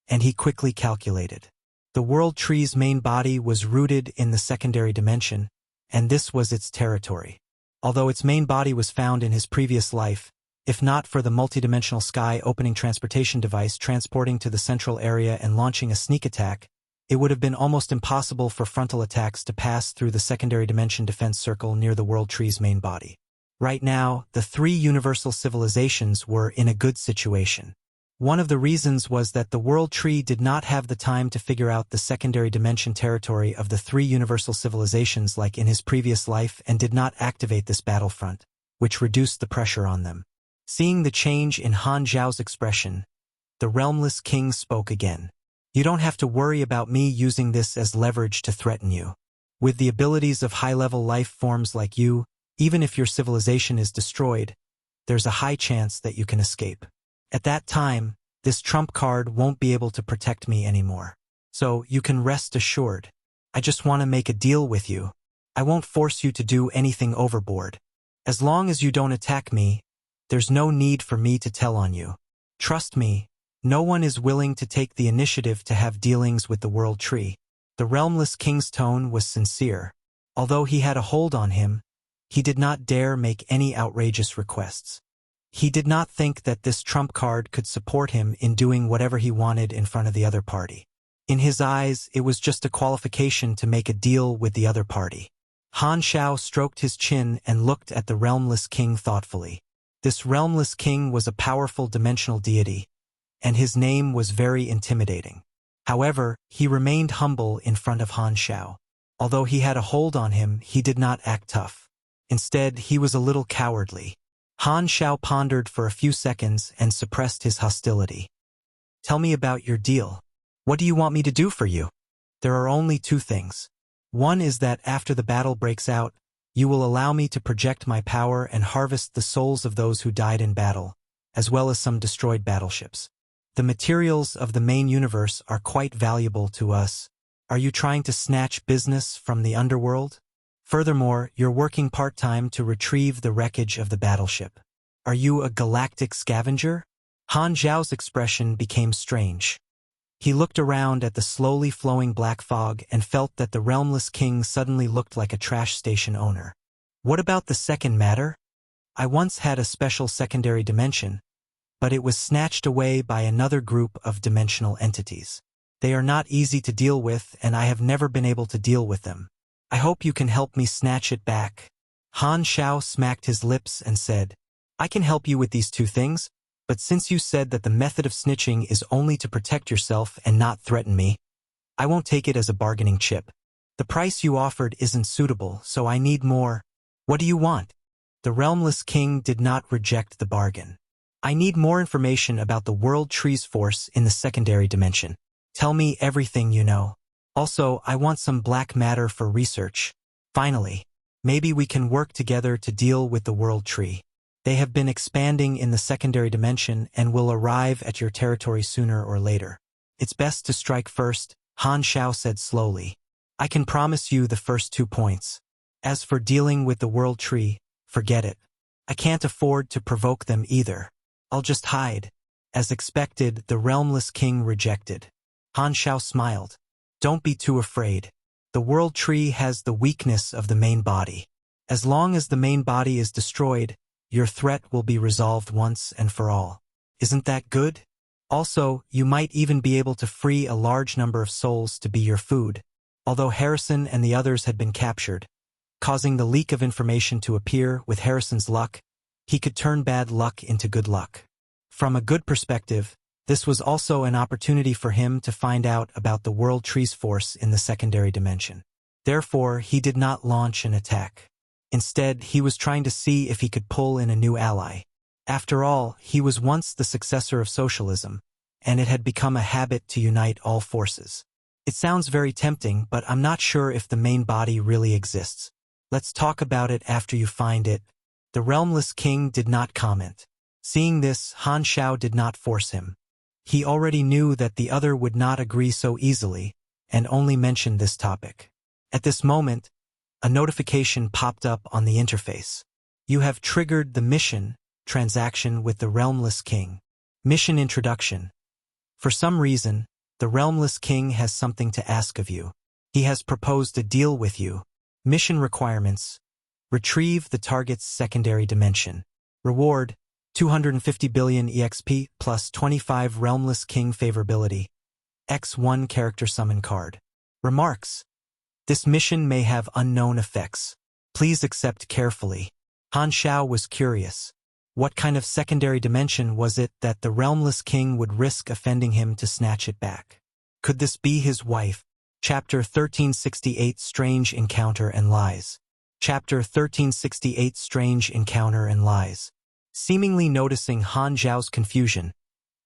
and he quickly calculated. The World Tree's main body was rooted in the secondary dimension, and this was its territory. Although its main body was found in his previous life, if not for the multidimensional sky-opening transportation device transporting to the central area and launching a sneak attack, it would have been almost impossible for frontal attacks to pass through the secondary dimension defense circle near the World Tree's main body. Right now, the three universal civilizations were in a good situation. One of the reasons was that the World Tree did not have the time to figure out the secondary dimension territory of the three universal civilizations like in his previous life and did not activate this battlefront, which reduced the pressure on them. Seeing the change in Han Zhao's expression, the Realmless King spoke again. You don't have to worry about me using this as leverage to threaten you. With the abilities of high-level life forms like you, even if your civilization is destroyed, there's a high chance that you can escape. At that time, this trump card won't be able to protect me anymore. So you can rest assured. I just want to make a deal with you. I won't force you to do anything overboard. As long as you don't attack me, there's no need for me to tell on you. Trust me, no one is willing to take the initiative to have dealings with the World Tree. The Realmless King's tone was sincere. Although he had a hold on him, he did not dare make any outrageous requests. He did not think that this trump card could support him in doing whatever he wanted in front of the other party. In his eyes, it was just a qualification to make a deal with the other party. Han Zhao stroked his chin and looked at the Realmless King thoughtfully. This Realmless King was a powerful dimensional deity, and his name was very intimidating. However, he remained humble in front of Han Zhao. Although he had a hold on him, he did not act tough. Instead, he was a little cowardly. Han Zhao pondered for a few seconds and suppressed his hostility. Tell me about your deal. What do you want me to do for you? There are only two things. One is that after the battle breaks out, you will allow me to project my power and harvest the souls of those who died in battle, as well as some destroyed battleships. The materials of the main universe are quite valuable to us. Are you trying to snatch business from the underworld? Furthermore, you're working part-time to retrieve the wreckage of the battleship. Are you a galactic scavenger? Han Zhao's expression became strange. He looked around at the slowly flowing black fog and felt that the Realmless King suddenly looked like a trash station owner. What about the second matter? I once had a special secondary dimension, but it was snatched away by another group of dimensional entities. They are not easy to deal with, and I have never been able to deal with them. I hope you can help me snatch it back. Han Xiao smacked his lips and said, I can help you with these two things, but since you said that the method of snitching is only to protect yourself and not threaten me, I won't take it as a bargaining chip. The price you offered isn't suitable, so I need more. What do you want? The Realmless King did not reject the bargain. I need more information about the World Tree's force in the secondary dimension. Tell me everything you know. Also, I want some black matter for research. Finally, maybe we can work together to deal with the World Tree. They have been expanding in the secondary dimension and will arrive at your territory sooner or later. It's best to strike first, Han Xiao said slowly. I can promise you the first 2 points. As for dealing with the World Tree, forget it. I can't afford to provoke them either. I'll just hide. As expected, the Realmless King rejected. Han Xiao smiled. Don't be too afraid. The World Tree has the weakness of the main body. As long as the main body is destroyed, your threat will be resolved once and for all. Isn't that good? Also, you might even be able to free a large number of souls to be your food. Although Harrison and the others had been captured, causing the leak of information to appear with Harrison's luck, he could turn bad luck into good luck. From a good perspective, this was also an opportunity for him to find out about the World Tree's force in the secondary dimension. Therefore, he did not launch an attack. Instead, he was trying to see if he could pull in a new ally. After all, he was once the successor of socialism, and it had become a habit to unite all forces. It sounds very tempting, but I'm not sure if the main body really exists. Let's talk about it after you find it. The Realmless King did not comment. Seeing this, Han Xiao did not force him. He already knew that the other would not agree so easily, and only mentioned this topic. At this moment, a notification popped up on the interface. You have triggered the mission transaction with the Realmless King. Mission introduction. For some reason, the Realmless King has something to ask of you. He has proposed a deal with you. Mission requirements. Retrieve the target's secondary dimension. Reward, 250 billion EXP plus 25 Realmless King favorability. X1 character summon card. Remarks. This mission may have unknown effects. Please accept carefully. Han Xiao was curious. What kind of secondary dimension was it that the Realmless King would risk offending him to snatch it back? Could this be his wife? Chapter 1368 Strange Encounter and Lies. Chapter 1368 Strange Encounter and Lies. Seemingly noticing Han Xiao's confusion,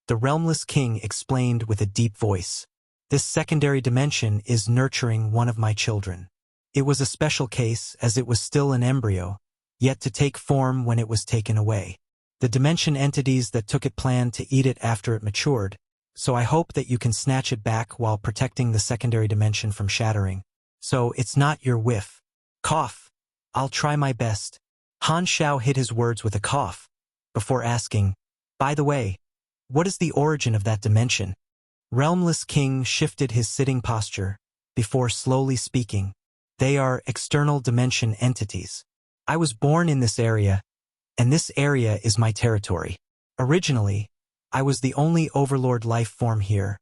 the Realmless King explained with a deep voice. This secondary dimension is nurturing one of my children. It was a special case as it was still an embryo, yet to take form when it was taken away. The dimension entities that took it planned to eat it after it matured, so I hope that you can snatch it back while protecting the secondary dimension from shattering. So it's not your whiff. Cough. I'll try my best. Han Xiao hid his words with a cough, before asking, by the way, what is the origin of that dimension? Realmless King shifted his sitting posture, before slowly speaking. They are external dimension entities. I was born in this area, and this area is my territory. Originally, I was the only overlord life form here,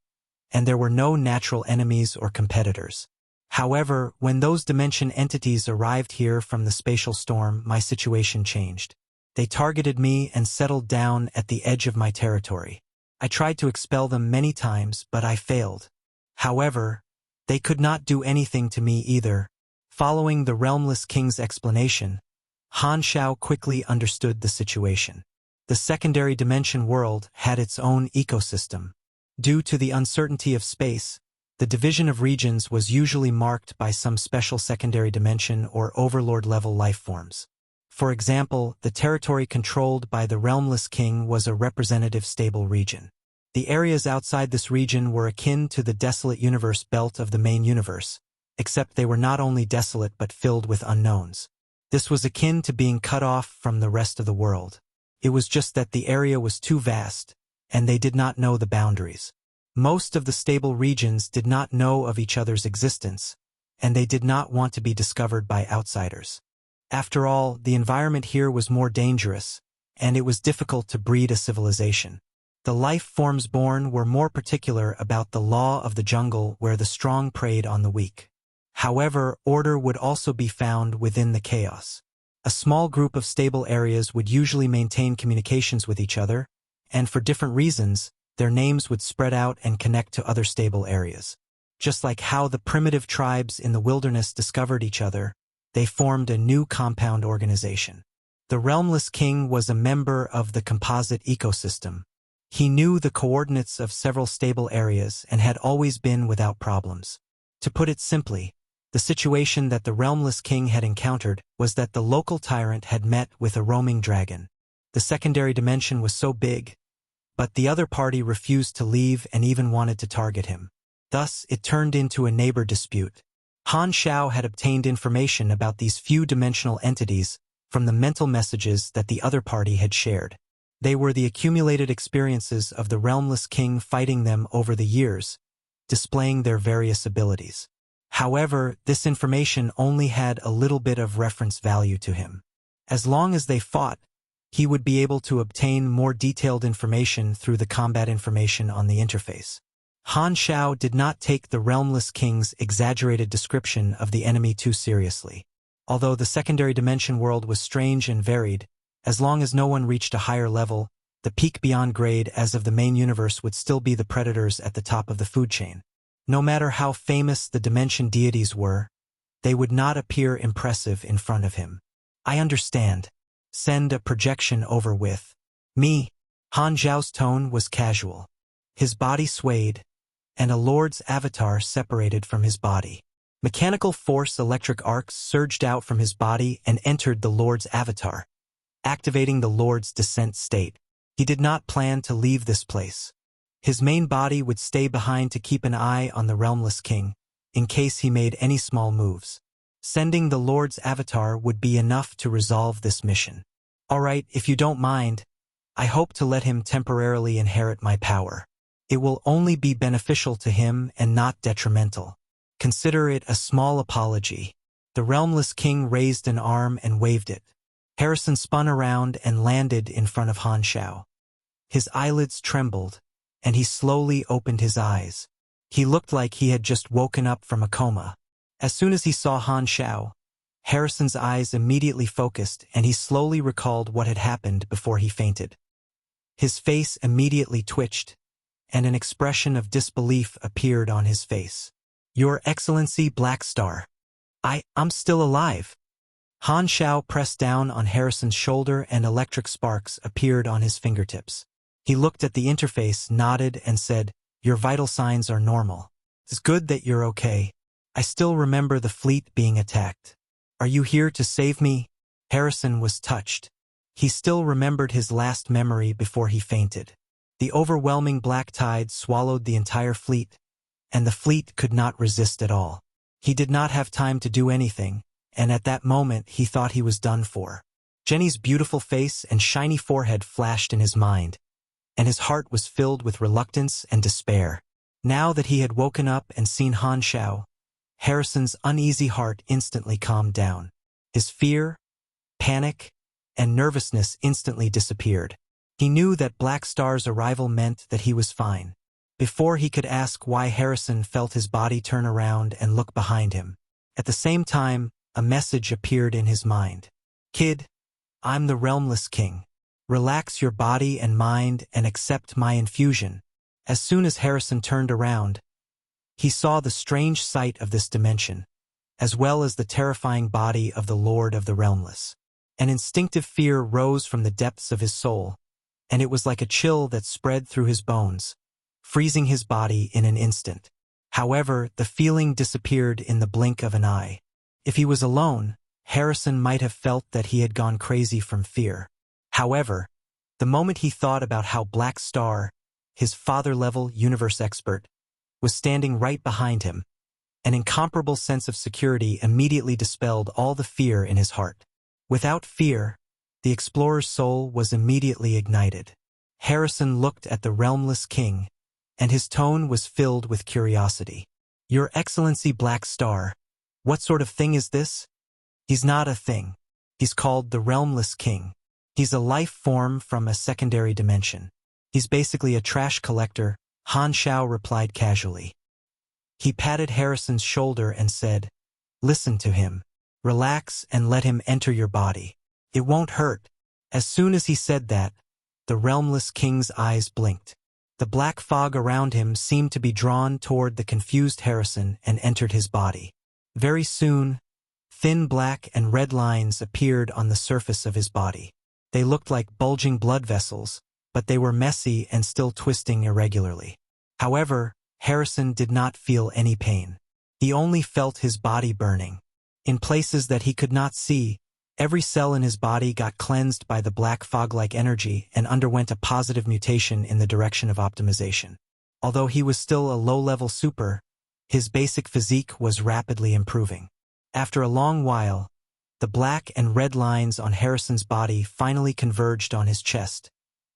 and there were no natural enemies or competitors. However, when those dimension entities arrived here from the spatial storm, my situation changed. They targeted me and settled down at the edge of my territory. I tried to expel them many times, but I failed. However, they could not do anything to me either. Following the Realmless King's explanation, Han Xiao quickly understood the situation. The secondary dimension world had its own ecosystem. Due to the uncertainty of space, the division of regions was usually marked by some special secondary dimension or overlord-level life forms. For example, the territory controlled by the Realmless King was a representative stable region. The areas outside this region were akin to the desolate universe belt of the main universe, except they were not only desolate but filled with unknowns. This was akin to being cut off from the rest of the world. It was just that the area was too vast, and they did not know the boundaries. Most of the stable regions did not know of each other's existence, and they did not want to be discovered by outsiders. After all, the environment here was more dangerous, and it was difficult to breed a civilization. The life forms born were more particular about the law of the jungle where the strong preyed on the weak. However, order would also be found within the chaos. A small group of stable areas would usually maintain communications with each other, and for different reasons, their names would spread out and connect to other stable areas. Just like how the primitive tribes in the wilderness discovered each other, they formed a new compound organization. The Realmless King was a member of the composite ecosystem. He knew the coordinates of several stable areas and had always been without problems. To put it simply, the situation that the Realmless King had encountered was that the local tyrant had met with a roaming dragon. The secondary dimension was so big, but the other party refused to leave and even wanted to target him. Thus, it turned into a neighbor dispute. Han Xiao had obtained information about these few-dimensional entities from the mental messages that the other party had shared. They were the accumulated experiences of the Realmless King fighting them over the years, displaying their various abilities. However, this information only had a little bit of reference value to him. As long as they fought, he would be able to obtain more detailed information through the combat information on the interface. Han Xiao did not take the Realmless King's exaggerated description of the enemy too seriously. Although the secondary dimension world was strange and varied, as long as no one reached a higher level, the peak beyond grade as of the main universe would still be the predators at the top of the food chain. No matter how famous the dimension deities were, they would not appear impressive in front of him. I understand. Send a projection over with me. Han Xiao's tone was casual. His body swayed, and a lord's avatar separated from his body. Mechanical force electric arcs surged out from his body and entered the lord's avatar, activating the lord's descent state. He did not plan to leave this place. His main body would stay behind to keep an eye on the Realmless King, in case he made any small moves. Sending the lord's avatar would be enough to resolve this mission. Alright, if you don't mind, I hope to let him temporarily inherit my power. It will only be beneficial to him and not detrimental. Consider it a small apology. The Realmless King raised an arm and waved it. Harrison spun around and landed in front of Han Xiao. His eyelids trembled, and he slowly opened his eyes. He looked like he had just woken up from a coma. As soon as he saw Han Xiao, Harrison's eyes immediately focused and he slowly recalled what had happened before he fainted. His face immediately twitched, and an expression of disbelief appeared on his face. Your Excellency Black Star. I'm still alive. Han Xiao pressed down on Harrison's shoulder and electric sparks appeared on his fingertips. He looked at the interface, nodded, and said, Your vital signs are normal. It's good that you're okay. I still remember the fleet being attacked. Are you here to save me? Harrison was touched. He still remembered his last memory before he fainted. The overwhelming black tide swallowed the entire fleet, and the fleet could not resist at all. He did not have time to do anything, and at that moment he thought he was done for. Jenny's beautiful face and shiny forehead flashed in his mind, and his heart was filled with reluctance and despair. Now that he had woken up and seen Han Xiao, Harrison's uneasy heart instantly calmed down. His fear, panic, and nervousness instantly disappeared. He knew that Black Star's arrival meant that he was fine. Before he could ask why, Harrison felt his body turn around and look behind him. At the same time, a message appeared in his mind. Kid, I'm the Realmless King. Relax your body and mind and accept my infusion. As soon as Harrison turned around, he saw the strange sight of this dimension, as well as the terrifying body of the Lord of the Realmless. An instinctive fear rose from the depths of his soul, and it was like a chill that spread through his bones, freezing his body in an instant. However, the feeling disappeared in the blink of an eye. If he was alone, Harrison might have felt that he had gone crazy from fear. However, the moment he thought about how Black Star, his father-level universe expert, was standing right behind him, an incomparable sense of security immediately dispelled all the fear in his heart. Without fear, the explorer's soul was immediately ignited. Harrison looked at the Realmless King, and his tone was filled with curiosity. Your Excellency Black Star, what sort of thing is this? He's not a thing. He's called the Realmless King. He's a life form from a secondary dimension. He's basically a trash collector, Han Xiao replied casually. He patted Harrison's shoulder and said, "Listen to him. Relax and let him enter your body. It won't hurt." As soon as he said that, the Realmless King's eyes blinked. The black fog around him seemed to be drawn toward the confused Harrison and entered his body. Very soon, thin black and red lines appeared on the surface of his body. They looked like bulging blood vessels, but they were messy and still twisting irregularly. However, Harrison did not feel any pain. He only felt his body burning. In places that he could not see, every cell in his body got cleansed by the black fog-like energy and underwent a positive mutation in the direction of optimization. Although he was still a low-level super, his basic physique was rapidly improving. After a long while, the black and red lines on Harrison's body finally converged on his chest,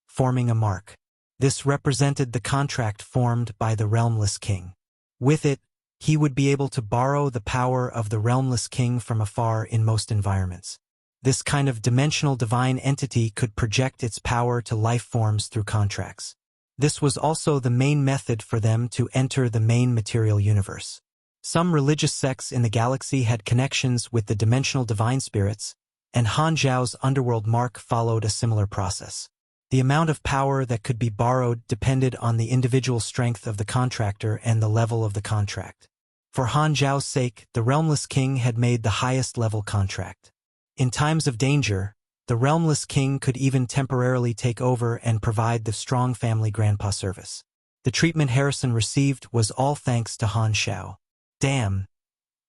forming a mark. This represented the contract formed by the Realmless King. With it, he would be able to borrow the power of the Realmless King from afar in most environments. This kind of dimensional divine entity could project its power to life forms through contracts. This was also the main method for them to enter the main material universe. Some religious sects in the galaxy had connections with the dimensional divine spirits, and Han Zhao's underworld mark followed a similar process. The amount of power that could be borrowed depended on the individual strength of the contractor and the level of the contract. For Han Zhao's sake, the Realmless King had made the highest level contract. In times of danger, the Realmless King could even temporarily take over and provide the strong family grandpa service. The treatment Harrison received was all thanks to Han Xiao. Damn,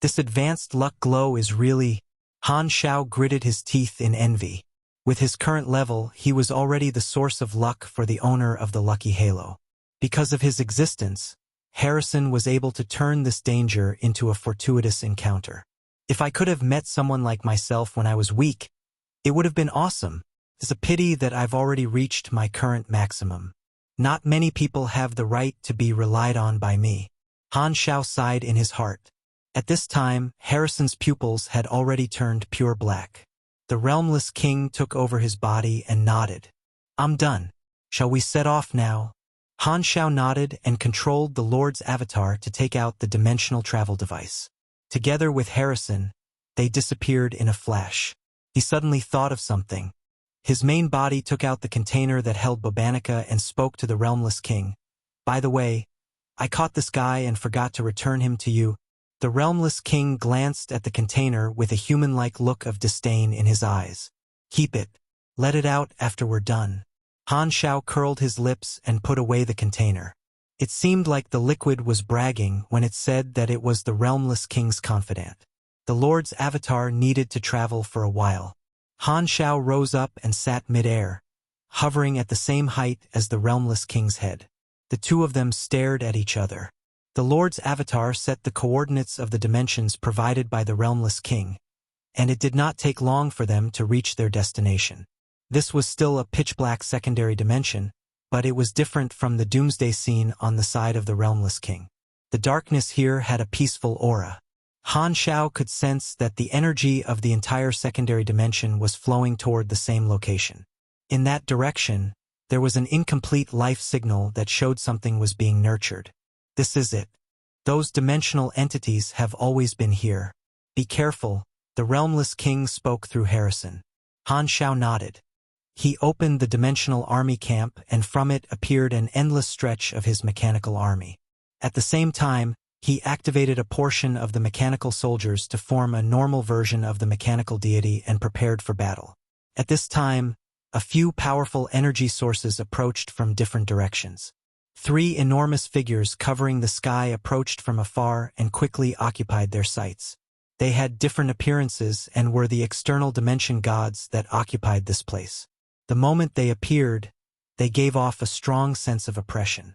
this advanced luck glow is really... Han Xiao gritted his teeth in envy. With his current level, he was already the source of luck for the owner of the lucky halo. Because of his existence, Harrison was able to turn this danger into a fortuitous encounter. If I could have met someone like myself when I was weak, it would have been awesome. It's a pity that I've already reached my current maximum. Not many people have the right to be relied on by me. Han Xiao sighed in his heart. At this time, Harrison's pupils had already turned pure black. The Realmless King took over his body and nodded. "I'm done. Shall we set off now?" Han Xiao nodded and controlled the Lord's avatar to take out the dimensional travel device. Together with Harrison, they disappeared in a flash. He suddenly thought of something. His main body took out the container that held Bobanica and spoke to the Realmless King. "By the way, I caught this guy and forgot to return him to you." The Realmless King glanced at the container with a human-like look of disdain in his eyes. "Keep it. Let it out after we're done." Han Xiao curled his lips and put away the container. It seemed like the liquid was bragging when it said that it was the Realmless King's confidant. The Lord's avatar needed to travel for a while. Han Xiao rose up and sat mid-air, hovering at the same height as the Realmless King's head. The two of them stared at each other. The Lord's avatar set the coordinates of the dimensions provided by the Realmless King, and it did not take long for them to reach their destination. This was still a pitch-black secondary dimension, but it was different from the doomsday scene on the side of the Realmless King. The darkness here had a peaceful aura. Han Xiao could sense that the energy of the entire secondary dimension was flowing toward the same location. In that direction, there was an incomplete life signal that showed something was being nurtured. "This is it. Those dimensional entities have always been here. Be careful," the Realmless King spoke through Harrison. Han Xiao nodded. He opened the dimensional army camp, and from it appeared an endless stretch of his mechanical army. At the same time, he activated a portion of the mechanical soldiers to form a normal version of the mechanical deity and prepared for battle. At this time, a few powerful energy sources approached from different directions. 3 enormous figures covering the sky approached from afar and quickly occupied their sights. They had different appearances and were the external dimension gods that occupied this place. The moment they appeared, they gave off a strong sense of oppression.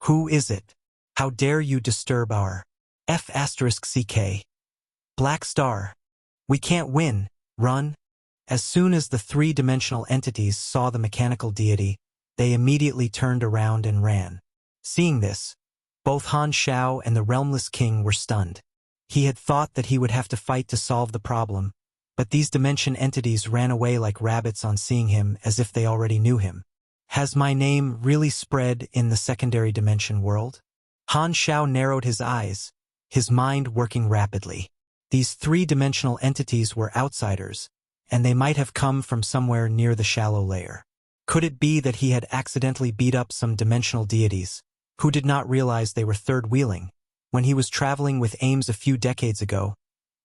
"Who is it? How dare you disturb our F***CK? Black Star. We can't win. Run." As soon as the 3-dimensional entities saw the mechanical deity, they immediately turned around and ran. Seeing this, both Han Xiao and the Realmless King were stunned. He had thought that he would have to fight to solve the problem, But these dimension entities ran away like rabbits on seeing him, as if they already knew him. Has my name really spread in the secondary dimension world? Han Shao narrowed his eyes, his mind working rapidly. These three-dimensional entities were outsiders, and they might have come from somewhere near the shallow layer. Could it be that he had accidentally beat up some dimensional deities, who did not realize they were third-wheeling, when he was traveling with Ames a few decades ago,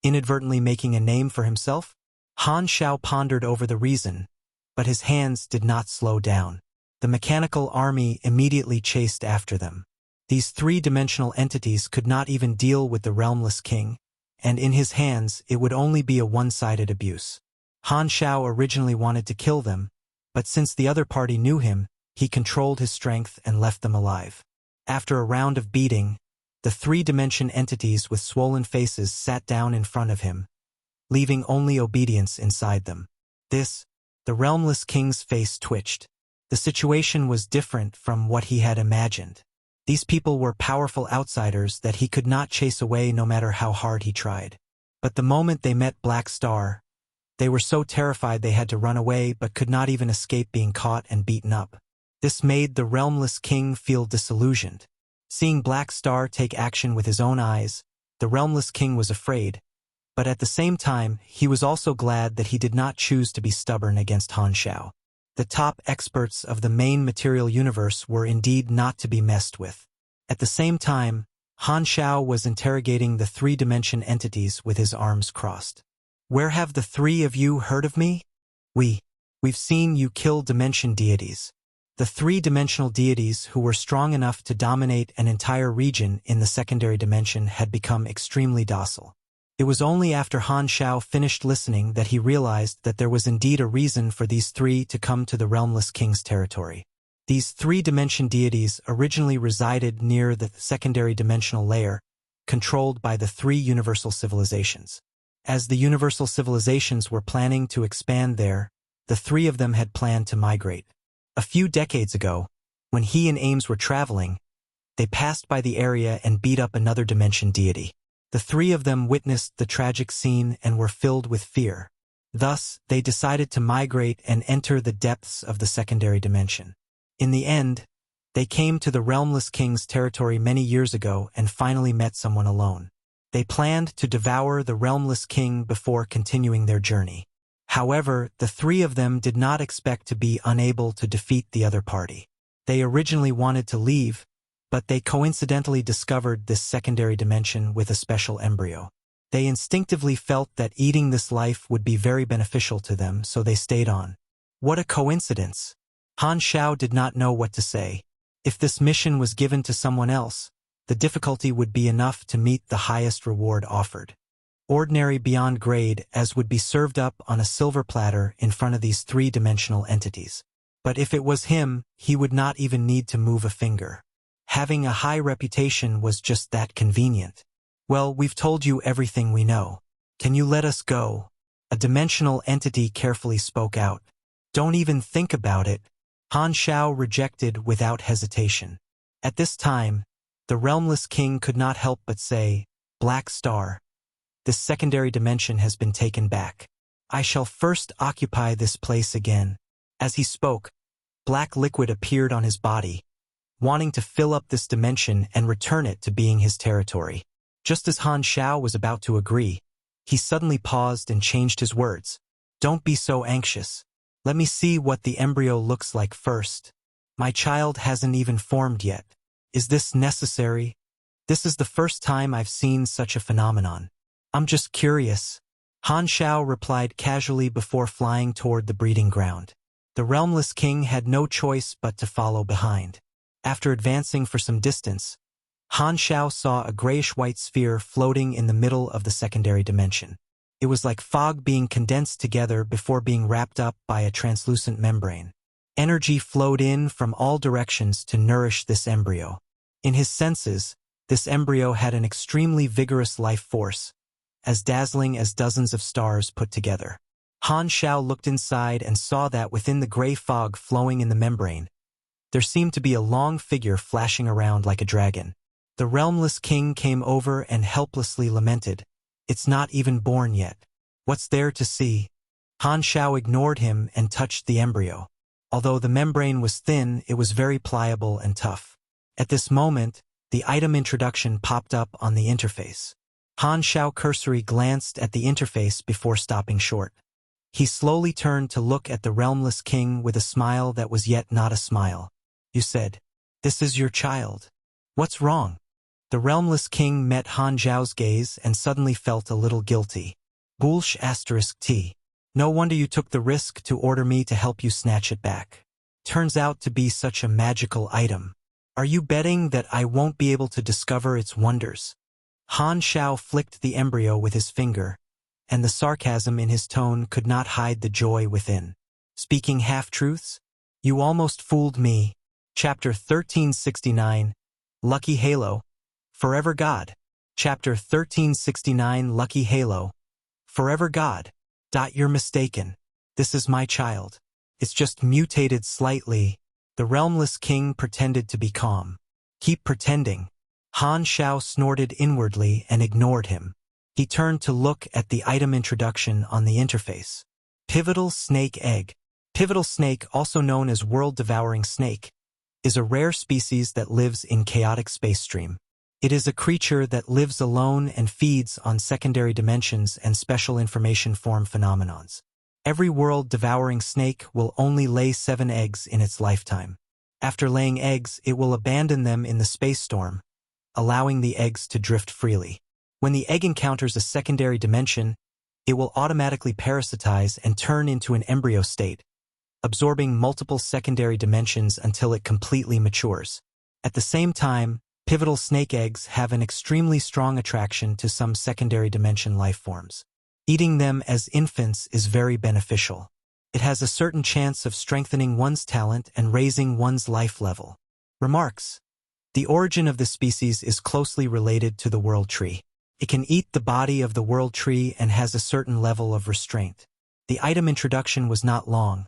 inadvertently making a name for himself? Han Shao pondered over the reason, but his hands did not slow down. The mechanical army immediately chased after them. These three-dimensional entities could not even deal with the realmless king, and in his hands it would only be a one-sided abuse. Han Shao originally wanted to kill them, but since the other party knew him, he controlled his strength and left them alive. After a round of beating, the three-dimension entities with swollen faces sat down in front of him, leaving only obedience inside them. The realmless king's face twitched. The situation was different from what he had imagined. These people were powerful outsiders that he could not chase away no matter how hard he tried. But the moment they met Black Star, they were so terrified they had to run away but could not even escape being caught and beaten up. This made the realmless king feel disillusioned. Seeing Black Star take action with his own eyes, the realmless king was afraid, but at the same time he was also glad that he did not choose to be stubborn against Han Shao. The top experts of the main material universe were indeed not to be messed with. At the same time, Han Shao was interrogating the three-dimension entities with his arms crossed. Where have the three of you heard of me? We've seen you kill dimension deities. The three-dimensional deities who were strong enough to dominate an entire region in the secondary dimension had become extremely docile. It was only after Han Shao finished listening that he realized that there was indeed a reason for these three to come to the realmless king's territory. These three-dimension deities originally resided near the secondary dimensional layer, controlled by the three universal civilizations. As the universal civilizations were planning to expand there, the three of them had planned to migrate. A few decades ago, when he and Ames were traveling, they passed by the area and beat up another dimension deity. The three of them witnessed the tragic scene and were filled with fear. Thus, they decided to migrate and enter the depths of the secondary dimension. In the end, they came to the realmless king's territory many years ago and finally met someone alone. They planned to devour the realmless king before continuing their journey. However, the three of them did not expect to be unable to defeat the other party. They originally wanted to leave, but they coincidentally discovered this secondary dimension with a special embryo. They instinctively felt that eating this life would be very beneficial to them, so they stayed on. What a coincidence! Han Shao did not know what to say. If this mission was given to someone else, the difficulty would be enough to meet the highest reward offered. Ordinary beyond grade, as would be served up on a silver platter in front of these three-dimensional entities. But if it was him, he would not even need to move a finger. Having a high reputation was just that convenient. Well, we've told you everything we know. Can you let us go? A dimensional entity carefully spoke out. Don't even think about it. Han Shao rejected without hesitation. At this time, the realmless king could not help but say, Black Star, this secondary dimension has been taken back. I shall first occupy this place again. As he spoke, black liquid appeared on his body, wanting to fill up this dimension and return it to being his territory. Just as Han Shao was about to agree, he suddenly paused and changed his words. Don't be so anxious. Let me see what the embryo looks like first. My child hasn't even formed yet. Is this necessary? This is the first time I've seen such a phenomenon. I'm just curious. Han Shao replied casually before flying toward the breeding ground. The realmless king had no choice but to follow behind. After advancing for some distance, Han Shao saw a grayish-white sphere floating in the middle of the secondary dimension. It was like fog being condensed together before being wrapped up by a translucent membrane. Energy flowed in from all directions to nourish this embryo. In his senses, this embryo had an extremely vigorous life force, as dazzling as dozens of stars put together. Han Shao looked inside and saw that within the gray fog flowing in the membrane, there seemed to be a long figure flashing around like a dragon. The realmless king came over and helplessly lamented, It's not even born yet. What's there to see? Han Shao ignored him and touched the embryo. Although the membrane was thin, it was very pliable and tough. At this moment, the item introduction popped up on the interface. Han Shao cursory glanced at the interface before stopping short. He slowly turned to look at the realmless king with a smile that was yet not a smile. You said, "This is your child. What's wrong?" The realmless king met Han Zhao's gaze and suddenly felt a little guilty. Boolsh *T. No wonder you took the risk to order me to help you snatch it back. Turns out to be such a magical item. Are you betting that I won't be able to discover its wonders? Han Shao flicked the embryo with his finger, and the sarcasm in his tone could not hide the joy within. Speaking half-truths? You almost fooled me. Chapter 1369, Lucky Halo, Forever God. Chapter 1369, Lucky Halo, Forever God. You're mistaken. This is my child. It's just mutated slightly. The realmless king pretended to be calm. Keep pretending. Han Shao snorted inwardly and ignored him. He turned to look at the item introduction on the interface. Pivotal Snake Egg. Pivotal snake, also known as world-devouring snake, is a rare species that lives in chaotic space stream. It is a creature that lives alone and feeds on secondary dimensions and special information form phenomenons. Every world-devouring snake will only lay 7 eggs in its lifetime. After laying eggs, it will abandon them in the space storm, allowing the eggs to drift freely. When the egg encounters a secondary dimension, it will automatically parasitize and turn into an embryo state, absorbing multiple secondary dimensions until it completely matures. At the same time, pivotal snake eggs have an extremely strong attraction to some secondary dimension life forms. Eating them as infants is very beneficial. It has a certain chance of strengthening one's talent and raising one's life level. Remarks. The origin of this species is closely related to the world tree. It can eat the body of the world tree and has a certain level of restraint. The item introduction was not long,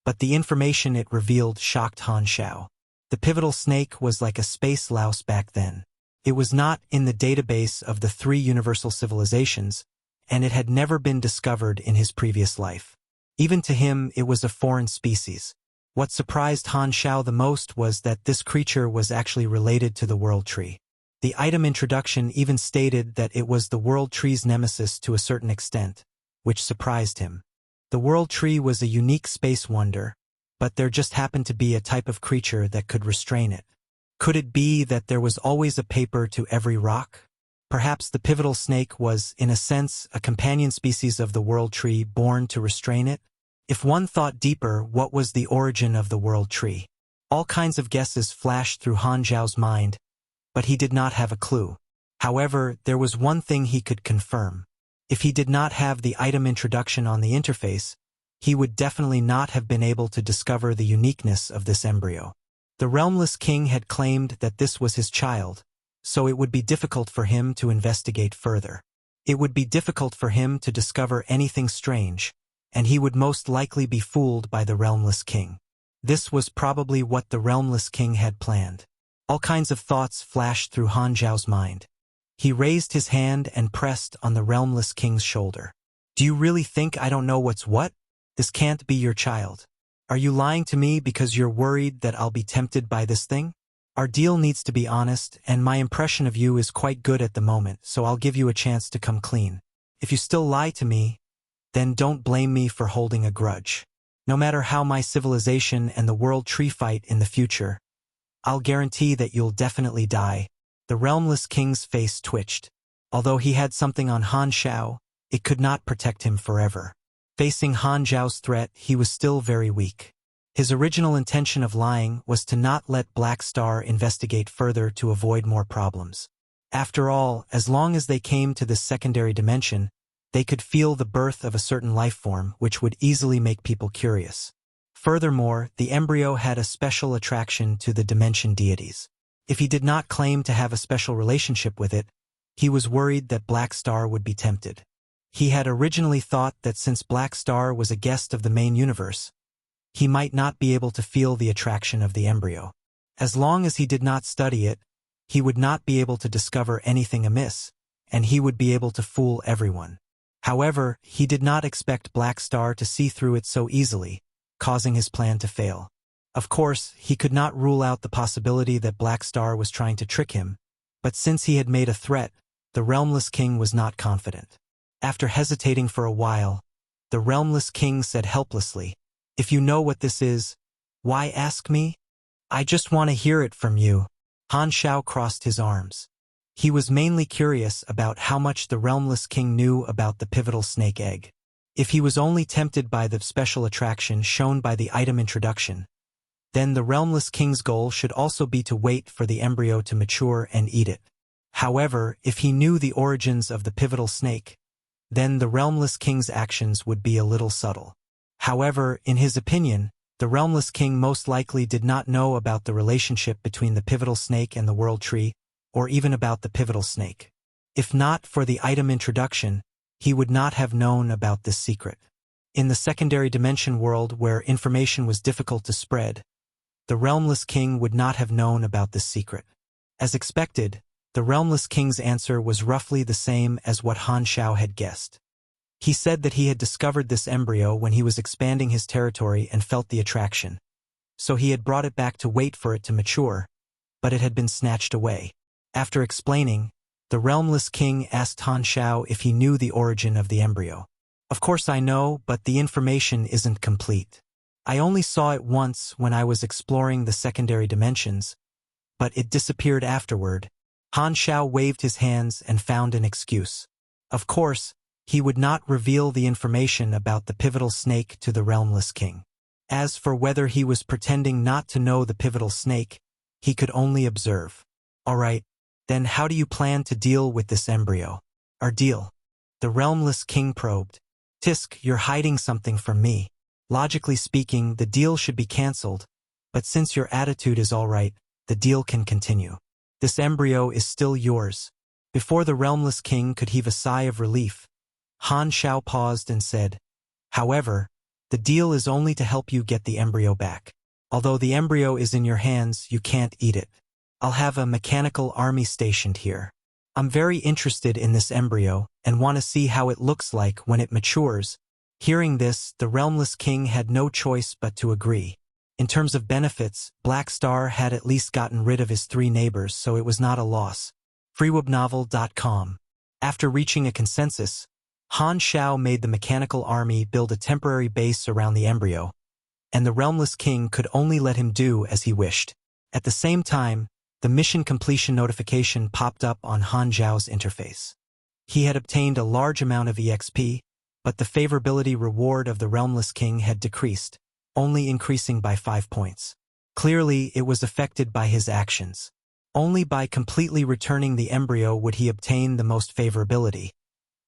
but the information it revealed shocked Han Shao. The pivotal snake was like a space louse back then. It was not in the database of the 3 universal civilizations, and it had never been discovered in his previous life. Even to him, it was a foreign species. What surprised Han Shao the most was that this creature was actually related to the world tree. The item introduction even stated that it was the world tree's nemesis to a certain extent, which surprised him. The world tree was a unique space wonder, but there just happened to be a type of creature that could restrain it. Could it be that there was always a paper to every rock? Perhaps the pivotal snake was, in a sense, a companion species of the world tree born to restrain it? If one thought deeper, what was the origin of the world tree? All kinds of guesses flashed through Han Zhao's mind, but he did not have a clue. However, there was one thing he could confirm. If he did not have the item introduction on the interface, he would definitely not have been able to discover the uniqueness of this embryo. The realmless king had claimed that this was his child, so it would be difficult for him to investigate further. It would be difficult for him to discover anything strange, and he would most likely be fooled by the realmless king. This was probably what the realmless king had planned. All kinds of thoughts flashed through Han Zhao's mind. He raised his hand and pressed on the realmless king's shoulder. Do you really think I don't know what's what? This can't be your child. Are you lying to me because you're worried that I'll be tempted by this thing? Our deal needs to be honest, and my impression of you is quite good at the moment, so I'll give you a chance to come clean. If you still lie to me, then don't blame me for holding a grudge. No matter how my civilization and the world tree fight in the future, I'll guarantee that you'll definitely die. The realmless king's face twitched. Although he had something on Han Shao, it could not protect him forever. Facing Han Zhao's threat, he was still very weak. His original intention of lying was to not let Black Star investigate further to avoid more problems. After all, as long as they came to this secondary dimension, they could feel the birth of a certain life form, which would easily make people curious. Furthermore, the embryo had a special attraction to the dimension deities. If he did not claim to have a special relationship with it, he was worried that Black Star would be tempted. He had originally thought that since Black Star was a guest of the main universe, he might not be able to feel the attraction of the embryo. As long as he did not study it, he would not be able to discover anything amiss, and he would be able to fool everyone. However, he did not expect Black Star to see through it so easily, causing his plan to fail. Of course, he could not rule out the possibility that Black Star was trying to trick him, but since he had made a threat, the Realmless King was not confident. After hesitating for a while, the Realmless King said helplessly, "If you know what this is, why ask me? I just want to hear it from you." Han Shao crossed his arms. He was mainly curious about how much the Realmless King knew about the pivotal snake egg. If he was only tempted by the special attraction shown by the item introduction, then the Realmless King's goal should also be to wait for the embryo to mature and eat it. However, if he knew the origins of the pivotal snake, then the Realmless King's actions would be a little subtle. However, in his opinion, the Realmless King most likely did not know about the relationship between the pivotal snake and the world tree, or even about the pivotal snake. If not for the item introduction, he would not have known about this secret. In the secondary dimension world where information was difficult to spread, the Realmless King would not have known about this secret. As expected, the Realmless King's answer was roughly the same as what Han Shao had guessed. He said that he had discovered this embryo when he was expanding his territory and felt the attraction, so he had brought it back to wait for it to mature, but it had been snatched away. After explaining, the Realmless King asked Han Shao if he knew the origin of the embryo. "Of course I know, but the information isn't complete. I only saw it once when I was exploring the secondary dimensions, but it disappeared afterward." Han Shao waved his hands and found an excuse. Of course, he would not reveal the information about the pivotal snake to the Realmless King. As for whether he was pretending not to know the pivotal snake, he could only observe. "All right, then how do you plan to deal with this embryo?" "Our deal?" the Realmless King probed. "Tisk, you're hiding something from me. Logically speaking, the deal should be cancelled, but since your attitude is all right, the deal can continue. This embryo is still yours." Before the Realmless King could heave a sigh of relief, Han Shao paused and said, "However, the deal is only to help you get the embryo back. Although the embryo is in your hands, you can't eat it. I'll have a mechanical army stationed here. I'm very interested in this embryo and want to see how it looks like when it matures." Hearing this, the Realmless King had no choice but to agree. In terms of benefits, Black Star had at least gotten rid of his 3 neighbors, so it was not a loss. freewebnovel.com. After reaching a consensus, Han Shao made the mechanical army build a temporary base around the embryo, and the Realmless King could only let him do as he wished. At the same time, the mission completion notification popped up on Han Zhao's interface. He had obtained a large amount of EXP, but the favorability reward of the Realmless King had decreased, only increasing by 5 points. Clearly, it was affected by his actions. Only by completely returning the embryo would he obtain the most favorability,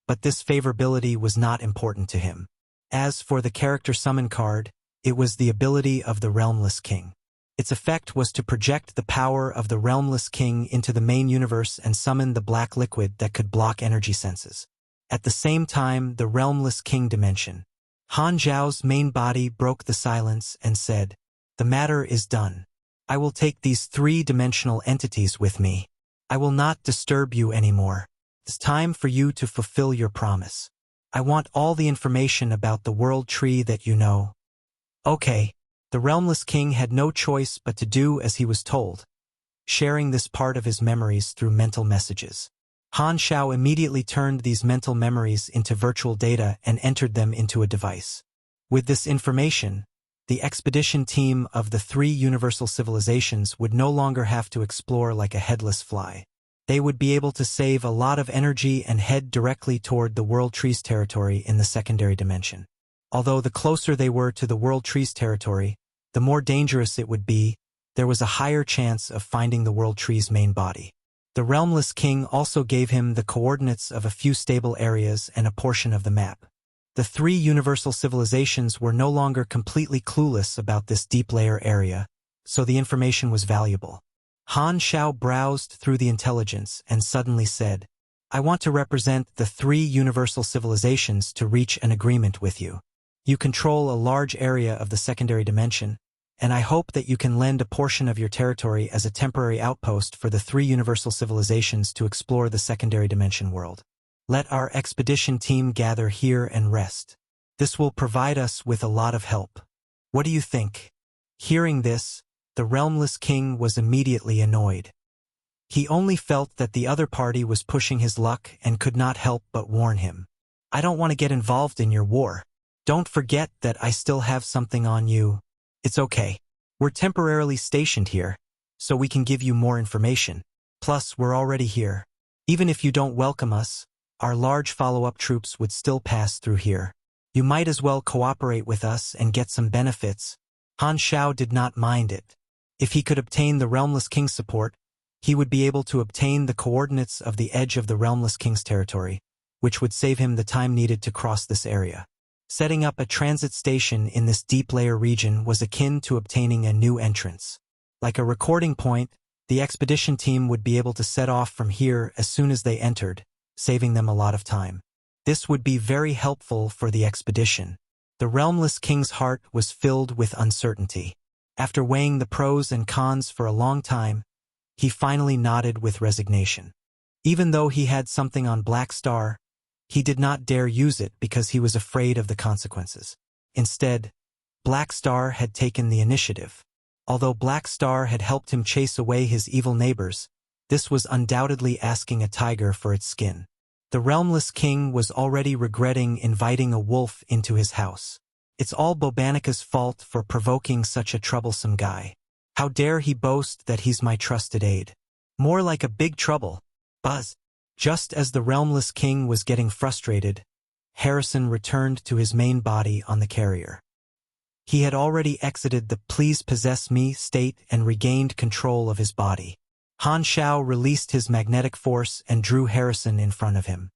but this favorability was not important to him. As for the character summon card, it was the ability of the Realmless King. Its effect was to project the power of the Realmless King into the main universe and summon the black liquid that could block energy senses. At the same time, the Realmless King dimension. Han Zhao's main body broke the silence and said, "The matter is done. I will take these 3-dimensional entities with me. I will not disturb you anymore. It's time for you to fulfill your promise. I want all the information about the world tree that you know." Okay. The Realmless King had no choice but to do as he was told, sharing this part of his memories through mental messages. Han Shao immediately turned these mental memories into virtual data and entered them into a device. With this information, the expedition team of the 3 universal civilizations would no longer have to explore like a headless fly. They would be able to save a lot of energy and head directly toward the World Tree's territory in the secondary dimension. Although the closer they were to the World Tree's territory, the more dangerous it would be, there was a higher chance of finding the World Tree's main body. The Realmless King also gave him the coordinates of a few stable areas and a portion of the map. The 3 universal civilizations were no longer completely clueless about this deep layer area, so the information was valuable. Han Shao browsed through the intelligence and suddenly said, "I want to represent the 3 universal civilizations to reach an agreement with you. You control a large area of the secondary dimension, and I hope that you can lend a portion of your territory as a temporary outpost for the 3 universal civilizations to explore the secondary dimension world. Let our expedition team gather here and rest. This will provide us with a lot of help. What do you think? Hearing this, the realmless king was immediately annoyed. He only felt that the other party was pushing his luck and could not help but warn him. I don't want to get involved in your war. Don't forget that I still have something on you. It's okay. We're temporarily stationed here, so we can give you more information. Plus, we're already here. Even if you don't welcome us, our large follow-up troops would still pass through here. You might as well cooperate with us and get some benefits. Han Shao did not mind it. If he could obtain the Realmless King's support, he would be able to obtain the coordinates of the edge of the Realmless King's territory, which would save him the time needed to cross this area. Setting up a transit station in this deep layer region was akin to obtaining a new entrance. Like a recording point, the expedition team would be able to set off from here as soon as they entered, saving them a lot of time. This would be very helpful for the expedition. The Realmless King's heart was filled with uncertainty. After weighing the pros and cons for a long time, he finally nodded with resignation. Even though he had something on Black Star, he did not dare use it because he was afraid of the consequences. Instead, Black Star had taken the initiative. Although Black Star had helped him chase away his evil neighbors, this was undoubtedly asking a tiger for its skin. The Realmless King was already regretting inviting a wolf into his house. It's all Bobanica's fault for provoking such a troublesome guy. How dare he boast that he's my trusted aide? More like a big trouble. Buzz. Just as the Realmless King was getting frustrated, Harrison returned to his main body on the carrier. He had already exited the "please possess me" state and regained control of his body. Han Shao released his magnetic force and drew Harrison in front of him.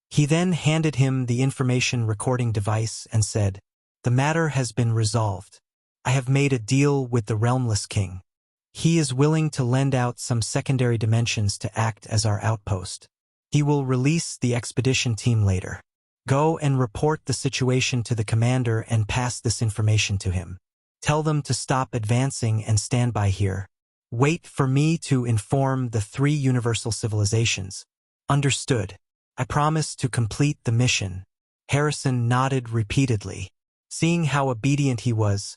He then handed him the information recording device and said, "The matter has been resolved. I have made a deal with the Realmless King. He is willing to lend out some secondary dimensions to act as our outpost. He will release the expedition team later. Go and report the situation to the commander and pass this information to him. Tell them to stop advancing and stand by here. Wait for me to inform the 3 universal civilizations. Understood. I promise to complete the mission." Harrison nodded repeatedly. Seeing how obedient he was,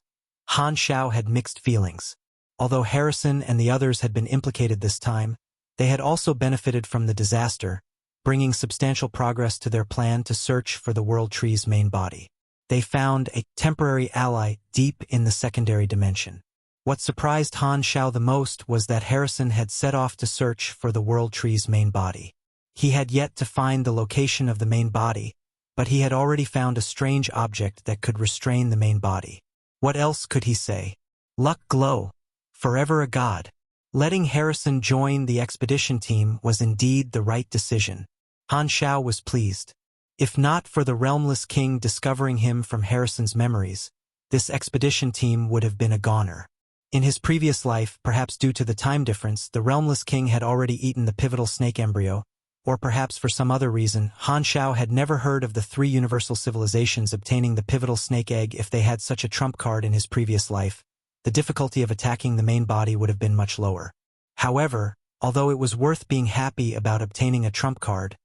Han Shao had mixed feelings. Although Harrison and the others had been implicated this time, they had also benefited from the disaster, bringing substantial progress to their plan to search for the World Tree's main body. They found a temporary ally deep in the secondary dimension. What surprised Han Shao the most was that Harrison had set off to search for the World Tree's main body. He had yet to find the location of the main body, but he had already found a strange object that could restrain the main body. What else could he say? Luck glow. Forever a god. Letting Harrison join the expedition team was indeed the right decision. Han Shao was pleased. If not for the Realmless King discovering him from Harrison's memories, this expedition team would have been a goner. In his previous life, perhaps due to the time difference, the Realmless King had already eaten the pivotal snake embryo, or perhaps for some other reason, Han Shao had never heard of the 3 universal civilizations obtaining the pivotal snake egg. If they had such a trump card in his previous life, the difficulty of attacking the main body would have been much lower. However, although it was worth being happy about obtaining a trump card,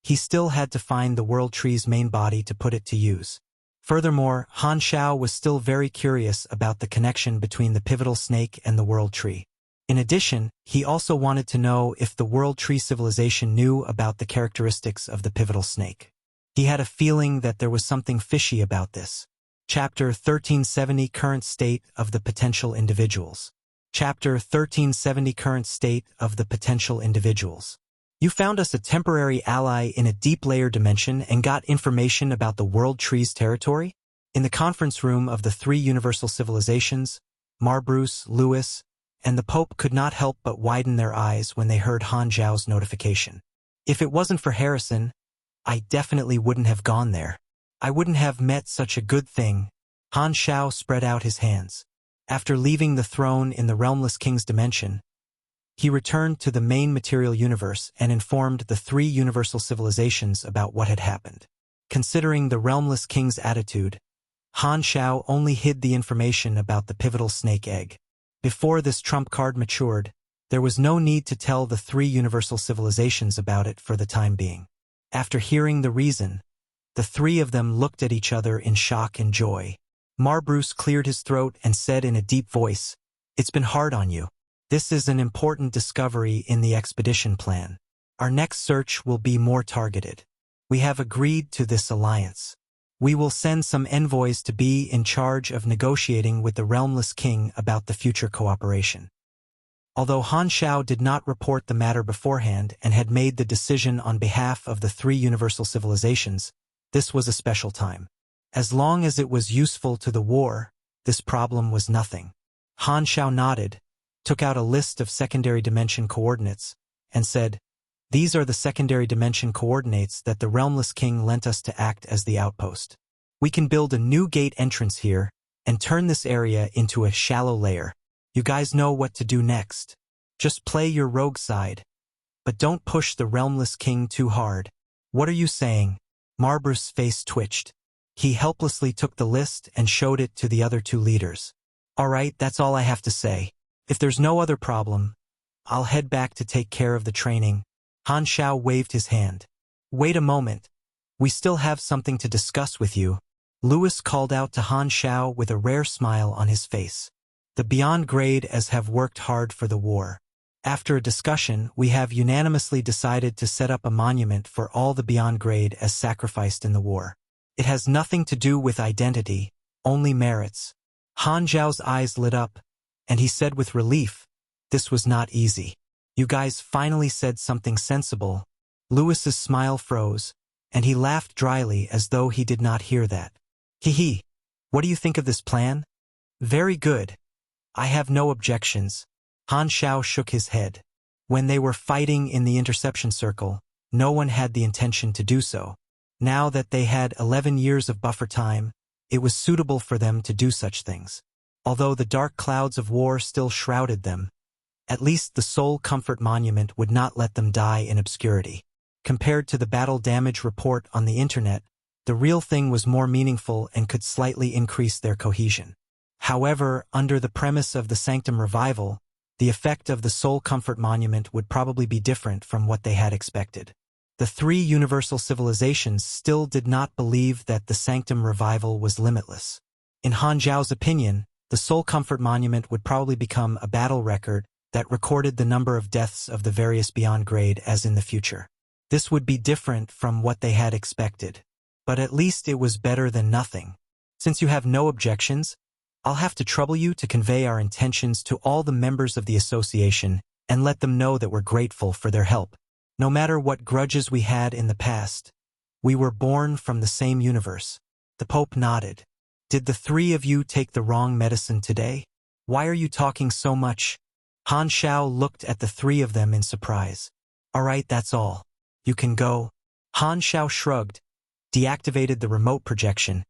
he still had to find the World Tree's main body to put it to use. Furthermore, Han Shao was still very curious about the connection between the pivotal snake and the World Tree. In addition, he also wanted to know if the World Tree civilization knew about the characteristics of the pivotal snake. He had a feeling that there was something fishy about this. Chapter 1370 Current State of the Potential Individuals. Chapter 1370 Current State of the Potential Individuals. You found us a temporary ally in a deep layer dimension and got information about the World Tree's territory? In the conference room of the 3 universal civilizations, Marbruce, Lewis, and the Pope could not help but widen their eyes when they heard Han Zhao's notification. If it wasn't for Harrison, I definitely wouldn't have gone there. I wouldn't have met such a good thing. Han Shao spread out his hands. After leaving the throne in the Realmless King's dimension, he returned to the main material universe and informed the 3 universal civilizations about what had happened. Considering the Realmless King's attitude, Han Shao only hid the information about the pivotal snake egg. Before this trump card matured, there was no need to tell the 3 universal civilizations about it for the time being. After hearing the reason, the three of them looked at each other in shock and joy. Marbruce cleared his throat and said in a deep voice, "It's been hard on you. This is an important discovery in the expedition plan. Our next search will be more targeted. We have agreed to this alliance. We will send some envoys to be in charge of negotiating with the Realmless King about the future cooperation." Although Han Shao did not report the matter beforehand and had made the decision on behalf of the three universal civilizations, this was a special time. As long as it was useful to the war, this problem was nothing. Han Shao nodded, took out a list of secondary dimension coordinates, and said, "These are the secondary dimension coordinates that the Realmless King lent us to act as the outpost. We can build a new gate entrance here and turn this area into a shallow layer. You guys know what to do next. Just play your rogue side, but don't push the Realmless King too hard." "What are you saying?" Marbruce's face twitched. He helplessly took the list and showed it to the other two leaders. "All right, that's all I have to say. If there's no other problem, I'll head back to take care of the training." Han Shao waved his hand. "Wait a moment. We still have something to discuss with you," Louis called out to Han Shao with a rare smile on his face. "The Beyond Grade as have worked hard for the war. After a discussion, we have unanimously decided to set up a monument for all the Beyond Grade as sacrificed in the war. It has nothing to do with identity, only merits." Han Zhao's eyes lit up, and he said with relief, "This was not easy. You guys finally said something sensible." Louis's smile froze, and he laughed dryly as though he did not hear that. "Hee. What do you think of this plan?" "Very good. I have no objections." Han Shao shook his head. When they were fighting in the interception circle, no one had the intention to do so. Now that they had 11 years of buffer time, it was suitable for them to do such things. Although the dark clouds of war still shrouded them, at least the Soul Comfort Monument would not let them die in obscurity. Compared to the battle damage report on the internet, the real thing was more meaningful and could slightly increase their cohesion. However, under the premise of the Sanctum Revival, the effect of the Soul Comfort Monument would probably be different from what they had expected. The three universal civilizations still did not believe that the Sanctum Revival was limitless. In Han Zhao's opinion, the Soul Comfort Monument would probably become a battle record that recorded the number of deaths of the various Beyond Grade as in the future. This would be different from what they had expected, but at least it was better than nothing. "Since you have no objections, I'll have to trouble you to convey our intentions to all the members of the association and let them know that we're grateful for their help. No matter what grudges we had in the past, we were born from the same universe." The Pope nodded. "Did the three of you take the wrong medicine today? Why are you talking so much?" Han Shao looked at the three of them in surprise. "All right, that's all. You can go." Han Shao shrugged, deactivated the remote projection,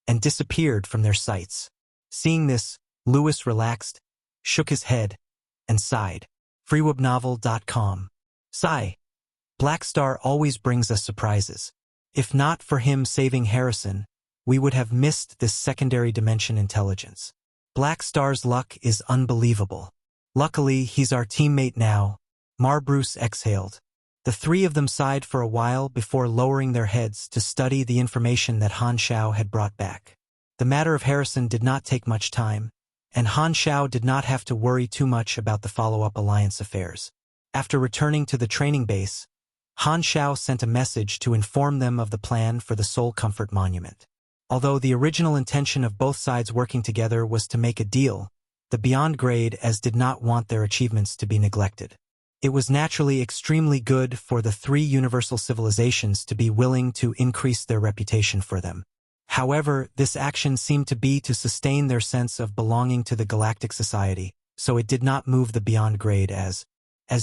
and disappeared from their sights. Seeing this, Louis relaxed, shook his head, and sighed. freewebnovel.com. Sigh. Black Star always brings us surprises. If not for him saving Harrison, we would have missed this secondary dimension intelligence. Black Star's luck is unbelievable. Luckily, he's our teammate now. Marbruce exhaled. The three of them sighed for a while before lowering their heads to study the information that Han Shao had brought back. The matter of Harrison did not take much time, and Han Shao did not have to worry too much about the follow-up alliance affairs. After returning to the training base, Han Shao sent a message to inform them of the plan for the Soul Comfort Monument. Although the original intention of both sides working together was to make a deal, the Beyond Grade as did not want their achievements to be neglected. It was naturally extremely good for the three universal civilizations to be willing to increase their reputation for them. However, this action seemed to be to sustain their sense of belonging to the Galactic Society, so it did not move the Beyond Grade as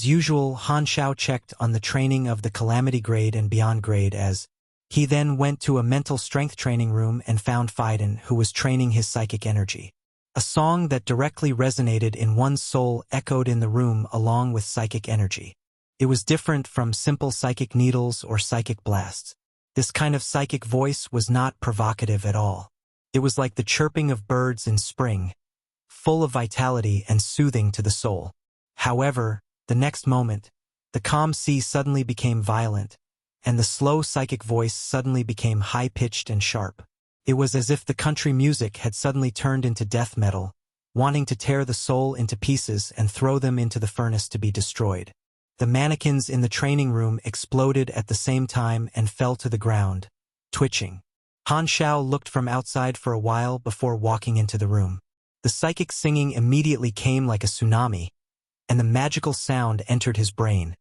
usual. Han Shao checked on the training of the Calamity Grade and Beyond Grade as he then went to a mental strength training room and found Phaidon, who was training his psychic energy. A song that directly resonated in one's soul echoed in the room along with psychic energy. It was different from simple psychic needles or psychic blasts. This kind of psychic voice was not provocative at all. It was like the chirping of birds in spring, full of vitality and soothing to the soul. However, the next moment, the calm sea suddenly became violent, and the slow psychic voice suddenly became high-pitched and sharp. It was as if the country music had suddenly turned into death metal, wanting to tear the soul into pieces and throw them into the furnace to be destroyed. The mannequins in the training room exploded at the same time and fell to the ground, twitching. Han Xiao looked from outside for a while before walking into the room. The psychic singing immediately came like a tsunami, and the magical sound entered his brain,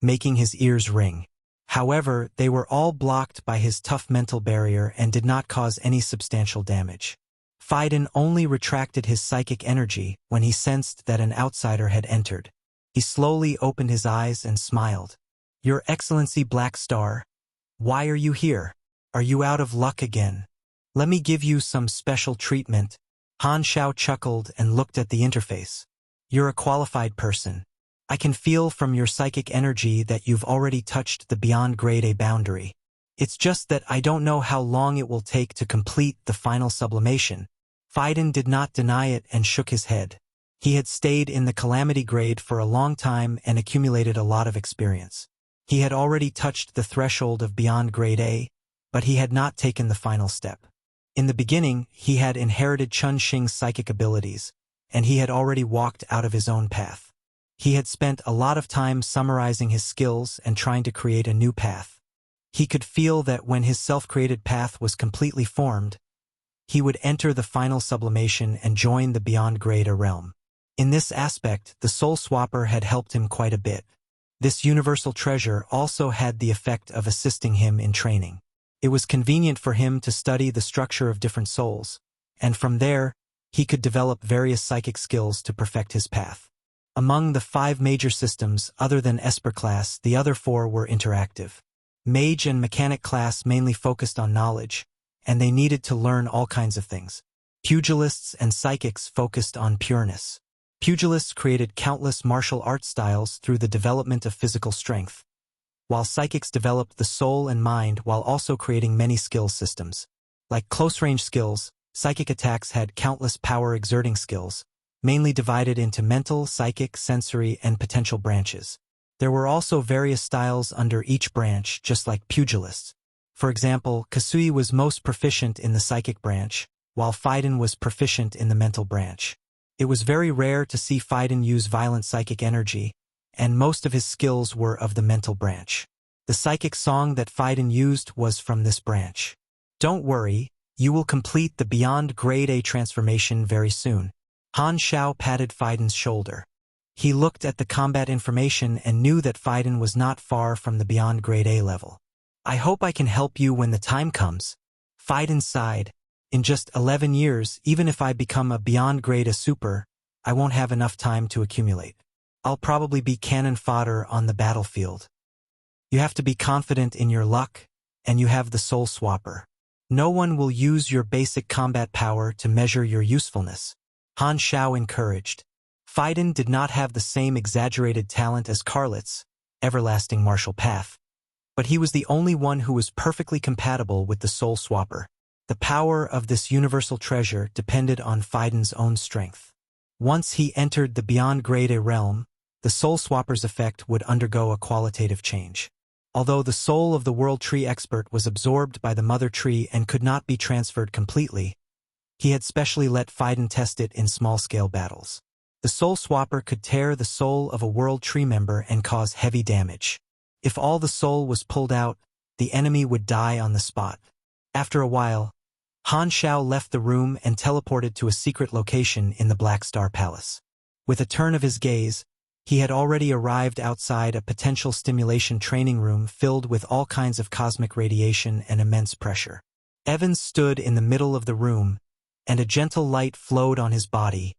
making his ears ring. However, they were all blocked by his tough mental barrier and did not cause any substantial damage. Phaidon only retracted his psychic energy when he sensed that an outsider had entered. He slowly opened his eyes and smiled. "Your Excellency Black Star, why are you here? Are you out of luck again? Let me give you some special treatment." Han Xiao chuckled and looked at the interface. "You're a qualified person. I can feel from your psychic energy that you've already touched the beyond grade A boundary. It's just that I don't know how long it will take to complete the final sublimation." Phaidon did not deny it and shook his head. He had stayed in the Calamity grade for a long time and accumulated a lot of experience. He had already touched the threshold of beyond grade A, but he had not taken the final step. In the beginning, he had inherited Chun Xing's psychic abilities, and he had already walked out of his own path. He had spent a lot of time summarizing his skills and trying to create a new path. He could feel that when his self-created path was completely formed, he would enter the final sublimation and join the beyond grade A realm. In this aspect, the Soul Swapper had helped him quite a bit. This universal treasure also had the effect of assisting him in training. It was convenient for him to study the structure of different souls, and from there, he could develop various psychic skills to perfect his path. Among the 5 major systems, other than Esper class, the other 4 were interactive. Mage and Mechanic class mainly focused on knowledge, and they needed to learn all kinds of things. Pugilists and Psychics focused on pureness. Pugilists created countless martial arts styles through the development of physical strength, while Psychics developed the soul and mind while also creating many skill systems. Like close-range skills, Psychic attacks had countless power-exerting skills, mainly divided into mental, psychic, sensory, and potential branches. There were also various styles under each branch, just like pugilists. For example, Kasui was most proficient in the psychic branch, while Phaidon was proficient in the mental branch. It was very rare to see Phaidon use violent psychic energy, and most of his skills were of the mental branch. The psychic song that Phaidon used was from this branch. "Don't worry, you will complete the Beyond Grade A transformation very soon." Han Xiao patted Phaidon's shoulder. He looked at the combat information and knew that Phaidon was not far from the Beyond Grade A level. "I hope I can help you when the time comes." Phaidon sighed. "In just 11 years, even if I become a Beyond Grade A super, I won't have enough time to accumulate. I'll probably be cannon fodder on the battlefield." "You have to be confident in your luck, and you have the Soul Swapper. No one will use your basic combat power to measure your usefulness," Han Xiao encouraged. Phaidon did not have the same exaggerated talent as Karlitz, Everlasting Martial Path, but he was the only one who was perfectly compatible with the Soul Swapper. The power of this universal treasure depended on Phaidon's own strength. Once he entered the Beyond Grade A realm, the Soul Swapper's effect would undergo a qualitative change. Although the soul of the World Tree expert was absorbed by the Mother Tree and could not be transferred completely, he had specially let Phaidon test it in small-scale battles. The Soul Swapper could tear the soul of a World Tree member and cause heavy damage. If all the soul was pulled out, the enemy would die on the spot. After a while, Han Xiao left the room and teleported to a secret location in the Black Star Palace. With a turn of his gaze, he had already arrived outside a potential stimulation training room filled with all kinds of cosmic radiation and immense pressure. Evans stood in the middle of the room, and a gentle light flowed on his body,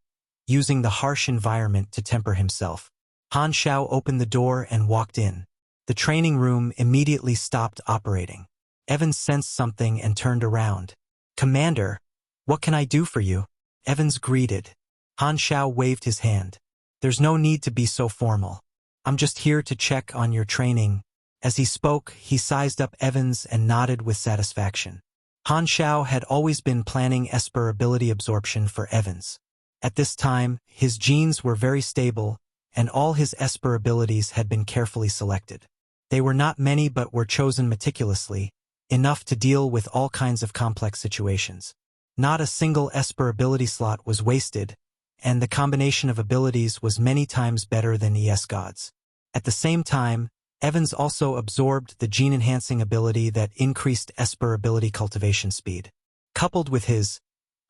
using the harsh environment to temper himself. Han Xiao opened the door and walked in. The training room immediately stopped operating. Evans sensed something and turned around. "Commander, what can I do for you?" Evans greeted. Han Xiao waved his hand. "There's no need to be so formal. I'm just here to check on your training." As he spoke, he sized up Evans and nodded with satisfaction. Han Xiao had always been planning Esper ability absorption for Evans. At this time, his genes were very stable, and all his Esper abilities had been carefully selected. They were not many but were chosen meticulously, enough to deal with all kinds of complex situations. Not a single Esper ability slot was wasted, and the combination of abilities was many times better than ES Gods. At the same time, Evans also absorbed the gene-enhancing ability that increased Esper ability cultivation speed. Coupled with his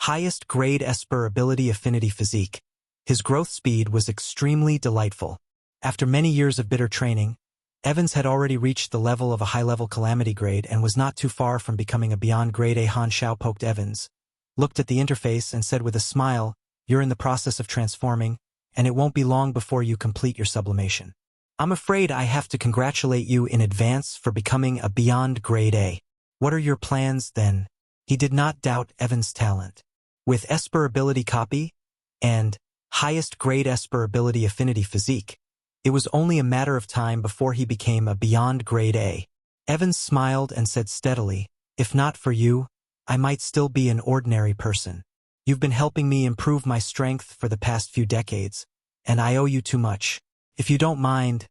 highest grade Esper ability affinity physique, his growth speed was extremely delightful. After many years of bitter training, Evans had already reached the level of a high-level calamity grade and was not too far from becoming a beyond grade A. Han Xiao poked Evans, looked at the interface and said with a smile, "You're in the process of transforming, and it won't be long before you complete your sublimation. I'm afraid I have to congratulate you in advance for becoming a beyond grade A. What are your plans, then?" He did not doubt Evans' talent. With Esper ability copy and highest grade Esper ability affinity physique, it was only a matter of time before he became a beyond grade A. Evans smiled and said steadily, "If not for you, I might still be an ordinary person. You've been helping me improve my strength for the past few decades, and I owe you too much. If you don't mind,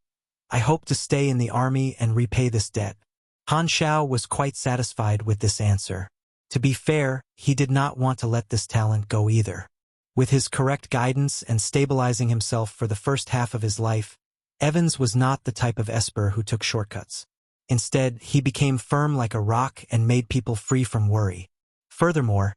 I hope to stay in the army and repay this debt." Han Xiao was quite satisfied with this answer. To be fair, he did not want to let this talent go either. With his correct guidance and stabilizing himself for the first half of his life, Evans was not the type of Esper who took shortcuts. Instead, he became firm like a rock and made people free from worry. Furthermore,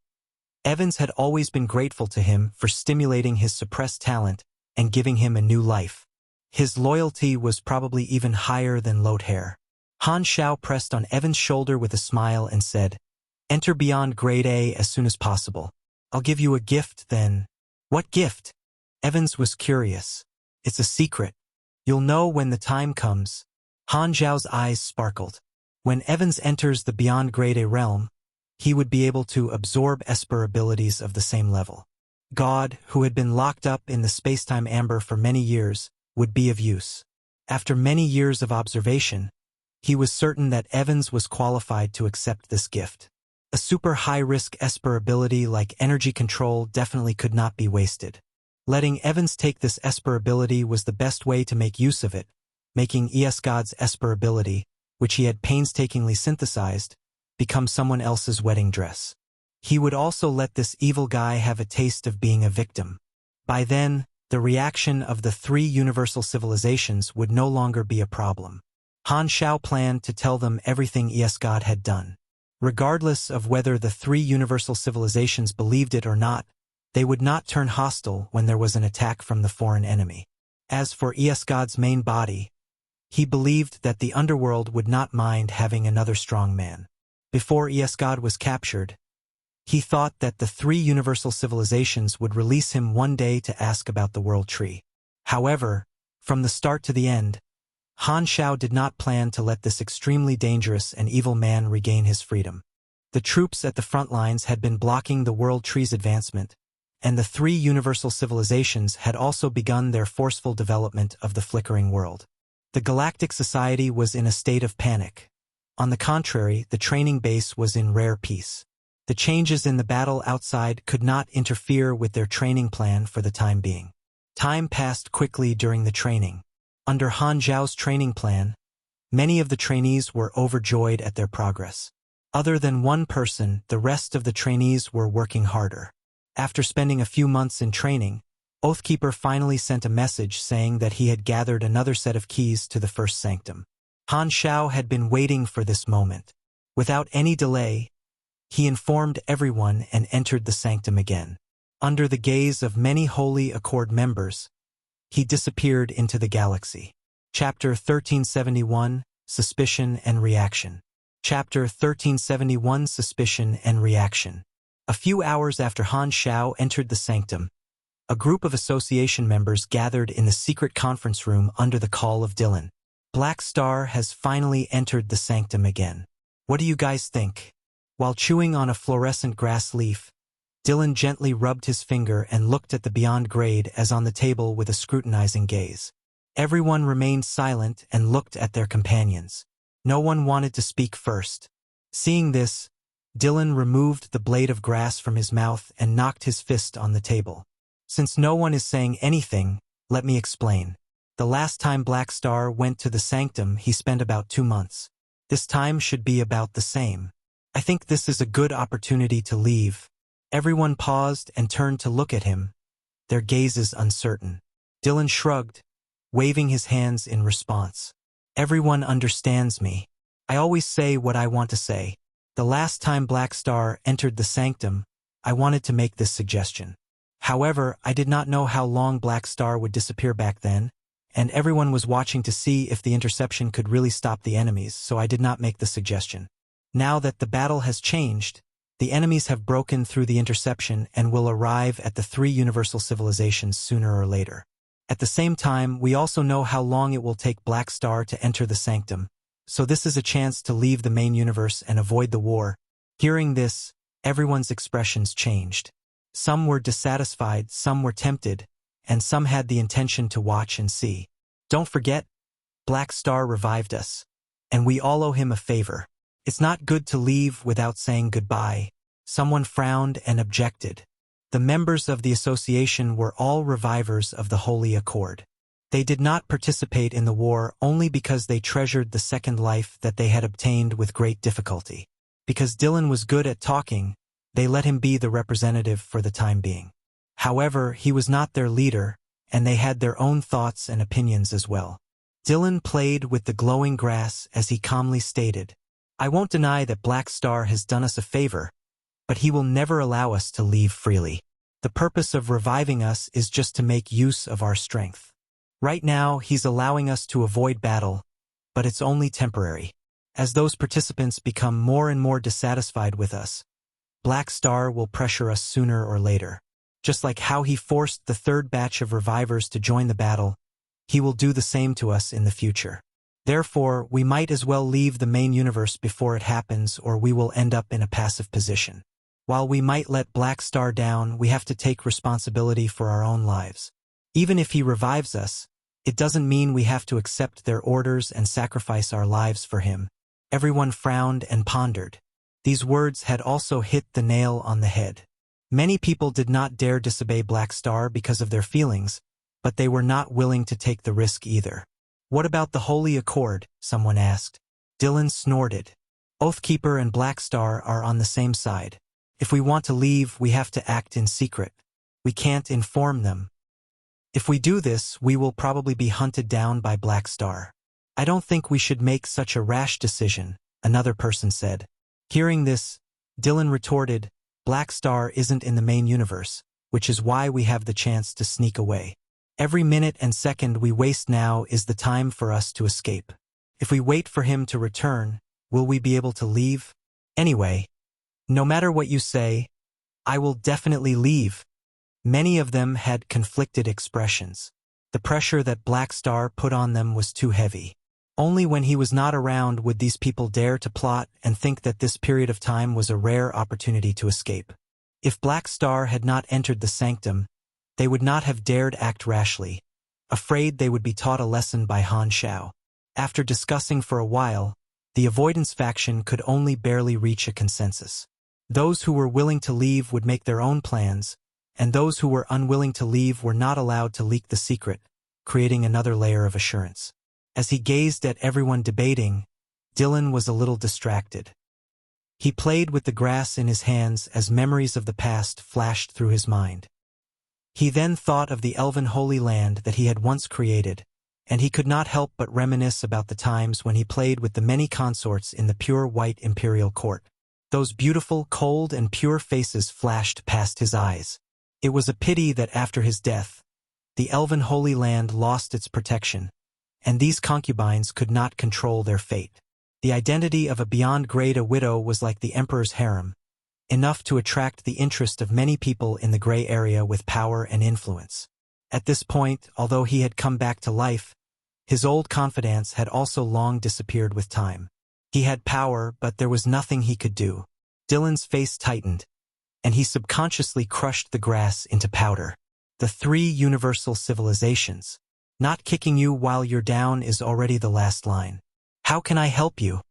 Evans had always been grateful to him for stimulating his suppressed talent and giving him a new life. His loyalty was probably even higher than Lothair. Han Xiao pressed on Evans' shoulder with a smile and said, "Enter beyond grade A as soon as possible. I'll give you a gift then." "What gift?" Evans was curious. "It's a secret. You'll know when the time comes." Han Xiao's eyes sparkled. When Evans enters the beyond grade A realm, he would be able to absorb Esper abilities of the same level. God, who had been locked up in the spacetime amber for many years, would be of use. After many years of observation, he was certain that Evans was qualified to accept this gift. A super high-risk Esper ability like energy control definitely could not be wasted. Letting Evans take this Esper ability was the best way to make use of it, making ES God's Esper ability, which he had painstakingly synthesized, become someone else's wedding dress. He would also let this evil guy have a taste of being a victim. By then, the reaction of the three universal civilizations would no longer be a problem. Han Xiao planned to tell them everything ES God had done. Regardless of whether the three universal civilizations believed it or not, they would not turn hostile when there was an attack from the foreign enemy. As for ES God's main body, he believed that the underworld would not mind having another strong man. Before ES God was captured, he thought that the three universal civilizations would release him one day to ask about the world tree. However, from the start to the end, Han Xiao did not plan to let this extremely dangerous and evil man regain his freedom. The troops at the front lines had been blocking the world tree's advancement, and the three universal civilizations had also begun their forceful development of the flickering world. The Galactic Society was in a state of panic. On the contrary, the training base was in rare peace. The changes in the battle outside could not interfere with their training plan for the time being. Time passed quickly during the training. Under Han Zhao's training plan, many of the trainees were overjoyed at their progress. Other than one person, the rest of the trainees were working harder. After spending a few months in training, Oathkeeper finally sent a message saying that he had gathered another set of keys to the first sanctum. Han Xiao had been waiting for this moment. Without any delay, he informed everyone and entered the sanctum again. Under the gaze of many Holy Accord members, he disappeared into the galaxy. Chapter 1371, Suspicion and Reaction. Chapter 1371, Suspicion and Reaction. A few hours after Han Xiao entered the sanctum, a group of association members gathered in the secret conference room under the call of Dylan. Black Star has finally entered the sanctum again. What do you guys think? While chewing on a fluorescent grass leaf, Dylan gently rubbed his finger and looked at the beyond grade as on the table with a scrutinizing gaze. Everyone remained silent and looked at their companions. No one wanted to speak first. Seeing this, Dylan removed the blade of grass from his mouth and knocked his fist on the table. Since no one is saying anything, let me explain. The last time Black Star went to the Sanctum, he spent about 2 months. This time should be about the same. I think this is a good opportunity to leave. Everyone paused and turned to look at him, their gazes uncertain. Dylan shrugged, waving his hands in response. Everyone understands me. I always say what I want to say. The last time Black Star entered the Sanctum, I wanted to make this suggestion. However, I did not know how long Black Star would disappear back then, and everyone was watching to see if the interception could really stop the enemies, so I did not make the suggestion. Now that the battle has changed, the enemies have broken through the interception and will arrive at the 3 universal civilizations sooner or later. At the same time, we also know how long it will take Black Star to enter the Sanctum, so this is a chance to leave the main universe and avoid the war. Hearing this, everyone's expressions changed. Some were dissatisfied, some were tempted, and some had the intention to watch and see. Don't forget, Black Star revived us, and we all owe him a favor. It's not good to leave without saying goodbye. Someone frowned and objected. The members of the association were all revivors of the Holy Accord. They did not participate in the war only because they treasured the second life that they had obtained with great difficulty. Because Dylan was good at talking, they let him be the representative for the time being. However, he was not their leader, and they had their own thoughts and opinions as well. Dylan played with the glowing grass as he calmly stated, I won't deny that Black Star has done us a favor, but he will never allow us to leave freely. The purpose of reviving us is just to make use of our strength. Right now, he's allowing us to avoid battle, but it's only temporary. As those participants become more and more dissatisfied with us, Black Star will pressure us sooner or later. Just like how he forced the 3rd batch of revivers to join the battle, he will do the same to us in the future. Therefore, we might as well leave the main universe before it happens, or we will end up in a passive position. While we might let Black Star down, we have to take responsibility for our own lives. Even if he revives us, it doesn't mean we have to accept their orders and sacrifice our lives for him. Everyone frowned and pondered. These words had also hit the nail on the head. Many people did not dare disobey Black Star because of their feelings, but they were not willing to take the risk either. What about the Holy Accord? Someone asked. Dylan snorted. Oathkeeper and Black Star are on the same side. If we want to leave, we have to act in secret. We can't inform them. If we do this, we will probably be hunted down by Black Star. I don't think we should make such a rash decision, another person said. Hearing this, Dylan retorted, Black Star isn't in the main universe, which is why we have the chance to sneak away. Every minute and second we waste now is the time for us to escape. If we wait for him to return, will we be able to leave? Anyway, no matter what you say, I will definitely leave. Many of them had conflicted expressions. The pressure that Black Star put on them was too heavy. Only when he was not around would these people dare to plot and think that this period of time was a rare opportunity to escape. If Black Star had not entered the Sanctum, they would not have dared act rashly, afraid they would be taught a lesson by Han Shao. After discussing for a while, the avoidance faction could only barely reach a consensus. Those who were willing to leave would make their own plans, and those who were unwilling to leave were not allowed to leak the secret, creating another layer of assurance. As he gazed at everyone debating, Dylan was a little distracted. He played with the grass in his hands as memories of the past flashed through his mind. He then thought of the elven Holy Land that he had once created, and he could not help but reminisce about the times when he played with the many consorts in the pure white imperial court. Those beautiful, cold, and pure faces flashed past his eyes. It was a pity that after his death, the elven Holy Land lost its protection, and these concubines could not control their fate. The identity of a beyond grade a widow was like the emperor's harem, enough to attract the interest of many people in the gray area with power and influence. At this point, although he had come back to life, his old confidence had also long disappeared with time. He had power, but there was nothing he could do. Dylan's face tightened, and he subconsciously crushed the grass into powder. The 3 universal civilizations. Not kicking you while you're down is already the last line. How can I help you?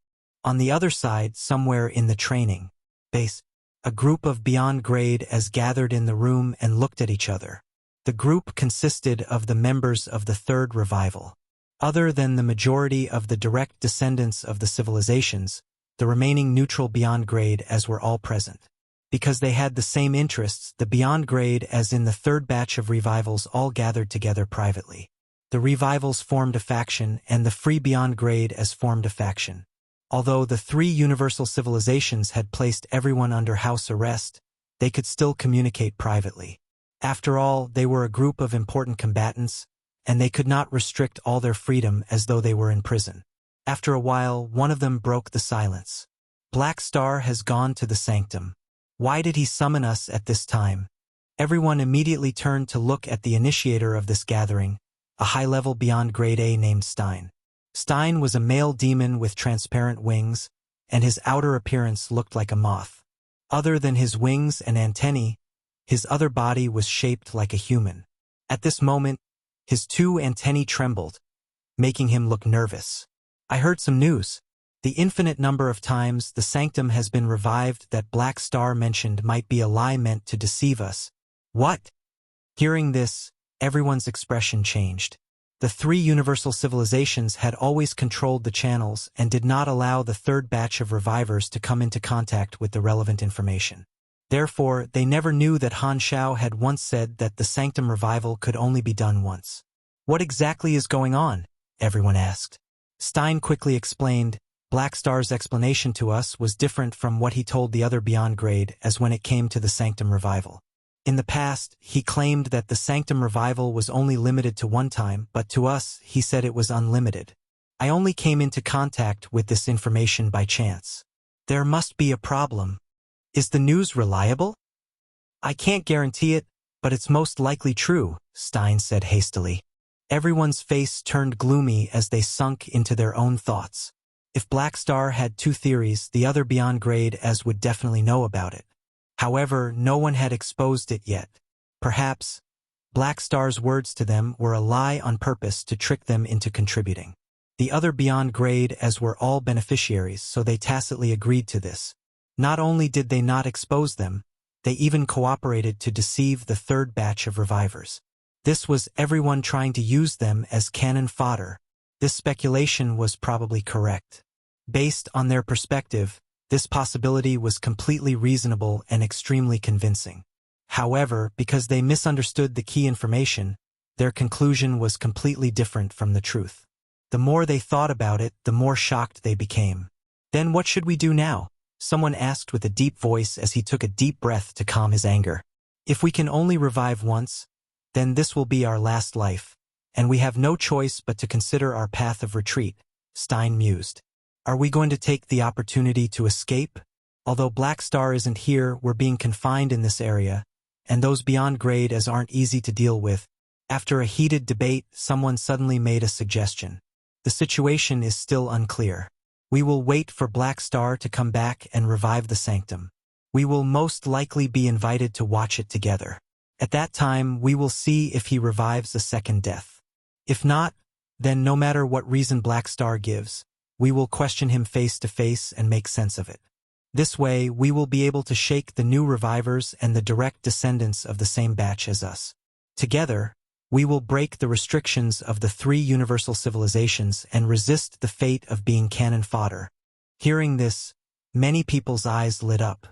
On the other side, somewhere in the training base, a group of beyond grade as gathered in the room and looked at each other. The group consisted of the members of the Third Revival. Other than the majority of the direct descendants of the civilizations, the remaining neutral beyond grade as were all present. Because they had the same interests, the beyond grade as in the third batch of revivals all gathered together privately. The revivals formed a faction, and the free beyond grade as formed a faction. Although the three universal civilizations had placed everyone under house arrest, they could still communicate privately. After all, they were a group of important combatants, and they could not restrict all their freedom as though they were in prison. After a while, one of them broke the silence. Black Star has gone to the Sanctum. Why did he summon us at this time? Everyone immediately turned to look at the initiator of this gathering, a high-level beyond grade A named Stein. Stein was a male demon with transparent wings, and his outer appearance looked like a moth. Other than his wings and antennae, his other body was shaped like a human. At this moment, his two antennae trembled, making him look nervous. I heard some news. The infinite number of times the Sanctum has been revived that Black Star mentioned might be a lie meant to deceive us. What? Hearing this, everyone's expression changed. The three universal civilizations had always controlled the channels and did not allow the third batch of revivers to come into contact with the relevant information. Therefore, they never knew that Han Shao had once said that the Sanctum Revival could only be done once. What exactly is going on? Everyone asked. Stein quickly explained. Black Star's explanation to us was different from what he told the other beyond grade as when it came to the Sanctum Revival. In the past, he claimed that the Sanctum Revival was only limited to one time, but to us, he said it was unlimited. I only came into contact with this information by chance. There must be a problem. Is the news reliable? I can't guarantee it, but it's most likely true, Stein said hastily. Everyone's face turned gloomy as they sunk into their own thoughts. If Black Star had two theories, the other beyond grade as would definitely know about it. However, no one had exposed it yet. Perhaps, Black Star's words to them were a lie on purpose to trick them into contributing. The other beyond grade as were all beneficiaries, so they tacitly agreed to this. Not only did they not expose them, they even cooperated to deceive the third batch of revivers. This was everyone trying to use them as cannon fodder. This speculation was probably correct. Based on their perspective, this possibility was completely reasonable and extremely convincing. However, because they misunderstood the key information, their conclusion was completely different from the truth. The more they thought about it, the more shocked they became. Then what should we do now? Someone asked with a deep voice as he took a deep breath to calm his anger. If we can only revive once, then this will be our last life, and we have no choice but to consider our path of retreat, Stein mused. Are we going to take the opportunity to escape? Although Black Star isn't here, we're being confined in this area, and those beyond grade as aren't easy to deal with. After a heated debate, someone suddenly made a suggestion. The situation is still unclear. We will wait for Black Star to come back and revive the Sanctum. We will most likely be invited to watch it together. At that time, we will see if he revives a second death. If not, then no matter what reason Black Star gives, we will question him face to face and make sense of it. This way, we will be able to shake the new revivers and the direct descendants of the same batch as us. Together, we will break the restrictions of the three universal civilizations and resist the fate of being cannon fodder. Hearing this, many people's eyes lit up.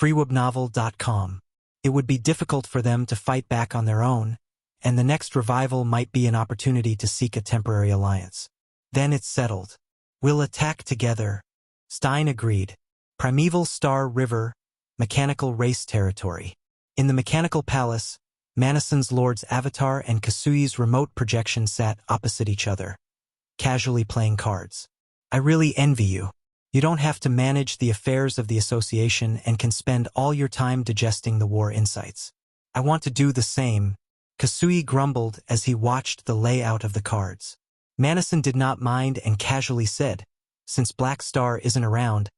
Freewebnovel.com. It would be difficult for them to fight back on their own, and the next revival might be an opportunity to seek a temporary alliance. Then it's settled. We'll attack together. Stein agreed. Primeval Star River, Mechanical Race Territory. In the Mechanical Palace, Manison's Lord's avatar and Kasui's remote projection sat opposite each other, casually playing cards. I really envy you. You don't have to manage the affairs of the association and can spend all your time digesting the war insights. I want to do the same, Kasui grumbled as he watched the layout of the cards. Manison did not mind and casually said, since Black Star isn't around,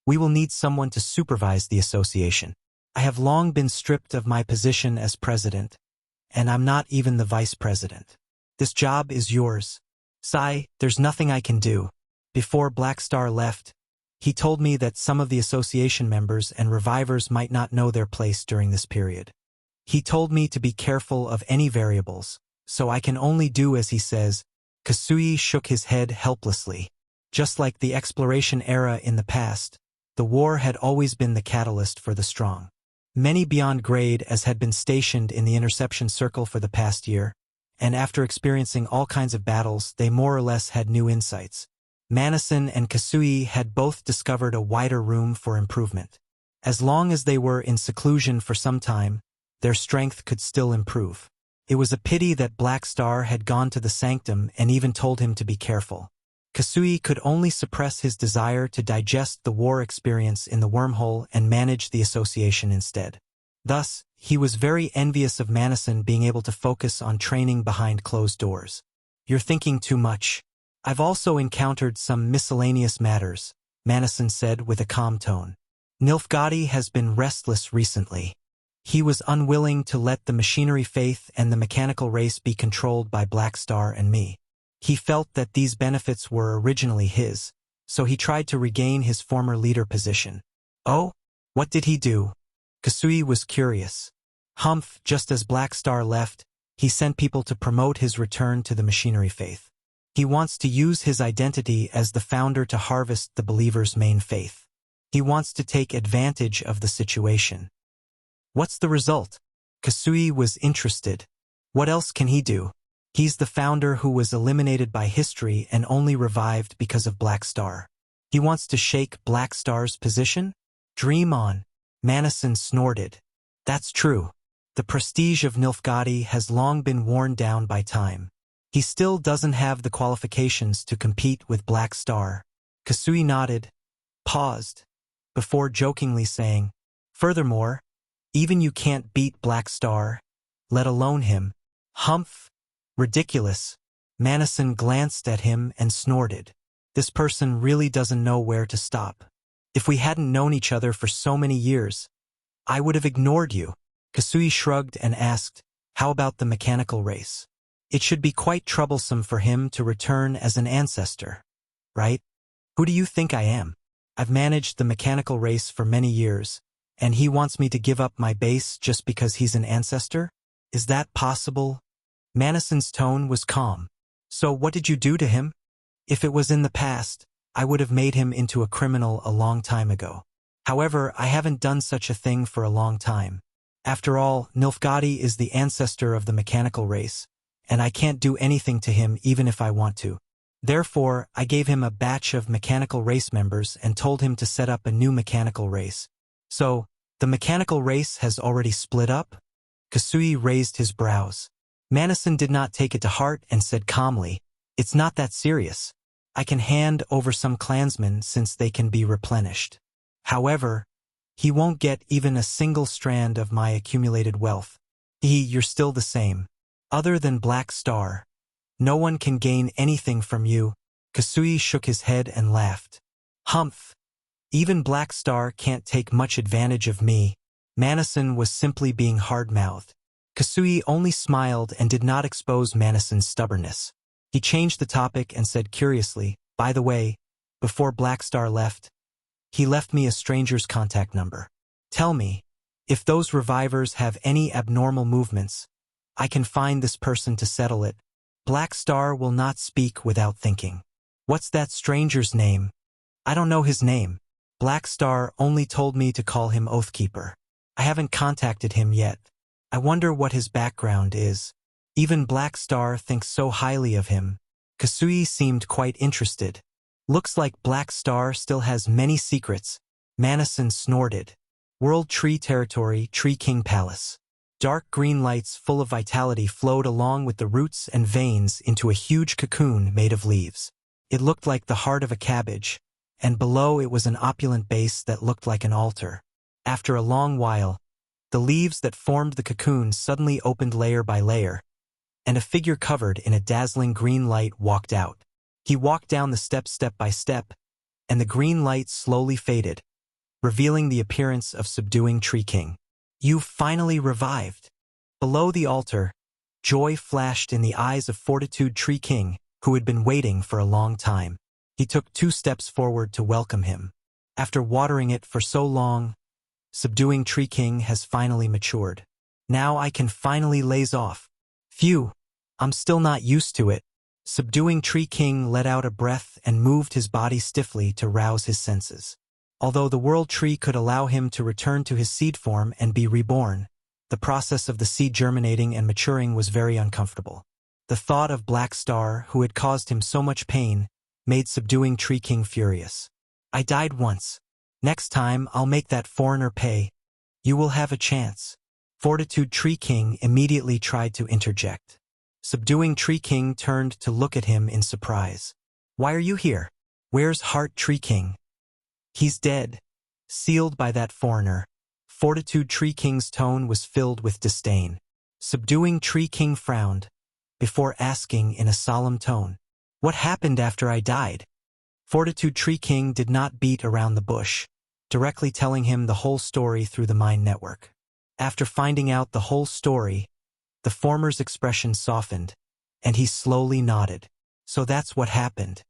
we will need someone to supervise the association. I have long been stripped of my position as president, and I'm not even the vice president. This job is yours. Sai, there's nothing I can do. Before Black Star left, he told me that some of the association members and revivers might not know their place during this period. He told me to be careful of any variables, so I can only do as he says. Kasui shook his head helplessly. Just like the exploration era in the past, the war had always been the catalyst for the strong. Many beyond grade as had been stationed in the interception circle for the past year, and after experiencing all kinds of battles, they more or less had new insights. Madison and Kasui had both discovered a wider room for improvement. As long as they were in seclusion for some time, their strength could still improve. It was a pity that Black Star had gone to the Sanctum and even told him to be careful. Kasui could only suppress his desire to digest the war experience in the wormhole and manage the association instead. Thus, he was very envious of Madison being able to focus on training behind closed doors. You're thinking too much. I've also encountered some miscellaneous matters, Madison said with a calm tone. Nilfgaard has been restless recently. He was unwilling to let the machinery faith and the mechanical race be controlled by Black Star and me. He felt that these benefits were originally his, so he tried to regain his former leader position. Oh? What did he do? Kasui was curious. Humph, just as Black Star left, he sent people to promote his return to the machinery faith. He wants to use his identity as the founder to harvest the believers' main faith. He wants to take advantage of the situation. What's the result? Kasui was interested. What else can he do? He's the founder who was eliminated by history and only revived because of Black Star. He wants to shake Black Star's position? Dream on. Madison snorted. That's true. The prestige of Nilfgaard has long been worn down by time. He still doesn't have the qualifications to compete with Black Star. Kasui nodded, paused, before jokingly saying, furthermore, even you can't beat Black Star, let alone him. Humph. Ridiculous. Madison glanced at him and snorted. This person really doesn't know where to stop. If we hadn't known each other for so many years, I would have ignored you. Kasui shrugged and asked, how about the mechanical race? It should be quite troublesome for him to return as an ancestor, right? Who do you think I am? I've managed the mechanical race for many years, and he wants me to give up my base just because he's an ancestor? Is that possible? Madison's tone was calm. So what did you do to him? If it was in the past, I would have made him into a criminal a long time ago. However, I haven't done such a thing for a long time. After all, Nilfgaard is the ancestor of the mechanical race, and I can't do anything to him even if I want to. Therefore, I gave him a batch of mechanical race members and told him to set up a new mechanical race. So, the mechanical race has already split up? Kasui raised his brows. Madison did not take it to heart and said calmly, it's not that serious. I can hand over some clansmen since they can be replenished. However, he won't get even a single strand of my accumulated wealth. You're still the same. Other than Black Star, no one can gain anything from you. Kasui shook his head and laughed. Humph. Even Black Star can't take much advantage of me. Madison was simply being hard-mouthed. Kasui only smiled and did not expose Madison's stubbornness. He changed the topic and said curiously, by the way, before Black Star left, he left me a stranger's contact number. Tell me, if those revivors have any abnormal movements, I can find this person to settle it. Black Star will not speak without thinking. What's that stranger's name? I don't know his name. Black Star only told me to call him Oathkeeper. I haven't contacted him yet. I wonder what his background is. Even Black Star thinks so highly of him. Kasui seemed quite interested. Looks like Black Star still has many secrets. Madison snorted. World Tree Territory, Tree King Palace. Dark green lights full of vitality flowed along with the roots and veins into a huge cocoon made of leaves. It looked like the heart of a cabbage, and below it was an opulent base that looked like an altar. After a long while, the leaves that formed the cocoon suddenly opened layer by layer, and a figure covered in a dazzling green light walked out. He walked down the steps step by step, and the green light slowly faded, revealing the appearance of subduing Tree King. You've finally revived. Below the altar, joy flashed in the eyes of Fortitude Tree King, who had been waiting for a long time. He took 2 steps forward to welcome him. After watering it for so long, subduing Tree King has finally matured. Now I can finally laze off. Phew, I'm still not used to it. Subduing Tree King let out a breath and moved his body stiffly to rouse his senses. Although the World Tree could allow him to return to his seed form and be reborn, the process of the seed germinating and maturing was very uncomfortable. The thought of Black Star, who had caused him so much pain, made subduing Tree King furious. I died once. Next time I'll make that foreigner pay. You will have a chance. Fortitude Tree King immediately tried to interject. Subduing Tree King turned to look at him in surprise. Why are you here? Where's Heart Tree King? He's dead. Sealed by that foreigner. Fortitude Tree King's tone was filled with disdain. Subduing Tree King frowned, before asking in a solemn tone, "What happened after I died?" Fortitude Tree King did not beat around the bush, directly telling him the whole story through the mind network. After finding out the whole story, the former's expression softened, and he slowly nodded. So that's what happened.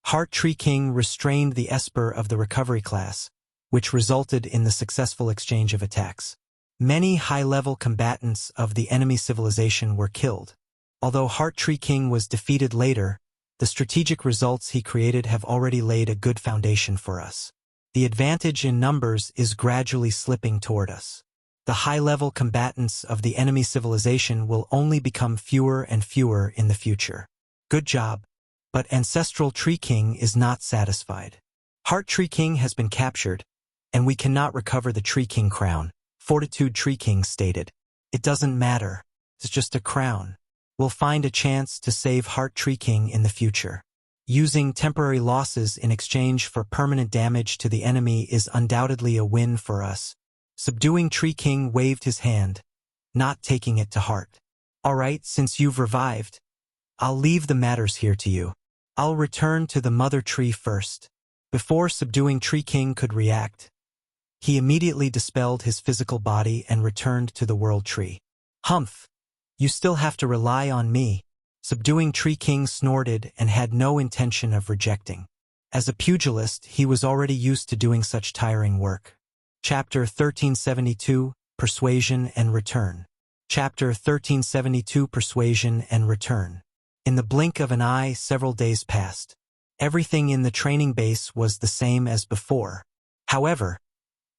Heart Tree King restrained the Esper of the recovery class, which resulted in the successful exchange of attacks. Many high-level combatants of the enemy civilization were killed. Although Heart Tree King was defeated later, the strategic results he created have already laid a good foundation for us. The advantage in numbers is gradually slipping toward us. The high-level combatants of the enemy civilization will only become fewer and fewer in the future. Good job. But Ancestral Tree King is not satisfied. Heart Tree King has been captured, and we cannot recover the Tree King crown, Fortitude Tree King stated. It doesn't matter. It's just a crown. We'll find a chance to save Heart Tree King in the future. Using temporary losses in exchange for permanent damage to the enemy is undoubtedly a win for us. Subduing Tree King waved his hand, not taking it to heart. All right, since you've revived, I'll leave the matters here to you. I'll return to the mother tree first. Before Subduing Tree King could react, he immediately dispelled his physical body and returned to the World Tree. Humph! You still have to rely on me. Subduing Tree King snorted and had no intention of rejecting. As a pugilist, he was already used to doing such tiring work. Chapter 1372, Persuasion and Return. Chapter 1372, Persuasion and Return. In the blink of an eye, several days passed. Everything in the training base was the same as before. However,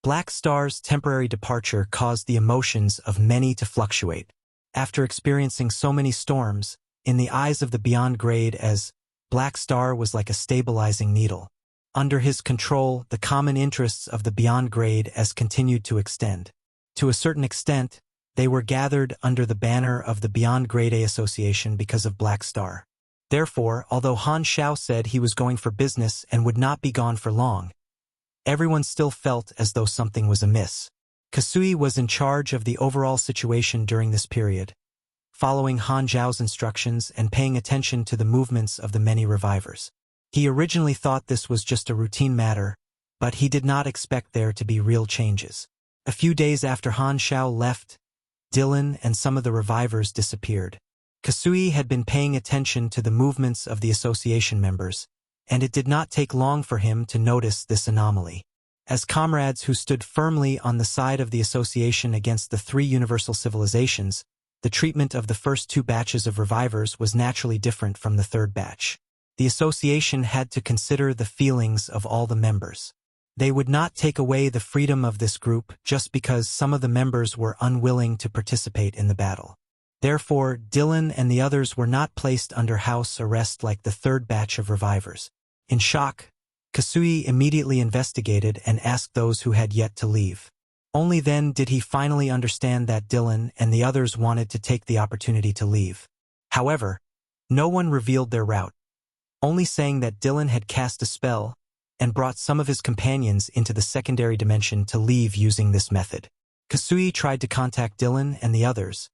Black Star's temporary departure caused the emotions of many to fluctuate. After experiencing so many storms, in the eyes of the Beyond Grade as Black Star was like a stabilizing needle. Under his control, the common interests of the Beyond Grade as continued to extend. To a certain extent, they were gathered under the banner of the Beyond Grade A Association because of Black Star. Therefore, although Han Xiao said he was going for business and would not be gone for long, everyone still felt as though something was amiss. Kasui was in charge of the overall situation during this period, following Han Zhao's instructions and paying attention to the movements of the many revivors. He originally thought this was just a routine matter, but he did not expect there to be real changes. A few days after Han Xiao left, Dylan and some of the revivors disappeared. Kasui had been paying attention to the movements of the association members, and it did not take long for him to notice this anomaly. As comrades who stood firmly on the side of the association against the three universal civilizations, the treatment of the first two batches of revivers was naturally different from the third batch. The association had to consider the feelings of all the members. They would not take away the freedom of this group just because some of the members were unwilling to participate in the battle. Therefore, Dylan and the others were not placed under house arrest like the third batch of revivers. In shock, Kasui immediately investigated and asked those who had yet to leave. Only then did he finally understand that Dylan and the others wanted to take the opportunity to leave. However, no one revealed their route, only saying that Dylan had cast a spell and brought some of his companions into the secondary dimension to leave using this method. Kasui tried to contact Dylan and the others,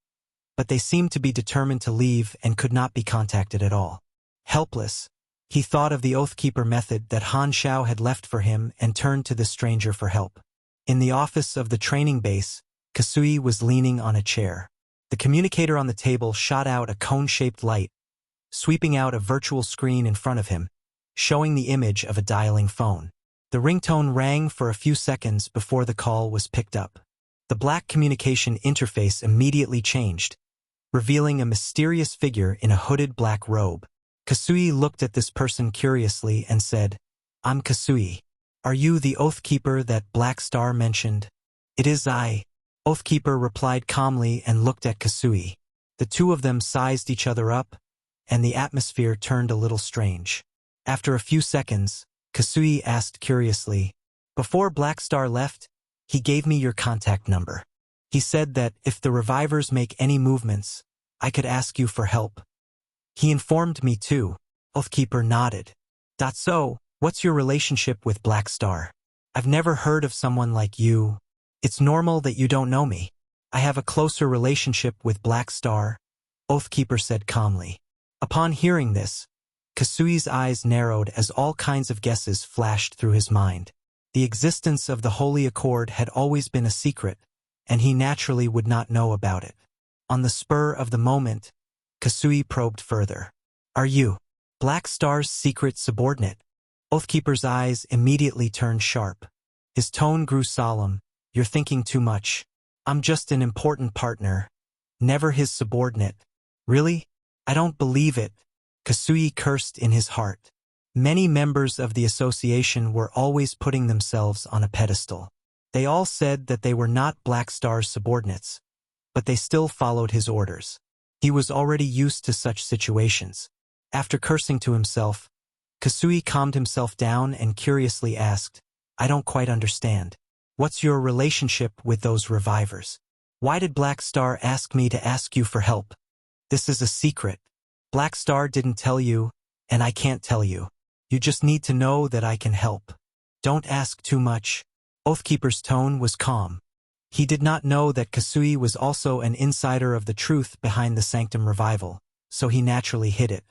but they seemed to be determined to leave and could not be contacted at all. Helpless, he thought of the Oathkeeper method that Han Xiao had left for him and turned to the stranger for help. In the office of the training base, Kasui was leaning on a chair. The communicator on the table shot out a cone-shaped light, sweeping out a virtual screen in front of him, showing the image of a dialing phone. The ringtone rang for a few seconds before the call was picked up. The black communication interface immediately changed, revealing a mysterious figure in a hooded black robe. Kasui looked at this person curiously and said, "I'm Kasui. Are you the Oathkeeper that Black Star mentioned?" "It is I," Oathkeeper replied calmly and looked at Kasui. The two of them sized each other up, and the atmosphere turned a little strange. After a few seconds, Kasui asked curiously, "Before Black Star left, he gave me your contact number. He said that if the revivors make any movements, I could ask you for help." "He informed me too," Oathkeeper nodded. "So, what's your relationship with Black Star? I've never heard of someone like you. It's normal that you don't know me. I have a closer relationship with Black Star," Oathkeeper said calmly. Upon hearing this, Kasui's eyes narrowed as all kinds of guesses flashed through his mind. The existence of the Holy Accord had always been a secret, and he naturally would not know about it. On the spur of the moment, Kasui probed further. "Are you Black Star's secret subordinate?" Oathkeeper's eyes immediately turned sharp. His tone grew solemn. "You're thinking too much. I'm just an important partner, never his subordinate." "Really? I don't believe it," Kasui cursed in his heart. Many members of the association were always putting themselves on a pedestal. They all said that they were not Black Star's subordinates, but they still followed his orders. He was already used to such situations. After cursing to himself, Kasui calmed himself down and curiously asked, "I don't quite understand. What's your relationship with those revivors? Why did Black Star ask me to ask you for help? This is a secret. Black Star didn't tell you, and I can't tell you. You just need to know that I can help. Don't ask too much." Oathkeeper's tone was calm. He did not know that Kasui was also an insider of the truth behind the Sanctum Revival, so he naturally hid it.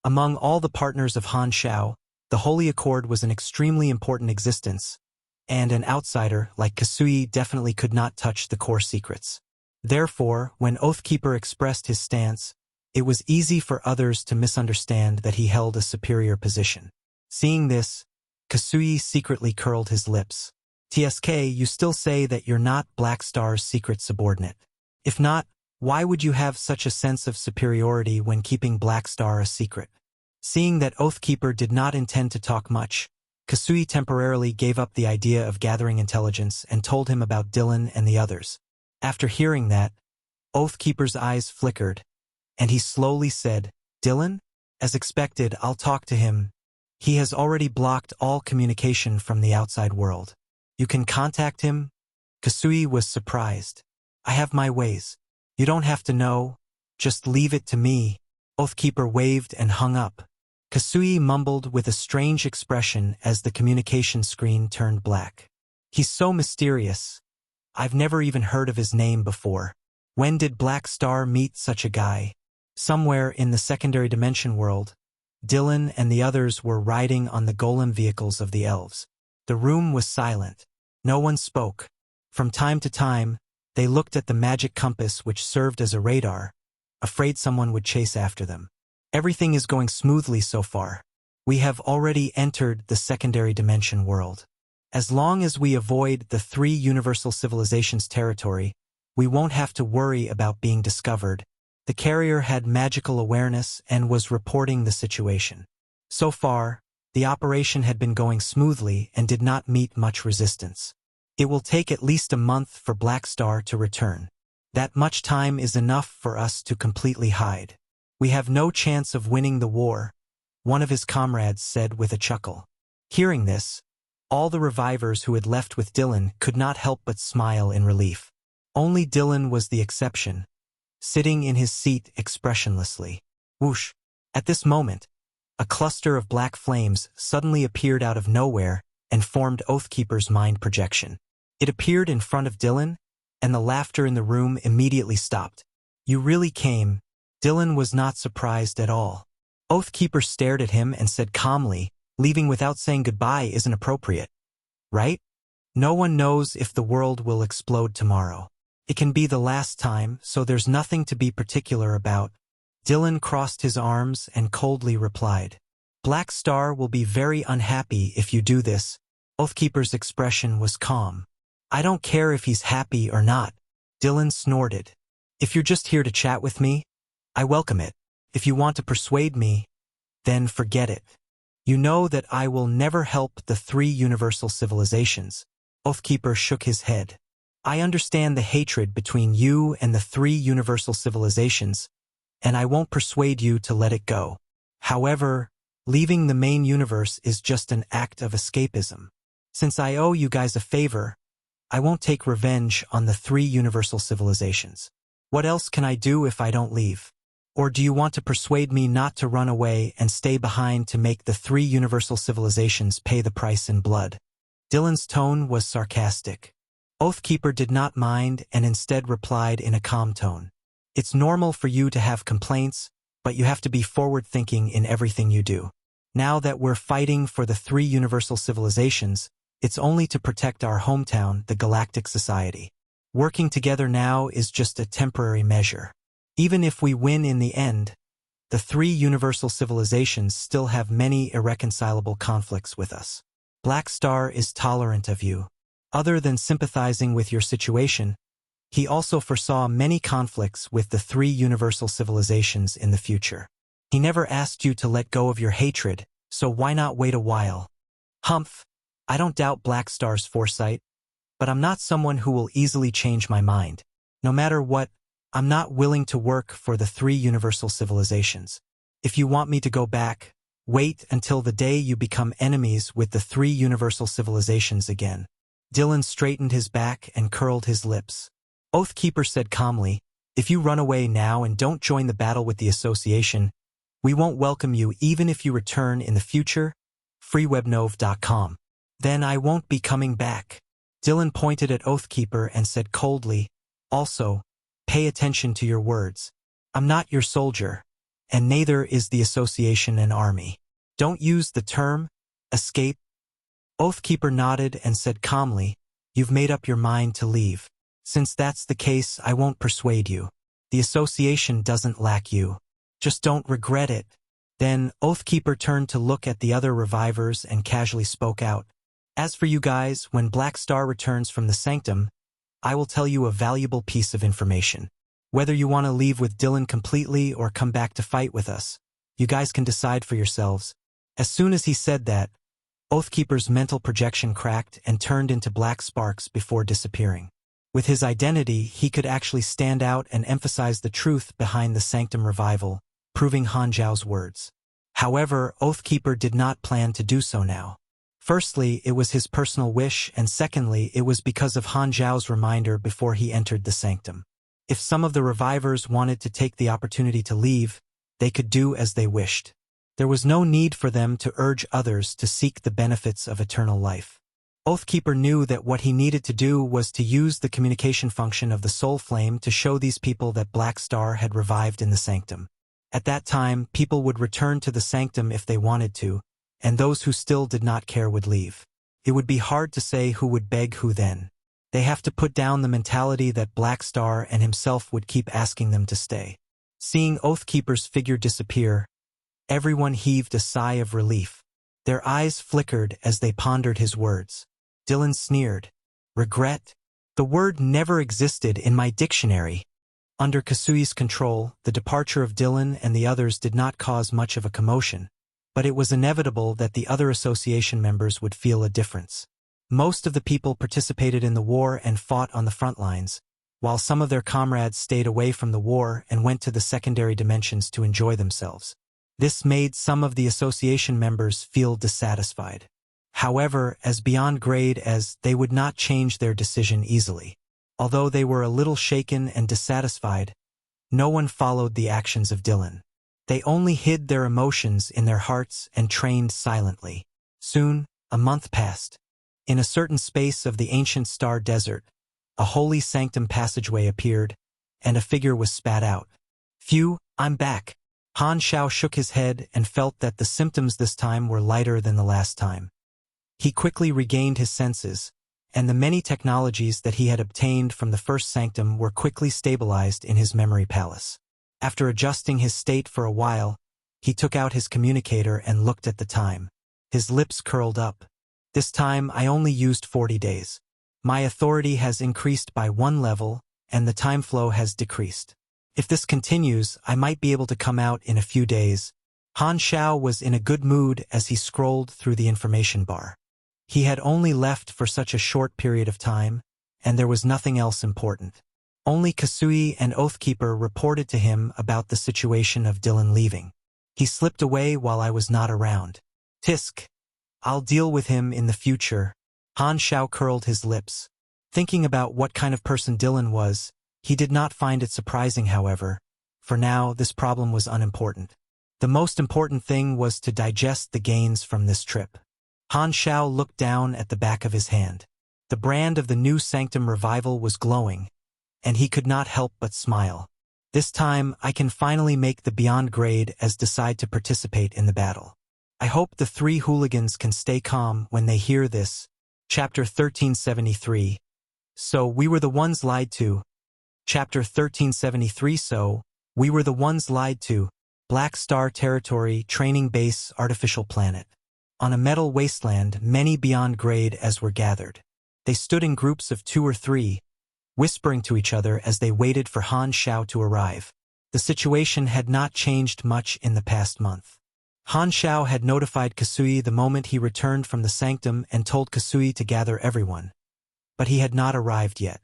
Among all the partners of Han Shao, the Holy Accord was an extremely important existence, and an outsider like Kasui definitely could not touch the core secrets. Therefore, when Oathkeeper expressed his stance, it was easy for others to misunderstand that he held a superior position. Seeing this, Kasui secretly curled his lips. "TSK, you still say that you're not Black Star's secret subordinate. If not, why would you have such a sense of superiority when keeping Black Star a secret?" Seeing that Oathkeeper did not intend to talk much, Kasui temporarily gave up the idea of gathering intelligence and told him about Dylan and the others. After hearing that, Oathkeeper's eyes flickered, and he slowly said, "Dylan? As expected, I'll talk to him. He has already blocked all communication from the outside world. You can contact him?" Kasui was surprised. "I have my ways. You don't have to know. Just leave it to me." Oathkeeper waved and hung up. Kasui mumbled with a strange expression as the communication screen turned black. "He's so mysterious. I've never even heard of his name before. When did Black Star meet such a guy?" Somewhere in the secondary dimension world, Dylan and the others were riding on the golem vehicles of the elves. The room was silent. No one spoke. From time to time, they looked at the magic compass which served as a radar, afraid someone would chase after them. "Everything is going smoothly so far. We have already entered the secondary dimension world. As long as we avoid the 3 universal civilizations territory, we won't have to worry about being discovered." The carrier had magical awareness and was reporting the situation. So far, the operation had been going smoothly and did not meet much resistance. It will take at least a month for Black Star to return. That much time is enough for us to completely hide. We have no chance of winning the war, one of his comrades said with a chuckle. Hearing this, all the revivors who had left with Dylan could not help but smile in relief. Only Dylan was the exception, sitting in his seat expressionlessly. Whoosh! At this moment, a cluster of black flames suddenly appeared out of nowhere and formed Oathkeeper's mind projection. It appeared in front of Dylan, and the laughter in the room immediately stopped. "You really came." Dylan was not surprised at all. Oathkeeper stared at him and said calmly, "Leaving without saying goodbye isn't appropriate, right? No one knows if the world will explode tomorrow. It can be the last time, so there's nothing to be particular about." Dylan crossed his arms and coldly replied, "Black Star will be very unhappy if you do this." Oathkeeper's expression was calm. I don't care if he's happy or not. Dylan snorted. If you're just here to chat with me, I welcome it. If you want to persuade me, then forget it. You know that I will never help the 3 universal civilizations. Oathkeeper shook his head. I understand the hatred between you and the 3 universal civilizations, and I won't persuade you to let it go. However, leaving the main universe is just an act of escapism. Since I owe you guys a favor, I won't take revenge on the 3 universal civilizations. What else can I do if I don't leave? Or do you want to persuade me not to run away and stay behind to make the 3 universal civilizations pay the price in blood? Dylan's tone was sarcastic. Oathkeeper did not mind and instead replied in a calm tone. It's normal for you to have complaints, but you have to be forward-thinking in everything you do. Now that we're fighting for the 3 universal civilizations, it's only to protect our hometown, the Galactic Society. Working together now is just a temporary measure. Even if we win in the end, the 3 universal civilizations still have many irreconcilable conflicts with us. Black Star is tolerant of you. Other than sympathizing with your situation, he also foresaw many conflicts with the 3 universal civilizations in the future. He never asked you to let go of your hatred, so why not wait a while? Humph, I don't doubt Black Star's foresight, but I'm not someone who will easily change my mind. No matter what, I'm not willing to work for the 3 universal civilizations. If you want me to go back, wait until the day you become enemies with the 3 universal civilizations again. Dylan straightened his back and curled his lips. Oathkeeper said calmly, if you run away now and don't join the battle with the association, we won't welcome you even if you return in the future. freewebnov.com. Then I won't be coming back. Dylan pointed at Oathkeeper and said coldly, also, pay attention to your words. I'm not your soldier, and neither is the association an army. Don't use the term, escape. Oathkeeper nodded and said calmly, you've made up your mind to leave. Since that's the case, I won't persuade you. The association doesn't lack you. Just don't regret it. Then, Oathkeeper turned to look at the other revivors and casually spoke out. As for you guys, when Black Star returns from the Sanctum, I will tell you a valuable piece of information. Whether you want to leave with Dylan completely or come back to fight with us, you guys can decide for yourselves. As soon as he said that, Oathkeeper's mental projection cracked and turned into black sparks before disappearing. With his identity, he could actually stand out and emphasize the truth behind the Sanctum Revival, proving Han Zhao's words. However, Oathkeeper did not plan to do so now. Firstly, it was his personal wish, and secondly, it was because of Han Zhao's reminder before he entered the Sanctum. If some of the revivors wanted to take the opportunity to leave, they could do as they wished. There was no need for them to urge others to seek the benefits of eternal life. Oathkeeper knew that what he needed to do was to use the communication function of the Soul Flame to show these people that Black Star had revived in the Sanctum. At that time, people would return to the Sanctum if they wanted to, and those who still did not care would leave. It would be hard to say who would beg who then. They have to put down the mentality that Black Star and himself would keep asking them to stay. Seeing Oathkeeper's figure disappear, everyone heaved a sigh of relief. Their eyes flickered as they pondered his words. Dylan sneered. Regret? The word never existed in my dictionary. Under Kasui's control, the departure of Dylan and the others did not cause much of a commotion, but it was inevitable that the other association members would feel a difference. Most of the people participated in the war and fought on the front lines, while some of their comrades stayed away from the war and went to the secondary dimensions to enjoy themselves. This made some of the association members feel dissatisfied. However, as beyond grade as they would not change their decision easily. Although they were a little shaken and dissatisfied, no one followed the actions of Dylan. They only hid their emotions in their hearts and trained silently. Soon, a month passed. In a certain space of the ancient star desert, a holy sanctum passageway appeared, and a figure was spat out. Phew, I'm back. Han Zhao shook his head and felt that the symptoms this time were lighter than the last time. He quickly regained his senses, and the many technologies that he had obtained from the first sanctum were quickly stabilized in his memory palace. After adjusting his state for a while, he took out his communicator and looked at the time. His lips curled up. This time I only used 40 days. My authority has increased by 1 level, and the time flow has decreased. If this continues, I might be able to come out in a few days. Han Xiao was in a good mood as he scrolled through the information bar. He had only left for such a short period of time, and there was nothing else important. Only Kasui and Oathkeeper reported to him about the situation of Dylan leaving. He slipped away while I was not around. Tisk. I'll deal with him in the future. Han Xiao curled his lips. Thinking about what kind of person Dylan was, he did not find it surprising, however. For now, this problem was unimportant. The most important thing was to digest the gains from this trip. Han Xiao looked down at the back of his hand. The brand of the new Sanctum Revival was glowing, and he could not help but smile. This time, I can finally make the Beyond grade as decide to participate in the battle. I hope the 3 hooligans can stay calm when they hear this. Chapter 1373. So, we were the ones lied to. Chapter 1373. So, we were the ones lied to. Black Star Territory, Training Base, Artificial Planet. On a metal wasteland, many Beyond grade as were gathered. They stood in groups of 2 or 3, whispering to each other as they waited for Han Xiao to arrive. The situation had not changed much in the past month. Han Xiao had notified Kasui the moment he returned from the sanctum and told Kasui to gather everyone. But he had not arrived yet.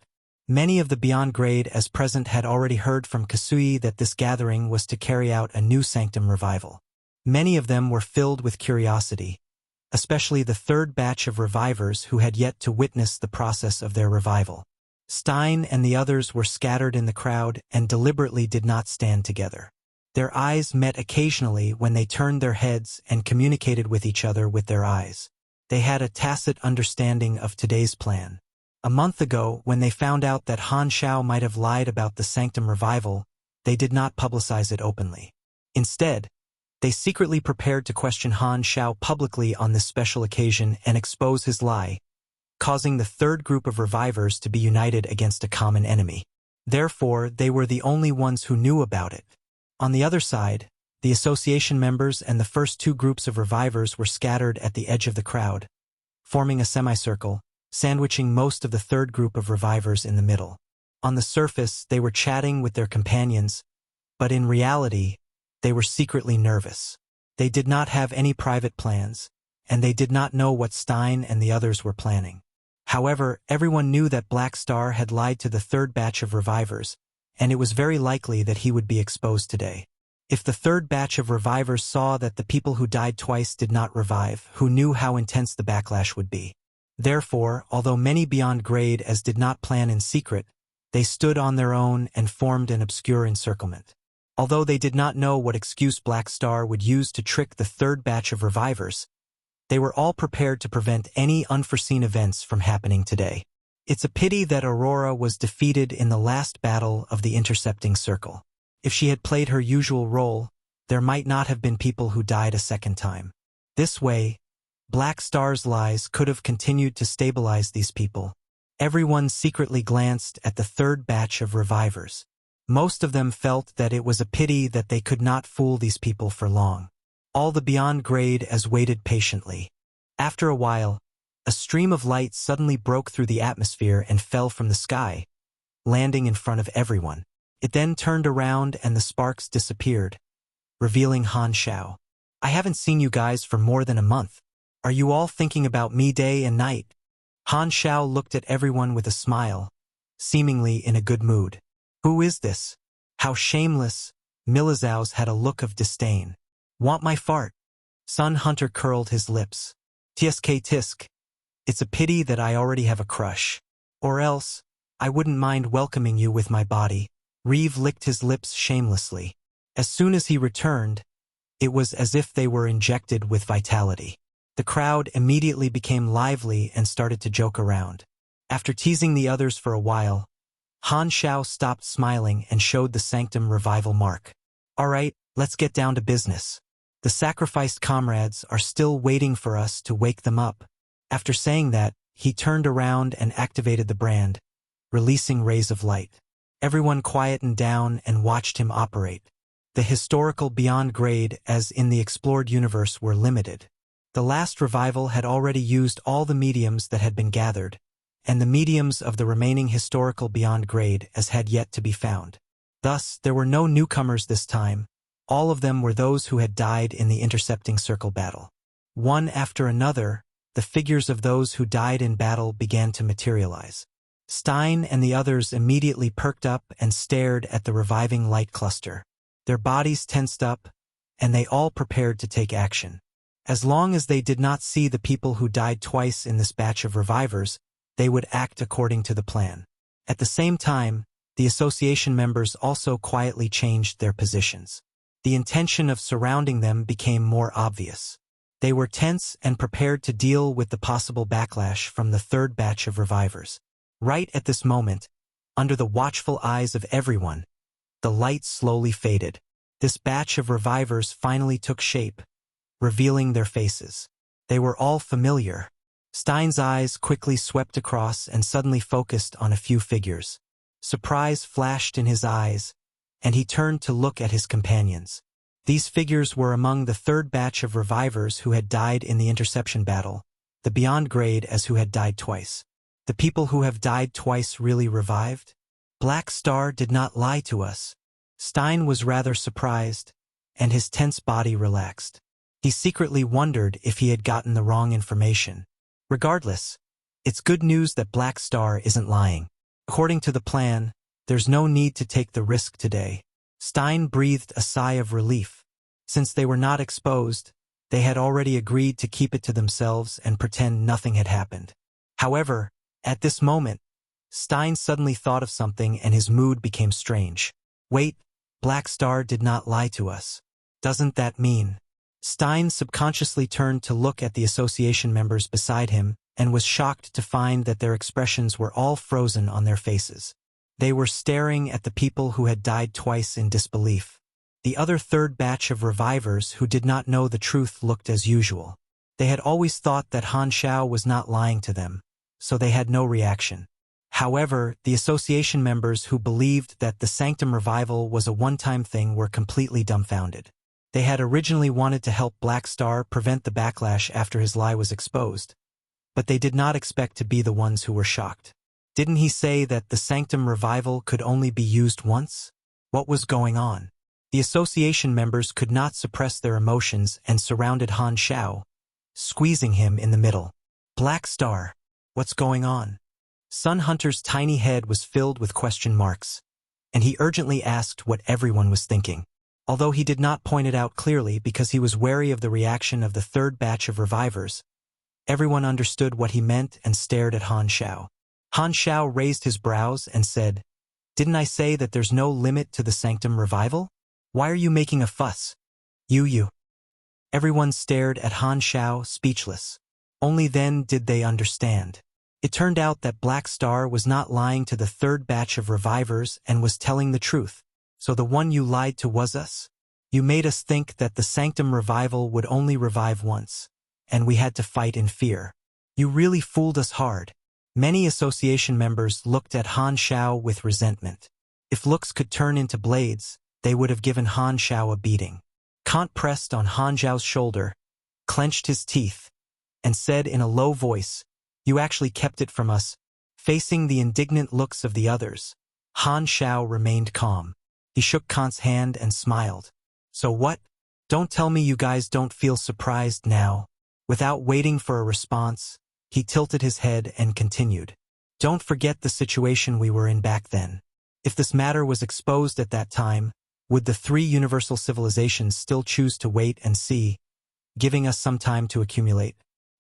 Many of the Beyond grade as present had already heard from Kasui that this gathering was to carry out a new Sanctum Revival. Many of them were filled with curiosity, especially the 3rd batch of revivors who had yet to witness the process of their revival. Stein and the others were scattered in the crowd and deliberately did not stand together. Their eyes met occasionally when they turned their heads and communicated with each other with their eyes. They had a tacit understanding of today's plan. A month ago, when they found out that Han Xiao might have lied about the Sanctum Revival, they did not publicize it openly. Instead, they secretly prepared to question Han Xiao publicly on this special occasion and expose his lie, causing the 3rd group of revivers to be united against a common enemy. Therefore, they were the only ones who knew about it. On the other side, the association members and the first 2 groups of revivers were scattered at the edge of the crowd, forming a semicircle, sandwiching most of the 3rd group of revivers in the middle. On the surface, they were chatting with their companions, but in reality, they were secretly nervous. They did not have any private plans, and they did not know what Stein and the others were planning. However, everyone knew that Black Star had lied to the 3rd batch of revivers, and it was very likely that he would be exposed today. If the 3rd batch of revivers saw that the people who died twice did not revive, who knew how intense the backlash would be. Therefore, although many Beyond grade as did not plan in secret, they stood on their own and formed an obscure encirclement. Although they did not know what excuse Black Star would use to trick the 3rd batch of revivers, they were all prepared to prevent any unforeseen events from happening today. It's a pity that Aurora was defeated in the last battle of the intercepting circle. If she had played her usual role, there might not have been people who died a second time. This way, Black Star's lies could have continued to stabilize these people. Everyone secretly glanced at the 3rd batch of revivers. Most of them felt that it was a pity that they could not fool these people for long. All the Beyond grade as waited patiently. After a while, a stream of light suddenly broke through the atmosphere and fell from the sky, landing in front of everyone. It then turned around and the sparks disappeared, revealing Han Xiao. I haven't seen you guys for more than a month. Are you all thinking about me day and night? Han Xiao looked at everyone with a smile, seemingly in a good mood. Who is this? How shameless. Milizaus had a look of disdain. Want my fart? Sun Hunter curled his lips. Tsk tisk. It's a pity that I already have a crush. Or else, I wouldn't mind welcoming you with my body. Reeve licked his lips shamelessly. As soon as he returned, it was as if they were injected with vitality. The crowd immediately became lively and started to joke around. After teasing the others for a while, Han Xiao stopped smiling and showed the Sanctum Revival mark. All right, let's get down to business. The sacrificed comrades are still waiting for us to wake them up. After saying that, he turned around and activated the brand, releasing rays of light. Everyone quietened down and watched him operate. The historical Beyond grade as in the explored universe were limited. The last revival had already used all the mediums that had been gathered, and the mediums of the remaining historical beyond grade as had yet to be found. Thus, there were no newcomers this time. All of them were those who had died in the intercepting circle battle. One after another, the figures of those who died in battle began to materialize. Stein and the others immediately perked up and stared at the reviving light cluster. Their bodies tensed up, and they all prepared to take action. As long as they did not see the people who died twice in this batch of revivors, they would act according to the plan. At the same time, the association members also quietly changed their positions. The intention of surrounding them became more obvious. They were tense and prepared to deal with the possible backlash from the third batch of revivors. Right at this moment, under the watchful eyes of everyone, the light slowly faded. This batch of revivors finally took shape, revealing their faces. They were all familiar. Stein's eyes quickly swept across and suddenly focused on a few figures. Surprise flashed in his eyes, and he turned to look at his companions. These figures were among the third batch of revivors who had died in the interception battle, the beyond grade as who had died twice. The people who have died twice really revived? Black Star did not lie to us. Stein was rather surprised, and his tense body relaxed. He secretly wondered if he had gotten the wrong information. Regardless, it's good news that Black Star isn't lying. According to the plan, there's no need to take the risk today. Stein breathed a sigh of relief. Since they were not exposed, they had already agreed to keep it to themselves and pretend nothing had happened. However, at this moment, Stein suddenly thought of something and his mood became strange. Wait, Black Star did not lie to us. Doesn't that mean? Stein subconsciously turned to look at the association members beside him and was shocked to find that their expressions were all frozen on their faces. They were staring at the people who had died twice in disbelief. The other third batch of revivors who did not know the truth looked as usual. They had always thought that Han Shao was not lying to them, so they had no reaction. However, the association members who believed that the Sanctum Revival was a one-time thing were completely dumbfounded. They had originally wanted to help Black Star prevent the backlash after his lie was exposed, but they did not expect to be the ones who were shocked. Didn't he say that the Sanctum Revival could only be used once? What was going on? The association members could not suppress their emotions and surrounded Han Shao, squeezing him in the middle. Black Star, what's going on? Sun Hunter's tiny head was filled with question marks, and he urgently asked what everyone was thinking. Although he did not point it out clearly because he was wary of the reaction of the third batch of revivors, everyone understood what he meant and stared at Han Shao. Han Shao raised his brows and said, "Didn't I say that there's no limit to the Sanctum Revival? Why are you making a fuss? You." Everyone stared at Han Shao, speechless. Only then did they understand. It turned out that Black Star was not lying to the third batch of revivors and was telling the truth. So the one you lied to was us? You made us think that the Sanctum Revival would only revive once, and we had to fight in fear. You really fooled us hard. Many association members looked at Han Shao with resentment. If looks could turn into blades, they would have given Han Shao a beating. Kant pressed on Han Zhao's shoulder, clenched his teeth, and said in a low voice, "You actually kept it from us." Facing the indignant looks of the others, Han Shao remained calm. He shook Kant's hand and smiled. "So what? Don't tell me you guys don't feel surprised now." Without waiting for a response, he tilted his head and continued. "Don't forget the situation we were in back then. If this matter was exposed at that time, would the three universal civilizations still choose to wait and see, giving us some time to accumulate?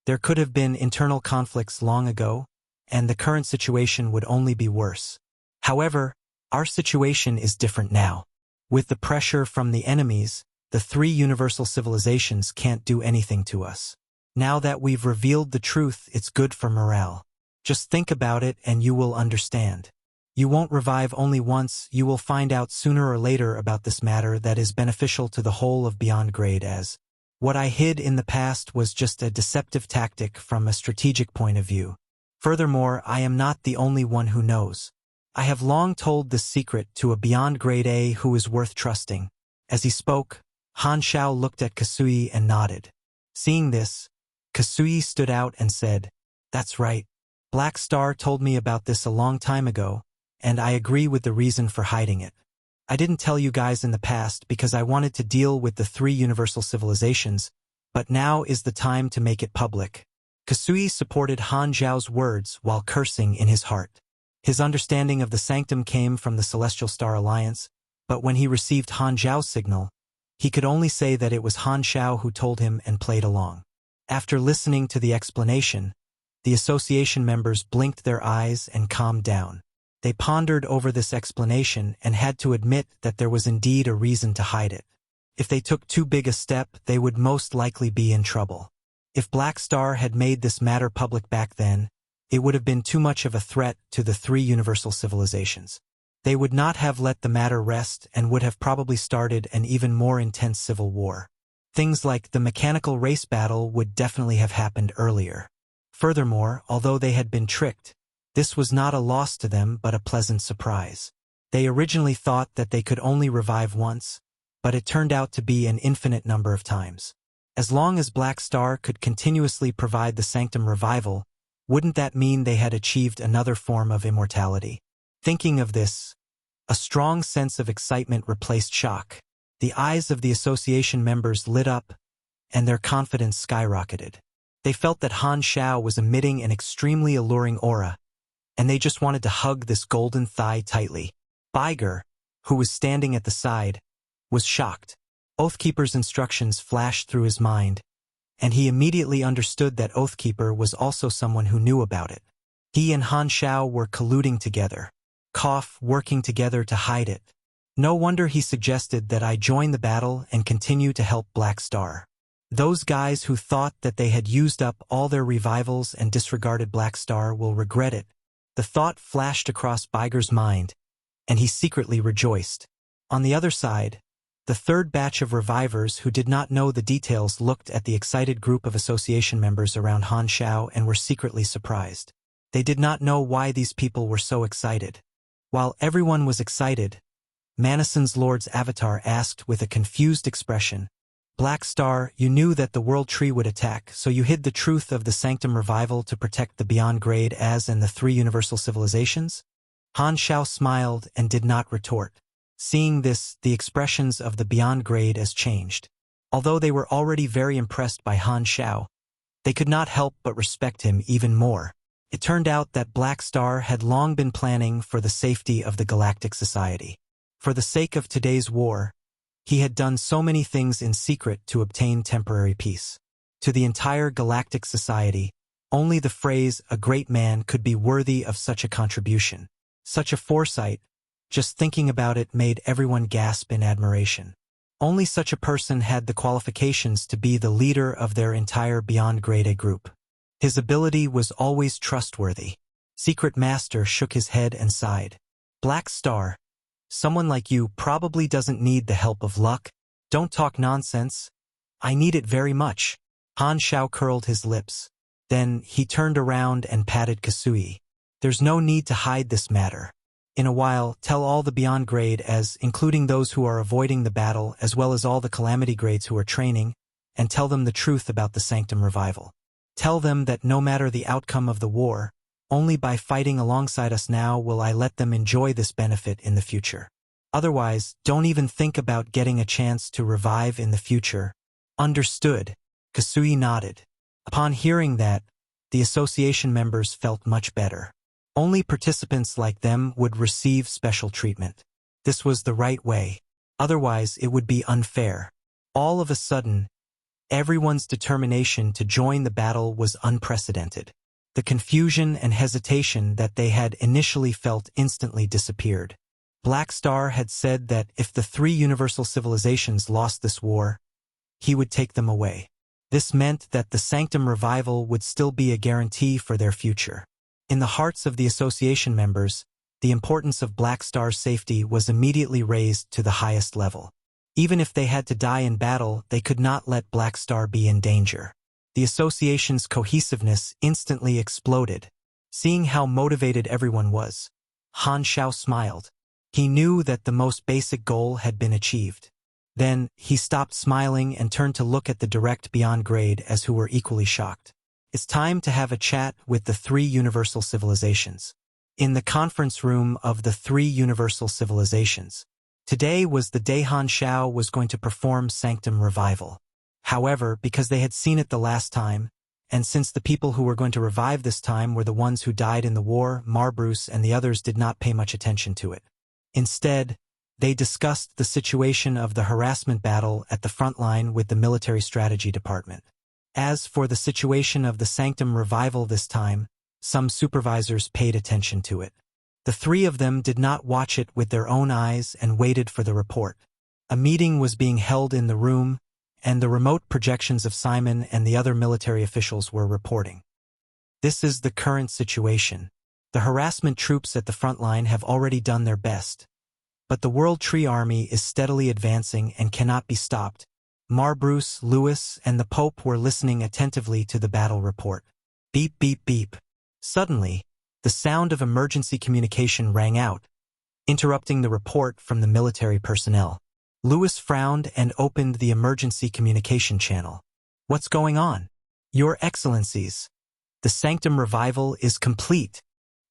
There could have been internal conflicts long ago, and the current situation would only be worse. However, our situation is different now. With the pressure from the enemies, the three universal civilizations can't do anything to us. Now that we've revealed the truth, it's good for morale. Just think about it and you will understand. You won't revive only once, you will find out sooner or later about this matter that is beneficial to the whole of Beyond Grade as what I hid in the past was just a deceptive tactic from a strategic point of view. Furthermore, I am not the only one who knows. I have long told this secret to a Beyond Grade A who is worth trusting." As he spoke, Han Shao looked at Kasui and nodded. Seeing this, Kasui stood out and said, "That's right. Black Star told me about this a long time ago, and I agree with the reason for hiding it. I didn't tell you guys in the past because I wanted to deal with the 3 universal civilizations, but now is the time to make it public. Kasui supported Han Zhao's words while cursing in his heart. His understanding of the Sanctum came from the Celestial Star Alliance, but when he received Han Zhao's signal, he could only say that it was Han Zhao who told him and played along. After listening to the explanation, the association members blinked their eyes and calmed down. They pondered over this explanation and had to admit that there was indeed a reason to hide it. If they took too big a step, they would most likely be in trouble. If Black Star had made this matter public back then, it would have been too much of a threat to the 3 universal civilizations. They would not have let the matter rest and would have probably started an even more intense civil war. Things like the mechanical race battle would definitely have happened earlier. Furthermore, although they had been tricked, this was not a loss to them but a pleasant surprise. They originally thought that they could only revive once, but it turned out to be an infinite number of times. As long as Black Star could continuously provide the Sanctum Revival, wouldn't that mean they had achieved another form of immortality? Thinking of this, a strong sense of excitement replaced shock. The eyes of the association members lit up, and their confidence skyrocketed. They felt that Han Zhao was emitting an extremely alluring aura, and they just wanted to hug this golden thigh tightly. Baiger, who was standing at the side, was shocked. Oathkeeper's instructions flashed through his mind, and he immediately understood that Oathkeeper was also someone who knew about it. He and Han Zhao were colluding together, working together to hide it. No wonder he suggested that I join the battle and continue to help Black Star. Those guys who thought that they had used up all their revivals and disregarded Black Star will regret it. The thought flashed across Baiger's mind, and he secretly rejoiced. On the other side, the third batch of revivors who did not know the details looked at the excited group of association members around Han Zhao and were secretly surprised. They did not know why these people were so excited. While everyone was excited, Manison's Lord's avatar asked with a confused expression, "Black Star, you knew that the World Tree would attack, so you hid the truth of the Sanctum Revival to protect the Beyond Grade as and the 3 universal civilizations?" Han Zhao smiled and did not retort. Seeing this, the expressions of the Beyond Grade as changed. Although they were already very impressed by Han Zhao, they could not help but respect him even more. It turned out that Black Star had long been planning for the safety of the Galactic Society. For the sake of today's war, he had done so many things in secret to obtain temporary peace. To the entire Galactic Society, only the phrase, "a great man," could be worthy of such a contribution. Such a foresight, just thinking about it made everyone gasp in admiration. Only such a person had the qualifications to be the leader of their entire Beyond Grade A group. His ability was always trustworthy. Secret Master shook his head and sighed. "Black Star, someone like you probably doesn't need the help of luck. Don't talk nonsense. I need it very much." Han Zhao curled his lips. Then he turned around and patted Kasui. "There's no need to hide this matter. In a while, tell all the Beyond Grade as, including those who are avoiding the battle as well as all the Calamity Grades who are training, and tell them the truth about the Sanctum Revival. Tell them that no matter the outcome of the war, only by fighting alongside us now will I let them enjoy this benefit in the future. Otherwise, don't even think about getting a chance to revive in the future." "Understood." Kasui nodded. Upon hearing that, the association members felt much better. Only participants like them would receive special treatment. This was the right way. Otherwise, it would be unfair. All of a sudden, everyone's determination to join the battle was unprecedented. The confusion and hesitation that they had initially felt instantly disappeared. Black Star had said that if the 3 universal civilizations lost this war, he would take them away. This meant that the Sanctum Revival would still be a guarantee for their future. In the hearts of the association members, the importance of Black Star's safety was immediately raised to the highest level. Even if they had to die in battle, they could not let Black Star be in danger. The association's cohesiveness instantly exploded. Seeing how motivated everyone was, Han Zhao smiled. He knew that the most basic goal had been achieved. Then, he stopped smiling and turned to look at the direct Beyond Grade as who were equally shocked. It's time to have a chat with the three universal civilizations. In the conference room of the three universal civilizations. Today was the day Han Shao was going to perform Sanctum Revival. However, because they had seen it the last time, and since the people who were going to revive this time were the ones who died in the war, Bruce and the others did not pay much attention to it. Instead, they discussed the situation of the harassment battle at the front line with the military strategy department. As for the situation of the Sanctum Revival this time, some supervisors paid attention to it. The three of them did not watch it with their own eyes and waited for the report. A meeting was being held in the room, and the remote projections of Simon and the other military officials were reporting. This is the current situation. The harassment troops at the front line have already done their best, but the World Tree Army is steadily advancing and cannot be stopped. Bruce, Lewis, and the Pope were listening attentively to the battle report. Beep, beep, beep. Suddenly, the sound of emergency communication rang out, interrupting the report from the military personnel. Lewis frowned and opened the emergency communication channel. What's going on? Your Excellencies, the Sanctum Revival is complete.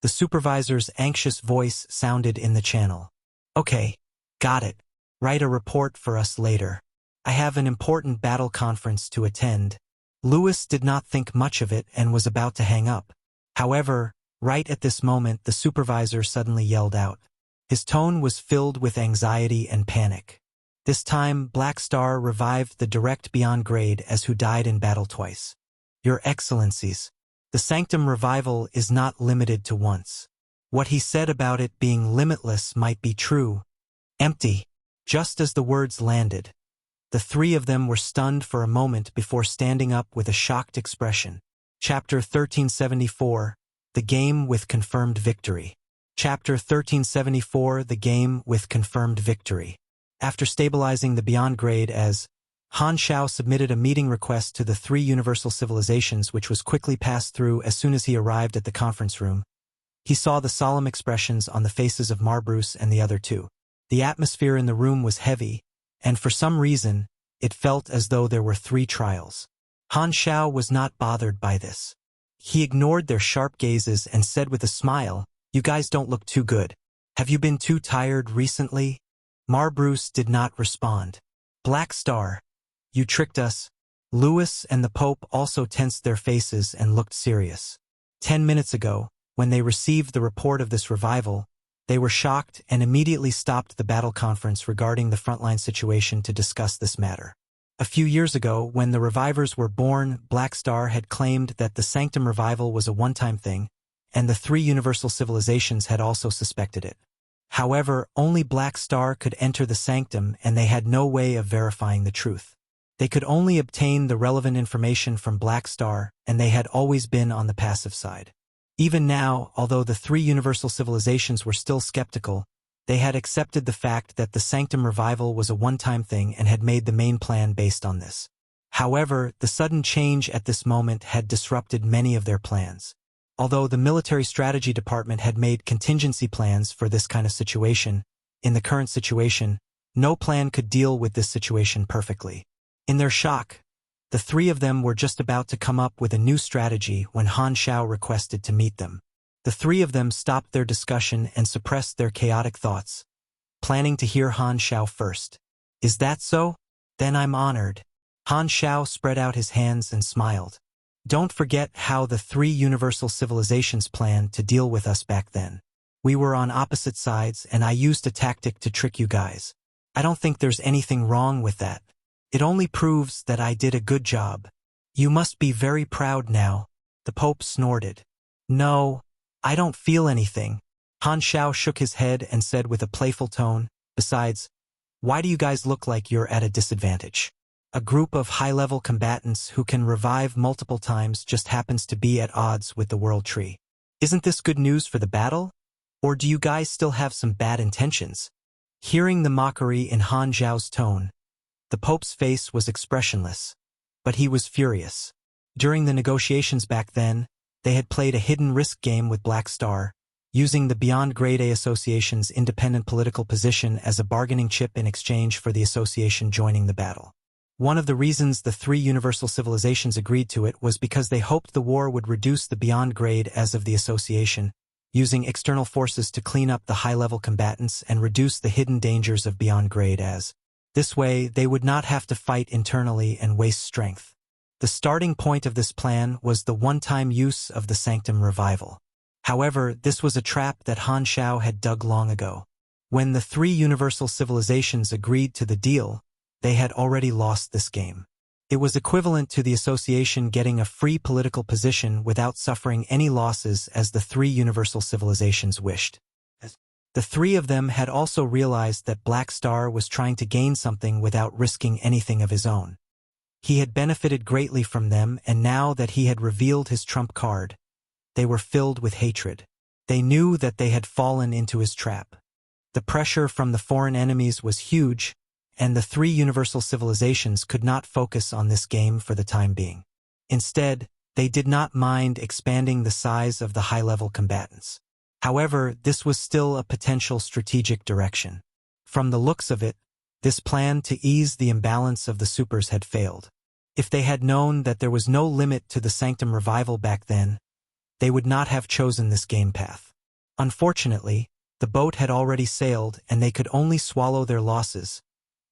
The supervisor's anxious voice sounded in the channel. Okay, got it. Write a report for us later. I have an important battle conference to attend. Lewis did not think much of it and was about to hang up. However, right at this moment the supervisor suddenly yelled out. His tone was filled with anxiety and panic. This time, Black Star revived the direct beyond grade as who died in battle twice. Your Excellencies, the Sanctum Revival is not limited to once. What he said about it being limitless might be true. Empty. Just as the words landed, the three of them were stunned for a moment before standing up with a shocked expression. Chapter 1374, The Game with Confirmed Victory. Chapter 1374, The Game with Confirmed Victory. After stabilizing the Beyond Grade as Han Shao submitted a meeting request to the three universal civilizations which was quickly passed through as soon as he arrived at the conference room. He saw the solemn expressions on the faces of Bruce and the other two. The atmosphere in the room was heavy, and for some reason, it felt as though there were three trials. Han Shao was not bothered by this. He ignored their sharp gazes and said with a smile, "You guys don't look too good. Have you been too tired recently?" Bruce did not respond. Black Star, you tricked us. Lewis and the Pope also tensed their faces and looked serious. 10 minutes ago, when they received the report of this revival, they were shocked and immediately stopped the battle conference regarding the frontline situation to discuss this matter. A few years ago, when the revivors were born, Black Star had claimed that the Sanctum Revival was a one-time thing, and the three universal civilizations had also suspected it. However, only Black Star could enter the Sanctum and they had no way of verifying the truth. They could only obtain the relevant information from Black Star, and they had always been on the passive side. Even now, although the three universal civilizations were still skeptical, they had accepted the fact that the Sanctum Revival was a one-time thing and had made the main plan based on this. However, the sudden change at this moment had disrupted many of their plans. Although the military strategy department had made contingency plans for this kind of situation, in the current situation, no plan could deal with this situation perfectly. In their shock, the three of them were just about to come up with a new strategy when Han Shao requested to meet them. The three of them stopped their discussion and suppressed their chaotic thoughts, planning to hear Han Shao first. Is that so? Then I'm honored. Han Shao spread out his hands and smiled. Don't forget how the three universal civilizations planned to deal with us back then. We were on opposite sides and I used a tactic to trick you guys. I don't think there's anything wrong with that. It only proves that I did a good job. You must be very proud now. The Pope snorted. No, I don't feel anything. Han Shao shook his head and said with a playful tone, besides, why do you guys look like you're at a disadvantage? A group of high-level combatants who can revive multiple times just happens to be at odds with the World Tree. Isn't this good news for the battle? Or do you guys still have some bad intentions? Hearing the mockery in Han Zhao's tone, the Pope's face was expressionless, but he was furious. During the negotiations back then, they had played a hidden risk game with Black Star, using the Beyond Grade A Association's independent political position as a bargaining chip in exchange for the association joining the battle. One of the reasons the three universal civilizations agreed to it was because they hoped the war would reduce the beyond grade as of the association, using external forces to clean up the high-level combatants and reduce the hidden dangers of beyond grade as. This way, they would not have to fight internally and waste strength. The starting point of this plan was the one-time use of the Sanctum Revival. However, this was a trap that Han Shao had dug long ago. When the three universal civilizations agreed to the deal, they had already lost this game. It was equivalent to the association getting a free political position without suffering any losses as the three universal civilizations wished. The three of them had also realized that Black Star was trying to gain something without risking anything of his own. He had benefited greatly from them, and now that he had revealed his trump card, they were filled with hatred. They knew that they had fallen into his trap. The pressure from the foreign enemies was huge, and the three universal civilizations could not focus on this game for the time being. Instead, they did not mind expanding the size of the high-level combatants. However, this was still a potential strategic direction. From the looks of it, this plan to ease the imbalance of the supers had failed. If they had known that there was no limit to the Sanctum Revival back then, they would not have chosen this game path. Unfortunately, the boat had already sailed and they could only swallow their losses,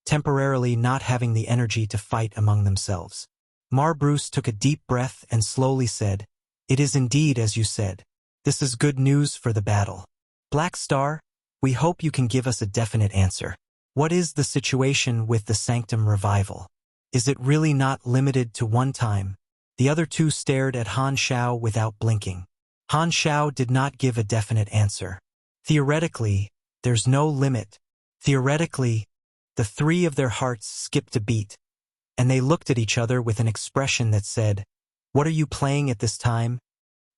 temporarily not having the energy to fight among themselves. Bruce took a deep breath and slowly said, "It is indeed as you said. This is good news for the battle. Black Star, we hope you can give us a definite answer. What is the situation with the Sanctum Revival? Is it really not limited to one time?" The other two stared at Han Shao without blinking. Han Shao did not give a definite answer. Theoretically, there's no limit. Theoretically, the three of their hearts skipped a beat, and they looked at each other with an expression that said, "What are you playing at this time?"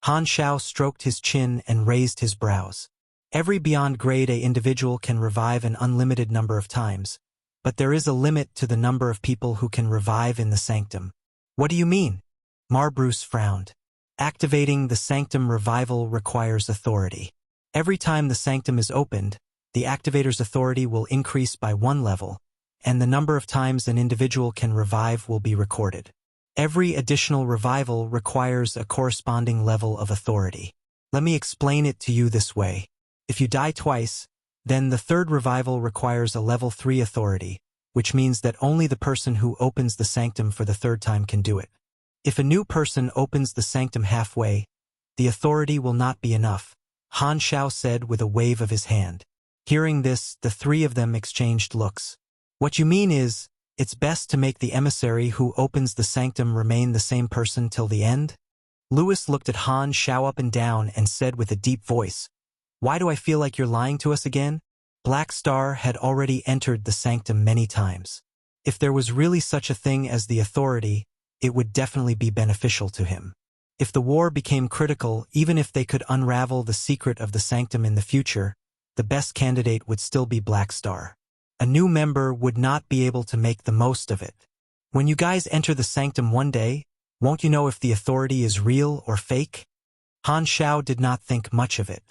Han Shao stroked his chin and raised his brows. Every beyond grade A individual can revive an unlimited number of times, but there is a limit to the number of people who can revive in the Sanctum. What do you mean? Bruce frowned. Activating the Sanctum Revival requires authority. Every time the Sanctum is opened, the activator's authority will increase by one level, and the number of times an individual can revive will be recorded. Every additional revival requires a corresponding level of authority. Let me explain it to you this way. If you die twice, then the third revival requires a level 3 authority, which means that only the person who opens the Sanctum for the third time can do it. If a new person opens the Sanctum halfway, the authority will not be enough, Han Shao said with a wave of his hand. Hearing this, the three of them exchanged looks. What you mean is, it's best to make the emissary who opens the Sanctum remain the same person till the end? Lewis looked at Han Shao up and down and said with a deep voice, "Why do I feel like you're lying to us again?" Black Star had already entered the Sanctum many times. If there was really such a thing as the authority, it would definitely be beneficial to him. If the war became critical, even if they could unravel the secret of the Sanctum in the future, the best candidate would still be Black Star. A new member would not be able to make the most of it. When you guys enter the Sanctum one day, won't you know if the authority is real or fake? Han Shao did not think much of it.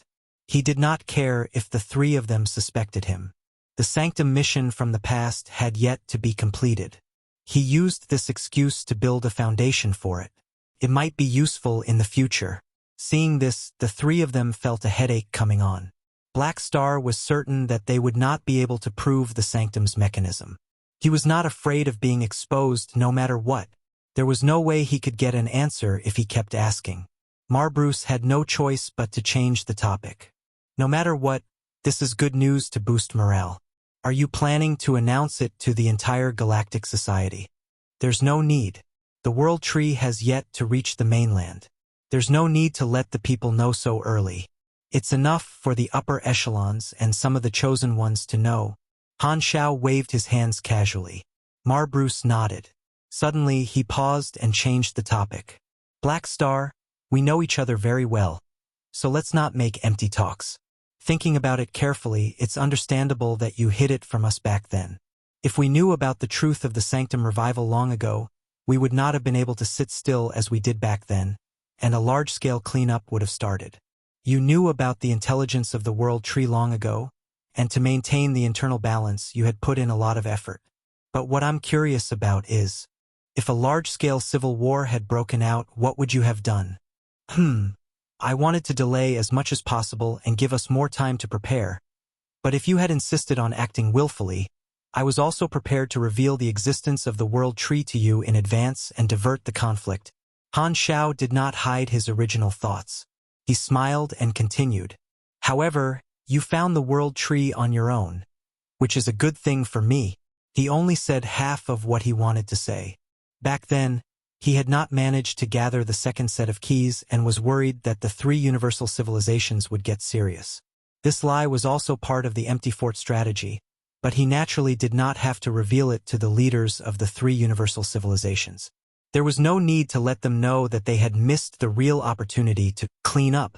He did not care if the three of them suspected him. The Sanctum mission from the past had yet to be completed. He used this excuse to build a foundation for it. It might be useful in the future. Seeing this, the three of them felt a headache coming on. Black Star was certain that they would not be able to prove the Sanctum's mechanism. He was not afraid of being exposed no matter what. There was no way he could get an answer if he kept asking. Bruce had no choice but to change the topic. No matter what, this is good news to boost morale. Are you planning to announce it to the entire Galactic Society? There's no need. The World Tree has yet to reach the mainland. There's no need to let the people know so early. It's enough for the upper echelons and some of the chosen ones to know. Han Shao waved his hands casually. Bruce nodded. Suddenly, he paused and changed the topic. Black Star, we know each other very well, so let's not make empty talks. Thinking about it carefully, it's understandable that you hid it from us back then. If we knew about the truth of the Sanctum Revival long ago, we would not have been able to sit still as we did back then, and a large-scale cleanup would have started. You knew about the intelligence of the World Tree long ago, and to maintain the internal balance, you had put in a lot of effort. But what I'm curious about is, if a large-scale civil war had broken out, what would you have done? I wanted to delay as much as possible and give us more time to prepare. But if you had insisted on acting willfully, I was also prepared to reveal the existence of the World Tree to you in advance and divert the conflict. Han Xiao did not hide his original thoughts. He smiled and continued. However, you found the World Tree on your own, which is a good thing for me. He only said half of what he wanted to say. Back then, he had not managed to gather the second set of keys and was worried that the three universal civilizations would get serious. This lie was also part of the empty fort strategy, but he naturally did not have to reveal it to the leaders of the three universal civilizations. There was no need to let them know that they had missed the real opportunity to clean up.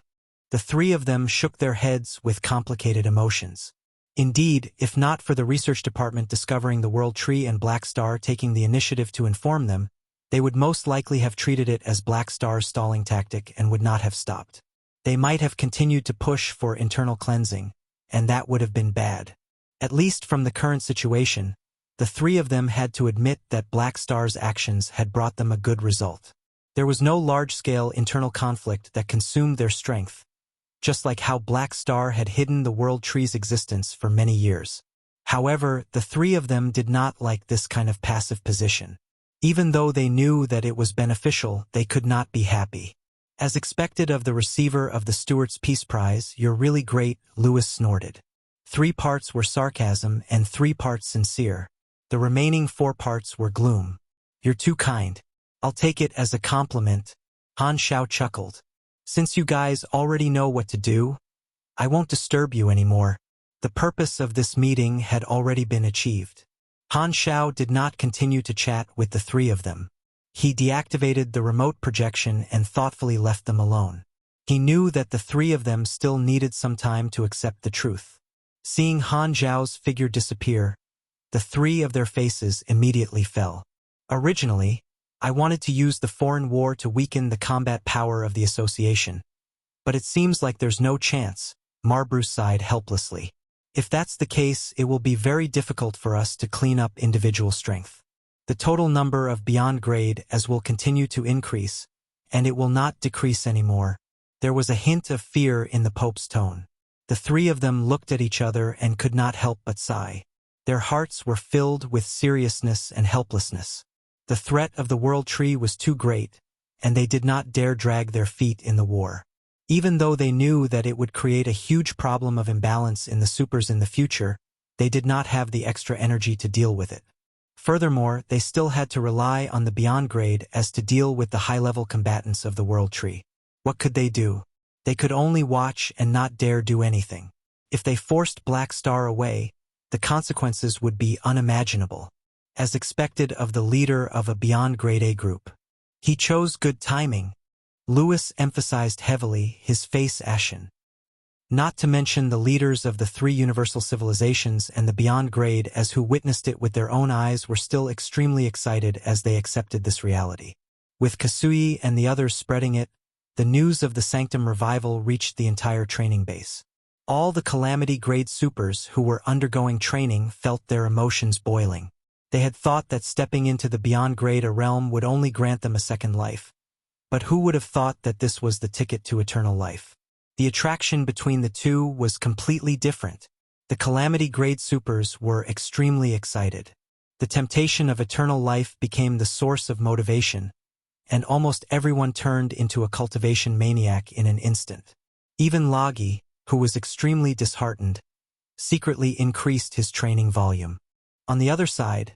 The three of them shook their heads with complicated emotions. Indeed, if not for the research department discovering the World Tree and Black Star taking the initiative to inform them, they would most likely have treated it as Black Star's stalling tactic and would not have stopped. They might have continued to push for internal cleansing, and that would have been bad. At least from the current situation, the three of them had to admit that Black Star's actions had brought them a good result. There was no large-scale internal conflict that consumed their strength, just like how Black Star had hidden the World Tree's existence for many years. However, the three of them did not like this kind of passive position. Even though they knew that it was beneficial, they could not be happy. As expected of the receiver of the Stewart's Peace Prize, "You're really great," Lewis snorted. 3 parts were sarcasm and 3 parts sincere. The remaining 4 parts were gloom. "You're too kind. I'll take it as a compliment," Han Xiao chuckled. "Since you guys already know what to do, I won't disturb you anymore." The purpose of this meeting had already been achieved. Han Xiao did not continue to chat with the 3 of them. He deactivated the remote projection and thoughtfully left them alone. He knew that the 3 of them still needed some time to accept the truth. Seeing Han Xiao's figure disappear, the 3 of their faces immediately fell. "Originally, I wanted to use the foreign war to weaken the combat power of the association. But it seems like there's no chance," Marbrew sighed helplessly. "If that's the case, it will be very difficult for us to clean up individual strength. The total number of beyond grade as will continue to increase, and it will not decrease anymore." There was a hint of fear in the Pope's tone. The 3 of them looked at each other and could not help but sigh. Their hearts were filled with seriousness and helplessness. The threat of the World Tree was too great, and they did not dare drag their feet in the war. Even though they knew that it would create a huge problem of imbalance in the supers in the future, they did not have the extra energy to deal with it. Furthermore, they still had to rely on the beyond grade as to deal with the high-level combatants of the World Tree. What could they do? They could only watch and not dare do anything. If they forced Black Star away, the consequences would be unimaginable. As expected of the leader of a beyond grade A group, he chose good timing. Lewis emphasized heavily, his face ashen. Not to mention the leaders of the 3 universal civilizations and the beyond grade as who witnessed it with their own eyes were still extremely excited as they accepted this reality. With Kasui and the others spreading it, the news of the Sanctum Revival reached the entire training base. All the Calamity grade supers who were undergoing training felt their emotions boiling. They had thought that stepping into the beyond grade a realm would only grant them a second life. But who would have thought that this was the ticket to eternal life? The attraction between the two was completely different. The Calamity grade supers were extremely excited. The temptation of eternal life became the source of motivation, and almost everyone turned into a cultivation maniac in an instant. Even Lagi, who was extremely disheartened, secretly increased his training volume. On the other side,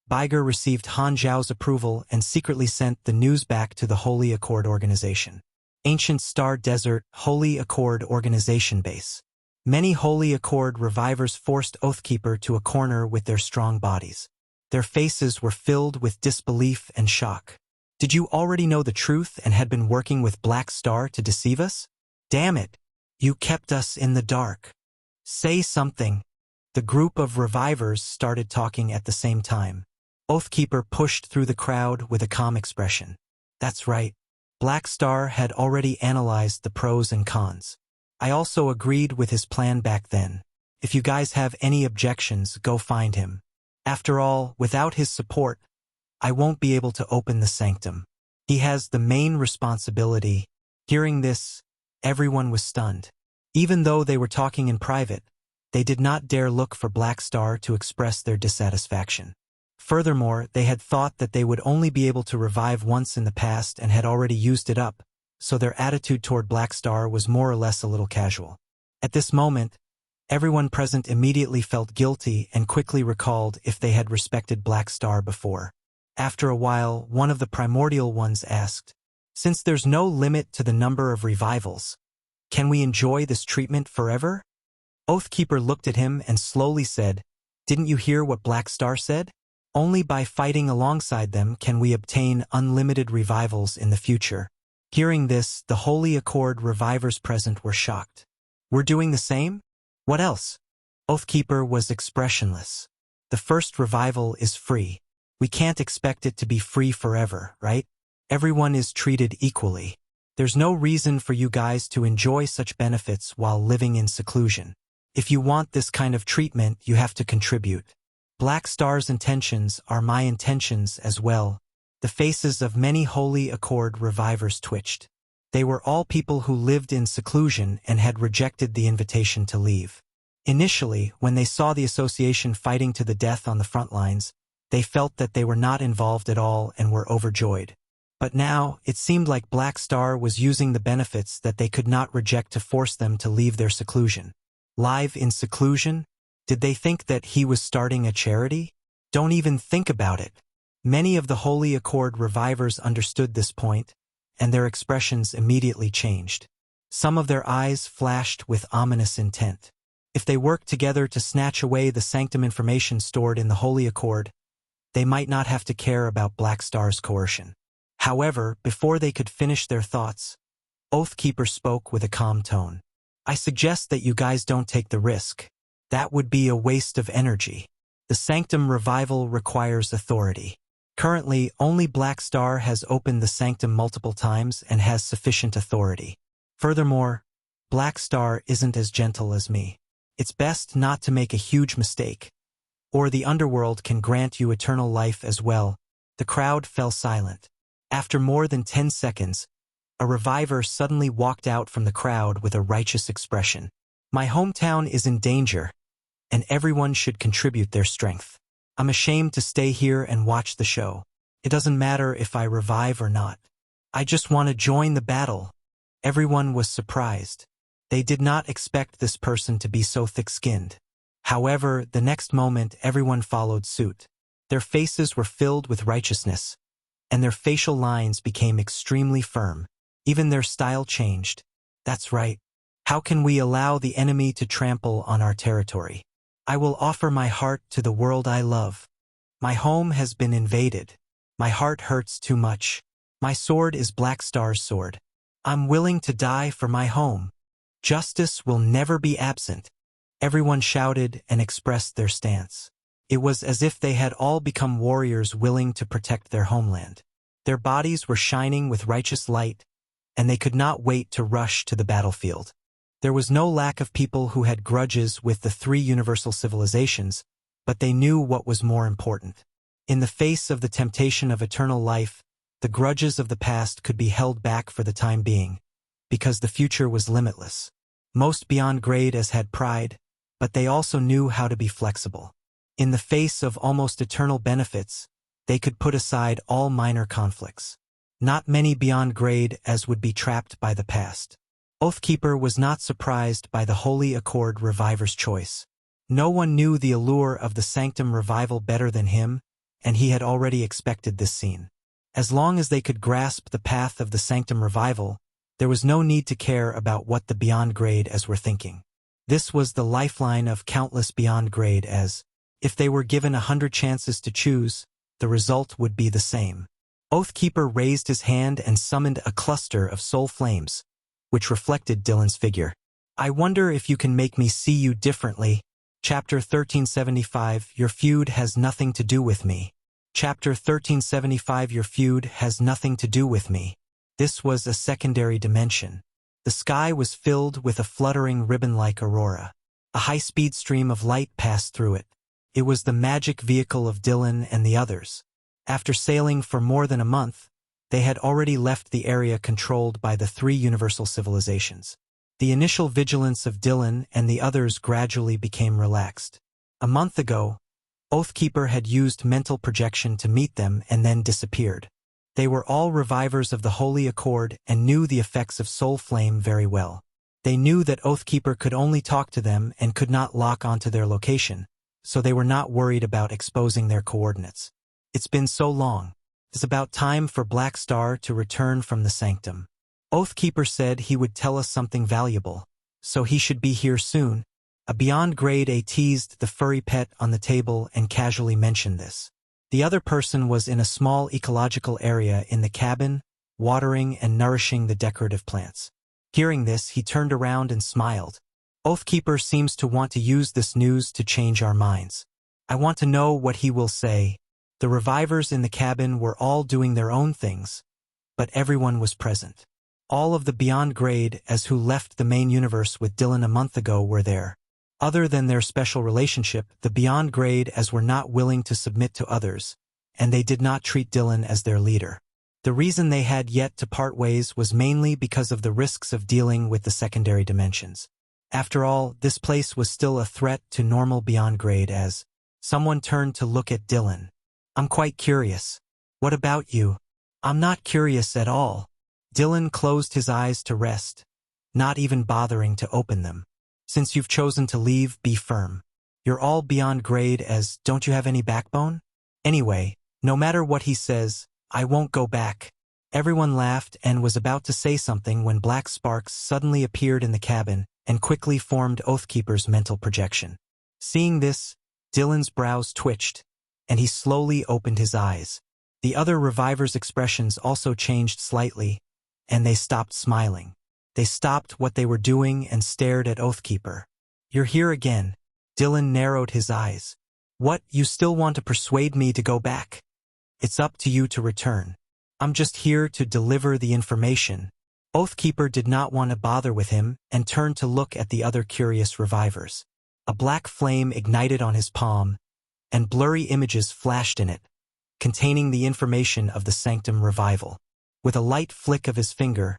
Baiger received Han Zhao's approval and secretly sent the news back to the Holy Accord Organization. Ancient Star Desert Holy Accord Organization Base. Many Holy Accord revivors forced Oathkeeper to a corner with their strong bodies. Their faces were filled with disbelief and shock. "Did you already know the truth and had been working with Black Star to deceive us? Damn it! You kept us in the dark. Say something." The group of revivors started talking at the same time. Oathkeeper pushed through the crowd with a calm expression. "That's right. Black Star had already analyzed the pros and cons. I also agreed with his plan back then. If you guys have any objections, go find him. After all, without his support, I won't be able to open the sanctum. He has the main responsibility. Hearing this, everyone was stunned. Even though they were talking in private, they did not dare look for Black Star to express their dissatisfaction. Furthermore, they had thought that they would only be able to revive once in the past and had already used it up, so their attitude toward Black Star was more or less a little casual. At this moment, everyone present immediately felt guilty and quickly recalled if they had respected Black Star before. After a while, one of the primordial ones asked, "Since there's no limit to the number of revivals, can we enjoy this treatment forever?" Oathkeeper looked at him and slowly said, "Didn't you hear what Black Star said? Only by fighting alongside them can we obtain unlimited revivals in the future." Hearing this, the Holy Accord revivors present were shocked. "We're doing the same? What else?" Oathkeeper was expressionless. "The first revival is free. We can't expect it to be free forever, right? Everyone is treated equally. There's no reason for you guys to enjoy such benefits while living in seclusion. If you want this kind of treatment, you have to contribute. Black Star's intentions are my intentions as well." The faces of many Holy Accord revivors twitched. They were all people who lived in seclusion and had rejected the invitation to leave. Initially, when they saw the association fighting to the death on the front lines, they felt that they were not involved at all and were overjoyed. But now, it seemed like Black Star was using the benefits that they could not reject to force them to leave their seclusion. Live in seclusion? Did they think that he was starting a charity? Don't even think about it. Many of the Holy Accord revivors understood this point, and their expressions immediately changed. Some of their eyes flashed with ominous intent. If they worked together to snatch away the sanctum information stored in the Holy Accord, they might not have to care about Black Star's coercion. However, before they could finish their thoughts, Oathkeeper spoke with a calm tone. "I suggest that you guys don't take the risk. That would be a waste of energy. The Sanctum Revival requires authority. Currently, only Black Star has opened the sanctum multiple times and has sufficient authority. Furthermore, Black Star isn't as gentle as me. It's best not to make a huge mistake, or the Underworld can grant you eternal life as well." The crowd fell silent. After more than 10 seconds, a reviver suddenly walked out from the crowd with a righteous expression. "My hometown is in danger, and everyone should contribute their strength. I'm ashamed to stay here and watch the show. It doesn't matter if I revive or not. I just want to join the battle." Everyone was surprised. They did not expect this person to be so thick-skinned. However, the next moment everyone followed suit. Their faces were filled with righteousness, and their facial lines became extremely firm. Even their style changed. "That's right. How can we allow the enemy to trample on our territory? I will offer my heart to the world I love. My home has been invaded. My heart hurts too much. My sword is Black Star's sword. I'm willing to die for my home. Justice will never be absent." Everyone shouted and expressed their stance. It was as if they had all become warriors willing to protect their homeland. Their bodies were shining with righteous light, and they could not wait to rush to the battlefield. There was no lack of people who had grudges with the three universal civilizations, but they knew what was more important. In the face of the temptation of eternal life, the grudges of the past could be held back for the time being, because the future was limitless. Most beyond grade as had pride, but they also knew how to be flexible. In the face of almost eternal benefits, they could put aside all minor conflicts. Not many beyond grade as would be trapped by the past. Oathkeeper was not surprised by the Holy Accord reviver's choice. No one knew the allure of the Sanctum Revival better than him, and he had already expected this scene. As long as they could grasp the path of the Sanctum Revival, there was no need to care about what the beyond grade as were thinking. This was the lifeline of countless beyond grade as, if they were given 100 chances to choose, the result would be the same. Oathkeeper raised his hand and summoned a cluster of soul flames, which reflected Dylan's figure. "I wonder if you can make me see you differently." Chapter 1375, Your feud has nothing to do with me. Chapter 1375, Your feud has nothing to do with me. This was a secondary dimension. The sky was filled with a fluttering ribbon-like aurora. A high-speed stream of light passed through it, It was the magic vehicle of Dylan and the others. After sailing for more than a month, they had already left the area controlled by the three universal civilizations. The initial vigilance of Dylan and the others gradually became relaxed. A month ago, Oathkeeper had used mental projection to meet them and then disappeared. They were all revivors of the Holy Accord and knew the effects of soul flame very well. They knew that Oathkeeper could only talk to them and could not lock onto their location, so they were not worried about exposing their coordinates. It's been so long. It's about time for Black Star to return from the Sanctum. Oathkeeper said he would tell us something valuable, so he should be here soon. A Beyond Grade A teased the furry pet on the table and casually mentioned this. The other person was in a small ecological area in the cabin, watering and nourishing the decorative plants. Hearing this, he turned around and smiled. Oathkeeper seems to want to use this news to change our minds. I want to know what he will say. The revivors in the cabin were all doing their own things, but everyone was present. All of the Beyond Grade as who left the main universe with Dylan a month ago were there. Other than their special relationship, the Beyond Grade as were not willing to submit to others, and they did not treat Dylan as their leader. The reason they had yet to part ways was mainly because of the risks of dealing with the secondary dimensions. After all, this place was still a threat to normal Beyond Grade as someone turned to look at Dylan. I'm quite curious. What about you? I'm not curious at all. Dylan closed his eyes to rest, not even bothering to open them. Since you've chosen to leave, be firm. You're all Beyond Grade as don't you have any backbone? Anyway, no matter what he says, I won't go back. Everyone laughed and was about to say something when black sparks suddenly appeared in the cabin and quickly formed Oathkeeper's mental projection. Seeing this, Dylan's brows twitched, and he slowly opened his eyes. The other revivers' expressions also changed slightly, and they stopped smiling. They stopped what they were doing and stared at Oathkeeper. You're here again. Dylan narrowed his eyes. What, you still want to persuade me to go back? It's up to you to return. I'm just here to deliver the information. Oathkeeper did not want to bother with him and turned to look at the other curious revivers. A black flame ignited on his palm, and blurry images flashed in it, containing the information of the Sanctum Revival. With a light flick of his finger,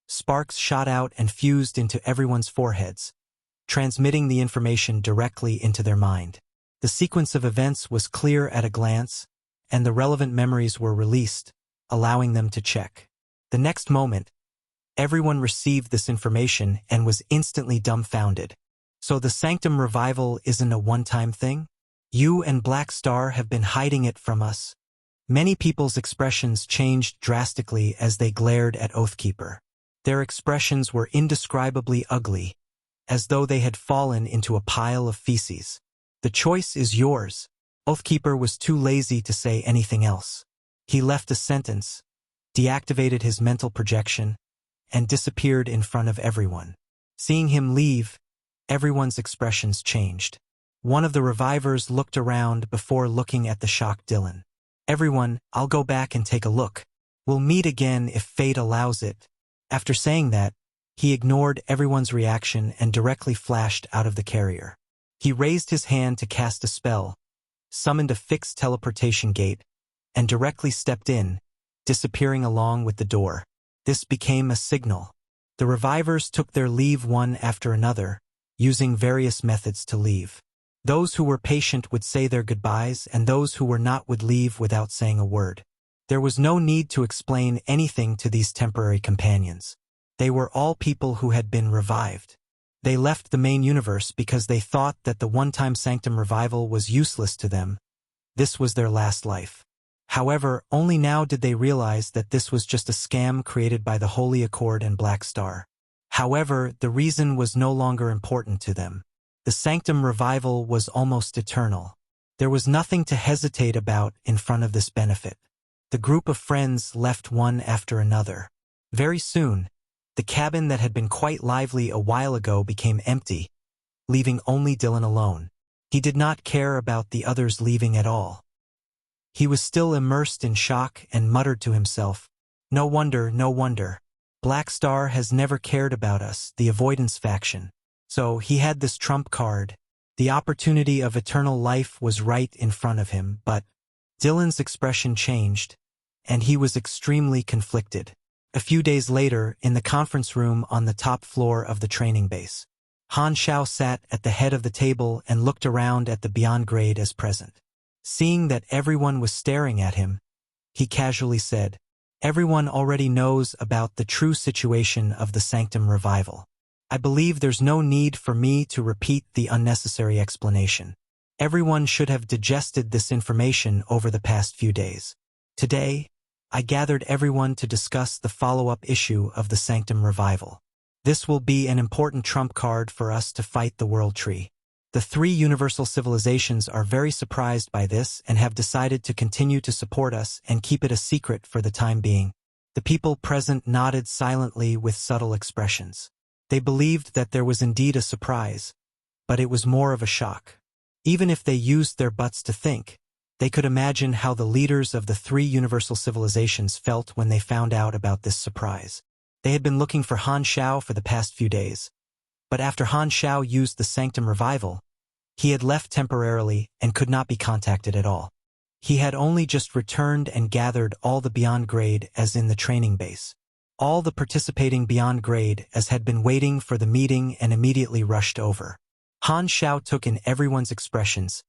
sparks shot out and fused into everyone's foreheads, transmitting the information directly into their mind. The sequence of events was clear at a glance, and the relevant memories were released, allowing them to check. The next moment, everyone received this information and was instantly dumbfounded. So the Sanctum Revival isn't a one-time thing? You and Black Star have been hiding it from us. Many people's expressions changed drastically as they glared at Oathkeeper. Their expressions were indescribably ugly, as though they had fallen into a pile of feces. The choice is yours. Oathkeeper was too lazy to say anything else. He left a sentence, deactivated his mental projection, and disappeared in front of everyone. Seeing him leave, everyone's expressions changed. One of the revivers looked around before looking at the shocked Dylan. Everyone, I'll go back and take a look. We'll meet again if fate allows it. After saying that, he ignored everyone's reaction and directly flashed out of the carrier. He raised his hand to cast a spell, summoned a fixed teleportation gate, and directly stepped in, disappearing along with the door. This became a signal. The revivers took their leave one after another, using various methods to leave. Those who were patient would say their goodbyes, and those who were not would leave without saying a word. There was no need to explain anything to these temporary companions. They were all people who had been revived. They left the main universe because they thought that the one-time Sanctum Revival was useless to them. This was their last life. However, only now did they realize that this was just a scam created by the Holy Accord and Black Star. However, the reason was no longer important to them. The Sanctum Revival was almost eternal. There was nothing to hesitate about in front of this benefit. The group of friends left one after another. Very soon, the cabin that had been quite lively a while ago became empty, leaving only Dylan alone. He did not care about the others leaving at all. He was still immersed in shock and muttered to himself, "No wonder, no wonder. Black Star has never cared about us, the avoidance faction. So he had this trump card. The opportunity of eternal life was right in front of him, but Dylan's expression changed, and he was extremely conflicted. A few days later, in the conference room on the top floor of the training base, Han Xiao sat at the head of the table and looked around at the beyond grade as present. Seeing that everyone was staring at him, he casually said, "Everyone already knows about the true situation of the Sanctum Revival. I believe there's no need for me to repeat the unnecessary explanation. Everyone should have digested this information over the past few days. Today, I gathered everyone to discuss the follow-up issue of the Sanctum Revival. This will be an important trump card for us to fight the World Tree. The three universal civilizations are very surprised by this and have decided to continue to support us and keep it a secret for the time being." The people present nodded silently with subtle expressions. They believed that there was indeed a surprise, but it was more of a shock. Even if they used their butts to think, they could imagine how the leaders of the three universal civilizations felt when they found out about this surprise. They had been looking for Han Xiao for the past few days, but after Han Xiao used the Sanctum Revival, he had left temporarily and could not be contacted at all. He had only just returned and gathered all the beyond grade as in the training base. All the participating beyond grade as had been waiting for the meeting and immediately rushed over. Han Xiao took in everyone's expressions,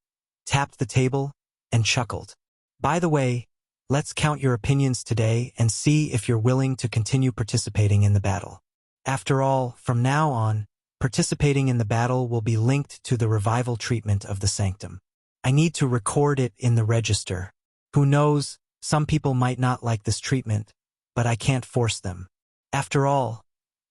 tapped the table, and chuckled. "By the way, let's count your opinions today and see if you're willing to continue participating in the battle. After all, from now on, participating in the battle will be linked to the revival treatment of the Sanctum. I need to record it in the register. Who knows, some people might not like this treatment, but I can't force them. After all,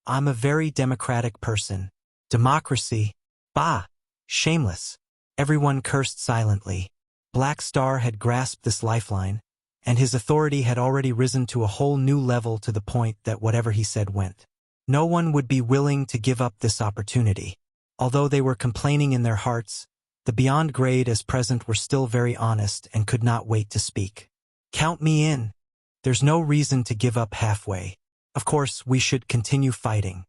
I'm a very democratic person. Democracy? Bah! Shameless." Everyone cursed silently. Black Star had grasped this lifeline, and his authority had already risen to a whole new level to the point that whatever he said went. No one would be willing to give up this opportunity. Although they were complaining in their hearts, the beyond grade as present were still very honest and could not wait to speak. "Count me in. There's no reason to give up halfway. Of course, we should continue fighting."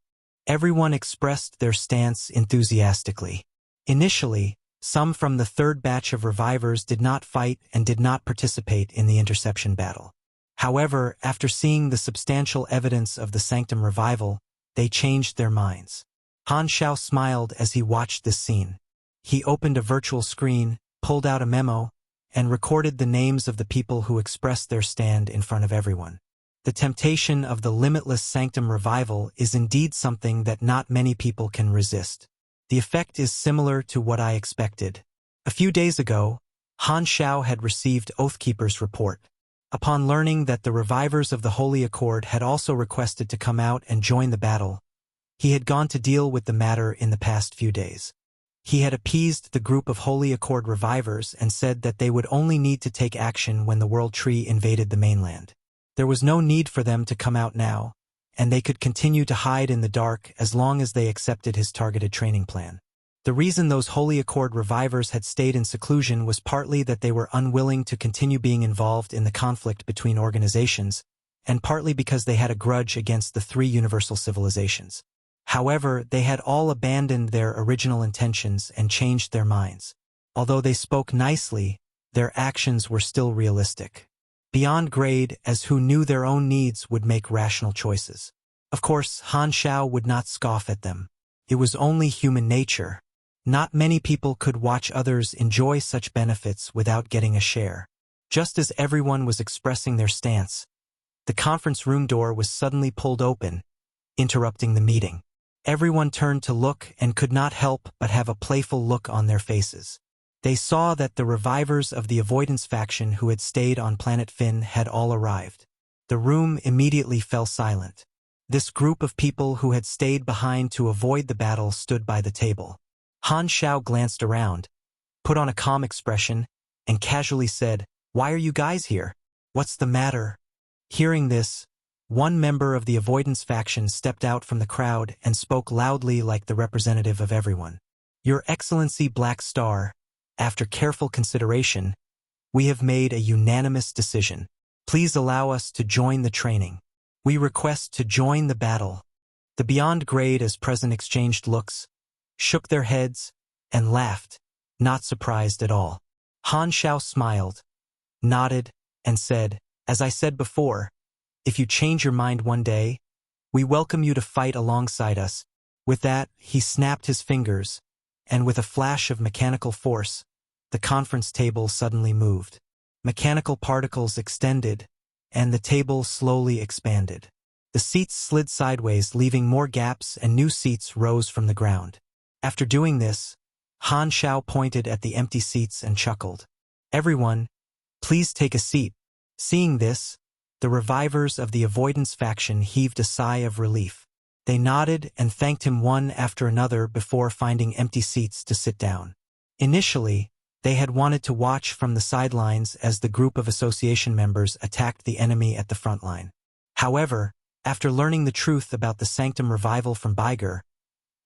Everyone expressed their stance enthusiastically. Initially, some from the third batch of revivors did not fight and did not participate in the interception battle. However, after seeing the substantial evidence of the Sanctum Revival, they changed their minds. Han Xiao smiled as he watched this scene. He opened a virtual screen, pulled out a memo, and recorded the names of the people who expressed their stand in front of everyone. The temptation of the limitless Sanctum Revival is indeed something that not many people can resist. The effect is similar to what I expected. A few days ago, Han Xiao had received Oathkeeper's report. Upon learning that the revivors of the Holy Accord had also requested to come out and join the battle, he had gone to deal with the matter in the past few days. He had appeased the group of Holy Accord revivors and said that they would only need to take action when the World Tree invaded the mainland. There was no need for them to come out now, and they could continue to hide in the dark as long as they accepted his targeted training plan. The reason those Holy Accord revivors had stayed in seclusion was partly that they were unwilling to continue being involved in the conflict between organizations, and partly because they had a grudge against the three universal civilizations. However, they had all abandoned their original intentions and changed their minds. Although they spoke nicely, their actions were still realistic. Beyond grade, as who knew their own needs would make rational choices. Of course, Han Xiao would not scoff at them. It was only human nature. Not many people could watch others enjoy such benefits without getting a share. Just as everyone was expressing their stance, the conference room door was suddenly pulled open, interrupting the meeting. Everyone turned to look and could not help but have a playful look on their faces. They saw that the revivors of the Avoidance faction who had stayed on planet Finn had all arrived. The room immediately fell silent. This group of people who had stayed behind to avoid the battle stood by the table. Han Xiao glanced around, put on a calm expression, and casually said, "Why are you guys here? What's the matter?" Hearing this, one member of the Avoidance faction stepped out from the crowd and spoke loudly like the representative of everyone. "Your Excellency Black Star, after careful consideration, we have made a unanimous decision. Please allow us to join the training. We request to join the battle." The Beyond Grade as present exchanged looks, shook their heads, and laughed, not surprised at all. Han Xiao smiled, nodded, and said, "As I said before, if you change your mind one day, we welcome you to fight alongside us." With that, he snapped his fingers, and with a flash of mechanical force, the conference table suddenly moved. Mechanical particles extended, and the table slowly expanded. The seats slid sideways, leaving more gaps, and new seats rose from the ground. After doing this, Han Xiao pointed at the empty seats and chuckled. "Everyone, please take a seat." Seeing this, the revivors of the avoidance faction heaved a sigh of relief. They nodded and thanked him one after another before finding empty seats to sit down. Initially, they had wanted to watch from the sidelines as the group of association members attacked the enemy at the front line. However, after learning the truth about the Sanctum Revival from Baiger,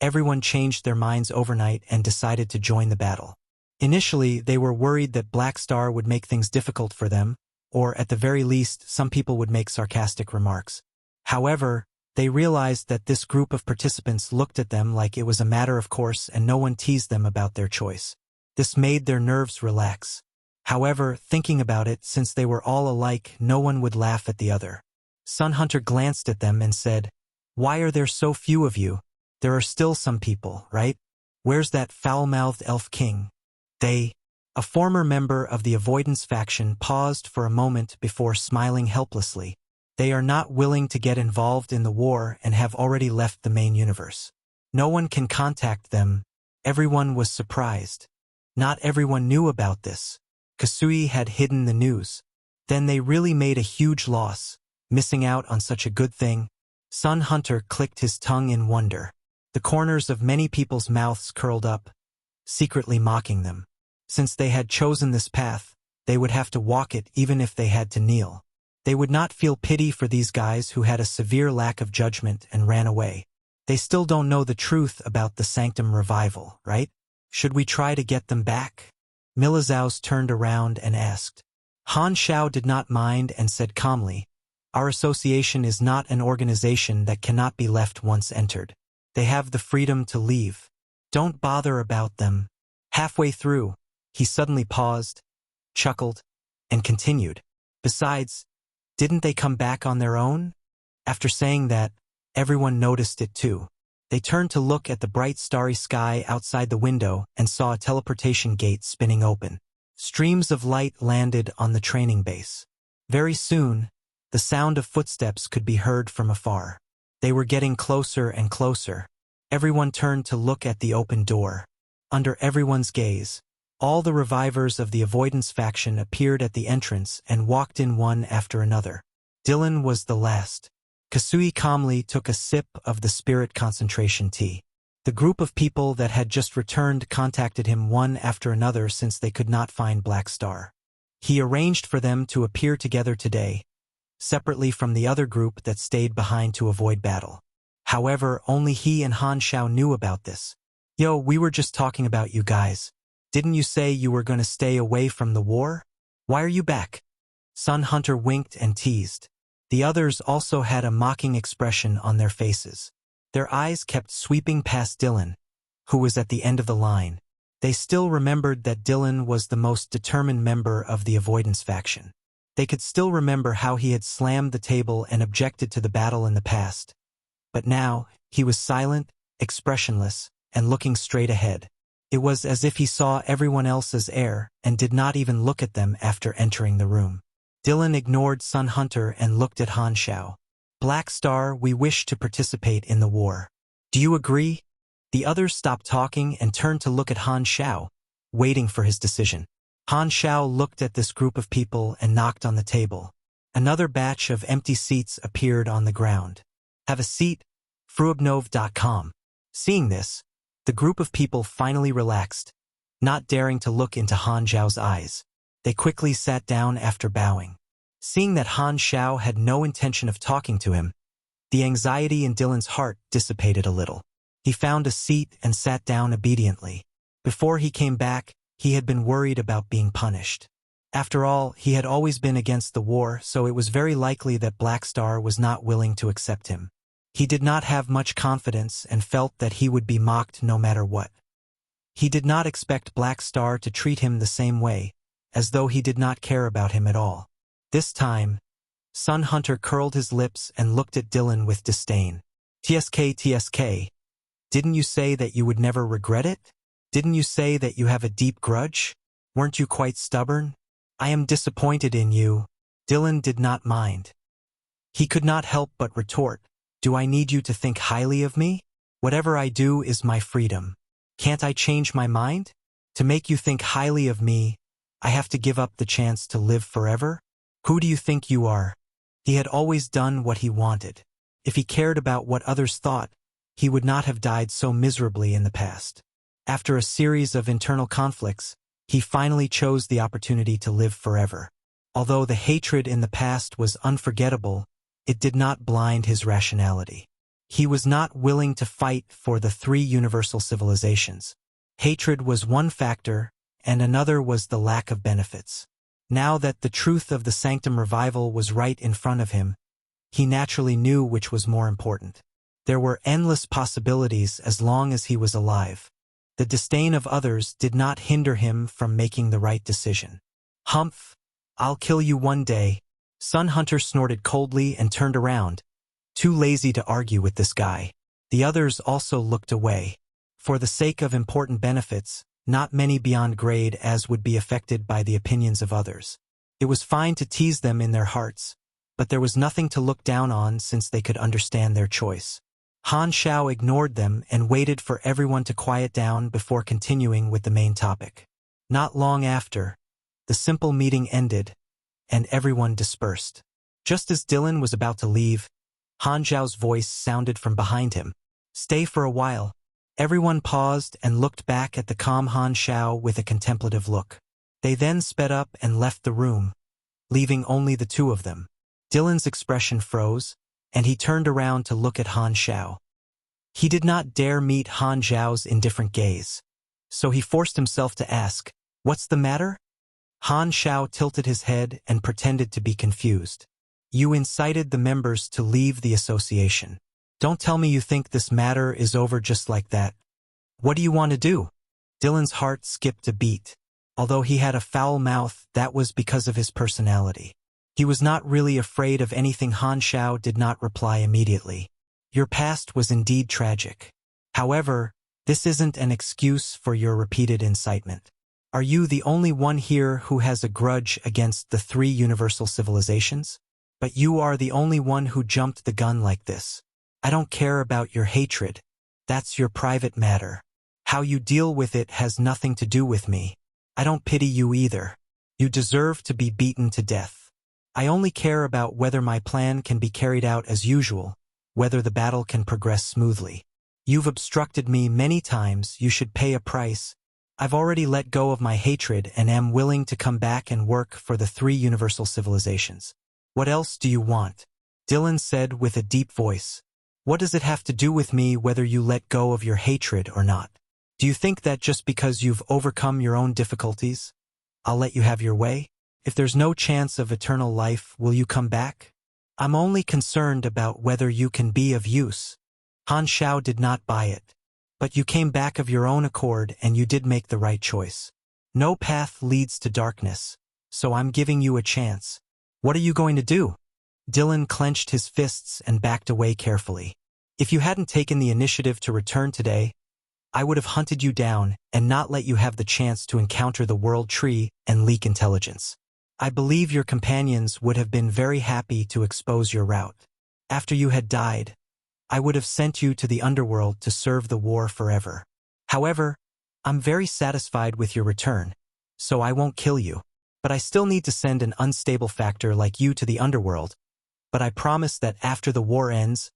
everyone changed their minds overnight and decided to join the battle. Initially, they were worried that Black Star would make things difficult for them, or at the very least, some people would make sarcastic remarks. However, they realized that this group of participants looked at them like it was a matter of course and no one teased them about their choice. This made their nerves relax. However, thinking about it, since they were all alike, no one would laugh at the other. Sun Hunter glanced at them and said, "Why are there so few of you? There are still some people, right? Where's that foul-mouthed elf king?" A former member of the avoidance faction paused for a moment before smiling helplessly. "They are not willing to get involved in the war and have already left the main universe. No one can contact them." Everyone was surprised. Not everyone knew about this. Kasui had hidden the news. Then they really made a huge loss, missing out on such a good thing. Sun Hunter clicked his tongue in wonder. The corners of many people's mouths curled up, secretly mocking them. Since they had chosen this path, they would have to walk it even if they had to kneel. They would not feel pity for these guys who had a severe lack of judgment and ran away. They still don't know the truth about the Sanctum Revival, right? Should we try to get them back? Milizaus turned around and asked. Han Xiao did not mind and said calmly, "Our association is not an organization that cannot be left once entered. They have the freedom to leave. Don't bother about them." Halfway through, he suddenly paused, chuckled, and continued. "Besides, didn't they come back on their own?" After saying that, everyone noticed it too. They turned to look at the bright starry sky outside the window and saw a teleportation gate spinning open. Streams of light landed on the training base. Very soon, the sound of footsteps could be heard from afar. They were getting closer and closer. Everyone turned to look at the open door. Under everyone's gaze, all the revivors of the avoidance faction appeared at the entrance and walked in one after another. Dylan was the last. Kasui calmly took a sip of the spirit concentration tea. The group of people that had just returned contacted him one after another since they could not find Black Star. He arranged for them to appear together today, separately from the other group that stayed behind to avoid battle. However, only he and Han Xiao knew about this. "Yo, we were just talking about you guys. Didn't you say you were going to stay away from the war? Why are you back?" Sun Hunter winked and teased. The others also had a mocking expression on their faces. Their eyes kept sweeping past Dylan, who was at the end of the line. They still remembered that Dylan was the most determined member of the avoidance faction. They could still remember how he had slammed the table and objected to the battle in the past. But now, he was silent, expressionless, and looking straight ahead. It was as if he saw everyone else's air and did not even look at them after entering the room. Dylan ignored Sun Hunter and looked at Han Xiao. "Black Star, we wish to participate in the war. Do you agree?" The others stopped talking and turned to look at Han Xiao, waiting for his decision. Han Xiao looked at this group of people and knocked on the table. Another batch of empty seats appeared on the ground. "Have a seat, fruobnov.com." Seeing this, the group of people finally relaxed, not daring to look into Han Xiao's eyes. They quickly sat down after bowing. Seeing that Han Xiao had no intention of talking to him, the anxiety in Dylan's heart dissipated a little. He found a seat and sat down obediently. Before he came back, he had been worried about being punished. After all, he had always been against the war, so it was very likely that Black Star was not willing to accept him. He did not have much confidence and felt that he would be mocked no matter what. He did not expect Black Star to treat him the same way, as though he did not care about him at all. This time, Sun Hunter curled his lips and looked at Dylan with disdain. TSK, didn't you say that you would never regret it? Didn't you say that you have a deep grudge? Weren't you quite stubborn? I am disappointed in you. Dylan did not mind. He could not help but retort, do I need you to think highly of me? Whatever I do is my freedom. Can't I change my mind? To make you think highly of me, I have to give up the chance to live forever? Who do you think you are? He had always done what he wanted. If he cared about what others thought, he would not have died so miserably in the past. After a series of internal conflicts, he finally chose the opportunity to live forever. Although the hatred in the past was unforgettable, it did not blind his rationality. He was not willing to fight for the three universal civilizations. Hatred was one factor, and another was the lack of benefits. Now that the truth of the Sanctum Revival was right in front of him, he naturally knew which was more important. There were endless possibilities as long as he was alive. The disdain of others did not hinder him from making the right decision. Humph! I'll kill you one day. Sun Hunter snorted coldly and turned around, too lazy to argue with this guy. The others also looked away. For the sake of important benefits, not many beyond grade as would be affected by the opinions of others. It was fine to tease them in their hearts, but there was nothing to look down on since they could understand their choice. Han Shao ignored them and waited for everyone to quiet down before continuing with the main topic. Not long after, the simple meeting ended, and everyone dispersed. Just as Dylan was about to leave, Han Zhao's voice sounded from behind him. Stay for a while. Everyone paused and looked back at the calm Han Shao with a contemplative look. They then sped up and left the room, leaving only the two of them. Dylan's expression froze, and he turned around to look at Han Shao. He did not dare meet Han Zhao's indifferent gaze, so he forced himself to ask, "What's the matter?" Han Shao tilted his head and pretended to be confused. You incited the members to leave the association. Don't tell me you think this matter is over just like that. What do you want to do? Dylan's heart skipped a beat. Although he had a foul mouth, that was because of his personality. He was not really afraid of anything. Han Shao did not reply immediately. Your past was indeed tragic. However, this isn't an excuse for your repeated incitement. Are you the only one here who has a grudge against the three universal civilizations? But you are the only one who jumped the gun like this. I don't care about your hatred. That's your private matter. How you deal with it has nothing to do with me. I don't pity you either. You deserve to be beaten to death. I only care about whether my plan can be carried out as usual, whether the battle can progress smoothly. You've obstructed me many times. You should pay a price. I've already let go of my hatred and am willing to come back and work for the three universal civilizations. What else do you want? Dylan said with a deep voice. What does it have to do with me whether you let go of your hatred or not? Do you think that just because you've overcome your own difficulties, I'll let you have your way? If there's no chance of eternal life, will you come back? I'm only concerned about whether you can be of use. Han Shao did not buy it. But you came back of your own accord and you did make the right choice. No path leads to darkness, so I'm giving you a chance. What are you going to do? Dylan clenched his fists and backed away carefully. If you hadn't taken the initiative to return today, I would have hunted you down and not let you have the chance to encounter the World Tree and leak intelligence. I believe your companions would have been very happy to expose your route. After you had died, I would have sent you to the Underworld to serve the war forever. However, I'm very satisfied with your return, so I won't kill you. But I still need to send an unstable factor like you to the Underworld. But I promise that after the war ends,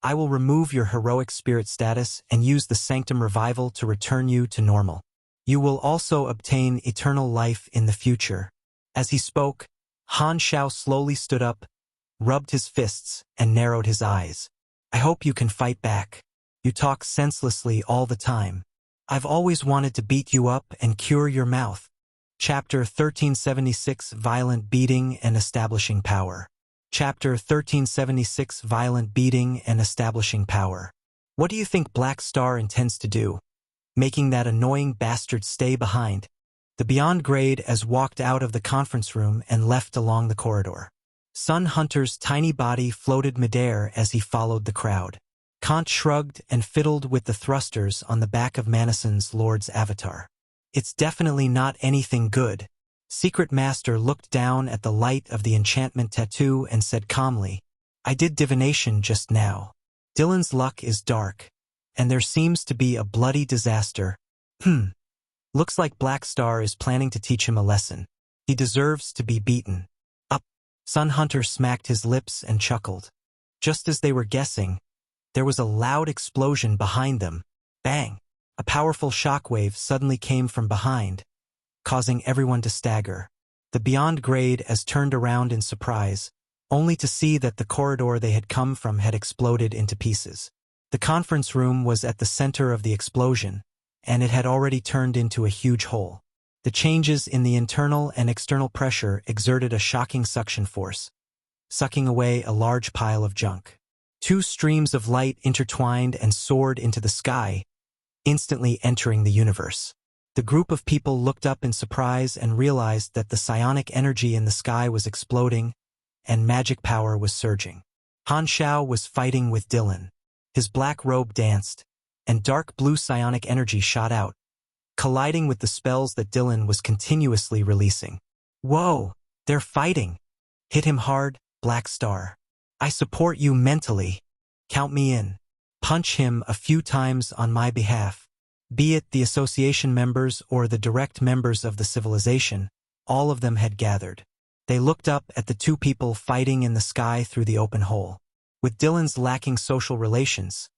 I will remove your heroic spirit status and use the Sanctum Revival to return you to normal. You will also obtain eternal life in the future. As he spoke, Han Shao slowly stood up, rubbed his fists, and narrowed his eyes. I hope you can fight back. You talk senselessly all the time. I've always wanted to beat you up and cure your mouth. Chapter 1376 Violent Beating and Establishing Power. Chapter 1376 Violent Beating and Establishing Power. What do you think Black Star intends to do? making that annoying bastard stay behind. The Beyond Grade as walked out of the conference room and left along the corridor. Sun Hunter's tiny body floated midair as he followed the crowd. Kant shrugged and fiddled with the thrusters on the back of Manison's Lord's avatar. It's definitely not anything good. Secret Master looked down at the light of the enchantment tattoo and said calmly, I did divination just now. Dylan's luck is dark, and there seems to be a bloody disaster. Looks like Black Star is planning to teach him a lesson. He deserves to be beaten. Up. Sun Hunter smacked his lips and chuckled. Just as they were guessing, there was a loud explosion behind them. Bang! A powerful shockwave suddenly came from behind, causing everyone to stagger. The Beyond Grade as turned around in surprise, only to see that the corridor they had come from had exploded into pieces. The conference room was at the center of the explosion, and it had already turned into a huge hole. The changes in the internal and external pressure exerted a shocking suction force, sucking away a large pile of junk. Two streams of light intertwined and soared into the sky, instantly entering the universe. The group of people looked up in surprise and realized that the psionic energy in the sky was exploding, and magic power was surging. Han Xiao was fighting with Dylan. His black robe danced, and dark blue psionic energy shot out, colliding with the spells that Dylan was continuously releasing. Whoa, they're fighting. Hit him hard, Black Star. I support you mentally. Count me in. Punch him a few times on my behalf. Be it the association members or the direct members of the civilization, all of them had gathered. They looked up at the two people fighting in the sky through the open hole. With Dylan's lacking social relations,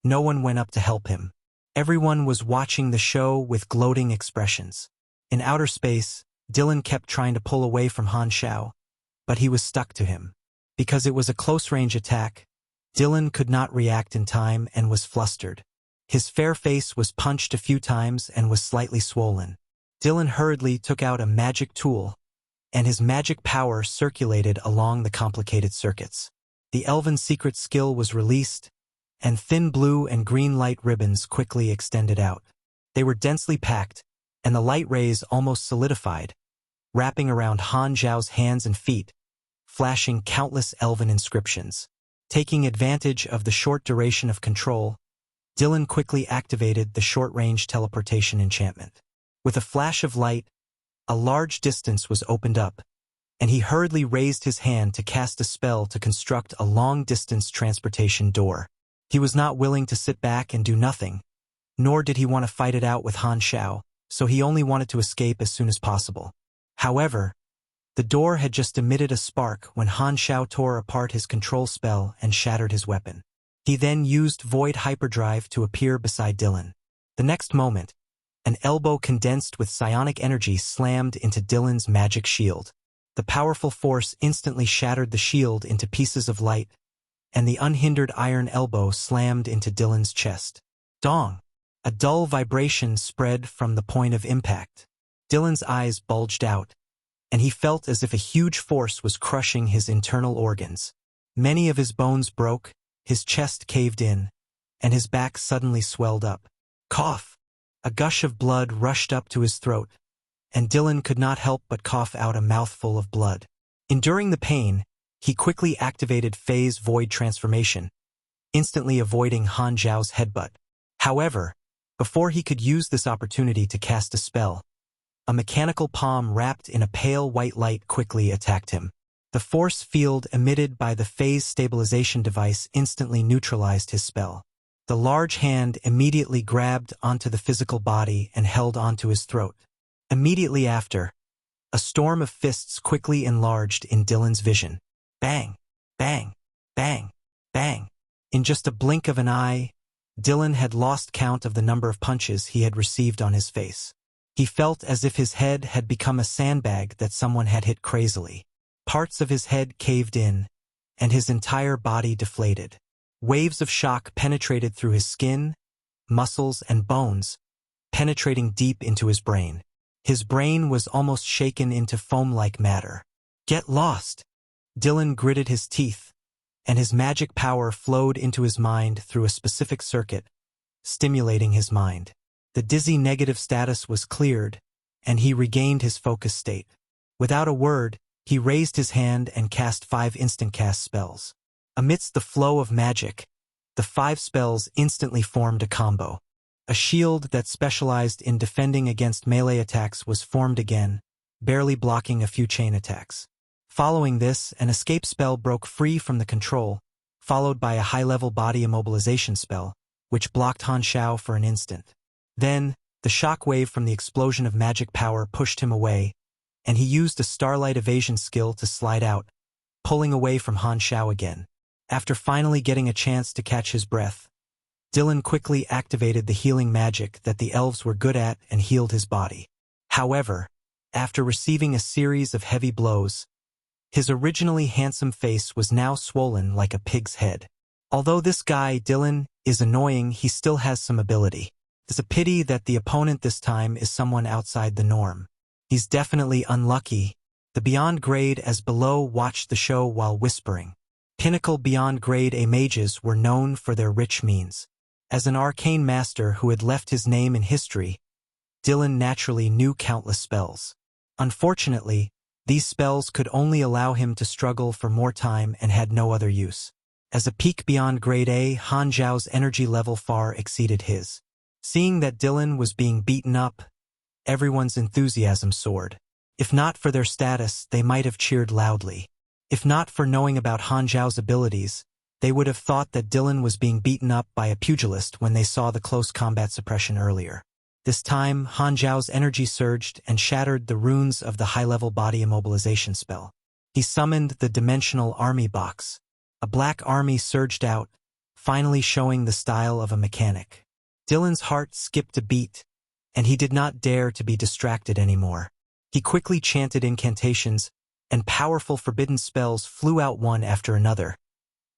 no one went up to help him. Everyone was watching the show with gloating expressions. In outer space, Dylan kept trying to pull away from Han Xiao, but he was stuck to him. Because it was a close-range attack, Dylan could not react in time and was flustered. His fair face was punched a few times and was slightly swollen. Dylan hurriedly took out a magic tool, and his magic power circulated along the complicated circuits. The Elven secret skill was released, and thin blue and green light ribbons quickly extended out. They were densely packed, and the light rays almost solidified, wrapping around Han Xiao's hands and feet, flashing countless elven inscriptions. Taking advantage of the short duration of control, Dylan quickly activated the short-range teleportation enchantment. With a flash of light, a large distance was opened up, and he hurriedly raised his hand to cast a spell to construct a long-distance transportation door. He was not willing to sit back and do nothing, nor did he want to fight it out with Han Xiao, so he only wanted to escape as soon as possible. However, the door had just emitted a spark when Han Xiao tore apart his control spell and shattered his weapon. He then used Void Hyperdrive to appear beside Dylan. The next moment, an elbow condensed with psionic energy slammed into Dylan's magic shield. The powerful force instantly shattered the shield into pieces of light, and the unhindered iron elbow slammed into Dylan's chest. Dong! A dull vibration spread from the point of impact. Dylan's eyes bulged out, and he felt as if a huge force was crushing his internal organs. Many of his bones broke, his chest caved in, and his back suddenly swelled up. Cough! A gush of blood rushed up to his throat, and Dylan could not help but cough out a mouthful of blood. Enduring the pain, he quickly activated Phase Void Transformation, instantly avoiding Han Xiao's headbutt. However, before he could use this opportunity to cast a spell, a mechanical palm wrapped in a pale white light quickly attacked him. The force field emitted by the phase stabilization device instantly neutralized his spell. The large hand immediately grabbed onto the physical body and held onto his throat. Immediately after, a storm of fists quickly enlarged in Dylan's vision. Bang! Bang! Bang! Bang! In just a blink of an eye, Dylan had lost count of the number of punches he had received on his face. He felt as if his head had become a sandbag that someone had hit crazily. Parts of his head caved in, and his entire body deflated. Waves of shock penetrated through his skin, muscles, and bones, penetrating deep into his brain. His brain was almost shaken into foam-like matter. Get lost! Dylan gritted his teeth, and his magic power flowed into his mind through a specific circuit, stimulating his mind. The dizzy negative status was cleared, and he regained his focus state. Without a word, he raised his hand and cast 5 instant cast spells. Amidst the flow of magic, the 5 spells instantly formed a combo. A shield that specialized in defending against melee attacks was formed again, barely blocking a few chain attacks. Following this, an escape spell broke free from the control, followed by a high-level body immobilization spell, which blocked Han Xiao for an instant. Then, the shock wave from the explosion of magic power pushed him away, and he used a starlight evasion skill to slide out, pulling away from Han Xiao again. After finally getting a chance to catch his breath, Dylan quickly activated the healing magic that the elves were good at and healed his body. However, after receiving a series of heavy blows, his originally handsome face was now swollen like a pig's head. Although this guy, Dylan, is annoying, he still has some ability. It's a pity that the opponent this time is someone outside the norm. He's definitely unlucky. The Beyond Grade as below watched the show while whispering. Pinnacle Beyond Grade A mages were known for their rich means. As an arcane master who had left his name in history, Dylan naturally knew countless spells. Unfortunately, these spells could only allow him to struggle for more time and had no other use. As a peak Beyond Grade A, Han Zhao's energy level far exceeded his. Seeing that Dylan was being beaten up, everyone's enthusiasm soared. If not for their status, they might have cheered loudly. If not for knowing about Han Zhao's abilities, they would have thought that Dylan was being beaten up by a pugilist when they saw the close combat suppression earlier. This time, Han Zhao's energy surged and shattered the runes of the high-level body immobilization spell. He summoned the Dimensional Army Box. A black army surged out, finally showing the style of a mechanic. Dylan's heart skipped a beat, and he did not dare to be distracted anymore. He quickly chanted incantations, and powerful forbidden spells flew out one after another,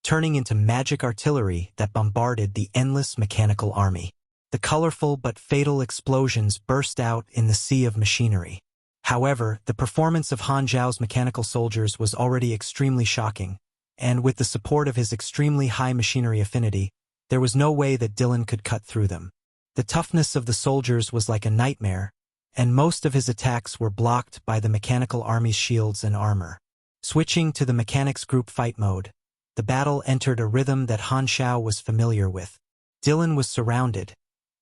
turning into magic artillery that bombarded the endless mechanical army. The colorful but fatal explosions burst out in the sea of machinery. However, the performance of Han Zhao's mechanical soldiers was already extremely shocking, and with the support of his extremely high machinery affinity, there was no way that Dylan could cut through them. The toughness of the soldiers was like a nightmare, and most of his attacks were blocked by the mechanical army's shields and armor. Switching to the mechanics group fight mode, the battle entered a rhythm that Han Xiao was familiar with. Dylan was surrounded,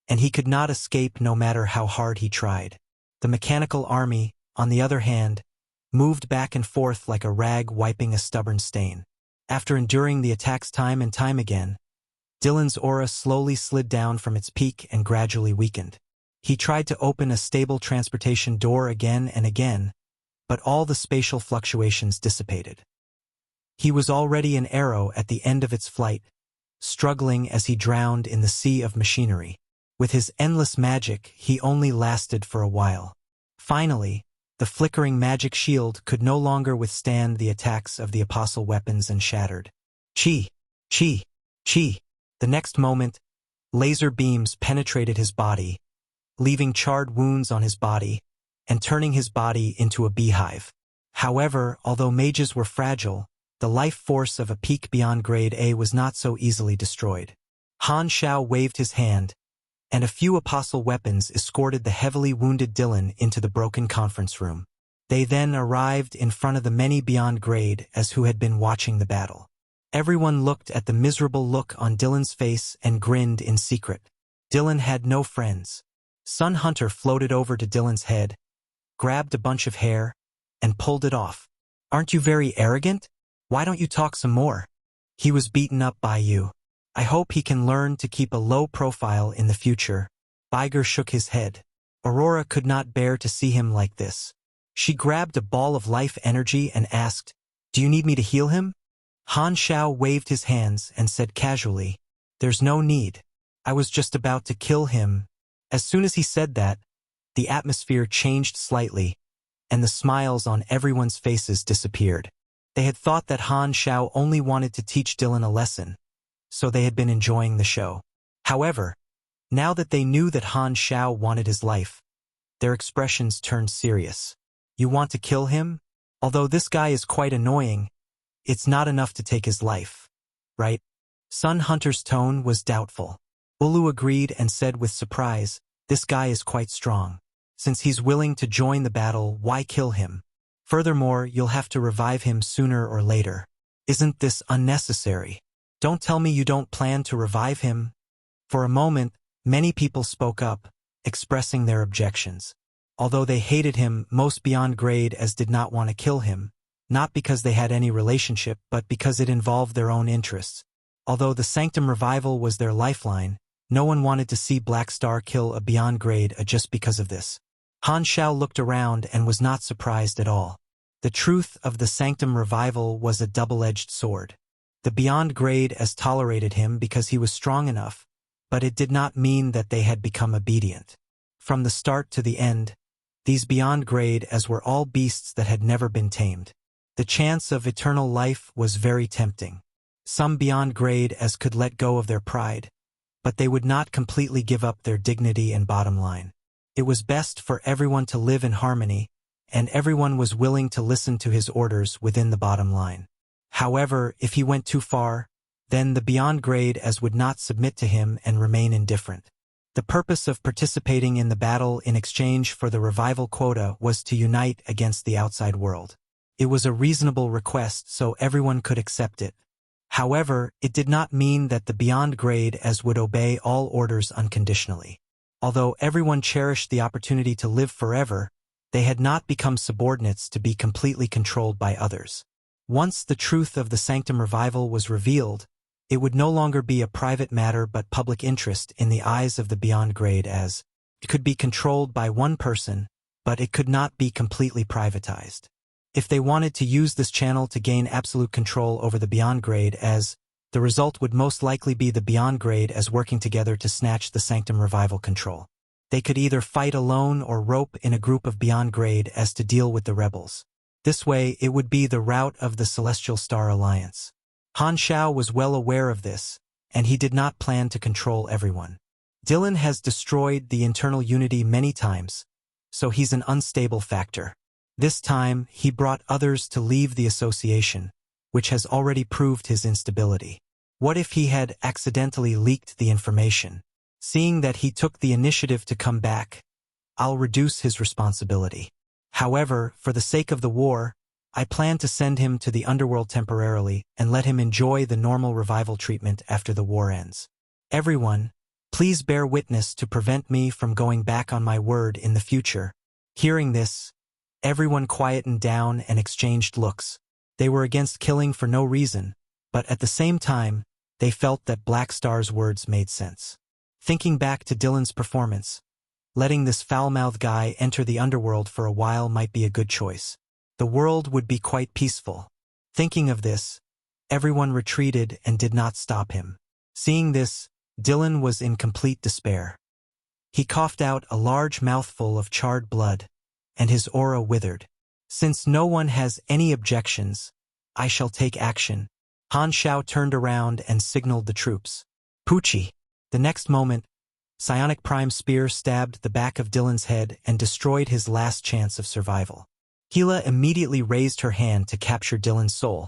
and he could not escape no matter how hard he tried. The mechanical army, on the other hand, moved back and forth like a rag wiping a stubborn stain. After enduring the attacks time and time again, Dylan's aura slowly slid down from its peak and gradually weakened. He tried to open a stable transportation door again and again, but all the spatial fluctuations dissipated. He was already an arrow at the end of its flight, struggling as he drowned in the sea of machinery. With his endless magic, he only lasted for a while. Finally, the flickering magic shield could no longer withstand the attacks of the apostle weapons and shattered. Chi! Chi! Chi! The next moment, laser beams penetrated his body, leaving charred wounds on his body, and turning his body into a beehive. However, although mages were fragile, the life force of a peak Beyond Grade A was not so easily destroyed. Han Xiao waved his hand, and a few apostle weapons escorted the heavily wounded Dylan into the broken conference room. They then arrived in front of the many Beyond Grade as who had been watching the battle. Everyone looked at the miserable look on Dylan's face and grinned in secret. Dylan had no friends. Sun Hunter floated over to Dylan's head, grabbed a bunch of hair, and pulled it off. "Aren't you very arrogant? Why don't you talk some more? He was beaten up by you. I hope he can learn to keep a low profile in the future." Biger shook his head. Aurora could not bear to see him like this. She grabbed a ball of life energy and asked, "Do you need me to heal him?" Han Xiao waved his hands and said casually, "There's no need. I was just about to kill him." As soon as he said that, the atmosphere changed slightly, and the smiles on everyone's faces disappeared. They had thought that Han Xiao only wanted to teach Dylan a lesson, so they had been enjoying the show. However, now that they knew that Han Xiao wanted his life, their expressions turned serious. "You want to kill him? Although this guy is quite annoying, it's not enough to take his life, right?" Sun Hunter's tone was doubtful. Ulu agreed and said with surprise, This guy is quite strong. Since he's willing to join the battle, why kill him? Furthermore, you'll have to revive him sooner or later. Isn't this unnecessary? Don't tell me you don't plan to revive him. For a moment, many people spoke up, expressing their objections. Although they hated him, most beyond grade as did not want to kill him, not because they had any relationship but because it involved their own interests. Although the Sanctum Revival was their lifeline, no one wanted to see Black Star kill a beyond grade just because of this. Han Shao looked around and was not surprised at all. The truth of the Sanctum Revival was a double-edged sword. The beyond grade as tolerated him because he was strong enough, but it did not mean that they had become obedient. From the start to the end, these beyond grade as were all beasts that had never been tamed. The chance of eternal life was very tempting. Some beyond grade as could let go of their pride, but they would not completely give up their dignity and bottom line. It was best for everyone to live in harmony, and everyone was willing to listen to his orders within the bottom line. However, if he went too far, then the beyond grade as would not submit to him and remain indifferent. The purpose of participating in the battle in exchange for the revival quota was to unite against the outside world. It was a reasonable request so everyone could accept it. However, it did not mean that the beyond grade as would obey all orders unconditionally. Although everyone cherished the opportunity to live forever, they had not become subordinates to be completely controlled by others. Once the truth of the Sanctum Revival was revealed, it would no longer be a private matter but public interest in the eyes of the beyond grade as it could be controlled by one person, but it could not be completely privatized. If they wanted to use this channel to gain absolute control over the beyond grade as, the result would most likely be the beyond grade as working together to snatch the Sanctum Revival control. They could either fight alone or rope in a group of beyond grade as to deal with the rebels. This way, it would be the route of the Celestial Star Alliance. Han Shao was well aware of this, and he did not plan to control everyone. Dylan has destroyed the internal unity many times, so he's an unstable factor. This time, he brought others to leave the association, which has already proved his instability. What if he had accidentally leaked the information? Seeing that he took the initiative to come back, I'll reduce his responsibility. However, for the sake of the war, I plan to send him to the underworld temporarily and let him enjoy the normal revival treatment after the war ends. Everyone, please bear witness to prevent me from going back on my word in the future. Hearing this, everyone quietened down and exchanged looks. They were against killing for no reason, but at the same time, they felt that Black Star's words made sense. Thinking back to Dylan's performance, letting this foul-mouthed guy enter the underworld for a while might be a good choice. The world would be quite peaceful. Thinking of this, everyone retreated and did not stop him. Seeing this, Dylan was in complete despair. He coughed out a large mouthful of charred blood, and his aura withered. Since no one has any objections, I shall take action. Han Shao turned around and signaled the troops. Poochie. The next moment, Psionic Prime Spear stabbed the back of Dylan's head and destroyed his last chance of survival. Hila immediately raised her hand to capture Dylan's soul,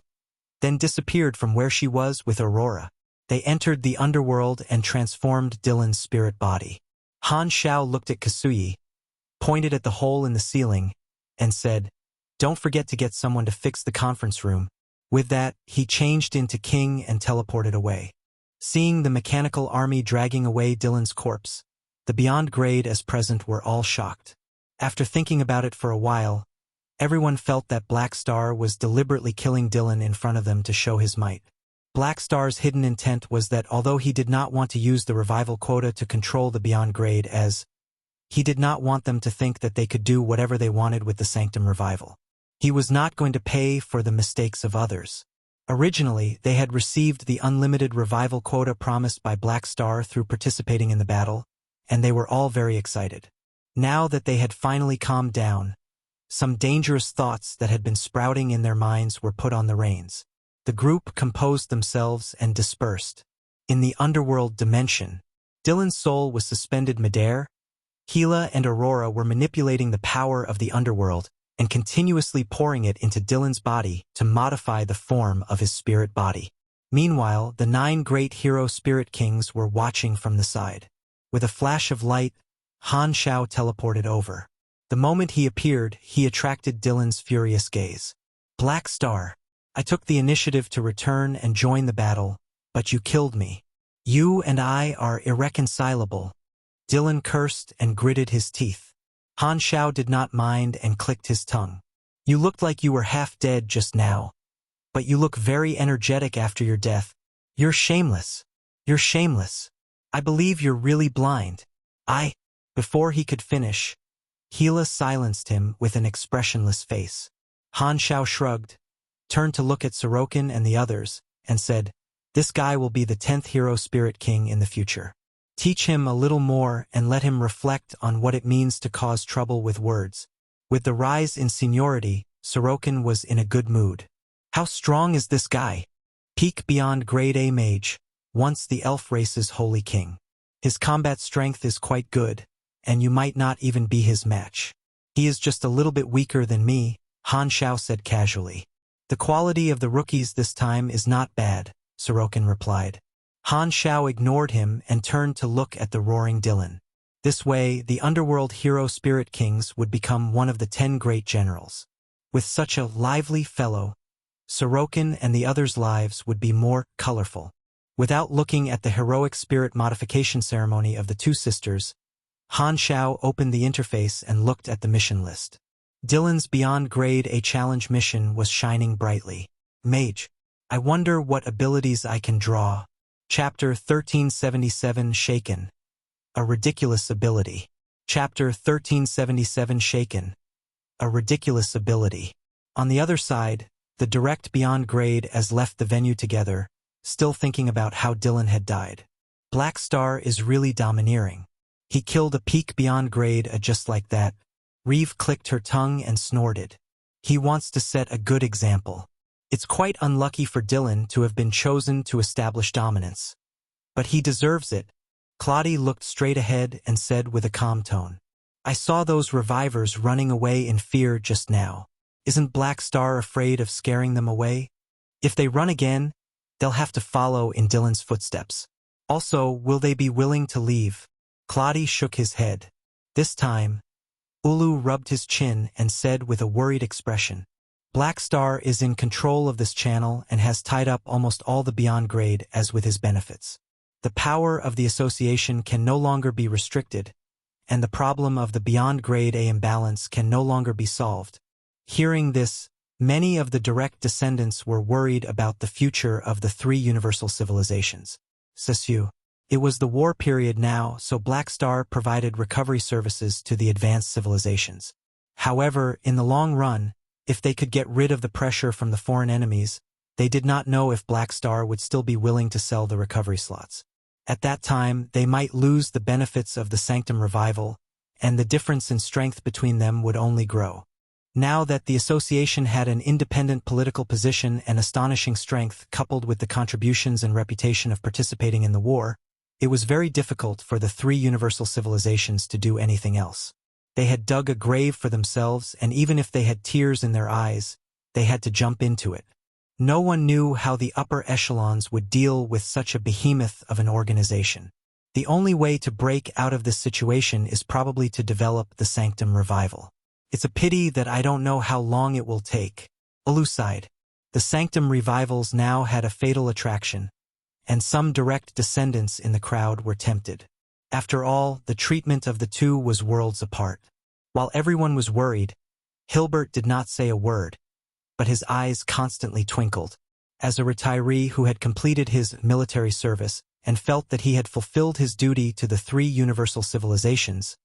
then disappeared from where she was with Aurora. They entered the underworld and transformed Dylan's spirit body. Han Shao looked at Kasuyi, pointed at the hole in the ceiling, and said, "Don't forget to get someone to fix the conference room." With that, he changed into King and teleported away. Seeing the mechanical army dragging away Dylan's corpse, the beyond grade as present were all shocked. After thinking about it for a while, everyone felt that Black Star was deliberately killing Dylan in front of them to show his might. Black Star's hidden intent was that although he did not want to use the revival quota to control the beyond grade as, he did not want them to think that they could do whatever they wanted with the Sanctum Revival. He was not going to pay for the mistakes of others. Originally, they had received the unlimited revival quota promised by Black Star through participating in the battle, and they were all very excited. Now that they had finally calmed down, some dangerous thoughts that had been sprouting in their minds were put on the reins. The group composed themselves and dispersed. In the underworld dimension, Dylan's soul was suspended midair. Hila and Aurora were manipulating the power of the underworld and continuously pouring it into Dylan's body to modify the form of his spirit body. Meanwhile, the 9 great hero spirit kings were watching from the side. With a flash of light, Han Shao teleported over. The moment he appeared, he attracted Dylan's furious gaze. Black Star, I took the initiative to return and join the battle, but you killed me. You and I are irreconcilable. Dylan cursed and gritted his teeth. Han Shao did not mind and clicked his tongue. You looked like you were half dead just now, but you look very energetic after your death. You're shameless. You're shameless. I believe you're really blind. Before he could finish, Hila silenced him with an expressionless face. Han Shao shrugged, turned to look at Sorokin and the others, and said, "This guy will be the 10th hero spirit king in the future. Teach him a little more and let him reflect on what it means to cause trouble with words." With the rise in seniority, Sorokin was in a good mood. How strong is this guy? Peak beyond grade A mage, once the elf race's holy king. His combat strength is quite good, and you might not even be his match. He is just a little bit weaker than me, Han Shao said casually. The quality of the rookies this time is not bad, Sorokin replied. Han Shao ignored him and turned to look at the roaring Dylan. This way, the Underworld hero spirit kings would become one of the 10 great generals. With such a lively fellow, Sorokin and the others' lives would be more colorful. Without looking at the heroic spirit modification ceremony of the two sisters, Han Shao opened the interface and looked at the mission list. Dylan's Beyond Grade A challenge mission was shining brightly. Mage. I wonder what abilities I can draw. Chapter 1377 Shaken. A ridiculous ability. Chapter 1377 Shaken. A ridiculous ability. On the other side, the direct Beyond Grade as left the venue together, still thinking about how Dylan had died. Black Star is really domineering. He killed a peak Beyond Grade just like that. Reeve clicked her tongue and snorted. He wants to set a good example. It's quite unlucky for Dylan to have been chosen to establish dominance. But he deserves it. Claudie looked straight ahead and said with a calm tone. I saw those revivors running away in fear just now. Isn't Black Star afraid of scaring them away? If they run again, they'll have to follow in Dylan's footsteps. Also, will they be willing to leave? Claudie shook his head. This time, Ulu rubbed his chin and said with a worried expression, Black Star is in control of this channel and has tied up almost all the Beyond Grade as with his benefits. The power of the association can no longer be restricted, and the problem of the Beyond Grade A imbalance can no longer be solved. Hearing this, many of the direct descendants were worried about the future of the 3 universal civilizations. Sessu. It was the war period now, so Black Star provided recovery services to the advanced civilizations. However, in the long run, if they could get rid of the pressure from the foreign enemies, they did not know if Black Star would still be willing to sell the recovery slots. At that time, they might lose the benefits of the Sanctum Revival, and the difference in strength between them would only grow. Now that the association had an independent political position and astonishing strength coupled with the contributions and reputation of participating in the war, it was very difficult for the 3 universal civilizations to do anything else. They had dug a grave for themselves, and even if they had tears in their eyes, they had to jump into it. No one knew how the upper echelons would deal with such a behemoth of an organization. The only way to break out of this situation is probably to develop the Sanctum Revival. It's a pity that I don't know how long it will take. Ulu sighed. The Sanctum Revivals now had a fatal attraction, and some direct descendants in the crowd were tempted. After all, the treatment of the two was worlds apart. While everyone was worried, Hilbert did not say a word, but his eyes constantly twinkled. As a retiree who had completed his military service and felt that he had fulfilled his duty to the 3 universal civilizations,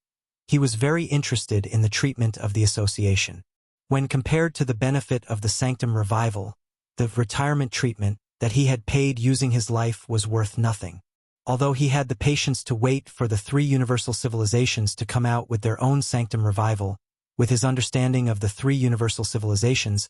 he was very interested in the treatment of the association. When compared to the benefit of the Sanctum Revival, the retirement treatment that he had paid using his life was worth nothing. Although he had the patience to wait for the 3 universal civilizations to come out with their own Sanctum Revival, with his understanding of the 3 universal civilizations,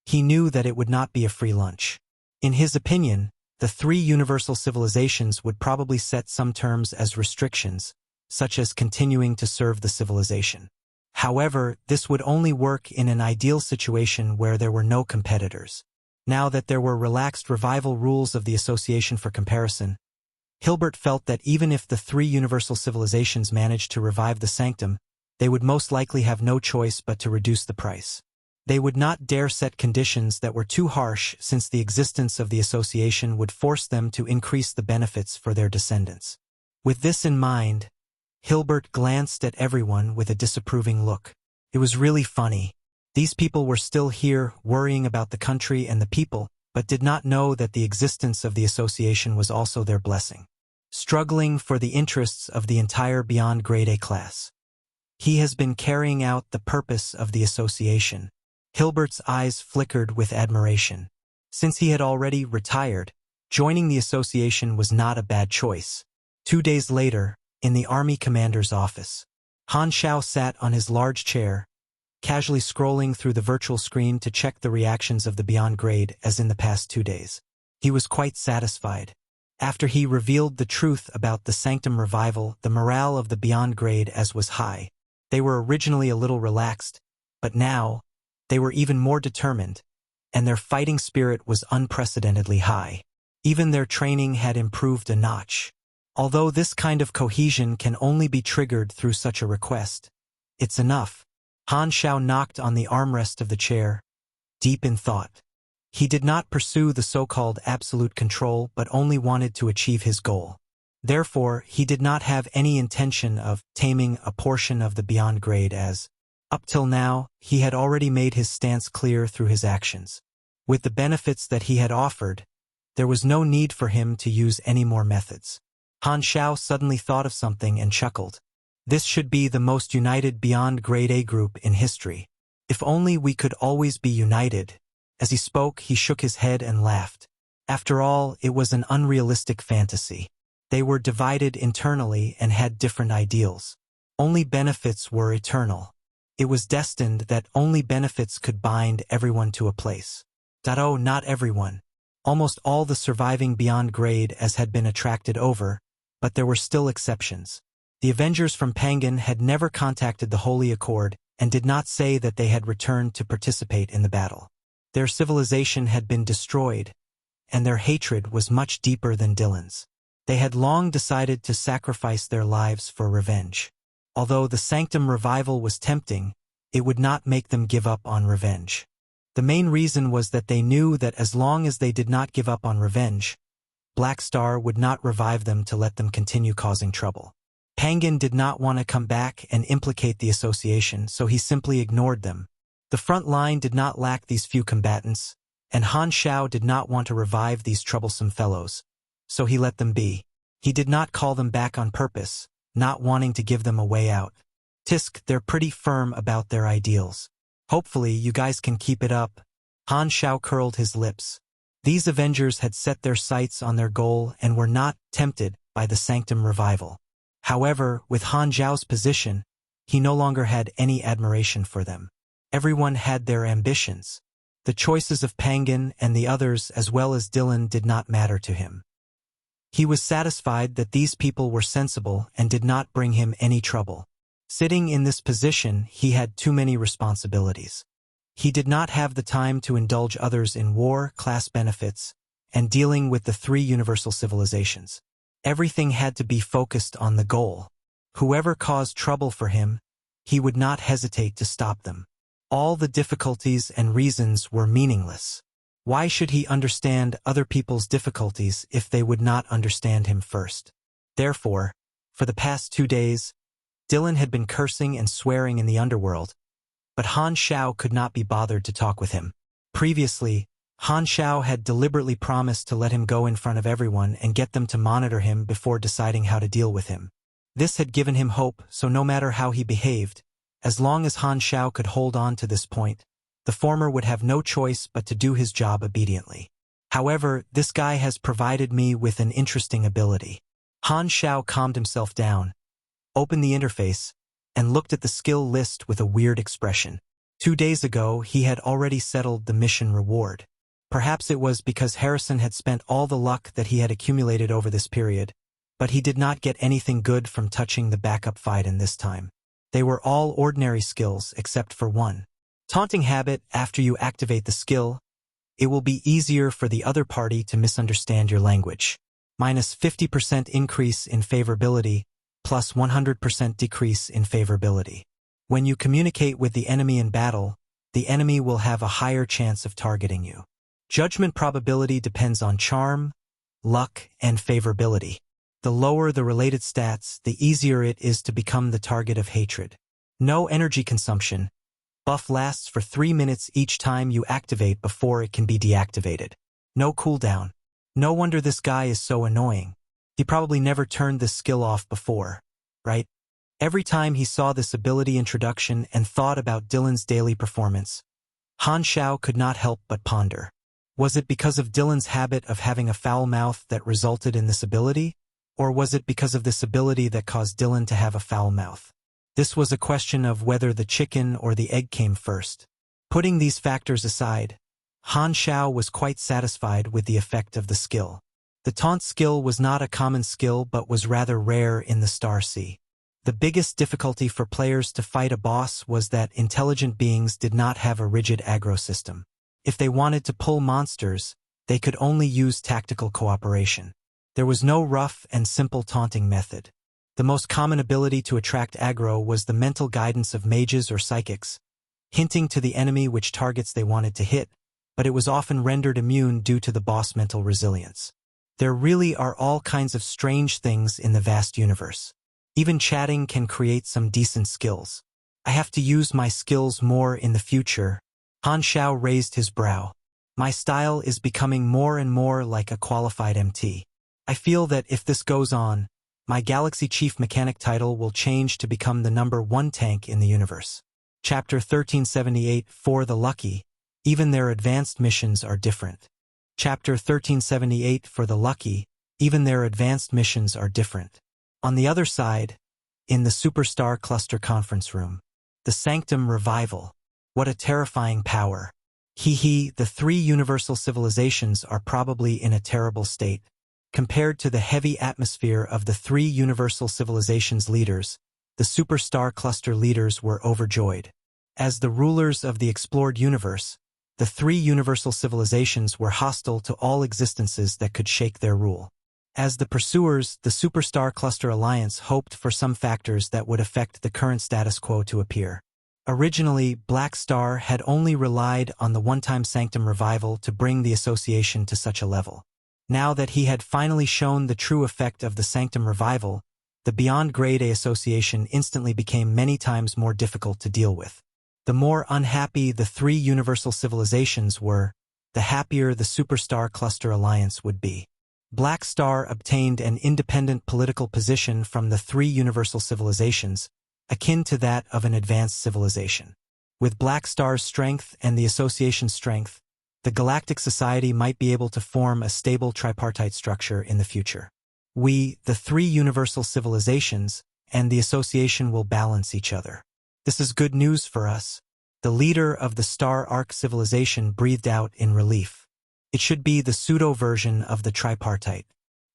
he knew that it would not be a free lunch. In his opinion, the 3 universal civilizations would probably set some terms as restrictions, such as continuing to serve the civilization. However, this would only work in an ideal situation where there were no competitors. Now that there were relaxed revival rules of the association for comparison, Hilbert felt that even if the three universal civilizations managed to revive the Sanctum, they would most likely have no choice but to reduce the price. They would not dare set conditions that were too harsh, since the existence of the association would force them to increase the benefits for their descendants. With this in mind, Hilbert glanced at everyone with a disapproving look. It was really funny. These people were still here, worrying about the country and the people, but did not know that the existence of the association was also their blessing. Struggling for the interests of the entire beyond grade A class. He has been carrying out the purpose of the association. Hilbert's eyes flickered with admiration. Since he had already retired, joining the association was not a bad choice. 2 days later, in the army commander's office, Han Shao sat on his large chair, casually scrolling through the virtual screen to check the reactions of the beyond grade as in the past 2 days. He was quite satisfied. After he revealed the truth about the Sanctum Revival, the morale of the beyond grade as was high. They were originally a little relaxed, but now, they were even more determined, and their fighting spirit was unprecedentedly high. Even their training had improved a notch. Although this kind of cohesion can only be triggered through such a request, it's enough. Han Shao knocked on the armrest of the chair, deep in thought. He did not pursue the so-called absolute control but only wanted to achieve his goal. Therefore, he did not have any intention of taming a portion of the beyond grade as, up till now, he had already made his stance clear through his actions. With the benefits that he had offered, there was no need for him to use any more methods. Han Shao suddenly thought of something and chuckled. This should be the most united beyond grade A group in history. If only we could always be united. As he spoke, he shook his head and laughed. After all, it was an unrealistic fantasy. They were divided internally and had different ideals. Only benefits were eternal. It was destined that only benefits could bind everyone to a place. Oh, not everyone. Almost all the surviving beyond grade as had been attracted over, but there were still exceptions. The Avengers from Pangan had never contacted the Holy Accord and did not say that they had returned to participate in the battle. Their civilization had been destroyed, and their hatred was much deeper than Dylan's. They had long decided to sacrifice their lives for revenge. Although the Sanctum Revival was tempting, it would not make them give up on revenge. The main reason was that they knew that as long as they did not give up on revenge, Black Star would not revive them to let them continue causing trouble. Pangan did not want to come back and implicate the association, so he simply ignored them. The front line did not lack these few combatants, and Han Shao did not want to revive these troublesome fellows, so he let them be. He did not call them back on purpose, not wanting to give them a way out. Tisk, they're pretty firm about their ideals. Hopefully you guys can keep it up. Han Shao curled his lips. These Avengers had set their sights on their goal and were not tempted by the Sanctum Revival. However, with Han Zhao's position, he no longer had any admiration for them. Everyone had their ambitions. The choices of Pangan and the others as well as Dylan did not matter to him. He was satisfied that these people were sensible and did not bring him any trouble. Sitting in this position, he had too many responsibilities. He did not have the time to indulge others in war, class benefits, and dealing with the three universal civilizations. Everything had to be focused on the goal. Whoever caused trouble for him, he would not hesitate to stop them. All the difficulties and reasons were meaningless. Why should he understand other people's difficulties if they would not understand him first? Therefore, for the past 2 days, Dylan had been cursing and swearing in the underworld, but Han Shao could not be bothered to talk with him. Previously, Han Shao had deliberately promised to let him go in front of everyone and get them to monitor him before deciding how to deal with him. This had given him hope, so no matter how he behaved, as long as Han Shao could hold on to this point, the former would have no choice but to do his job obediently. However, this guy has provided me with an interesting ability. Han Shao calmed himself down, opened the interface, and looked at the skill list with a weird expression. 2 days ago, he had already settled the mission reward. Perhaps it was because Harrison had spent all the luck that he had accumulated over this period, but he did not get anything good from touching the backup fight in this time. They were all ordinary skills except for one. Taunting habit. After you activate the skill, it will be easier for the other party to misunderstand your language. minus 50% increase in favorability, plus 100% decrease in favorability. When you communicate with the enemy in battle, the enemy will have a higher chance of targeting you. Judgment probability depends on charm, luck, and favorability. The lower the related stats, the easier it is to become the target of hatred. No energy consumption. Buff lasts for 3 minutes each time you activate before it can be deactivated. No cooldown. No wonder this guy is so annoying. He probably never turned this skill off before, right? Every time he saw this ability introduction and thought about Dylan's daily performance, Han Xiao could not help but ponder. Was it because of Dylan's habit of having a foul mouth that resulted in this ability? Or was it because of this ability that caused Dylan to have a foul mouth? This was a question of whether the chicken or the egg came first. Putting these factors aside, Han Xiao was quite satisfied with the effect of the skill. The taunt skill was not a common skill but was rather rare in the Star Sea. The biggest difficulty for players to fight a boss was that intelligent beings did not have a rigid aggro system. If they wanted to pull monsters, they could only use tactical cooperation. There was no rough and simple taunting method. The most common ability to attract aggro was the mental guidance of mages or psychics, hinting to the enemy which targets they wanted to hit, but it was often rendered immune due to the boss' mental resilience. There really are all kinds of strange things in the vast universe. Even chatting can create some decent skills. I have to use my skills more in the future. Han Xiao raised his brow. My style is becoming more and more like a qualified MT. I feel that if this goes on, my Galaxy Chief Mechanic title will change to become the #1 tank in the universe. Chapter 1378 For the Lucky, even their advanced missions are different. Chapter 1378 For the Lucky, even their advanced missions are different. On the other side, in the Superstar Cluster conference room, the Sanctum Revival. What a terrifying power. The 3 universal civilizations are probably in a terrible state. Compared to the heavy atmosphere of the 3 universal civilizations leaders, the Superstar Cluster leaders were overjoyed. As the rulers of the explored universe, the 3 universal civilizations were hostile to all existences that could shake their rule. As the pursuers, the Superstar Cluster Alliance hoped for some factors that would affect the current status quo to appear. Originally, Black Star had only relied on the one-time Sanctum Revival to bring the association to such a level. Now that he had finally shown the true effect of the Sanctum Revival, the Beyond Grade A association instantly became many times more difficult to deal with. The more unhappy the 3 universal civilizations were, the happier the Superstar Cluster Alliance would be. Black Star obtained an independent political position from the 3 universal civilizations, akin to that of an advanced civilization. With Black Star's strength and the association's strength, the Galactic Society might be able to form a stable tripartite structure in the future. We, the 3 universal civilizations, and the association will balance each other. This is good news for us. The leader of the Star Arc civilization breathed out in relief. It should be the pseudo-version of the tripartite.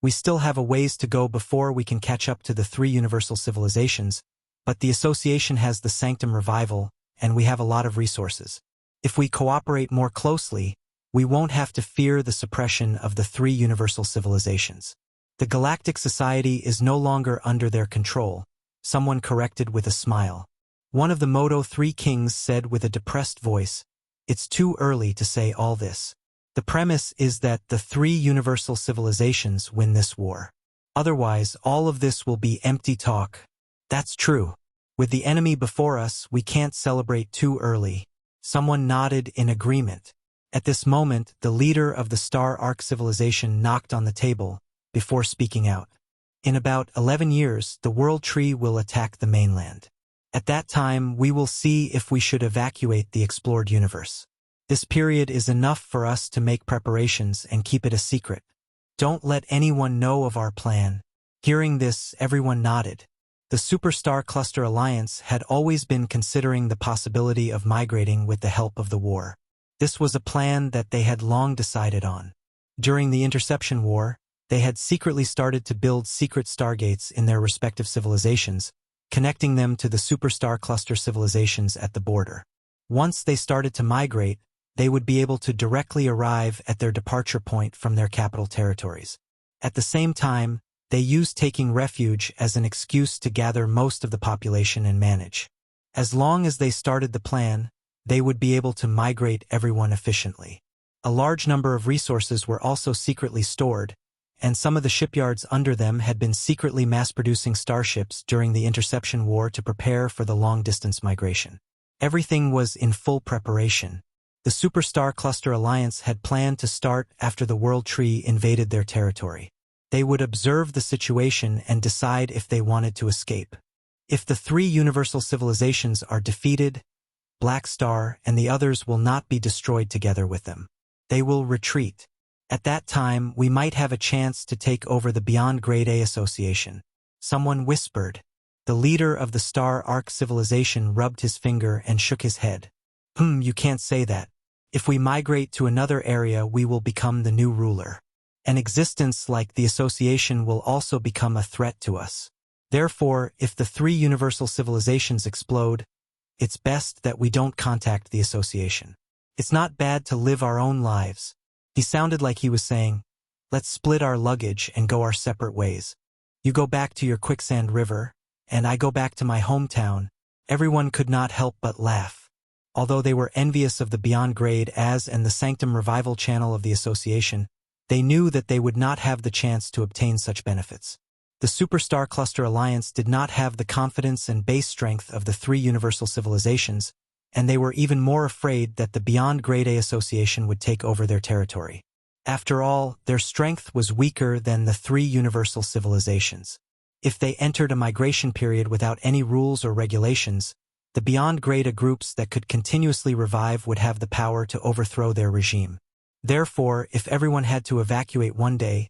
We still have a ways to go before we can catch up to the 3 universal civilizations, but the association has the Sanctum Revival, and we have a lot of resources. If we cooperate more closely, we won't have to fear the suppression of the 3 universal civilizations. The Galactic Society is no longer under their control, someone corrected with a smile. One of the Moto 3 kings said with a depressed voice, "It's too early to say all this. The premise is that the 3 universal civilizations win this war. Otherwise, all of this will be empty talk." That's true. With the enemy before us, we can't celebrate too early. Someone nodded in agreement. At this moment, the leader of the Star Arc civilization knocked on the table, before speaking out. In about 11 years, the World Tree will attack the mainland. At that time, we will see if we should evacuate the explored universe. This period is enough for us to make preparations and keep it a secret. Don't let anyone know of our plan. Hearing this, everyone nodded. The Superstar Cluster Alliance had always been considering the possibility of migrating with the help of the war. This was a plan that they had long decided on. During the Interception War, they had secretly started to build secret stargates in their respective civilizations, connecting them to the Superstar Cluster civilizations at the border. Once they started to migrate, they would be able to directly arrive at their departure point from their capital territories. At the same time, they used taking refuge as an excuse to gather most of the population and manage. As long as they started the plan, they would be able to migrate everyone efficiently. A large number of resources were also secretly stored, and some of the shipyards under them had been secretly mass-producing starships during the Interception War to prepare for the long-distance migration. Everything was in full preparation. The Superstar Cluster Alliance had planned to start after the World Tree invaded their territory. They would observe the situation and decide if they wanted to escape. If the three universal civilizations are defeated, Black Star and the others will not be destroyed together with them. They will retreat. At that time, we might have a chance to take over the Beyond Grade A Association. Someone whispered. The leader of the Star Arc civilization rubbed his finger and shook his head. You can't say that. If we migrate to another area, we will become the new ruler. An existence like the association will also become a threat to us. Therefore, if the three universal civilizations explode, it's best that we don't contact the association. It's not bad to live our own lives. He sounded like he was saying, let's split our luggage and go our separate ways. You go back to your quicksand river, and I go back to my hometown. Everyone could not help but laugh. Although they were envious of the Beyond Grade As and the Sanctum Revival channel of the association, they knew that they would not have the chance to obtain such benefits. The Superstar Cluster Alliance did not have the confidence and base strength of the three universal civilizations, and they were even more afraid that the Beyond Grade A Association would take over their territory. After all, their strength was weaker than the three universal civilizations. If they entered a migration period without any rules or regulations, the Beyond Grade A groups that could continuously revive would have the power to overthrow their regime. Therefore, if everyone had to evacuate one day,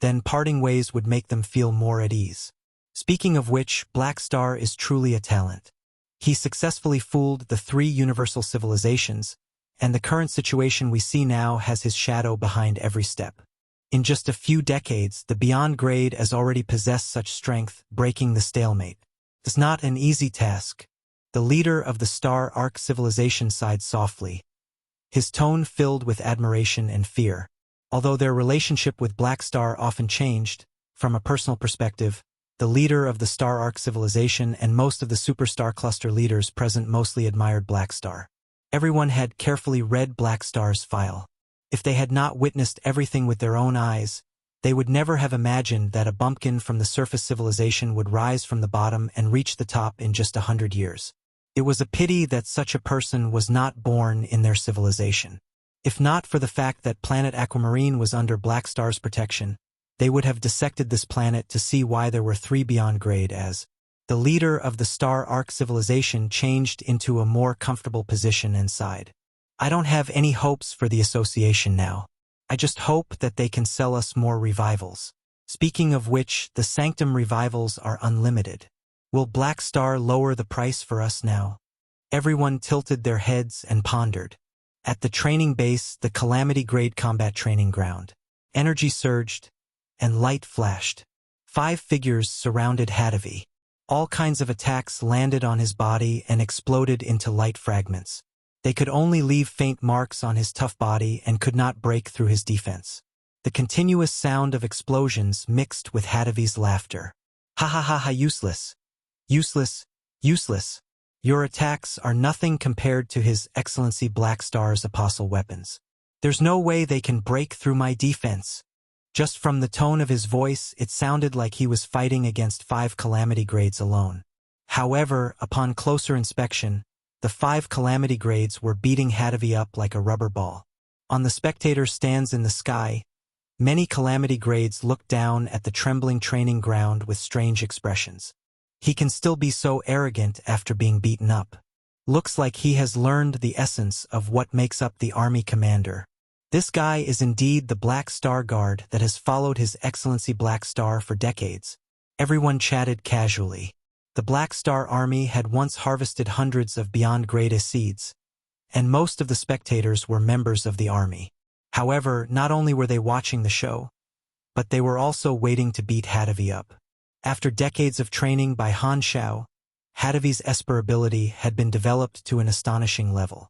then parting ways would make them feel more at ease. Speaking of which, Black Star is truly a talent. He successfully fooled the three universal civilizations, and the current situation we see now has his shadow behind every step. In just a few decades, the Beyond Grade has already possessed such strength, breaking the stalemate. It's not an easy task. The leader of the Star Arc civilization sighed softly, his tone filled with admiration and fear. Although their relationship with Black Star often changed, from a personal perspective, the leader of the Star Arc civilization and most of the Superstar Cluster leaders present mostly admired Black Star. Everyone had carefully read Black Star's file. If they had not witnessed everything with their own eyes, they would never have imagined that a bumpkin from the surface civilization would rise from the bottom and reach the top in just 100 years. It was a pity that such a person was not born in their civilization. If not for the fact that planet Aquamarine was under Black Star's protection, they would have dissected this planet to see why there were three Beyond Grade As. The leader of the Star Arc civilization changed into a more comfortable position and sighed. I don't have any hopes for the association now. I just hope that they can sell us more revivals. Speaking of which, the Sanctum Revivals are unlimited. Will Black Star lower the price for us now? Everyone tilted their heads and pondered. At the training base, the Calamity Grade Combat Training Ground, energy surged, and light flashed. 5 figures surrounded Hadavi. All kinds of attacks landed on his body and exploded into light fragments. They could only leave faint marks on his tough body and could not break through his defense. The continuous sound of explosions mixed with Hadavi's laughter. Ha ha ha ha, useless. Useless, useless. Your attacks are nothing compared to His Excellency Black Star's apostle weapons. There's no way they can break through my defense. Just from the tone of his voice, it sounded like he was fighting against 5 Calamity Grades alone. However, upon closer inspection, the 5 Calamity Grades were beating Hadavi up like a rubber ball. On the spectator stands in the sky, many Calamity Grades looked down at the trembling training ground with strange expressions. He can still be so arrogant after being beaten up. Looks like he has learned the essence of what makes up the army commander. This guy is indeed the Black Star Guard that has followed His Excellency Black Star for decades. Everyone chatted casually. The Black Star Army had once harvested hundreds of Beyond Grade A seeds, and most of the spectators were members of the army. However, not only were they watching the show, but they were also waiting to beat Hadavi up. After decades of training by Han Shao, Hadavi's Esper ability had been developed to an astonishing level.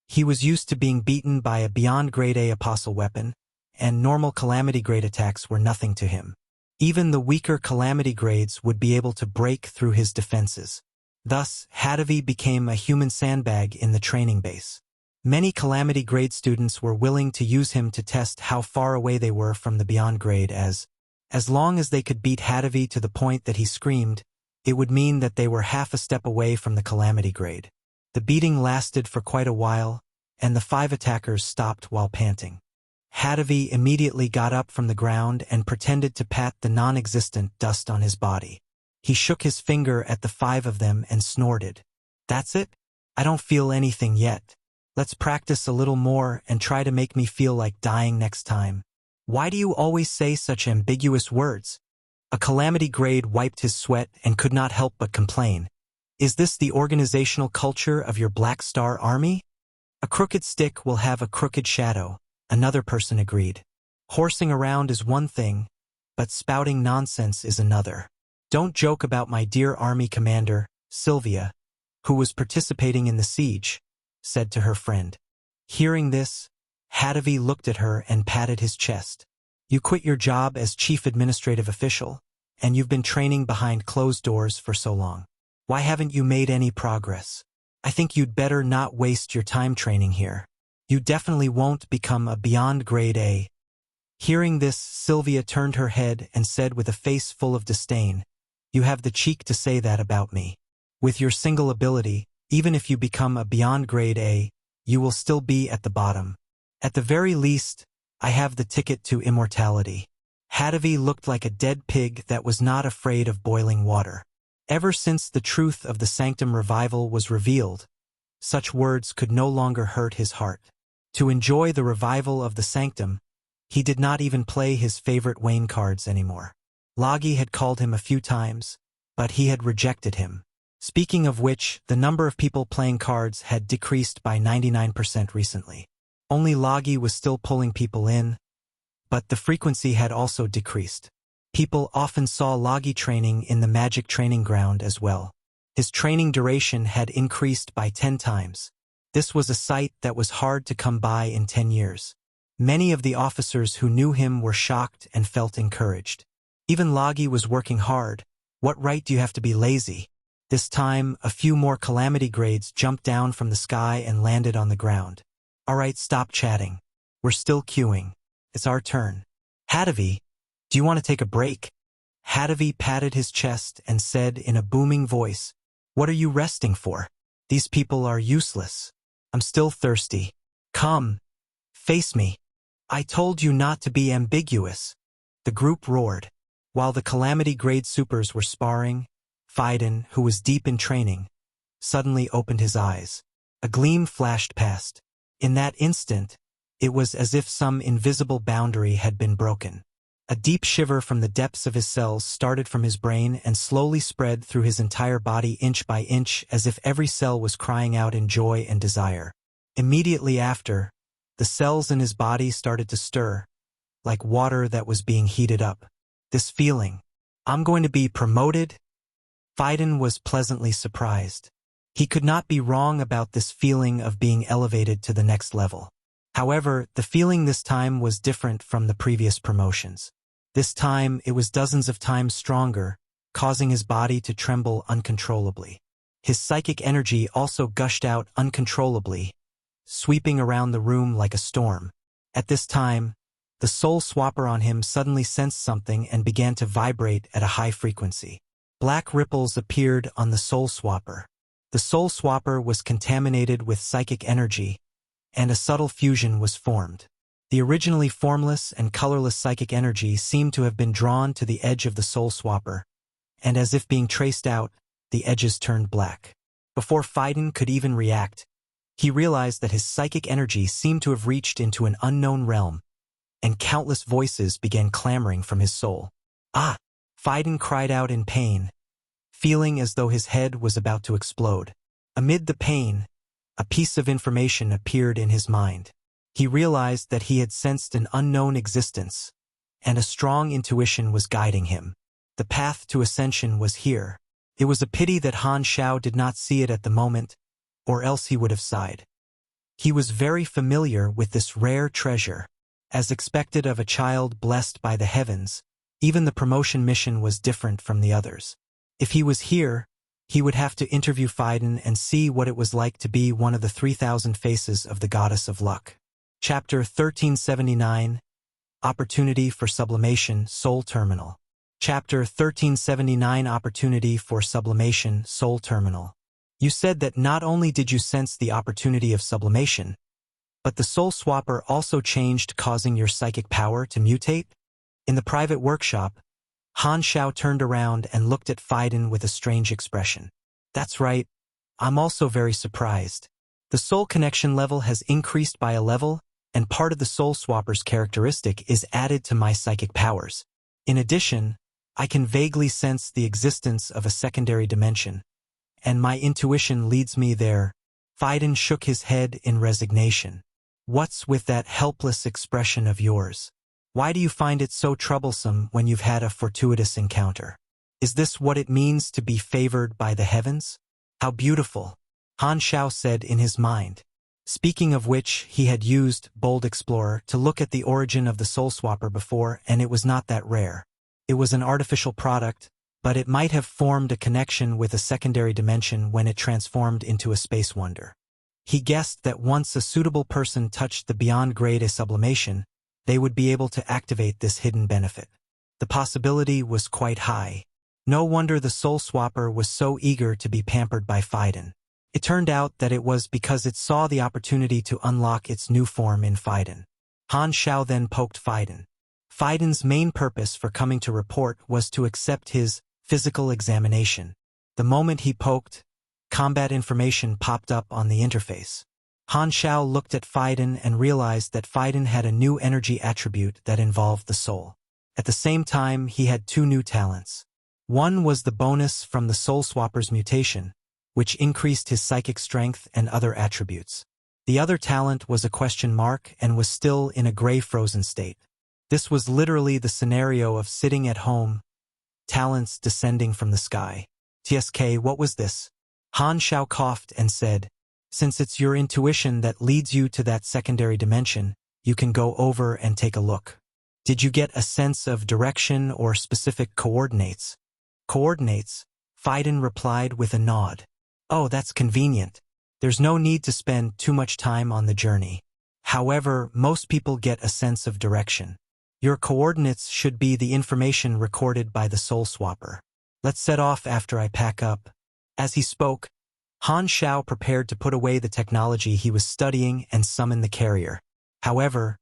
He was used to being beaten by a Beyond Grade A apostle weapon, and normal calamity grade attacks were nothing to him. Even the weaker calamity grades would be able to break through his defenses. Thus, Hadavi became a human sandbag in the training base. Many calamity grade students were willing to use him to test how far away they were from the beyond grade as long as they could beat Hadavi to the point that he screamed, it would mean that they were half a step away from the calamity grade. The beating lasted for quite a while, and the 5 attackers stopped while panting. Hadavi immediately got up from the ground and pretended to pat the non-existent dust on his body. He shook his finger at the 5 of them and snorted. "That's it? I don't feel anything yet. Let's practice a little more and try to make me feel like dying next time. Why do you always say such ambiguous words?" A calamity grade wiped his sweat and could not help but complain. "Is this the organizational culture of your Black Star army?" "A crooked stick will have a crooked shadow," another person agreed. "Horsing around is one thing, but spouting nonsense is another. Don't joke about my dear army commander, Sylvia, who was participating in the siege," said to her friend. Hearing this, Hadavi looked at her and patted his chest. "You quit your job as chief administrative official, and you've been training behind closed doors for so long. Why haven't you made any progress? I think you'd better not waste your time training here. You definitely won't become a beyond grade A." Hearing this, Sylvia turned her head and said with a face full of disdain, "You have the cheek to say that about me. With your single ability, even if you become a beyond grade A, you will still be at the bottom. At the very least, I have the ticket to immortality." Hadavi looked like a dead pig that was not afraid of boiling water. Ever since the truth of the Sanctum Revival was revealed, such words could no longer hurt his heart. To enjoy the revival of the Sanctum, he did not even play his favorite Wayne cards anymore. Logi had called him a few times, but he had rejected him. Speaking of which, the number of people playing cards had decreased by 99% recently. Only Logi was still pulling people in, but the frequency had also decreased. People often saw Logi training in the Magic training ground as well. His training duration had increased by 10 times. This was a sight that was hard to come by in 10 years. Many of the officers who knew him were shocked and felt encouraged. Even Logi was working hard. What right do you have to be lazy? This time, a few more calamity grades jumped down from the sky and landed on the ground. "All right, stop chatting. We're still queuing. It's our turn. Hadavi, do you want to take a break?" Hadavi patted his chest and said in a booming voice, "What are you resting for? These people are useless. I'm still thirsty. Come, face me. I told you not to be ambiguous." The group roared. While the calamity grade supers were sparring, Phaidon, who was deep in training, suddenly opened his eyes. A gleam flashed past. In that instant, it was as if some invisible boundary had been broken. A deep shiver from the depths of his cells started from his brain and slowly spread through his entire body inch by inch as if every cell was crying out in joy and desire. Immediately after, the cells in his body started to stir, like water that was being heated up. This feeling, "I'm going to be promoted?" Phaidon was pleasantly surprised. He could not be wrong about this feeling of being elevated to the next level. However, the feeling this time was different from the previous promotions. This time, it was dozens of times stronger, causing his body to tremble uncontrollably. His psychic energy also gushed out uncontrollably, sweeping around the room like a storm. At this time, the soul swapper on him suddenly sensed something and began to vibrate at a high frequency. Black ripples appeared on the soul swapper. The soul swapper was contaminated with psychic energy, and a subtle fusion was formed. The originally formless and colorless psychic energy seemed to have been drawn to the edge of the soul swapper, and as if being traced out, the edges turned black. Before Phaidon could even react, he realized that his psychic energy seemed to have reached into an unknown realm, and countless voices began clamoring from his soul. "Ah!" Phaidon cried out in pain, feeling as though his head was about to explode. Amid the pain, a piece of information appeared in his mind. He realized that he had sensed an unknown existence, and a strong intuition was guiding him. The path to ascension was here. It was a pity that Han Shao did not see it at the moment, or else he would have sighed. He was very familiar with this rare treasure. As expected of a child blessed by the heavens, even the promotion mission was different from the others. If he was here, he would have to interview Phaidon and see what it was like to be one of the 3,000 faces of the goddess of luck. Chapter 1379, Opportunity for Sublimation, Soul Terminal. Chapter 1379, Opportunity for Sublimation, Soul Terminal. You said that not only did you sense the opportunity of sublimation, but the soul swapper also changed, causing your psychic power to mutate? In the private workshop, Han Shao turned around and looked at Phaidon with a strange expression. That's right, I'm also very surprised. The soul connection level has increased by a level, and part of the soul swapper's characteristic is added to my psychic powers. In addition, I can vaguely sense the existence of a secondary dimension, and my intuition leads me there. Phaidon shook his head in resignation. What's with that helpless expression of yours? Why do you find it so troublesome when you've had a fortuitous encounter? Is this what it means to be favored by the heavens? How beautiful, Han Shao said in his mind. Speaking of which, he had used Bold Explorer to look at the origin of the soul swapper before, and it was not that rare. It was an artificial product, but it might have formed a connection with a secondary dimension when it transformed into a space wonder. He guessed that once a suitable person touched the beyond grade A sublimation, they would be able to activate this hidden benefit. The possibility was quite high. No wonder the soul swapper was so eager to be pampered by Phaidon. It turned out that it was because it saw the opportunity to unlock its new form in Phaidon. Han Shao then poked Phaidon. Phaidon's main purpose for coming to report was to accept his physical examination. The moment he poked, combat information popped up on the interface. Han Shao looked at Phaidon and realized that Phaidon had a new energy attribute that involved the soul. At the same time, he had two new talents. One was the bonus from the soul swapper's mutation, which increased his psychic strength and other attributes. The other talent was a question mark and was still in a gray frozen state. This was literally the scenario of sitting at home, talents descending from the sky. TSK, what was this? Han Shao coughed and said, since it's your intuition that leads you to that secondary dimension, you can go over and take a look. Did you get a sense of direction or specific coordinates? Coordinates? Phaidon replied with a nod. Oh, that's convenient. There's no need to spend too much time on the journey. However, most people get a sense of direction. Your coordinates should be the information recorded by the soul swapper. Let's set off after I pack up. As he spoke, Han Shao prepared to put away the technology he was studying and summon the carrier. However,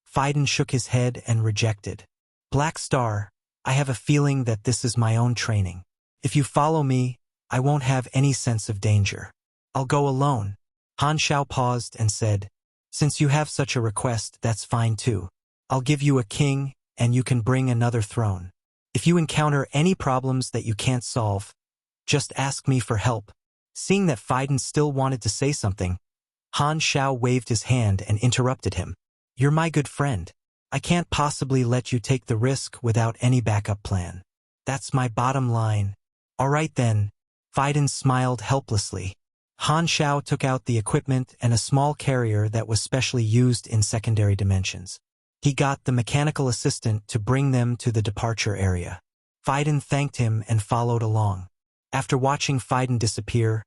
Phaidon shook his head and rejected. Black Star, I have a feeling that this is my own training. If you follow me, I won't have any sense of danger. I'll go alone. Han Shao paused and said, since you have such a request, that's fine too. I'll give you a king, and you can bring another throne. If you encounter any problems that you can't solve, just ask me for help. Seeing that Phaidon still wanted to say something, Han Shao waved his hand and interrupted him. You're my good friend. I can't possibly let you take the risk without any backup plan. That's my bottom line. All right then. Phaidon smiled helplessly. Han Shao took out the equipment and a small carrier that was specially used in secondary dimensions. He got the mechanical assistant to bring them to the departure area. Phaidon thanked him and followed along. After watching Phaidon disappear,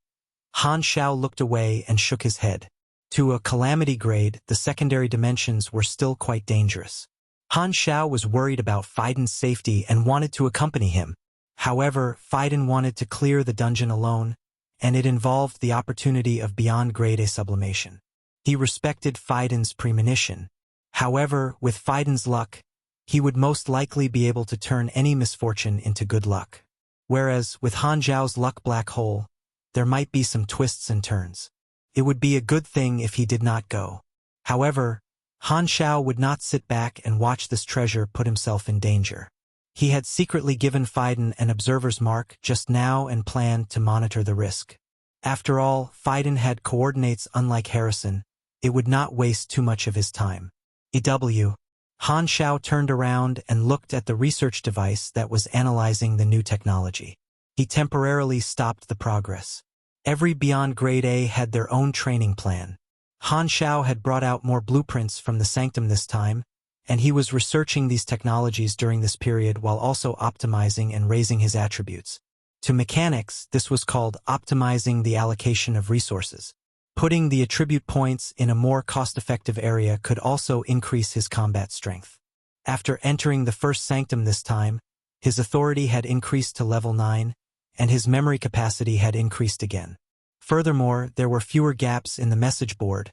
Han Shao looked away and shook his head. To a calamity grade, the secondary dimensions were still quite dangerous. Han Shao was worried about Phaidon's safety and wanted to accompany him. However, Phaidon wanted to clear the dungeon alone, and it involved the opportunity of beyond grade A sublimation. He respected Phaidon's premonition. However, with Phaidon's luck, he would most likely be able to turn any misfortune into good luck. Whereas, with Han Zhao's luck black hole, there might be some twists and turns. It would be a good thing if he did not go. However, Han Shao would not sit back and watch this treasure put himself in danger. He had secretly given Phaidon an observer's mark just now and planned to monitor the risk. After all, Phaidon had coordinates unlike Harrison. It would not waste too much of his time. EW. Han Shao turned around and looked at the research device that was analyzing the new technology. He temporarily stopped the progress. Every Beyond Grade A had their own training plan. Han Shao had brought out more blueprints from the Sanctum this time, and he was researching these technologies during this period while also optimizing and raising his attributes. To mechanics, this was called optimizing the allocation of resources. Putting the attribute points in a more cost-effective area could also increase his combat strength. After entering the first sanctum this time, his authority had increased to level 9, and his memory capacity had increased again. Furthermore, there were fewer gaps in the message board,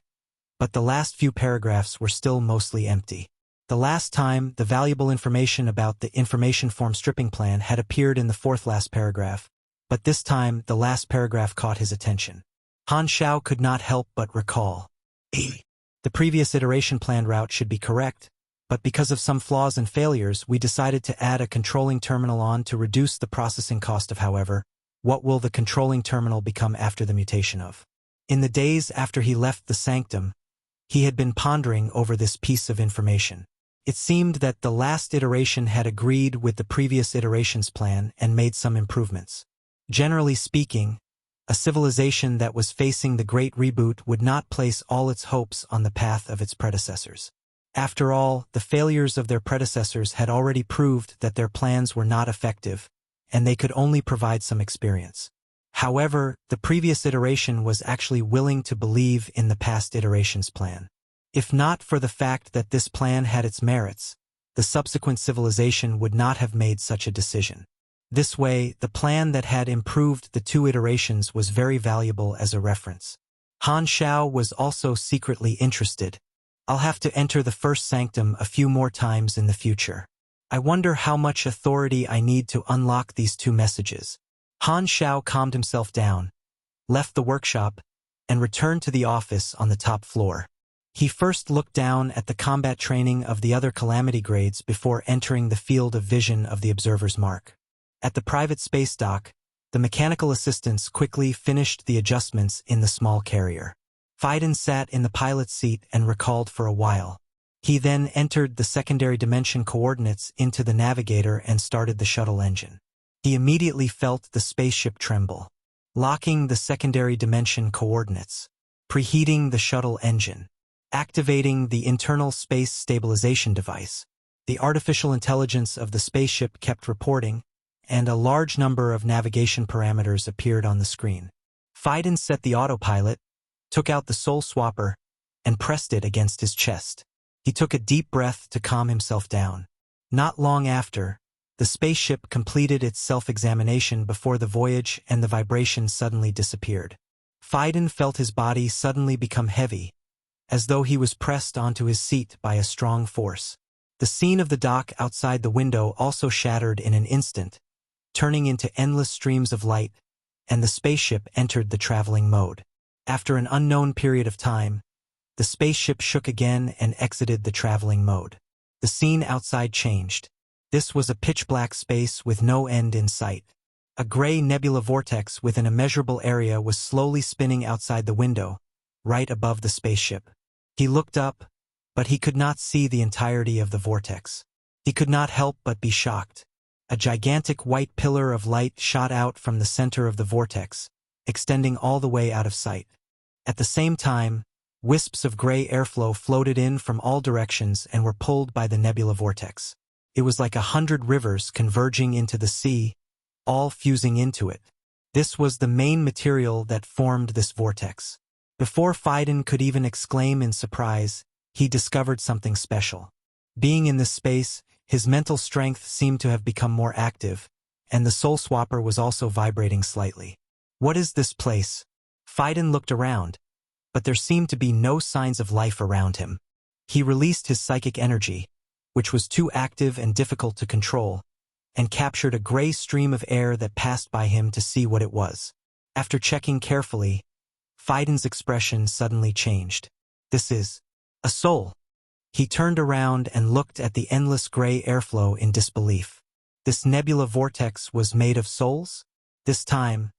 but the last few paragraphs were still mostly empty. The last time, the valuable information about the information form stripping plan had appeared in the fourth last paragraph, but this time the last paragraph caught his attention. Han Shao could not help but recall. The previous iteration plan route should be correct, but because of some flaws and failures, we decided to add a controlling terminal on to reduce the processing cost of. However, what will the controlling terminal become after the mutation of? In the days after he left the sanctum, he had been pondering over this piece of information. It seemed that the last iteration had agreed with the previous iteration's plan and made some improvements. Generally speaking, a civilization that was facing the Great Reboot would not place all its hopes on the path of its predecessors. After all, the failures of their predecessors had already proved that their plans were not effective, and they could only provide some experience. However, the previous iteration was actually willing to believe in the past iteration's plan. If not for the fact that this plan had its merits, the subsequent civilization would not have made such a decision. This way, the plan that had improved the two iterations was very valuable as a reference. Han Shao was also secretly interested. I'll have to enter the first sanctum a few more times in the future. I wonder how much authority I need to unlock these two messages. Han Shao calmed himself down, left the workshop, and returned to the office on the top floor. He first looked down at the combat training of the other calamity grades before entering the field of vision of the observer's mark. At the private space dock, the mechanical assistants quickly finished the adjustments in the small carrier. Phaidon sat in the pilot's seat and recalled for a while. He then entered the secondary dimension coordinates into the navigator and started the shuttle engine. He immediately felt the spaceship tremble. Locking the secondary dimension coordinates. Preheating the shuttle engine. Activating the internal space stabilization device. The artificial intelligence of the spaceship kept reporting, and a large number of navigation parameters appeared on the screen. Phaidon set the autopilot, took out the soul swapper, and pressed it against his chest. He took a deep breath to calm himself down. Not long after, the spaceship completed its self-examination before the voyage and the vibration suddenly disappeared. Phaidon felt his body suddenly become heavy, as though he was pressed onto his seat by a strong force. The scene of the dock outside the window also shattered in an instant, turning into endless streams of light, and the spaceship entered the traveling mode. After an unknown period of time, the spaceship shook again and exited the traveling mode. The scene outside changed. This was a pitch-black space with no end in sight. A gray nebula vortex with an immeasurable area was slowly spinning outside the window, right above the spaceship. He looked up, but he could not see the entirety of the vortex. He could not help but be shocked. A gigantic white pillar of light shot out from the center of the vortex, extending all the way out of sight. At the same time, wisps of gray airflow floated in from all directions and were pulled by the nebula vortex. It was like 100 rivers converging into the sea, all fusing into it. This was the main material that formed this vortex. Before Phaidon could even exclaim in surprise, he discovered something special. Being in this space, his mental strength seemed to have become more active, and the soul swapper was also vibrating slightly. What is this place? Phaidon looked around, but there seemed to be no signs of life around him. He released his psychic energy, which was too active and difficult to control, and captured a gray stream of air that passed by him to see what it was. After checking carefully, Phaidon's expression suddenly changed. This is a soul. He turned around and looked at the endless gray airflow in disbelief. This nebula vortex was made of souls? This time,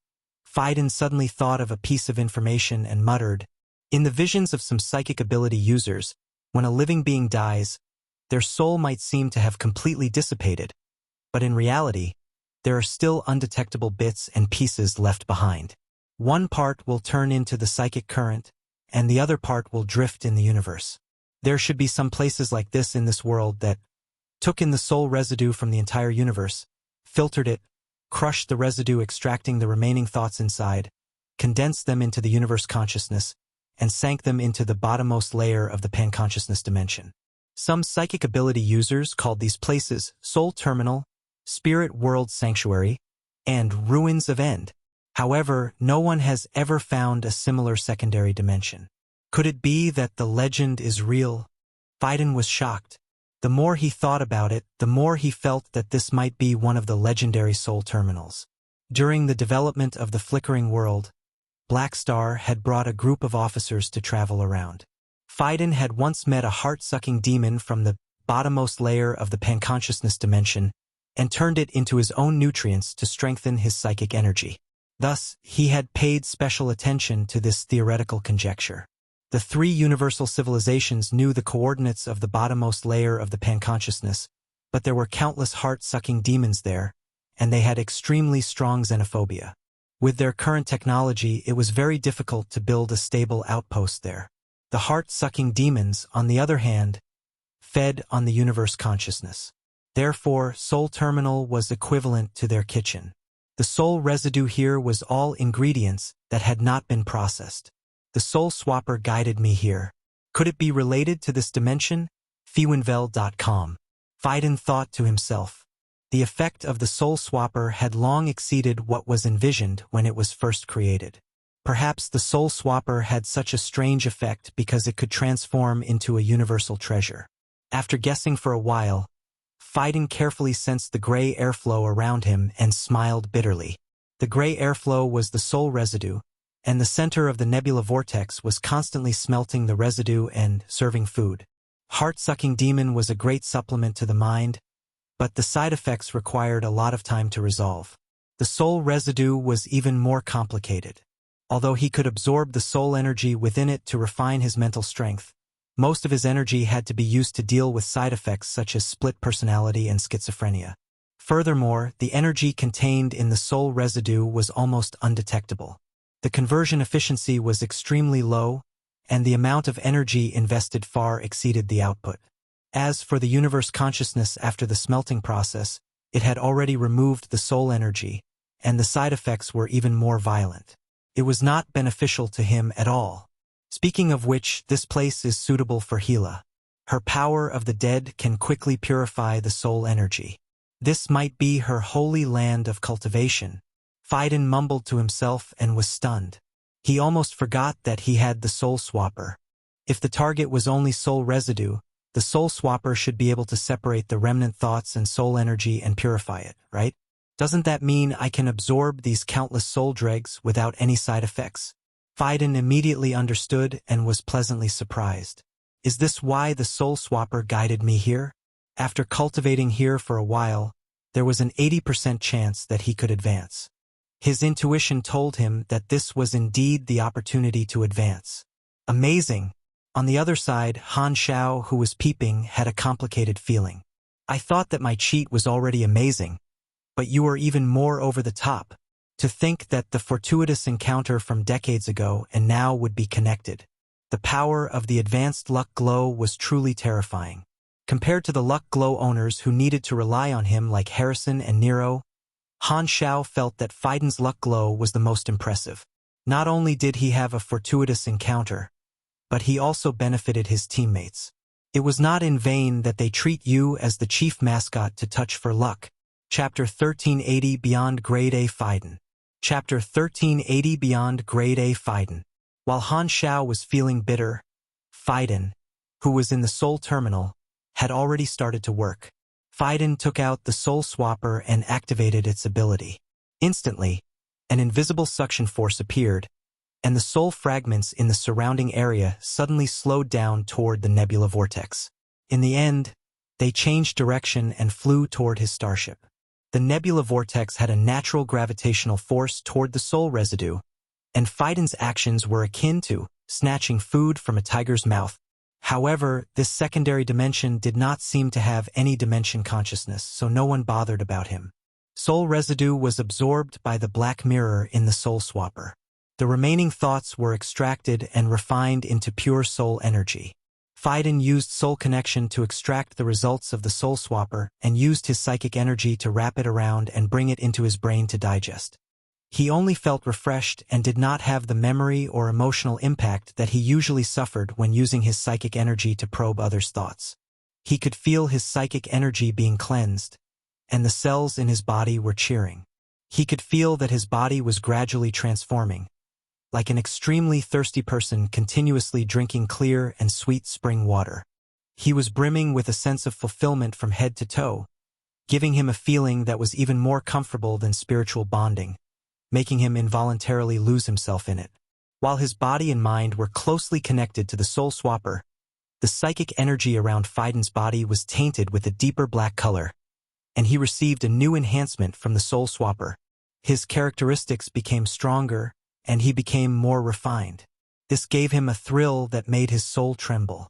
Phaidon suddenly thought of a piece of information and muttered, in the visions of some psychic ability users, when a living being dies, their soul might seem to have completely dissipated, but in reality, there are still undetectable bits and pieces left behind. One part will turn into the psychic current, and the other part will drift in the universe. There should be some places like this in this world that took in the soul residue from the entire universe, filtered it, crushed the residue extracting the remaining thoughts inside, condensed them into the universe consciousness, and sank them into the bottommost layer of the pan-consciousness dimension. Some psychic ability users called these places Soul Terminal, Spirit World Sanctuary, and Ruins of End. However, no one has ever found a similar secondary dimension. Could it be that the legend is real? Phaidon was shocked. The more he thought about it, the more he felt that this might be one of the legendary soul terminals. During the development of the flickering world, Black Star had brought a group of officers to travel around. Phaidon had once met a heart-sucking demon from the bottommost layer of the pan-consciousness dimension and turned it into his own nutrients to strengthen his psychic energy. Thus, he had paid special attention to this theoretical conjecture. The three universal civilizations knew the coordinates of the bottommost layer of the pan-consciousness, but there were countless heart-sucking demons there, and they had extremely strong xenophobia. With their current technology, it was very difficult to build a stable outpost there. The heart-sucking demons, on the other hand, fed on the universe consciousness. Therefore, Soul Terminal was equivalent to their kitchen. The soul residue here was all ingredients that had not been processed. The soul swapper guided me here. Could it be related to this dimension? Fewenvel.com. Phaidon thought to himself. The effect of the soul swapper had long exceeded what was envisioned when it was first created. Perhaps the soul swapper had such a strange effect because it could transform into a universal treasure. After guessing for a while, Phaidon carefully sensed the gray airflow around him and smiled bitterly. The gray airflow was the soul residue, and the center of the nebula vortex was constantly smelting the residue and serving food. Heart-sucking demon was a great supplement to the mind, but the side effects required a lot of time to resolve. The soul residue was even more complicated. Although he could absorb the soul energy within it to refine his mental strength, most of his energy had to be used to deal with side effects such as split personality and schizophrenia. Furthermore, the energy contained in the soul residue was almost undetectable. The conversion efficiency was extremely low, and the amount of energy invested far exceeded the output. As for the universe consciousness after the smelting process, it had already removed the soul energy, and the side effects were even more violent. It was not beneficial to him at all. Speaking of which, this place is suitable for Hila. Her power of the dead can quickly purify the soul energy. This might be her holy land of cultivation. Phaidon mumbled to himself and was stunned. He almost forgot that he had the soul swapper. If the target was only soul residue, the soul swapper should be able to separate the remnant thoughts and soul energy and purify it, right? Doesn't that mean I can absorb these countless soul dregs without any side effects? Phaidon immediately understood and was pleasantly surprised. Is this why the soul swapper guided me here? After cultivating here for a while, there was an 80% chance that he could advance. His intuition told him that this was indeed the opportunity to advance. Amazing! On the other side, Han Shao, who was peeping, had a complicated feeling. I thought that my cheat was already amazing, but you are even more over the top. To think that the fortuitous encounter from decades ago and now would be connected. The power of the advanced luck glow was truly terrifying. Compared to the luck glow owners who needed to rely on him like Harrison and Nero, Han Shao felt that Phaidon's luck glow was the most impressive. Not only did he have a fortuitous encounter, but he also benefited his teammates. It was not in vain that they treat you as the chief mascot to touch for luck. Chapter 1380 Beyond Grade A Phaidon. Chapter 1380 Beyond Grade A Phaidon. While Han Shao was feeling bitter, Phaidon, who was in the soul terminal, had already started to work. Phaidon took out the soul swapper and activated its ability. Instantly, an invisible suction force appeared, and the soul fragments in the surrounding area suddenly slowed down toward the nebula vortex. In the end, they changed direction and flew toward his starship. The nebula vortex had a natural gravitational force toward the soul residue, and Phaidon's actions were akin to snatching food from a tiger's mouth. However, this secondary dimension did not seem to have any dimension consciousness, so no one bothered about him. Soul residue was absorbed by the black mirror in the soul swapper. The remaining thoughts were extracted and refined into pure soul energy. Phaidon used soul connection to extract the results of the soul swapper and used his psychic energy to wrap it around and bring it into his brain to digest. He only felt refreshed and did not have the memory or emotional impact that he usually suffered when using his psychic energy to probe others' thoughts. He could feel his psychic energy being cleansed, and the cells in his body were cheering. He could feel that his body was gradually transforming, like an extremely thirsty person continuously drinking clear and sweet spring water. He was brimming with a sense of fulfillment from head to toe, giving him a feeling that was even more comfortable than spiritual bonding, making him involuntarily lose himself in it. While his body and mind were closely connected to the soul swapper, the psychic energy around Phaidon's body was tainted with a deeper black color, and he received a new enhancement from the soul swapper. His characteristics became stronger, and he became more refined. This gave him a thrill that made his soul tremble.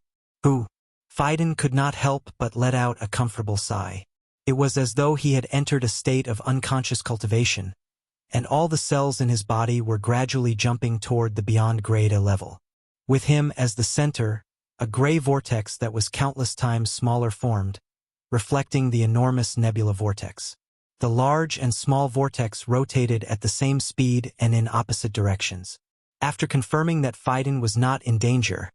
Phaidon could not help but let out a comfortable sigh. It was as though he had entered a state of unconscious cultivation, and all the cells in his body were gradually jumping toward the beyond grade A level. With him as the center, a gray vortex that was countless times smaller formed, reflecting the enormous nebula vortex. The large and small vortex rotated at the same speed and in opposite directions. After confirming that Phaidon was not in danger,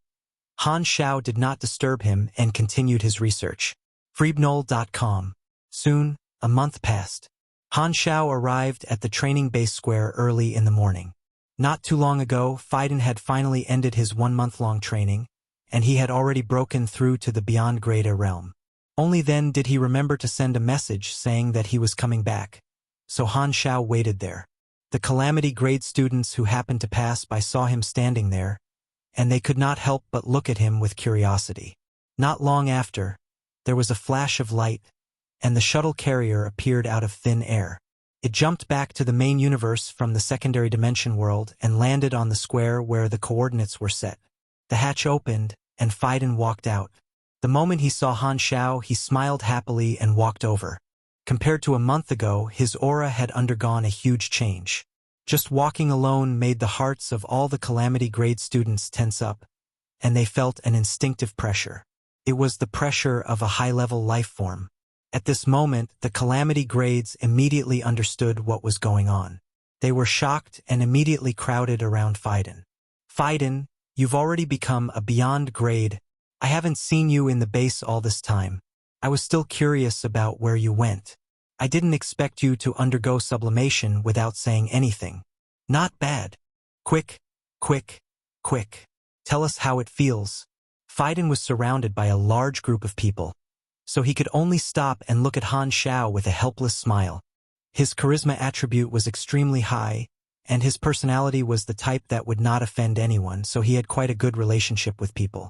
Han Shao did not disturb him and continued his research. Freebnol.com. Soon, a month passed. Han Shao arrived at the training base square early in the morning. Not too long ago, Phaidon had finally ended his 1-month-long training, and he had already broken through to the Beyond Grade A realm. Only then did he remember to send a message saying that he was coming back, so Han Shao waited there. The Calamity Grade students who happened to pass by saw him standing there, and they could not help but look at him with curiosity. Not long after, there was a flash of light, and the shuttle carrier appeared out of thin air. It jumped back to the main universe from the secondary dimension world and landed on the square where the coordinates were set. The hatch opened, and Phaidon walked out. The moment he saw Han Shao, he smiled happily and walked over. Compared to a month ago, his aura had undergone a huge change. Just walking alone made the hearts of all the Calamity Grade students tense up, and they felt an instinctive pressure. It was the pressure of a high-level life form. At this moment, the Calamity Grades immediately understood what was going on. They were shocked and immediately crowded around Phaidon. Phaidon, you've already become a Beyond Grade. I haven't seen you in the base all this time. I was still curious about where you went. I didn't expect you to undergo sublimation without saying anything. Not bad. Quick. Tell us how it feels. Phaidon was surrounded by a large group of people, so he could only stop and look at Han Shao with a helpless smile. His charisma attribute was extremely high, and his personality was the type that would not offend anyone, so he had quite a good relationship with people.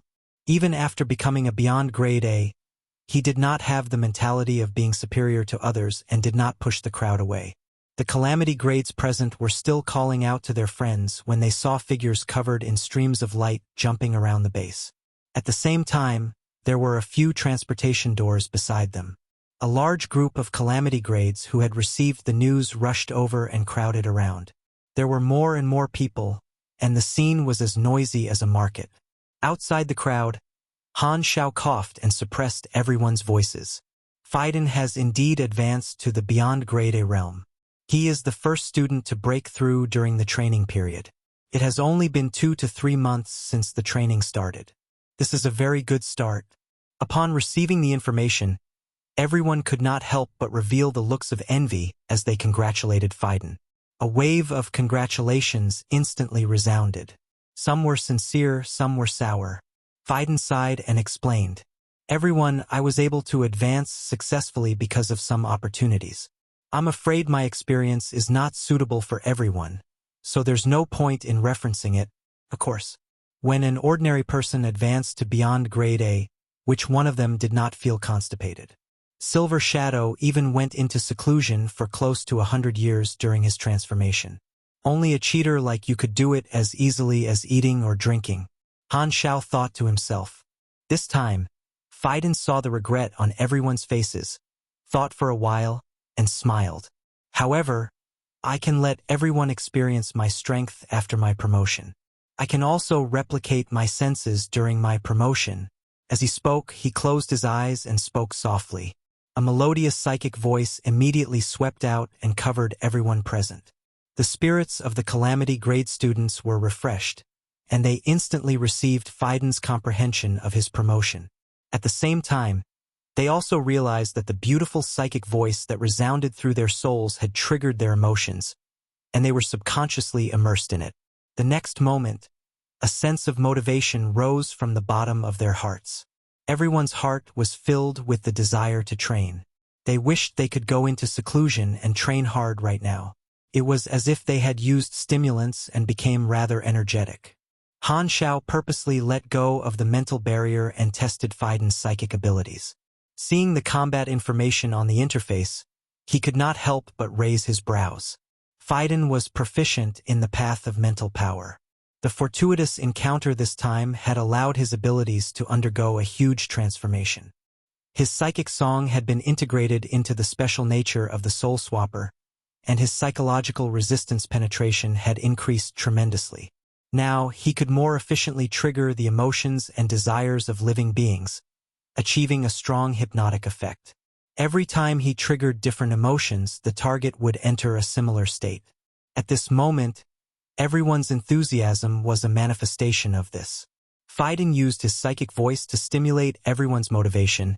Even after becoming a Beyond Grade A, he did not have the mentality of being superior to others and did not push the crowd away. The Calamity Grades present were still calling out to their friends when they saw figures covered in streams of light jumping around the base. At the same time, there were a few transportation doors beside them. A large group of Calamity Grades who had received the news rushed over and crowded around. There were more and more people, and the scene was as noisy as a market. Outside the crowd, Han Shao coughed and suppressed everyone's voices. Phaidon has indeed advanced to the Beyond Grade A realm. He is the first student to break through during the training period. It has only been 2 to 3 months since the training started. This is a very good start. Upon receiving the information, everyone could not help but reveal the looks of envy as they congratulated Phaidon. A wave of congratulations instantly resounded. Some were sincere, some were sour. Phaidon sighed and explained, "Everyone, I was able to advance successfully because of some opportunities. I'm afraid my experience is not suitable for everyone, so there's no point in referencing it, of course." When an ordinary person advanced to Beyond Grade A, which one of them did not feel constipated? Silver Shadow even went into seclusion for close to 100 years during his transformation. Only a cheater like you could do it as easily as eating or drinking, Han Shao thought to himself. This time, Phaidon saw the regret on everyone's faces, thought for a while, and smiled. However, I can let everyone experience my strength after my promotion. I can also replicate my senses during my promotion, As he spoke, he closed his eyes and spoke softly. A melodious psychic voice immediately swept out and covered everyone present. The spirits of the Calamity grade students were refreshed, and they instantly received Fiden's comprehension of his promotion. At the same time, they also realized that the beautiful psychic voice that resounded through their souls had triggered their emotions, and they were subconsciously immersed in it. The next moment, a sense of motivation rose from the bottom of their hearts. Everyone's heart was filled with the desire to train. They wished they could go into seclusion and train hard right now. It was as if they had used stimulants and became rather energetic. Han Xiao purposely let go of the mental barrier and tested Fiden's psychic abilities. Seeing the combat information on the interface, he could not help but raise his brows. Fiden was proficient in the path of mental power. The fortuitous encounter this time had allowed his abilities to undergo a huge transformation. His psychic song had been integrated into the special nature of the Soul Swapper, and his psychological resistance penetration had increased tremendously. Now, he could more efficiently trigger the emotions and desires of living beings, achieving a strong hypnotic effect. Every time he triggered different emotions, the target would enter a similar state. At this moment, everyone's enthusiasm was a manifestation of this. Fiden used his psychic voice to stimulate everyone's motivation,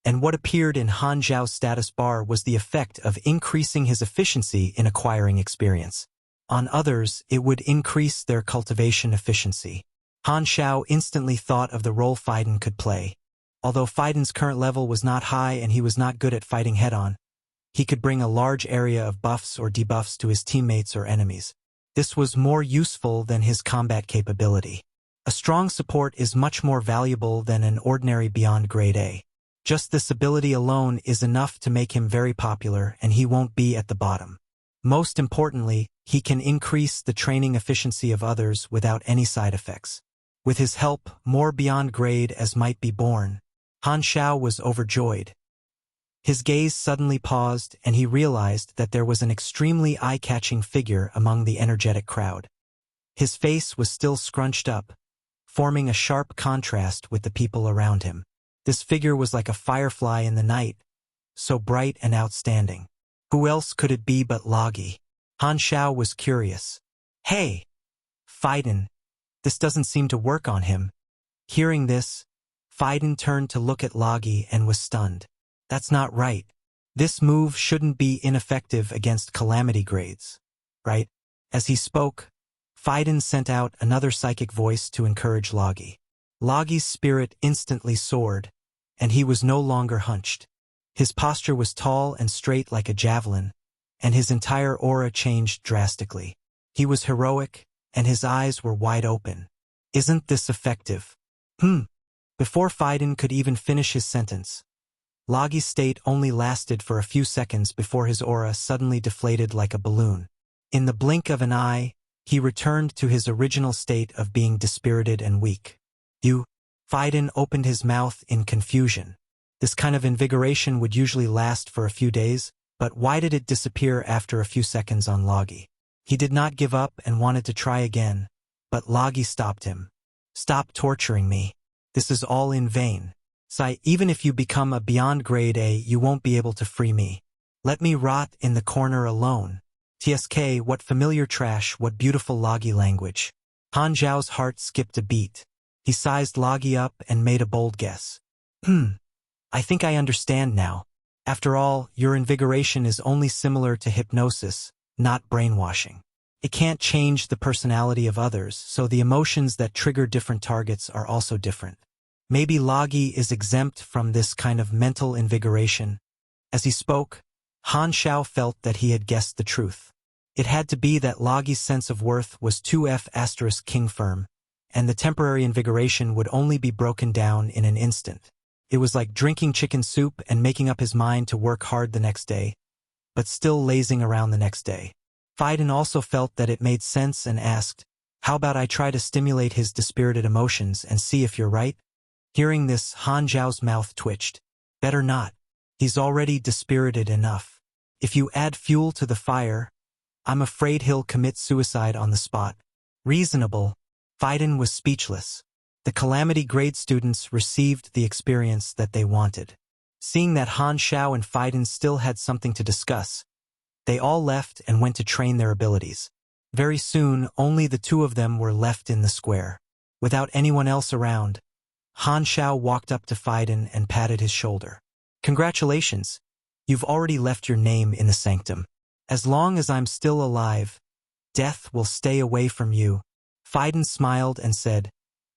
and what appeared in Han Zhao's status bar was the effect of increasing his efficiency in acquiring experience. On others, it would increase their cultivation efficiency. Han Xiao instantly thought of the role Fiden could play. Although Fiden's current level was not high and he was not good at fighting head-on, he could bring a large area of buffs or debuffs to his teammates or enemies. This was more useful than his combat capability. A strong support is much more valuable than an ordinary beyond grade A. Just this ability alone is enough to make him very popular, and he won't be at the bottom. Most importantly, he can increase the training efficiency of others without any side effects. With his help, more beyond grade as might be born. Han Xiao was overjoyed. His gaze suddenly paused, and he realized that there was an extremely eye-catching figure among the energetic crowd. His face was still scrunched up, forming a sharp contrast with the people around him. This figure was like a firefly in the night, so bright and outstanding. Who else could it be but Logi? Han Xiao was curious. Hey! Fiden, this doesn't seem to work on him. Hearing this, Fiden turned to look at Logi and was stunned. That's not right. This move shouldn't be ineffective against Calamity grades, right? As he spoke, Fiden sent out another psychic voice to encourage Logi. Logi's spirit instantly soared, and he was no longer hunched. His posture was tall and straight like a javelin, and his entire aura changed drastically. He was heroic, and his eyes were wide open. Isn't this effective? Before Fiden could even finish his sentence, Logi's state only lasted for a few seconds before his aura suddenly deflated like a balloon. In the blink of an eye, he returned to his original state of being dispirited and weak. Fiden opened his mouth in confusion. This kind of invigoration would usually last for a few days, but why did it disappear after a few seconds on Logi? He did not give up and wanted to try again, but Logi stopped him. Stop torturing me. This is all in vain. Even if you become a beyond grade A, you won't be able to free me. Let me rot in the corner alone. TSK, what familiar trash, what beautiful Logi language. Han Zhao's heart skipped a beat. He sized Logi up and made a bold guess. I think I understand now. After all, your invigoration is only similar to hypnosis, not brainwashing. It can't change the personality of others, so the emotions that trigger different targets are also different. Maybe Logi is exempt from this kind of mental invigoration. As he spoke, Han Xiao felt that he had guessed the truth. It had to be that Logi's sense of worth was 2F** king firm, and the temporary invigoration would only be broken down in an instant. It was like drinking chicken soup and making up his mind to work hard the next day, but still lazing around the next day. Fiden also felt that it made sense and asked, how about I try to stimulate his dispirited emotions and see if you're right? Hearing this, Han Zhao's mouth twitched. Better not. He's already dispirited enough. If you add fuel to the fire, I'm afraid he'll commit suicide on the spot. Reasonable. Fiden was speechless. The Calamity grade students received the experience that they wanted. Seeing that Han Xiao and Faiden still had something to discuss, they all left and went to train their abilities. Very soon, only the two of them were left in the square. Without anyone else around, Han Xiao walked up to Faiden and patted his shoulder. Congratulations, you've already left your name in the sanctum. As long as I'm still alive, death will stay away from you. Faiden smiled and said,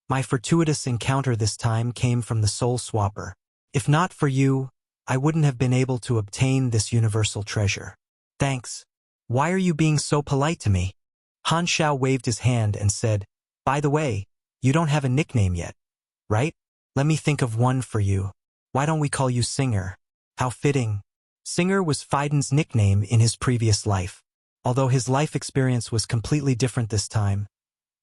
my fortuitous encounter this time came from the Soul Swapper. If not for you, I wouldn't have been able to obtain this universal treasure. Thanks. Why are you being so polite to me? Han Xiao waved his hand and said, by the way, you don't have a nickname yet, right? Let me think of one for you. Why don't we call you Singer? How fitting. Singer was Faiden's nickname in his previous life. Although his life experience was completely different this time,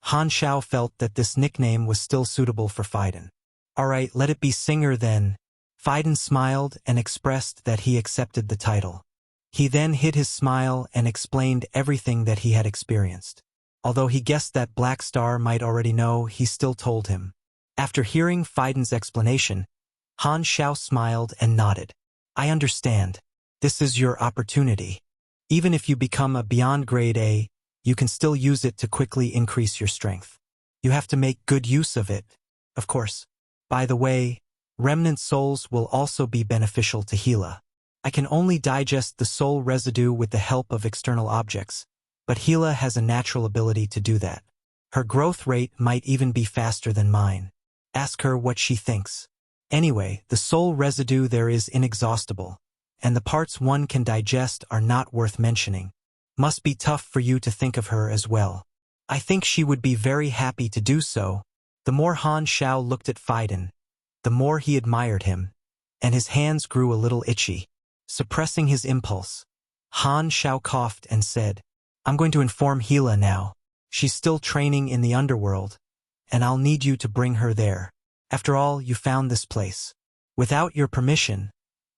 Han Xiao felt that this nickname was still suitable for Faiden. Alright, let it be Singer then. Faiden smiled and expressed that he accepted the title. He then hid his smile and explained everything that he had experienced. Although he guessed that Black Star might already know, he still told him. After hearing Faiden's explanation, Han Xiao smiled and nodded. I understand. This is your opportunity. Even if you become a beyond grade A, you can still use it to quickly increase your strength. You have to make good use of it, of course. By the way, remnant souls will also be beneficial to Hila. I can only digest the soul residue with the help of external objects, but Hila has a natural ability to do that. Her growth rate might even be faster than mine. Ask her what she thinks. Anyway, the soul residue there is inexhaustible, and the parts one can digest are not worth mentioning. Must be tough for you to think of her as well. I think she would be very happy to do so. The more Han Xiao looked at Faiden, the more he admired him, and his hands grew a little itchy. Suppressing his impulse, Han Xiao coughed and said, I'm going to inform Hila now. She's still training in the Underworld, and I'll need you to bring her there. After all, you found this place. Without your permission,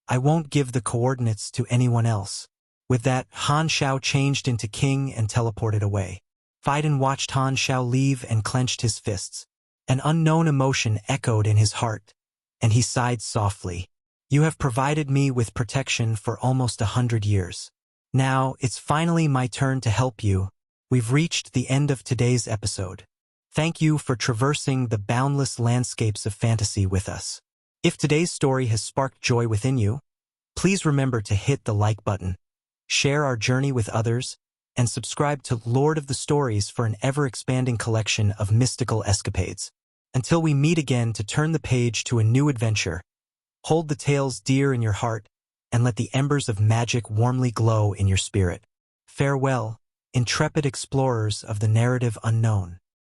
I won't give the coordinates to anyone else. With that, Han Xiao changed into king and teleported away. Faiden watched Han Xiao leave and clenched his fists. An unknown emotion echoed in his heart, and he sighed softly. You have provided me with protection for almost 100 years. Now, it's finally my turn to help you. We've reached the end of today's episode. Thank you for traversing the boundless landscapes of fantasy with us. If today's story has sparked joy within you, please remember to hit the like button, share our journey with others, and subscribe to Lord of the Stories for an ever-expanding collection of mystical escapades. Until we meet again to turn the page to a new adventure, hold the tales dear in your heart, and let the embers of magic warmly glow in your spirit. Farewell, intrepid explorers of the narrative unknown.